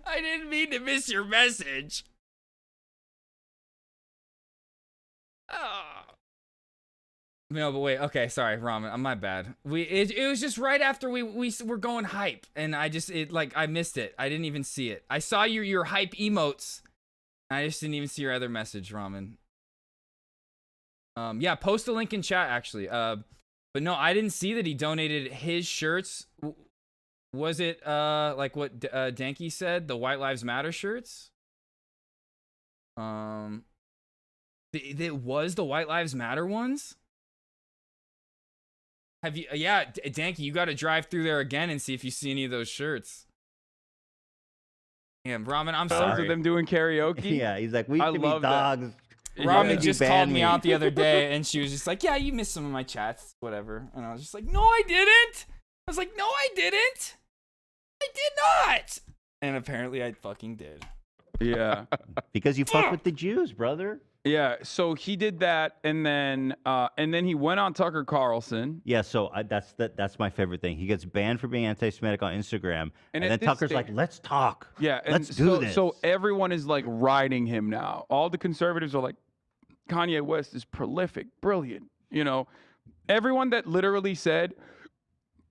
I didn't mean to miss your message. Oh. No, but wait. Okay, sorry, Ramen. My bad. It was just right after we were going hype, and I missed it. I didn't even see it. I saw your hype emotes. I just didn't even see your other message, Ramen. Yeah, post a link in chat actually. But no, I didn't see that he donated his shirts. Was it like what Danky said, the White Lives Matter shirts? It was the White Lives Matter ones? Have you? Yeah, Danky, you got to drive through there again and see if you see any of those shirts. Yeah, Ramen, I'm sorry. Those of them doing karaoke. Yeah, he's like, we used to be dogs. Ramen just called me out the other day, and she was just like, "Yeah, you missed some of my chats, whatever." And I was just like, "No, I didn't." I was like, "No, I didn't. I did not." And apparently, I fucking did. Yeah. Because you fuck with the Jews, brother. Yeah. So he did that, and then he went on Tucker Carlson. Yeah. So that's my favorite thing. He gets banned for being anti-Semitic on Instagram, and then Tucker's like, "Let's talk. Yeah. And let's do this." So everyone is like riding him now. All the conservatives are like, Kanye West is prolific, brilliant. You know, everyone that literally said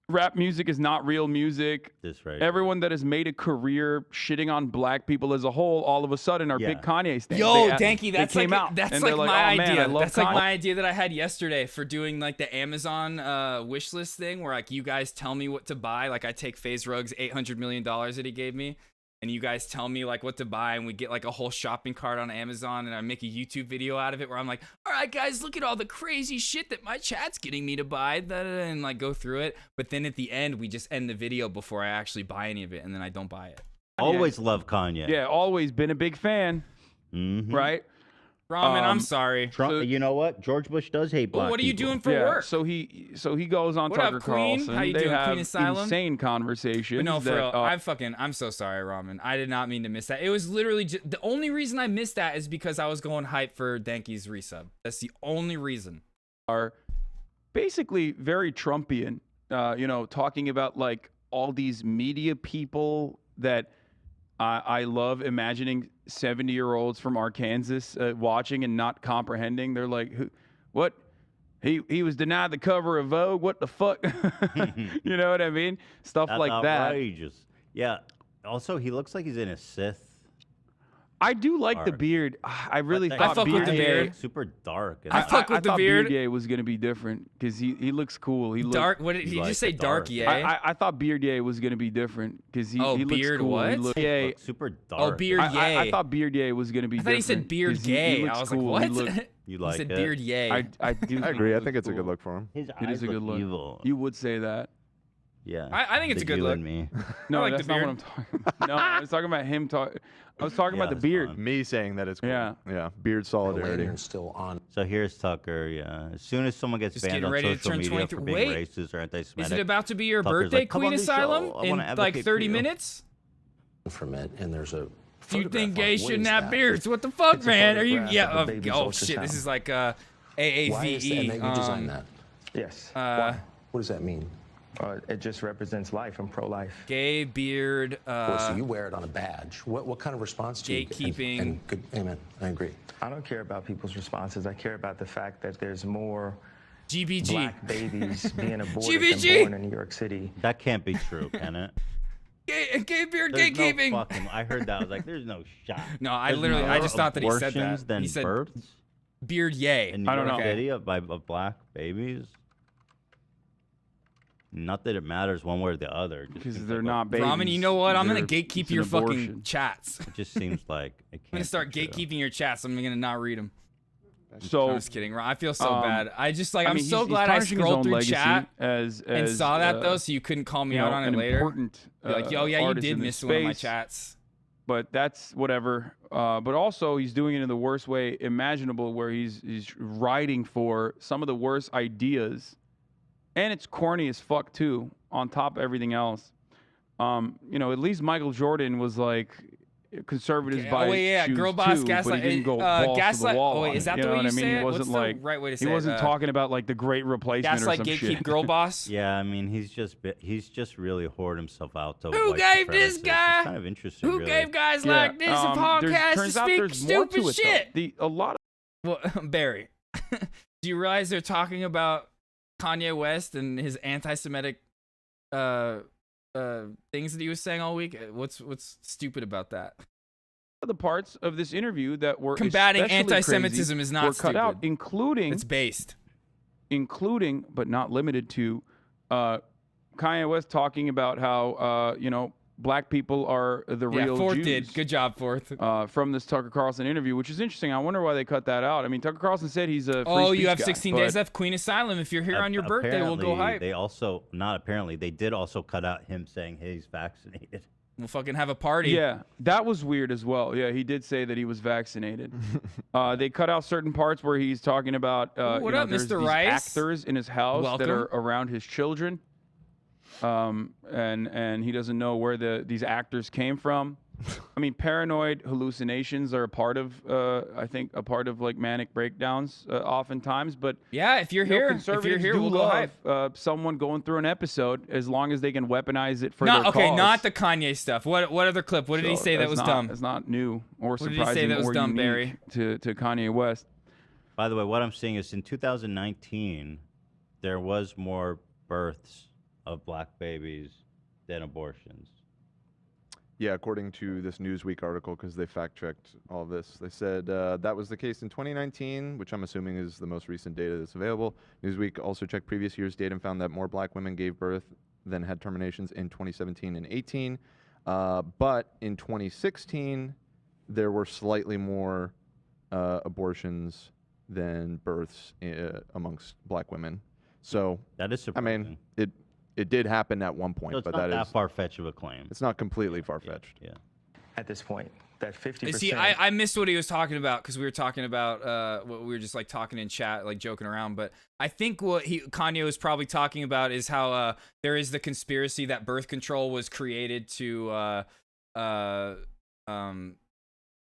rap music is not real music. That's right. Everyone that has made a career shitting on black people as a whole, all of a sudden are big Kanye stands. Yo, Danky, that's came like out, that's and like they're my "Oh, man, idea. I love That's like Kanye." my idea that I had yesterday for doing like the Amazon wish list thing, where like you guys tell me what to buy. Like I take Faze Rug's $800 million that he gave me, and you guys tell me like what to buy, and we get like a whole shopping cart on Amazon, and I make a YouTube video out of it where I'm like, all right guys, look at all the crazy shit that my chat's getting me to buy, and like go through it. But then at the end, we just end the video before I actually buy any of it, and then I don't buy it. Always love Kanye. Yeah, always been a big fan. Mm-hmm. Right? Ramen, I'm sorry. Trump, you know what? George Bush does hate black what are you people. doing for work? So he goes on What up, Tucker Queen? Carlson. How you they doing, have Queen Asylum? insane conversations. But no, for that, real, I'm so sorry, Ramen. I did not mean to miss that. It was literally just, the only reason I missed that is because I was going hype for Danky's resub. That's the only reason. Are basically very Trumpian, talking about like all these media people that I love imagining 70-year-olds from Arkansas watching and not comprehending. They're like, what? He was denied the cover of Vogue. What the fuck? You know what I mean? Stuff That's like that. outrageous. Yeah. Also, he looks like he's in a Sith. I do like the beard. I really But thought I fuck with the beard. Super dark. I fuck with the thought beard. Beard was gonna be different because he looks cool. He Dark. Looked, What did he just say? Dark, yay. I thought Beard Ye was gonna be different because he looks beard cool. what? He looked, Ye. Super dark. Oh, beard yay. I thought Beard Ye was gonna be I thought different. he said beard 'cause gay. looks I was cool. like, He what? looked- You He like said it? beard yay. I do. I agree. I think looks it's a good cool. look for him. His It is eyes a good look look. evil. You would say that. Yeah. I think it's a good you look. And me. No, like the that's not what I'm talking about. No, I was talking about him. I was talking about the beard. Me saying that it's cool. Yeah. Yeah. Beard solidarity. Still on. So here's Tucker. Yeah. As soon as someone gets Just banned getting on ready to social turn media 23. for being Wait, racist or anti-Semitic, Is it about to be your Tucker's birthday, like, "Come Queen on the Asylum, show. I in wanna like advocate for 30 you." minutes? From it, and there's a. Do you photograph think on it. gays What shouldn't is have that? beards? What the fuck, It's a man? Are you? photograph Yeah. of the baby's Oh shit! ultrasound. This is like Why is that? AAVE. And that you designed that? Yes. Why? What does that mean? It just represents life and pro-life. Gay beard. So you wear it on a badge. What kind of response do you get? Gatekeeping. And good, amen. I agree. I don't care about people's responses. I care about the fact that there's more GBG black babies being aborted GBG. than born in New York City. That can't be true, can it? Gay beard There's no gatekeeping. fucking, I heard that. I was like, there's no shot. No, I There's literally, more I just thought that he said abortions that. Than He said births beard yay. in I New don't York know. City of black babies. Not that it matters one way or the other. It just Because seems they're like not babies. Ramen, you know what? I'm gonna They're- gatekeep it's an your fucking abortion. chats. It just seems like it can't. I'm gonna start be true. gatekeeping your chats. I'm gonna not read them. So I'm just kidding. I feel so bad. I just like I I'm mean, so he's glad I tarnishing his scrolled own through legacy chat as and saw that though, so you couldn't call me you out know, on it an later. important, Be like, yo, yeah, you artist did in miss this one of my space. chats. But that's whatever. But also, he's doing it in the worst way imaginable, where he's writing for some of the worst ideas, and it's corny as fuck too. On top of everything else, you know, at least Michael Jordan was like conservatives Okay, by oh, wait, yeah, choose girl boss too, but gaslight- he didn't go uh, balls to the gaslight- wall. oh, wait, on is it, that you the know way what you I mean? say He it? wasn't What's the like right way to he say it? wasn't talking about like the great replacement Gaslight, or some gatekeep, shit. girl boss. Yeah, I mean, he's just really whored himself out to. Who white gave this supremacists. guy? It's kind of interesting. Who really. gave guys Yeah, like this a podcast to turns out speak there's more to stupid it, though. shit? A lot of Well, Barry, do you realize they're talking about Kanye West and his anti-Semitic things that he was saying all week? What's stupid about that? the parts of this interview that were Combating especially anti-Semitism crazy is not were cut stupid. out, including It's based, including but not limited to Kanye West talking about how you know, black people are the Yeah, real Fourth Jews. did. Good job, Fourth. From this Tucker Carlson interview, which is interesting. I wonder why they cut that out. I mean, Tucker Carlson said he's a free Oh, speech you have guy, 16 but- days left. Queen Asylum. If you're here on your birthday, we'll go Apparently, hype. They also, not apparently, they did also cut out him saying he's vaccinated. We'll fucking have a party. Yeah, that was weird as well. Yeah, he did say that he was vaccinated. They cut out certain parts where he's talking about What you know, up, there's Mr. these Rice? actors in his house that Welcome. are around his children, and he doesn't know where these actors came from. I mean, paranoid hallucinations are a part of, I think, a part of like manic breakdowns oftentimes. But yeah, if you're you know, here, if you're conservatives here, do we'll go love hype. someone going through an episode as long as they can weaponize it for Not their okay, cause. not the Kanye stuff. What other clip? What did he So say that that's was not- dumb? It's not new or What did he surprising say that was or dumb, unique Barry? to Kanye West. By the way, what I'm seeing is in 2019, there was more births of black babies than abortions. Yeah, according to this Newsweek article, because they fact-checked all of this, they said that was the case in 2019, which I'm assuming is the most recent data that's available. Newsweek also checked previous year's data and found that more black women gave birth than had terminations in 2017 and 18. But in 2016, there were slightly more abortions than births amongst black women. So that is I mean, it did happen at one point, So it's but not that that is far-fetched of a claim. It's not completely far-fetched. Yeah. At this point, that 50%. See, I missed what he was talking about because we were talking about what we were just like talking in chat, like joking around. But I think what Kanye was probably talking about is how there is the conspiracy that birth control was created to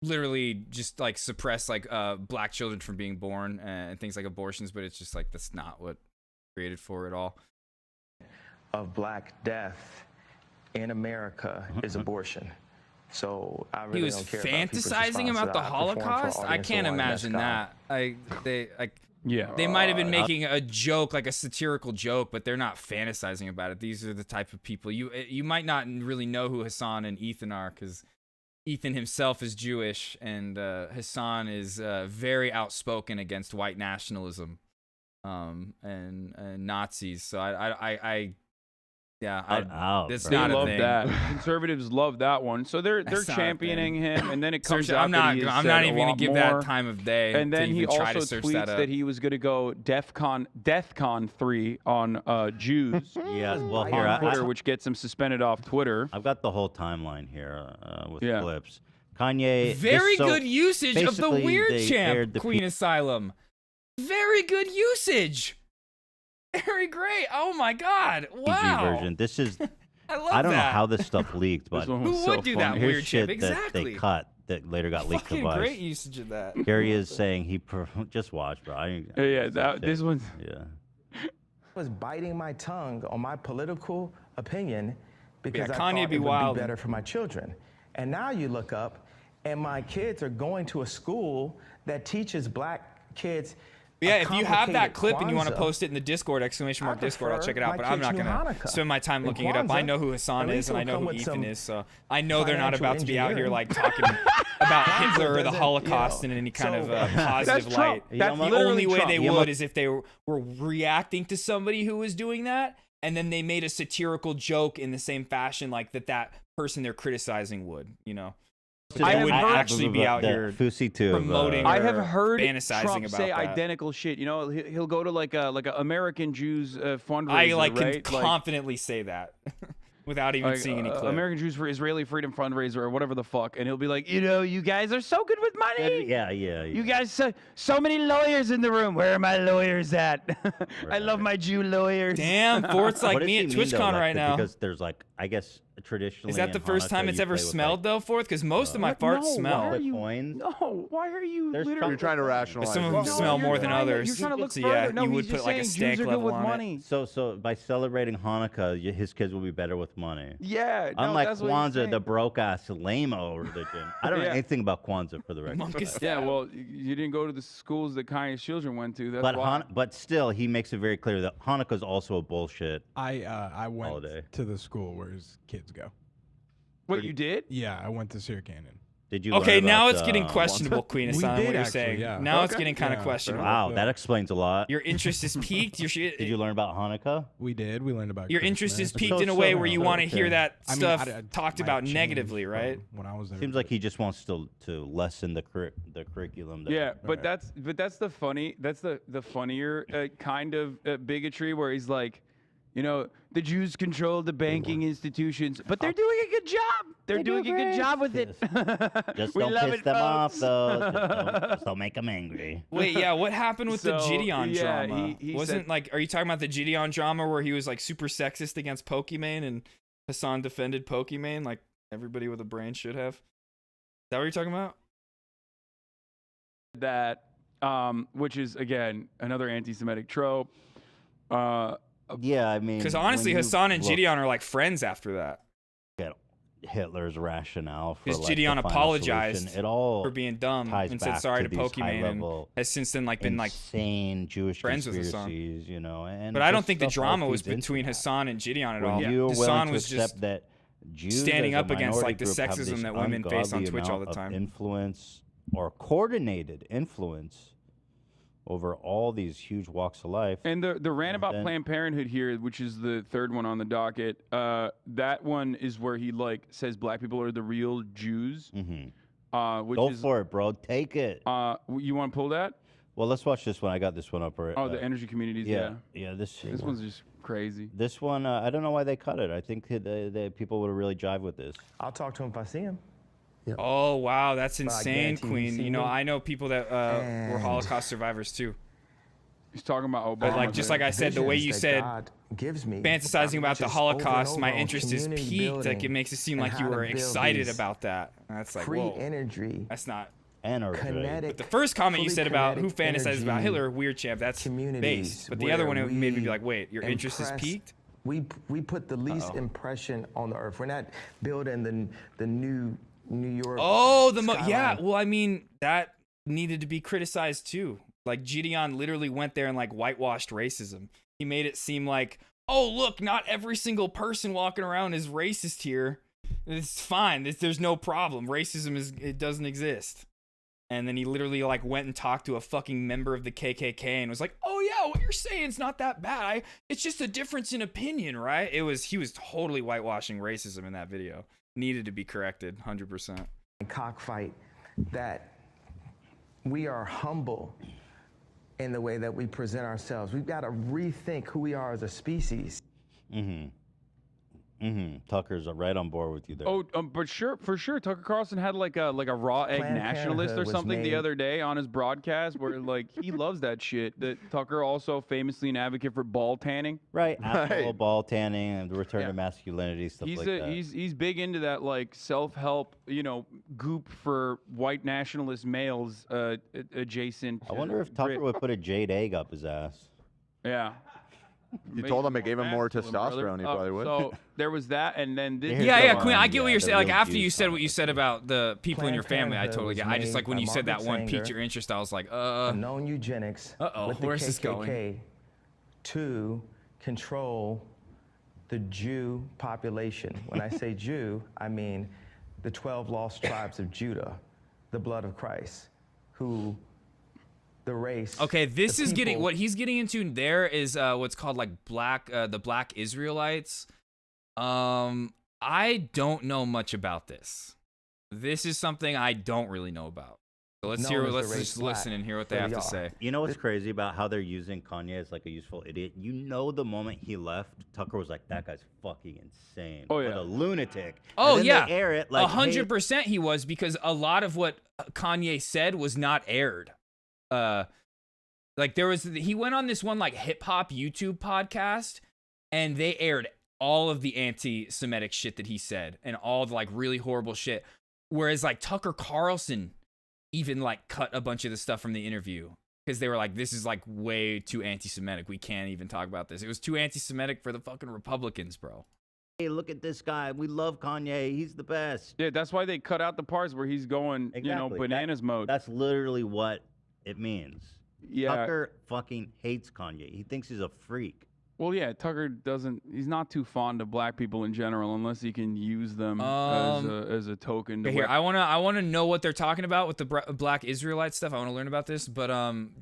literally just like suppress like black children from being born and things like abortions. But it's just like that's not what created for at all. Of black death in America is abortion. So I really He was don't care about people's fantasizing response about to the that. I perform for Holocaust. I audience can't award, and that's imagine God. that. Yeah. They might have been making a joke, like a satirical joke, but they're not fantasizing about it. These are the type of people you might not really know who Hassan and Ethan are, because Ethan himself is Jewish, and Hassan is very outspoken against white nationalism, and Nazis. So I Yeah, it's They not a love thing. that. Conservatives love that one, so they're That's not a championing him, and then it comes Seriously, out I'm that not. he has I'm said not a even gonna lot give more. that time of day. And then to he even try also to search tweets that, that he was going to go DEFCON 3 on Jews. Yeah, well, here, on Twitter, which gets him suspended off Twitter. I've got the whole timeline here with Yeah. clips. Kanye. Very so good usage of the basically, Weird they Champ aired the Queen Asylum. Very good usage. Very great. Oh my God! PG Wow. version. This is. I love I don't know that. how this stuff leaked, but one was Who would so do that, funny. Here's Weird shit Champ? that Exactly. they cut that later got leaked to Fucking Vice. great usage of that. Here he is saying just watch, bro. This one's. Yeah. Was biting my tongue on my political opinion because Yeah, I Kanye thought be it would wild. be better for my children. And now you look up, and my kids are going to a school that teaches black kids. Yeah, a if you have that complicated clip and you want to Kwanzaa, post it in the Discord, ! Discord, I'll prefer check it out. my But I'm not kids' going new to Hanukkah spend my time and looking it up. I Kwanzaa. know who Hassan At is, least and I it'll know come who with Ethan some is. So I know they're not financial about to be out here engineering. like talking about Hitler or the doesn't, Holocaust in any kind of positive That's light. Trump. That's The literally only way Trump. they would is if they were reacting to somebody who was doing that, and then they made a satirical joke in the same fashion like that person they're criticizing would, you know. So they wouldn't actually be out here promoting. I have or heard fantasizing Trump about say that. identical shit. You know, he'll go to like a American Jews fundraiser. I right? can confidently say that without even seeing any clip. American Jews for Israeli Freedom fundraiser or whatever the fuck, and he'll be like, you know, you guys are so good with money. Yeah. You guys, so many lawyers in the room. Where are my lawyers at? I love my Jew lawyers. Damn, Fort's like What does me he at mean, though, TwitchCon like, right now. Because there's like, I guess traditionally. Is that the in first time Hanukkah, it's you ever play with, smelled though, Forth? Because most of my farts smell. No, why are you There's literally You're trying to rationalize. Some of them it. smell more than others. You're trying to look So further. yeah, No, you would he's put just like a saying stank Jews are good level with on money. it. So by celebrating Hanukkah, his kids will be better with money. Yeah. No, Unlike that's what he's Kwanzaa, saying. the broke-ass lame-o religion. I don't know Yeah. anything about Kwanzaa, for the record. Yeah, well, you didn't go to the schools that Kanye's children went to. That's why. But still, he makes it very clear that Hanukkah is also a bullshit I went holiday. to the school where his kids go. What, you did? Yeah, I went to Sear Canyon. Did you? Okay, learn now about, it's getting questionable, Queen We Hassan, did what you're actually, saying. yeah. Now it's Okay. getting kind of Yeah, questionable. Wow, that explains a lot. Your interest is piqued. Did you learn about Hanukkah? We did. We learned about Your interest is Christmas. piqued in a way where you want to hear that I mean, stuff I talked might about have negatively, changed right? from when I was there. Seems like he just wants to lessen the curriculum. There. Yeah, but that's the funnier kind of bigotry where he's like, you know, the Jews control the banking institutions, but they're doing a good job. They're doing a good job with it. Just We don't love piss it, them off, folks. though. Just don't make them angry. Wait, yeah, what happened with the So, Gideon yeah, drama? he Wasn't said- like, are you talking about the Gideon drama where he was like super sexist against Pokimane and Hassan defended Pokimane like everybody with a brain should have? Is that what you're talking about? That, which is again another anti-Semitic trope. Yeah, I mean, Because honestly, when you Hassan and look Gideon are like friends after that. at Hitler's rationale for Because like, Gideon the final apologized solution, it all for being dumb ties and said back sorry to these Pokimane and high-level, has since then like been like insane Jewish friends with Hassan. conspiracies, you know. And But I don't just think the stuff all drama was feeds into between that. Hassan and Gideon at When all. you're willing Hassan to was accept just that Jews standing as a up against like minority the group have sexism this that women face on ungodly Twitch all the amount of time. influence or coordinated influence over all these huge walks of life. And the rant about then- Planned Parenthood here, which is the third one on the docket, that one is where he like says black people are the real Jews. Mm-hmm. Which Go is, for it, bro. Take it. You want to pull that? Well, let's watch this one. I got this one up. Oh, the energy communities. Yeah. Yeah. This one's just crazy. This one, I don't know why they cut it. I think the people would have really jive with this. I'll talk to him if I see him. Oh wow, that's But I insane, guarantee you Queen. see You know, me. I know people that were And- Holocaust survivors too. He's talking about Obama. But like, just like I said, the way you Visions that said, God gives me, fantasizing about the just over and Holocaust, my over on interest is community peaked. Like, building it makes it seem and like you how to were build excited these about that. And that's like, free whoa, energy, that's not. kinetic. But the first comment you fully said about who kinetic fantasizes about energy Hitler, weird champ, that's communities base. But the other one, where it made me be we like, wait, your interest is impress- peaked? We put the least impression on the earth. We're not building the new New York. Oh, yeah. skyline. Well, I mean, that needed to be criticized too. Like Gideon literally went there and like whitewashed racism. He made it seem like, oh, look, not every single person walking around is racist here. It's fine. There's no problem. Racism it doesn't exist. And then he literally like went and talked to a fucking member of the KKK and was like, "Oh yeah, what you're saying is not that bad. It's just a difference in opinion, right?" He was totally whitewashing racism in that video. Needed to be corrected, 100%. Cockfight that we are humble in the way that we present ourselves. We've got to rethink who we are as a species. Tucker's right on board with you there. Oh, but for sure, Tucker Carlson had like a raw egg Planned nationalist or Parenthood was something the made- other day on his broadcast where like he loves that shit. That Tucker also famously an advocate for ball tanning. Right, alcohol, ball tanning, and the return to masculinity, stuff like that. He's big into that like self-help, goop for white nationalist males adjacent. I wonder if Tucker would put a jade egg up his ass. Yeah. You told him it gave him more masculine, brother. testosterone. He probably would. So there was that, and then this. Yeah, Queen. I get what you're saying. Like after you said what you said about the people in your family, I totally get. I just like when you said that one piqued your interest. I was like, known eugenics. With the where's this KKK going? To control the Jew population. When I say Jew, I mean the 12 lost tribes of Judah, the blood of Christ, who. The race. Okay, this the is getting people- what he's getting into. There is what's called like the Black Israelites. I don't know much about this. This is something I don't really know about. So let's Known as the let's race just black, listen and hear what they where have we to are. say. You know what's crazy about how they're using Kanye as like a useful idiot? You know, the moment he left, Tucker was like, "That guy's fucking insane. Oh, What yeah. a lunatic." Oh And then yeah, they air it like 100% he was, because a lot of what Kanye said was not aired. Like he went on this one like hip hop YouTube podcast, and they aired all of the anti-Semitic shit that he said and all the like really horrible shit. Whereas like Tucker Carlson even like cut a bunch of the stuff from the interview because they were like, "This is like way too anti-Semitic. We can't even talk about this. It was too anti-Semitic for the fucking Republicans, bro." Hey, look at this guy. We love Kanye. He's the best. Yeah, that's why they cut out the parts where he's going, Exactly. bananas mode. That's literally what it means. Yeah. Tucker fucking hates Kanye. He thinks he's a freak. Well, yeah, Tucker he's not too fond of black people in general unless he can use them as a token. Okay, here, I wanna know what they're talking about with the Black Israelite stuff. I want to learn about this, but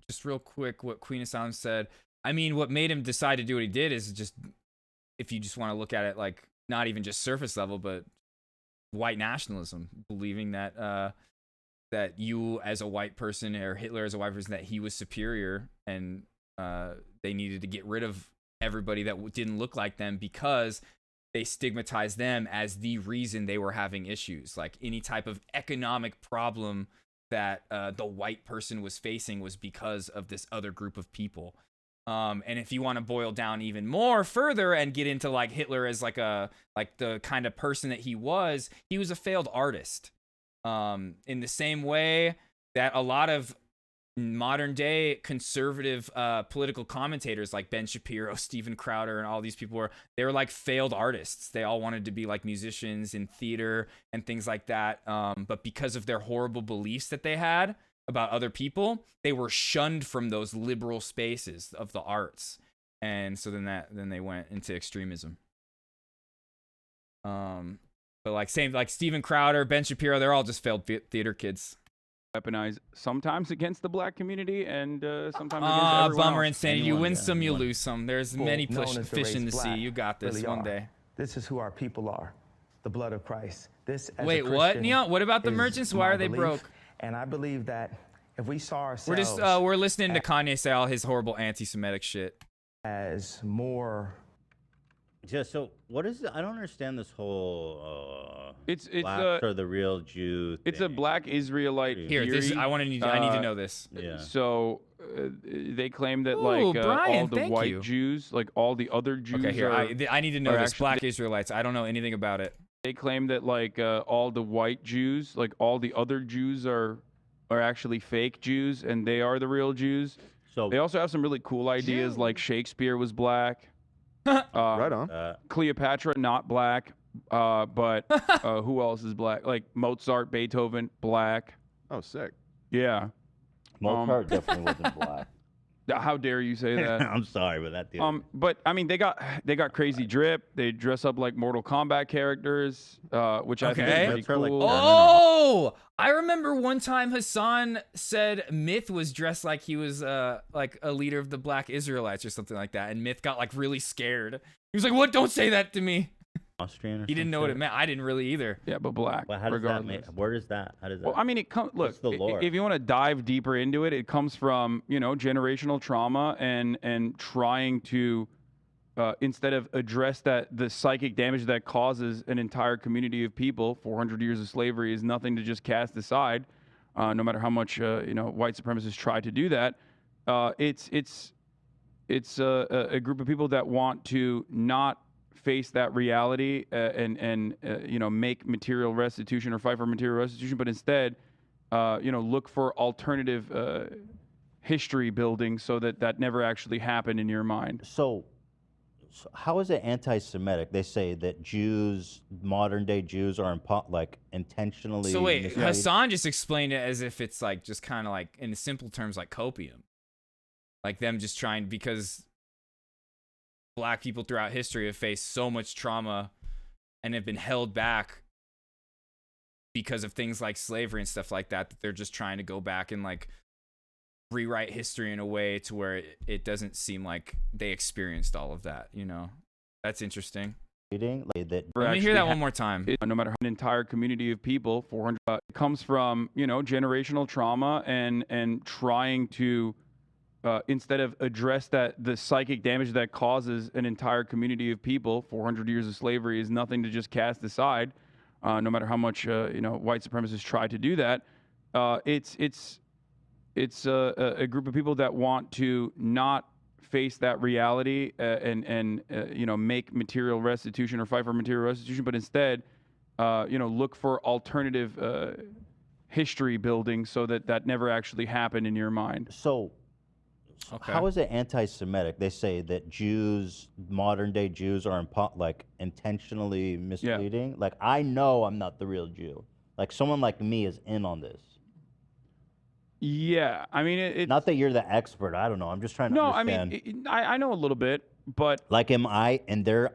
just real quick, what Queen Asylum said. I mean, what made him decide to do what he did is just, if you just want to look at it like not even just surface level, but white nationalism, believing that that you as a white person or Hitler as a white person, that he was superior, and they needed to get rid of everybody that didn't look like them because they stigmatized them as the reason they were having issues. Like any type of economic problem that the white person was facing was because of this other group of people. And if you want to boil down even more further and get into like Hitler as like the kind of person that he was a failed artist. In the same way that a lot of modern day conservative political commentators like Ben Shapiro, Steven Crowder, and all these people they were like failed artists. They all wanted to be like musicians in theater and things like that. But because of their horrible beliefs that they had about other people, they were shunned from those liberal spaces of the arts. And so then they went into extremism. But like Steven Crowder, Ben Shapiro, they're all just failed theater kids. Weaponized sometimes against the black community and sometimes against everyone bummer, else. insanity. You win some, you lose some. There's many known as the fish in race the sea. black You got this really one are. day. This is who our people are, the blood of Christ. This. As Wait, a what, Christian, Neon? What about the is merchants? Why my are they belief, broke? And I believe that if we saw ourselves, We're just we're listening to Kanye say all his horrible anti-Semitic shit. As more. Yeah, so what is it? I don't understand this whole it's blacks are the real Jew thing. It's a black Israelite Here, theory. I need to know this. Yeah. So they claim that Ooh, all Brian, the thank white you. Jews, like all the other Jews. Okay, here, I need to know are this. actually- Black Israelites. I don't know anything about it. They claim that like all the white Jews, like all the other Jews are actually fake Jews and they are the real Jews. So they also have some really cool ideas like Shakespeare was black. Right on. Cleopatra not black, but who else is black? Like Mozart, Beethoven, black. Oh, sick. Yeah. Mozart definitely wasn't black. How dare you say that? I'm sorry, but that dude. But I mean, they got crazy drip. They dress up like Mortal Kombat characters, which I think is pretty cool. Oh, I remember one time Hassan said Myth was dressed like he was like a leader of the Black Israelites or something like that, and Myth got like really scared. He was like, "What? Don't say that to me." Austrian. Or He didn't know what it meant. I didn't really either. Yeah, but black. Well, how does regardless. that make? Where is that? How does that? Well, I mean, it comes. Look, What's the lore? if you want to dive deeper into it, it comes from generational trauma and trying to instead of address the psychic damage that causes an entire community of people. 400 years of slavery is nothing to just cast aside, no matter how much white supremacists try to do that. It's a group of people that want to not face that reality and make material restitution or fight for material restitution, but instead look for alternative history building so that never actually happened in your mind. So how is it anti-Semitic? They say that Jews, modern day Jews, are intentionally. So wait, misleading. Hassan just explained it as if it's like just kind of like in simple terms like copium, like them just trying because Black people throughout history have faced so much trauma and have been held back because of things like slavery and stuff like that, that they're just trying to go back and like rewrite history in a way to where it doesn't seem like they experienced all of that, That's interesting. Let me hear that one more time. No matter how an entire community of people, 400 comes from, generational trauma and trying to instead of address the psychic damage that causes an entire community of people. 400 years of slavery is nothing to just cast aside, no matter how much white supremacists try to do that. It's a group of people that want to not face that reality and make material restitution or fight for material restitution, but instead look for alternative history building so that never actually happened in your mind. So how is it anti-Semitic? They say that Jews, modern day Jews, are intentionally misleading. Like, I know I'm not the real Jew. Like, someone like me is in on this. Yeah, I mean, it's not that you're the expert. I don't know. I'm just trying to understand. I mean, I know a little bit, but like, am I in their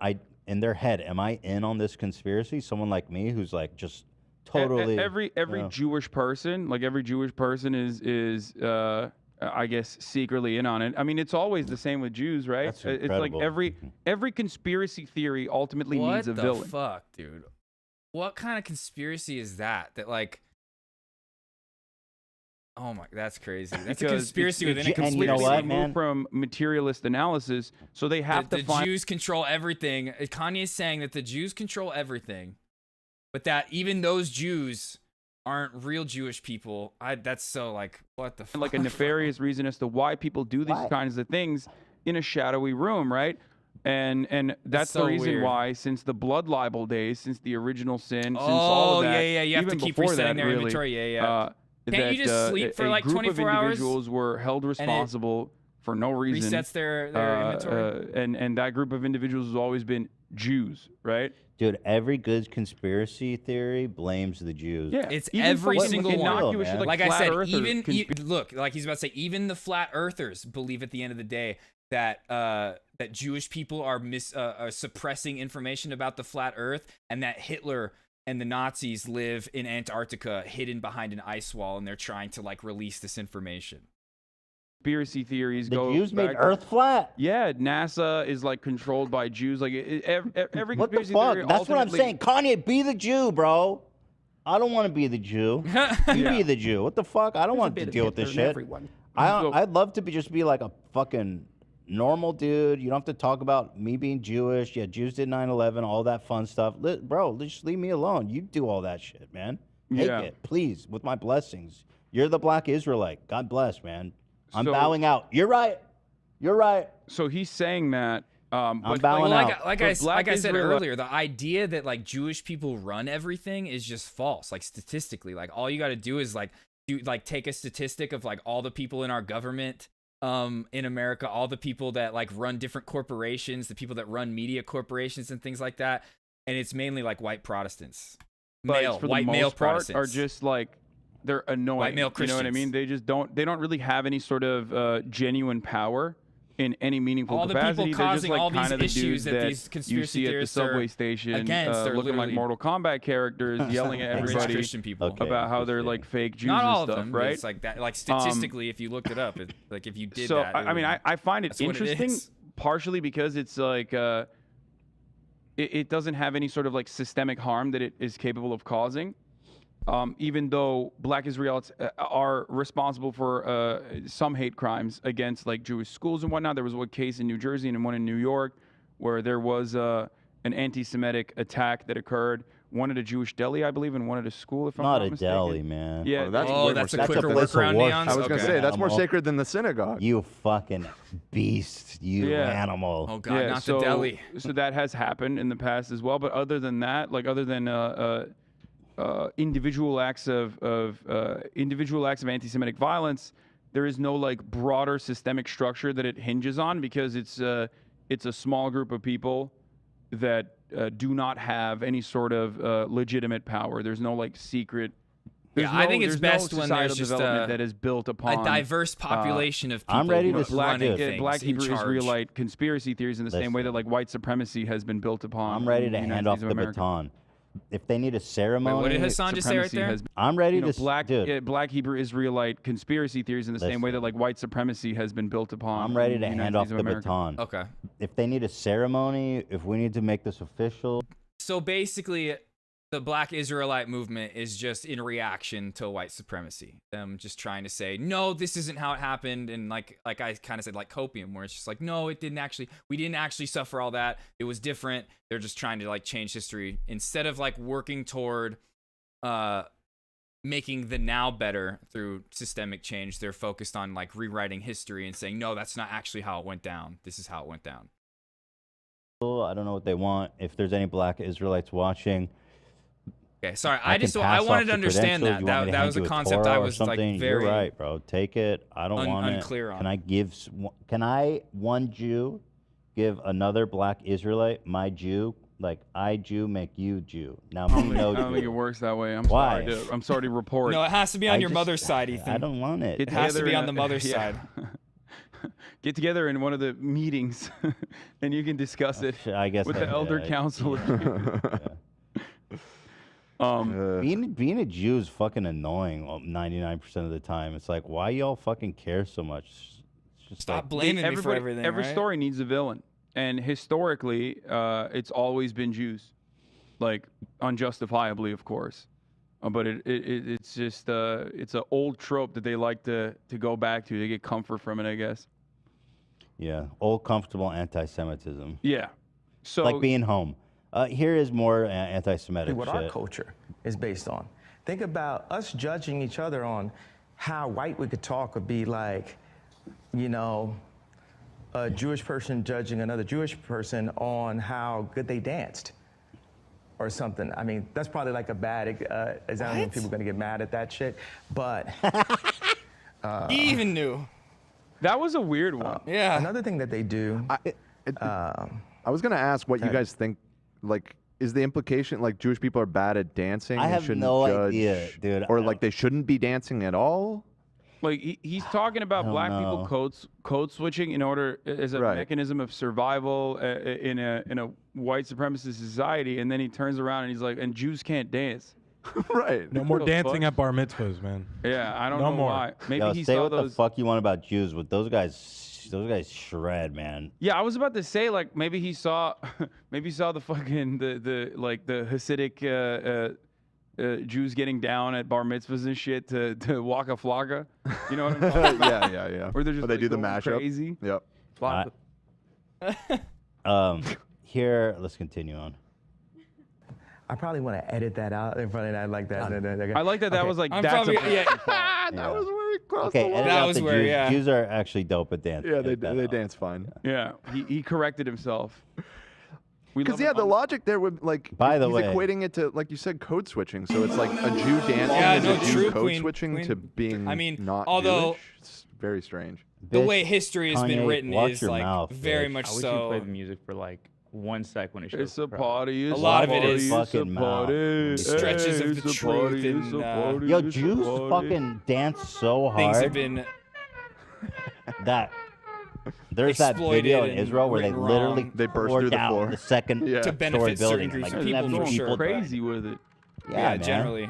head? Am I in on this conspiracy? Someone like me who's like just totally every Jewish person, like every Jewish person is I guess secretly in on it. I mean, it's always the same with Jews, right? That's it's like every conspiracy theory ultimately needs a villain. What the fuck, dude? What kind of conspiracy is that? That like, oh my, that's crazy. That's a conspiracy within a conspiracy. You know what, man? Move from materialist analysis, so they have to find. The Jews control everything. Kanye is saying that the Jews control everything, but that even those Jews aren't real Jewish people. That's so like, what the fuck? Like a nefarious reason as to why people do these kinds of things in a shadowy room, right? And that's so the reason weird. why, since the blood libel days, since the original sin, since all of that, you have to even keep before resetting that, their really, inventory. that, Can't you just sleep for like 24 hours? A group of hours? individuals were held responsible for no reason. Resets their inventory. And that group of individuals has always been Jews, right? Dude, every good conspiracy theory blames the Jews. Yeah, it's even every single one. man. Like I said, look, like he's about to say, even the flat earthers believe at the end of the day that that Jewish people are suppressing information about the flat Earth, and that Hitler and the Nazis live in Antarctica, hidden behind an ice wall, and they're trying to like release this information. Conspiracy theories The go Jews made back- Earth flat. Yeah, NASA is like controlled by Jews. Like every What the conspiracy fuck? theory That's what I'm ultimately- saying. Kanye, be the Jew, bro. I don't want to be the Jew. You be the Jew. What the fuck? I don't want to deal with this shit. I'd love to just be like a fucking normal dude. You don't have to talk about me being Jewish. Yeah, Jews did 9/11, all that fun stuff. Bro, just leave me alone. You do all that shit, man. Take Yeah. it, please, with my blessings. You're the Black Israelite. God bless, man. I'm So- bowing out. You're right. You're right. So he's saying that. I'm but bowing out. Like but I Black said Israel- earlier, the idea that like Jewish people run everything is just false. Like statistically, like all you got to do is like take a statistic of like all the people in our government in America, all the people that like run different corporations, the people that run media corporations and things like that, and it's mainly like white Protestants, but for the white most male part Protestants are just like they're annoying. White male You know what I mean? They just don't really have any sort of genuine power in any meaningful all capacity. the people They're causing just like all kind these of the issues dudes that these you conspiracy see at the theorists are subway station against are looking like literally Mortal Kombat characters, yelling at rich everybody Christian people. about how they're like fake Jews Not all and of stuff, them, but right? it's like that. Like statistically, if you looked it up, like if you did so, that. I mean, I find it that's what it interesting, is. partially because it's like it doesn't have any sort of like systemic harm that it is capable of causing. Even though Black Israelites are responsible for some hate crimes against like Jewish schools and whatnot. There was one case in New Jersey and one in New York where there was an anti-Semitic attack that occurred. One at a Jewish deli, I believe, and one at a school, if I'm Not not a mistaken. deli, man. Yeah, that's a quicker workaround, Neons? I was gonna say that's more sacred than the synagogue. You fucking beast, you animal. Oh God, not the deli. So that has happened in the past as well. But other than that, like other than individual acts of anti-Semitic violence, there is no like broader systemic structure that it hinges on because it's a small group of people that do not have any sort of legitimate power. There's no like secret. I think it's best when there's just development that is built upon a diverse population of people. I'm ready who to are running do it. things Black in Hebrew charge. Israelite conspiracy theories in the same way that like white supremacy has been built upon. I'm ready in to the United hand off States of the America. baton. If they need a ceremony, what did Hassan just say right Supremacy there? has- I'm ready you know, to dude. Black Hebrew Israelite conspiracy theories in the same way that like white supremacy has been built upon. I'm ready in to the United hand off States of the America. baton. Okay. If they need a ceremony, if we need to make this official, So basically, the Black Israelite movement is just in reaction to white supremacy. Them just trying to say, no, this isn't how it happened. And like I kind of said, like copium, where it's just like, no, we didn't actually suffer all that. It was different. They're just trying to like change history instead of like working toward making the now better through systemic change. They're focused on like rewriting history and saying, no, that's not actually how it went down. This is how it went down. I don't know what they want. If there's any Black Israelites watching, okay, sorry, I wanted to understand that. That was a concept I was like very. You're right, bro. Take it. I don't want it. unclear on. Can I one Jew give another Black Israelite my Jew? Like I Jew make you Jew. Now me no I don't think it Jew. works that way. Why? I'm sorry to report. No, it has to be on your mother's side, Ethan. I don't want it. It has to be on the mother's side. Get together in one of the meetings, and you can discuss it. I guess with the elder council. Being a Jew is fucking annoying 99% of the time. It's like, why y'all fucking care so much? It's just Stop like, blaming me for everything. Every right? story needs a villain, and historically, it's always been Jews, like unjustifiably, of course. But it's just it's an old trope that they like to go back to. They get comfort from it, I guess. Yeah, old comfortable anti-Semitism. Yeah, so like being home. Here is more anti-Semitic what shit. our culture is based on. Think about us judging each other on how white we could talk would be like, you know, a Jewish person judging another Jewish person on how good they danced or something. I mean, that's probably like a bad example. People are going to get mad at that shit. But he even knew. That was a weird one. Yeah. Another thing that they do. I was gonna ask what you guys think. Like, is the implication like Jewish people are bad at dancing? I and have shouldn't no judge, idea, dude. Or like they shouldn't be dancing at all? Like he's talking about I black don't people know. code switching in order as a mechanism of survival in a white supremacist society, and then he turns around and he's like, and Jews can't dance. Right. No more What the dancing fuck? at bar mitzvahs, man. Yeah, I don't No know more. why. Maybe Yo, he say saw what those. the fuck you want about Jews, but those guys shred, man. Yeah, I was about to say like maybe he saw the fucking the Hasidic Jews getting down at bar mitzvahs and shit to waka flocka. You know what I'm talking about? yeah. Where they're just they do the going mashup. crazy. Yep. Here, let's continue on. I probably want to edit that out in front of that like that. I like that. That Okay. was like I'm that's probably That was where we crossed Okay, the line. edit That out was the where, Jews. yeah. Jews are actually dope at dancing. Yeah, Edit that they out. dance fine. Yeah, he corrected himself. Because the logic there would like. By the he's way- equating it to like you said code switching. So it's like a Jew dancing Yeah, is no, a Jew true, code Queen- switching Queen- to being I mean, not although- Jewish. It's very strange. The Bitch, way history has been Kanye, written watch is your like mouth, very bitch. much I wish you so. played the music for like 1 sec when it shows. It's a the crowd. party. It's A lot of it party, is it's a fucking mouth. party. Stretches of It's the a truth party, it's and a party, Yo, it's a Jews party. fucking dance so hard. things have been that there's that video in exploited Israel where they and literally wrong. They burst tore through the down floor. the second Yeah. to story benefit certain building. groups Like, of people, 70 for sure. people died. Crazy with it. Yeah, man. generally.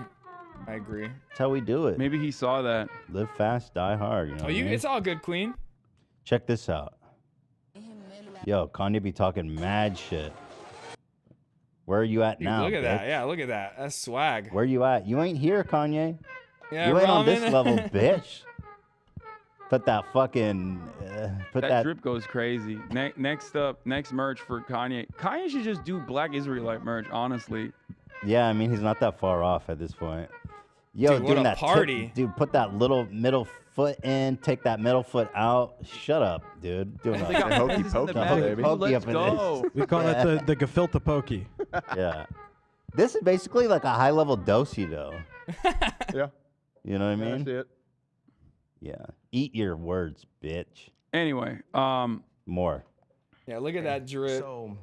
I agree. That's how we do it. Maybe he saw that. Live fast, die hard. You know Oh, what I mean? it's all good, Queen. Check this out. Yo, Kanye be talking mad shit. Where are you at Dude, now? look at that. bitch? Yeah, look at that. That's swag. Where you at? You ain't here, Kanye. Yeah, you ain't on this ramen. level, bitch. Put that fucking. Put That that. drip goes crazy. Next up, next merch for Kanye. Kanye should just do Black Israelite merch, honestly. Yeah, I mean he's not that far off at this point. Yo, Dude, what doing a that party. dude. Put that little middle foot in. Take that middle foot out. Shut up, dude. Doing They that got hokey Faze in pokey, the back. baby. Dude, Pokey let's up in go. this. We call it the gefilte pokey. Yeah. This is basically like a high level dosey though. Yeah. You know what I I mean? see it. Yeah. Eat your words, bitch. Anyway, More. Yeah, look at that drip. So,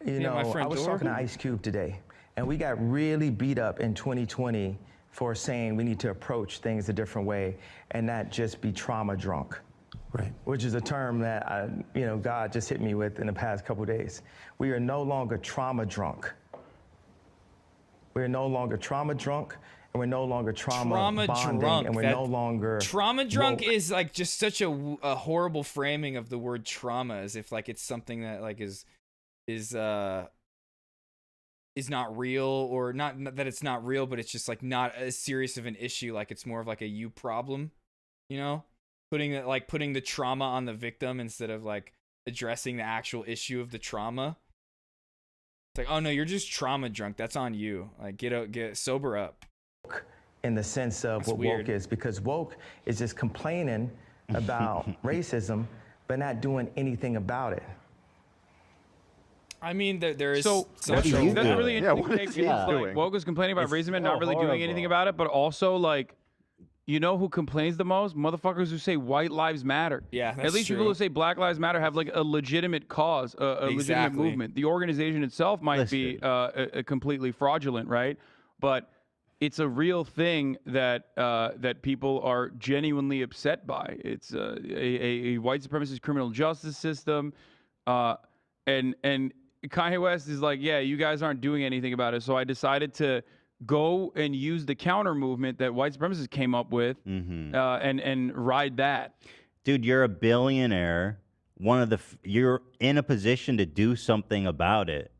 you Yeah, know, my friend I was Dora. talking to Ice Cube today, and we got really beat up in 2020 for saying we need to approach things a different way and not just be trauma drunk. Right. Which is a term that God just hit me with in the past couple of days. We are no longer trauma drunk. We are no longer trauma drunk, and we're no longer trauma bonding, drunk. and we're That- no longer Trauma drunk woke. is like just such a horrible framing of the word trauma, as if like it's something that like is not real, or not that it's not real, but it's just like not as serious of an issue. Like it's more of like a you problem, you know? Putting the trauma on the victim instead of like addressing the actual issue of the trauma. It's like, oh no, you're just trauma drunk. That's on you. Like get sober up. In the sense of That's what weird. woke is, because woke is just complaining about racism, but not doing anything about it. I mean, there is so that's do you do? really Yeah, interesting. what Dave, is because, he like, doing? Woke was complaining about It's racism and so not really doing anything horrible. about it, but also like, you know who complains the most? Motherfuckers who say white lives matter. Yeah, At that's least people true. who say black lives matter have like a legitimate cause, a legitimate Exactly. movement. The organization itself might be completely fraudulent, right? But it's a real thing that that people are genuinely upset by. It's a white supremacist criminal justice system, and Kanye West is like, yeah, you guys aren't doing anything about it. So I decided to go and use the counter movement that white supremacists came up with, and ride that. Dude, you're a billionaire. You're in a position to do something about it.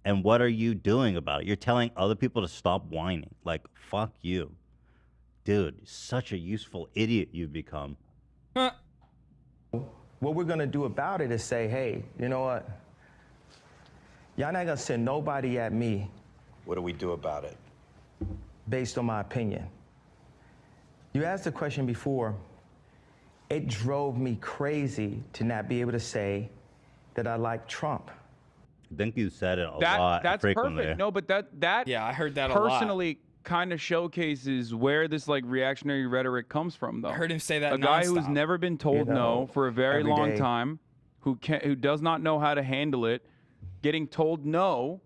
And what are you doing about it? You're telling other people to stop whining. Like, fuck you. Dude, such a useful idiot you've become. What we're gonna do about it is say, hey, you know what? Y'all not gonna send nobody at me. What do we do about it? Based on my opinion. You asked the question before. It drove me crazy to not be able to say that I like Trump. I think you said it a lot That's frequently. perfect. No, but that yeah, I heard that a lot. personally kind of showcases where this like reactionary rhetoric comes from, though. I heard him say that a guy who's nonstop. never been told You know, no for a very every long day. time, who does not know how to handle it, getting told no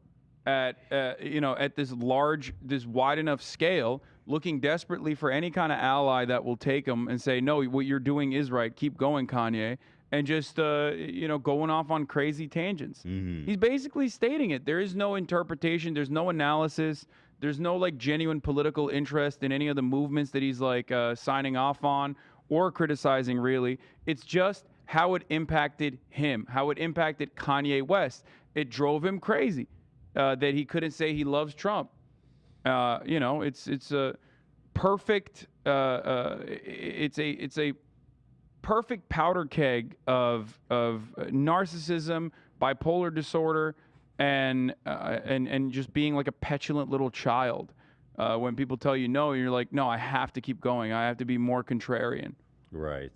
at at this wide enough scale, looking desperately for any kind of ally that will take him and say, no, what you're doing is right, keep going, Kanye, and just going off on crazy tangents. He's basically stating it. There is no interpretation, there's no analysis, there's no like genuine political interest in any of the movements that he's like signing off on or criticizing, really. It's just how it impacted him, how it impacted Kanye West. It drove him crazy that he couldn't say he loves Trump. It's a perfect it's a perfect powder keg of narcissism, bipolar disorder, and just being like a petulant little child. When people tell you no, you're like, no, I have to keep going. I have to be more contrarian. Right.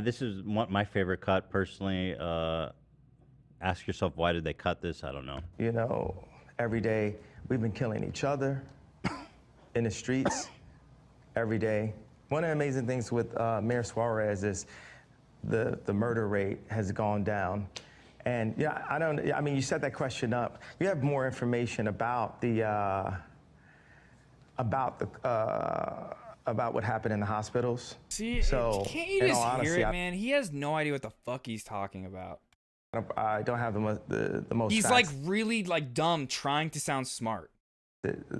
This is my favorite cut, personally. Ask yourself, why did they cut this? I don't know. You know, every day we've been killing each other in the streets every day. One of the amazing things with Mayor Suarez is the murder rate has gone down. And yeah, I mean, you set that question up. You have more information about about what happened in the hospitals. See, so can't you in just all honesty, hear it, man? He has no idea what the fuck he's talking about. I don't have the most. He's facts, like really like dumb, trying to sound smart.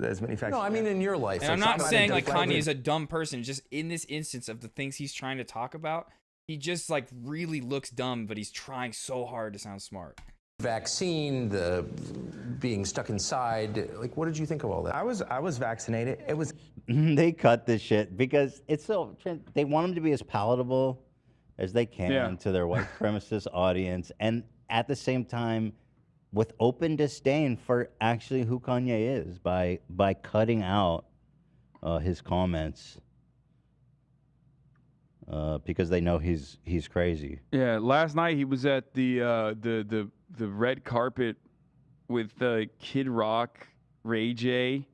as many facts. No, I mean in your life. And I'm it's not saying like deflect Kanye it. is a dumb person. Just in this instance of the things he's trying to talk about, he just like really looks dumb, but he's trying so hard to sound smart. Vaccine, the being stuck inside. Like, what did you think of all that? I was vaccinated. It was. They cut this shit because it's so. They want them to be as palatable as they can to their white supremacist audience, and at the same time, with open disdain for actually who Kanye is by cutting out his comments because they know he's crazy. Yeah, last night he was at the red carpet with Kid Rock, Ray J,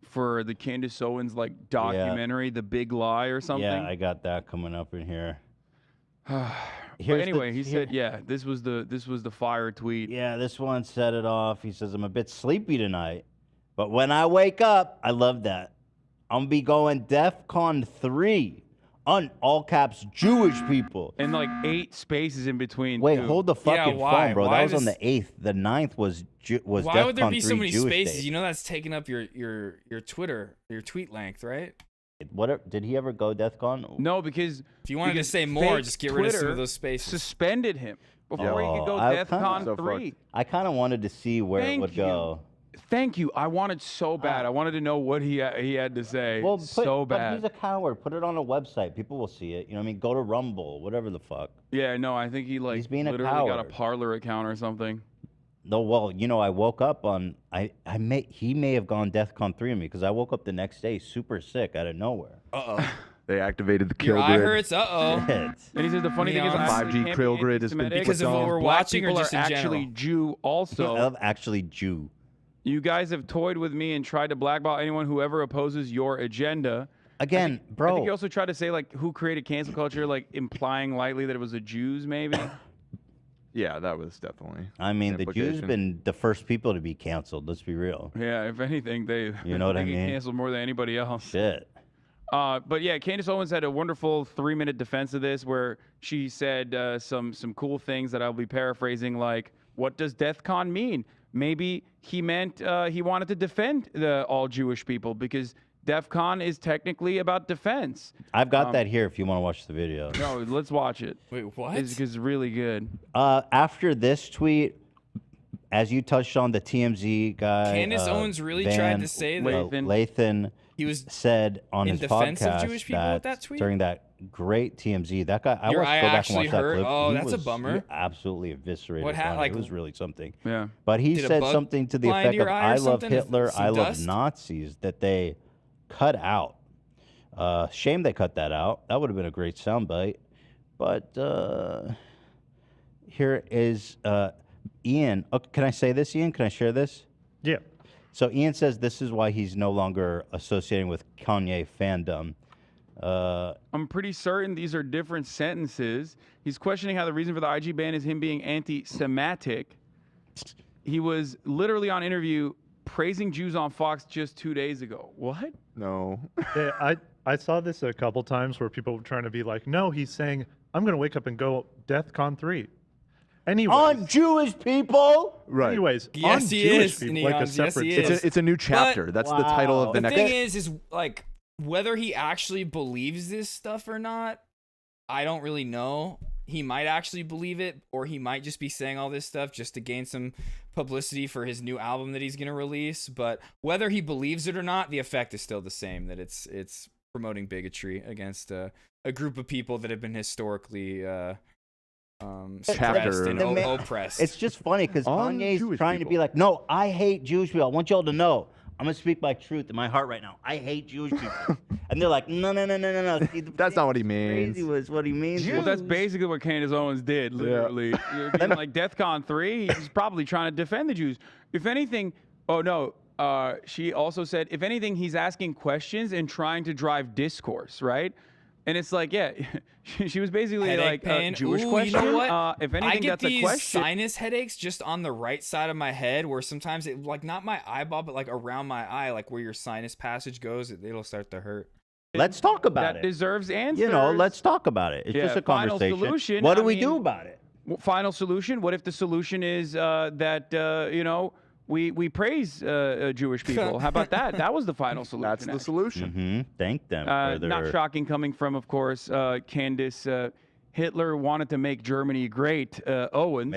for the Candace Owens like documentary, The Big Lie or something. Yeah, I got that coming up in here. But anyway, he said, yeah, this was the fire tweet. Yeah, this one set it off. He says, I'm a bit sleepy tonight, but when I wake up, I love that. I'm gonna be going DEFCON 3 on all caps Jewish people. And like 8 spaces in between. Wait, too. hold the fucking phone, bro. Why that was on does- the 8th. The 9th was DEFCON 3 Why would there be so many Jewish spaces? Day. You know that's taking up your Twitter, your tweet length, right? Did he ever go DEFCON? No, because if you wanted to because say more, fake just get rid of some of Twitter those spaces. Suspended him before he could go I kinda- DEFCON 3. I kind of wanted to see where it would go. Thank you. I wanted so bad. I wanted to know what he had to say. Well, so but bad. he's a coward. Put it on a website. People will see it. You know what I mean? Go to Rumble, whatever the fuck. Yeah, no, I think he like He's being a literally got a coward. Parlor account or something. No, well, you know, I woke up on he may have gone DEFCON 3 on me because I woke up the next day super sick out of nowhere. They activated the kill Your grid. eye hurts. And he says the funny thing is, 5G krill grid has been because of what we're Black watching, or people just are in actually general. Jew also. I'm actually Jew. You guys have toyed with me and tried to blackball anyone who ever opposes your agenda. Again, I bro. think you also tried to say like who created cancel culture, like implying lightly that it was the Jews, maybe. Yeah, that was definitely. I mean, an the Jews implication. been the first people to be canceled. Let's be real. Yeah, if anything, they You know what I they get mean? canceled more than anybody else. Shit. But yeah, Candace Owens had a wonderful 3-minute defense of this, where she said some cool things that I'll be paraphrasing, like, "What does DEFCON mean? Maybe he meant he wanted to defend the all Jewish people because DEFCON is technically about defense." I've got that here if you want to watch the video. No, let's watch it. Wait, what? It's really good. After this tweet, as you touched on, the TMZ guy, Candace Owens really tried to say that Lathan he was said on in his defense podcast of Jewish people with that tweet? during that great TMZ, that guy, I Your watched eye go back and actually watch that hurt? clip. Oh, He that's a was bummer. Absolutely eviscerated. What Ronnie. like- it was really something. Yeah. But he Did a said bug something to the fly into effect your of, eye or I love something? Hitler, Some I love dust? Nazis, that they cut out. Shame they cut that out. That would have been a great soundbite. But here is Ian. Oh, can I say this, Ian? Can I share this? Yeah. So Ian says this is why he's no longer associating with Kanye fandom. I'm pretty certain these are different sentences. He's questioning how the reason for the IG ban is him being anti-Semitic. He was literally on interview praising Jews on Fox just 2 days ago. What? No. Yeah, I saw this a couple times where people were trying to be like, no, he's saying, I'm going to wake up and go DEFCON 3. Anyways. On Jewish people? Right. Anyways, Yes, on he Jewish is. people, Neons, like a yes, separate he subject. is. It's a new chapter. But That's the title of the the next. thing is like whether he actually believes this stuff or not, I don't really know. He might actually believe it, or he might just be saying all this stuff just to gain some publicity for his new album that he's going to release. But whether he believes it or not, the effect is still the same, that it's promoting bigotry against a group of people that have been historically suppressed and oppressed. It's just funny because On Kanye's Jewish trying to be like, no, I hate Jewish people. I want y'all to know. I'm going to speak my truth in my heart right now. I hate Jewish people. And they're like, no. See, That's not what he means. crazy was what he means. Well, that's basically what Candace Owens did, literally. You're being like DEFCON 3, he's probably trying to defend the Jews. If anything, she also said, if anything, he's asking questions and trying to drive discourse, right? And it's like, yeah, she was basically Headache like pain. Jewish Ooh, question. You know what? If anything, I get that's these a question. sinus headaches just on the right side of my head, where sometimes it like not my eyeball, but like around my eye, like where your sinus passage goes, it'll start to hurt. Let's talk about That it. deserves answers. You know, let's talk about it. It's just a final conversation. solution. What do I we mean, do about it? Final solution. What if the solution is that you know, we praise Jewish people? How about that? That was the final solution. That's the solution. Thank them for their... Not shocking coming from, of course, Candace. Hitler wanted to make Germany great. Owens.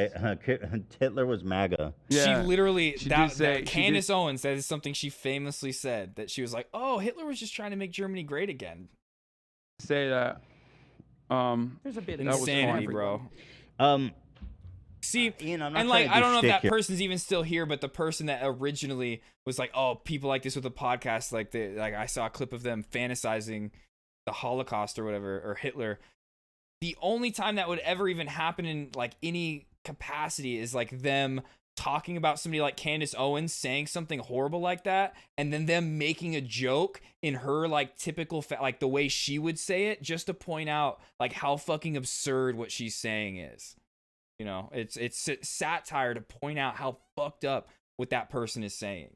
Hitler was MAGA. She literally, She that, did say- that she Candace did- Owens, that is something she famously said, that she was like, oh, Hitler was just trying to make Germany great again. Say that. There's a bit that was insanity, fun. bro. See, Ian, I'm not and trying like, to I do don't know if shtick that here. person's even still here, but the person that originally was like, oh, people like this with a podcast, like I saw a clip of them fantasizing the Holocaust or whatever, or Hitler. The only time that would ever even happen in like any capacity is like them talking about somebody like Candace Owens saying something horrible like that, and then them making a joke in her like typical like the way she would say it, just to point out like how fucking absurd what she's saying is. You know, it's satire to point out how fucked up what that person is saying.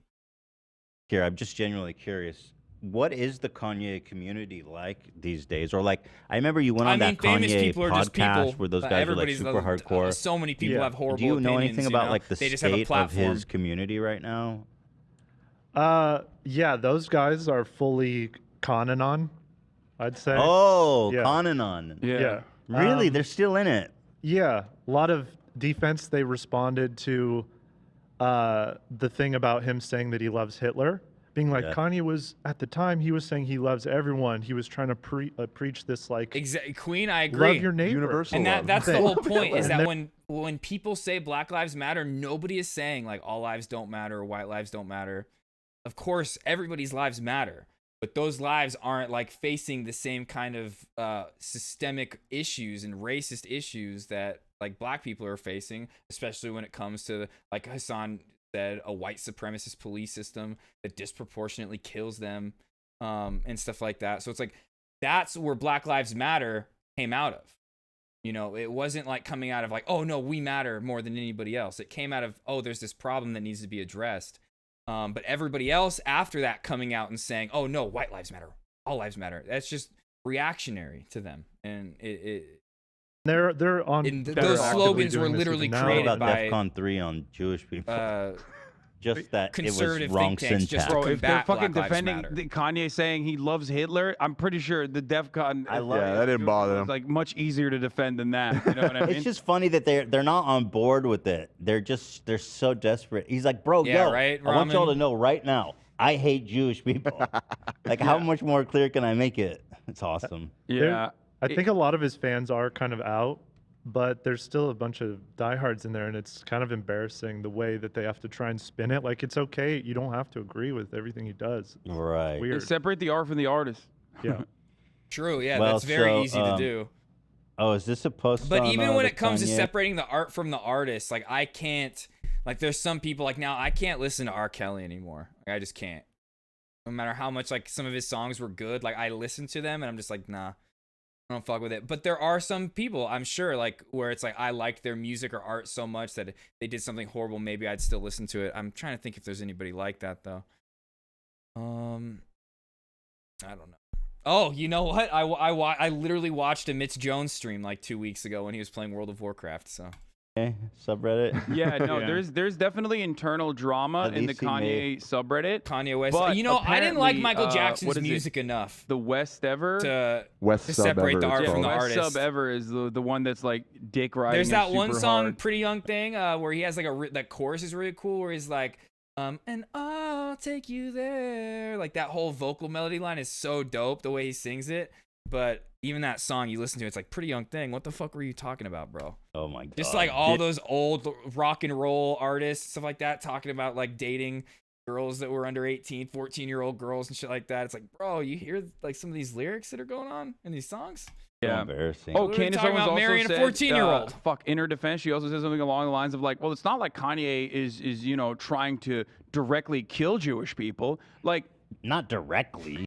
Here, I'm just genuinely curious. What is the Kanye community like these days? Or like, I remember you went on that famous Kanye people are just people, podcast where those but guys were like everybody's super hardcore. so many people have horrible Do you know opinions, anything you about know? like the They just have a state of platform. his community right now? Yeah, those guys are fully Conanon, I'd say. Oh, Yeah. Conanon. Yeah. Really? They're still in it. Yeah, a lot of defense. They responded to the thing about him saying that he loves Hitler, being like, Yeah. Kanye was, at the time, he was saying he loves everyone. He was trying to preach this, like, Queen, I agree. love your neighbor. Universal And love. that's the whole point, is And that they're- when people say Black Lives Matter, nobody is saying like all lives don't matter or white lives don't matter. Of course, everybody's lives matter, but those lives aren't like facing the same kind of systemic issues and racist issues that like Black people are facing, especially when it comes to, like Hassan said, a white supremacist police system that disproportionately kills them, and stuff like that. So it's like, that's where Black Lives Matter came out of. You know, it wasn't like coming out of like, oh no, we matter more than anybody else. It came out of, oh, there's this problem that needs to be addressed. But everybody else after that coming out and saying, oh no, white lives matter, all lives matter. That's just reactionary to them. And They're on. those slogans were literally created What about by DEFCON 3 on Jewish people? Just that it was conservative wrong think tanks just syntax. to Bro, if they're combat fucking Black Lives defending Matter. Kanye saying he loves Hitler, I'm pretty sure the DEFCON. I love Yeah, that didn't bother It's them. like much easier to defend than that. You know what I mean? It's just funny that they're not on board with it. They're so desperate. He's like, bro, Yeah, yo, right, I want y'all Ramen? to know right now, I hate Jewish people. Like, how much more clear can I make it? It's awesome. Yeah. I think a lot of his fans are kind of out, but there's still a bunch of diehards in there, and it's kind of embarrassing the way that they have to try and spin it. Like, it's okay. You don't have to agree with everything he does. Right. Weird. Separate the art from the artist. Yeah. True, yeah, Well, that's very so, easy to do. Oh, is this a post? But on, even when the it comes to Kanye? separating the art from the artist, like I can't, like there's some people like now I can't listen to R. Kelly anymore. Like, I just can't. No matter how much like some of his songs were good, like I listen to them and I'm just like, nah, I don't fuck with it. But there are some people, I'm sure, like where it's like I liked their music or art so much that if they did something horrible, maybe I'd still listen to it. I'm trying to think if there's anybody like that though. I don't know. Oh, you know what? I literally watched a Mitch Jones stream like 2 weeks ago when he was playing World of Warcraft. So. Okay, subreddit. Yeah, no, there's definitely internal drama At in the least he Kanye made- subreddit. Kanye West. But You know, I didn't like apparently, Michael what Jackson's is it? music enough The West Ever. West to Sub separate Ever the it's art from called. the West artist. Sub Ever is the one that's like dick riding. There's and that one super song, hard. Pretty Young Thing, where he has like that chorus is really cool, where he's like, and I'll take you there. Like that whole vocal melody line is so dope, the way he sings it. But even that song you listen to, it's like Pretty Young Thing. What the fuck were you talking about, bro? Oh my god. Just like all those old rock and roll artists, stuff like that, talking about like dating girls that were under 18, 14-year-old girls and shit like that. It's like, bro, you hear like some of these lyrics that are going on in these songs? Yeah. Embarrassing. Oh, We were Candace talking Owens about also marrying a said, 14-year-old. fuck, in her defense, she also said something along the lines of like, well, it's not like Kanye is you know trying to directly kill Jewish people. Like, not directly.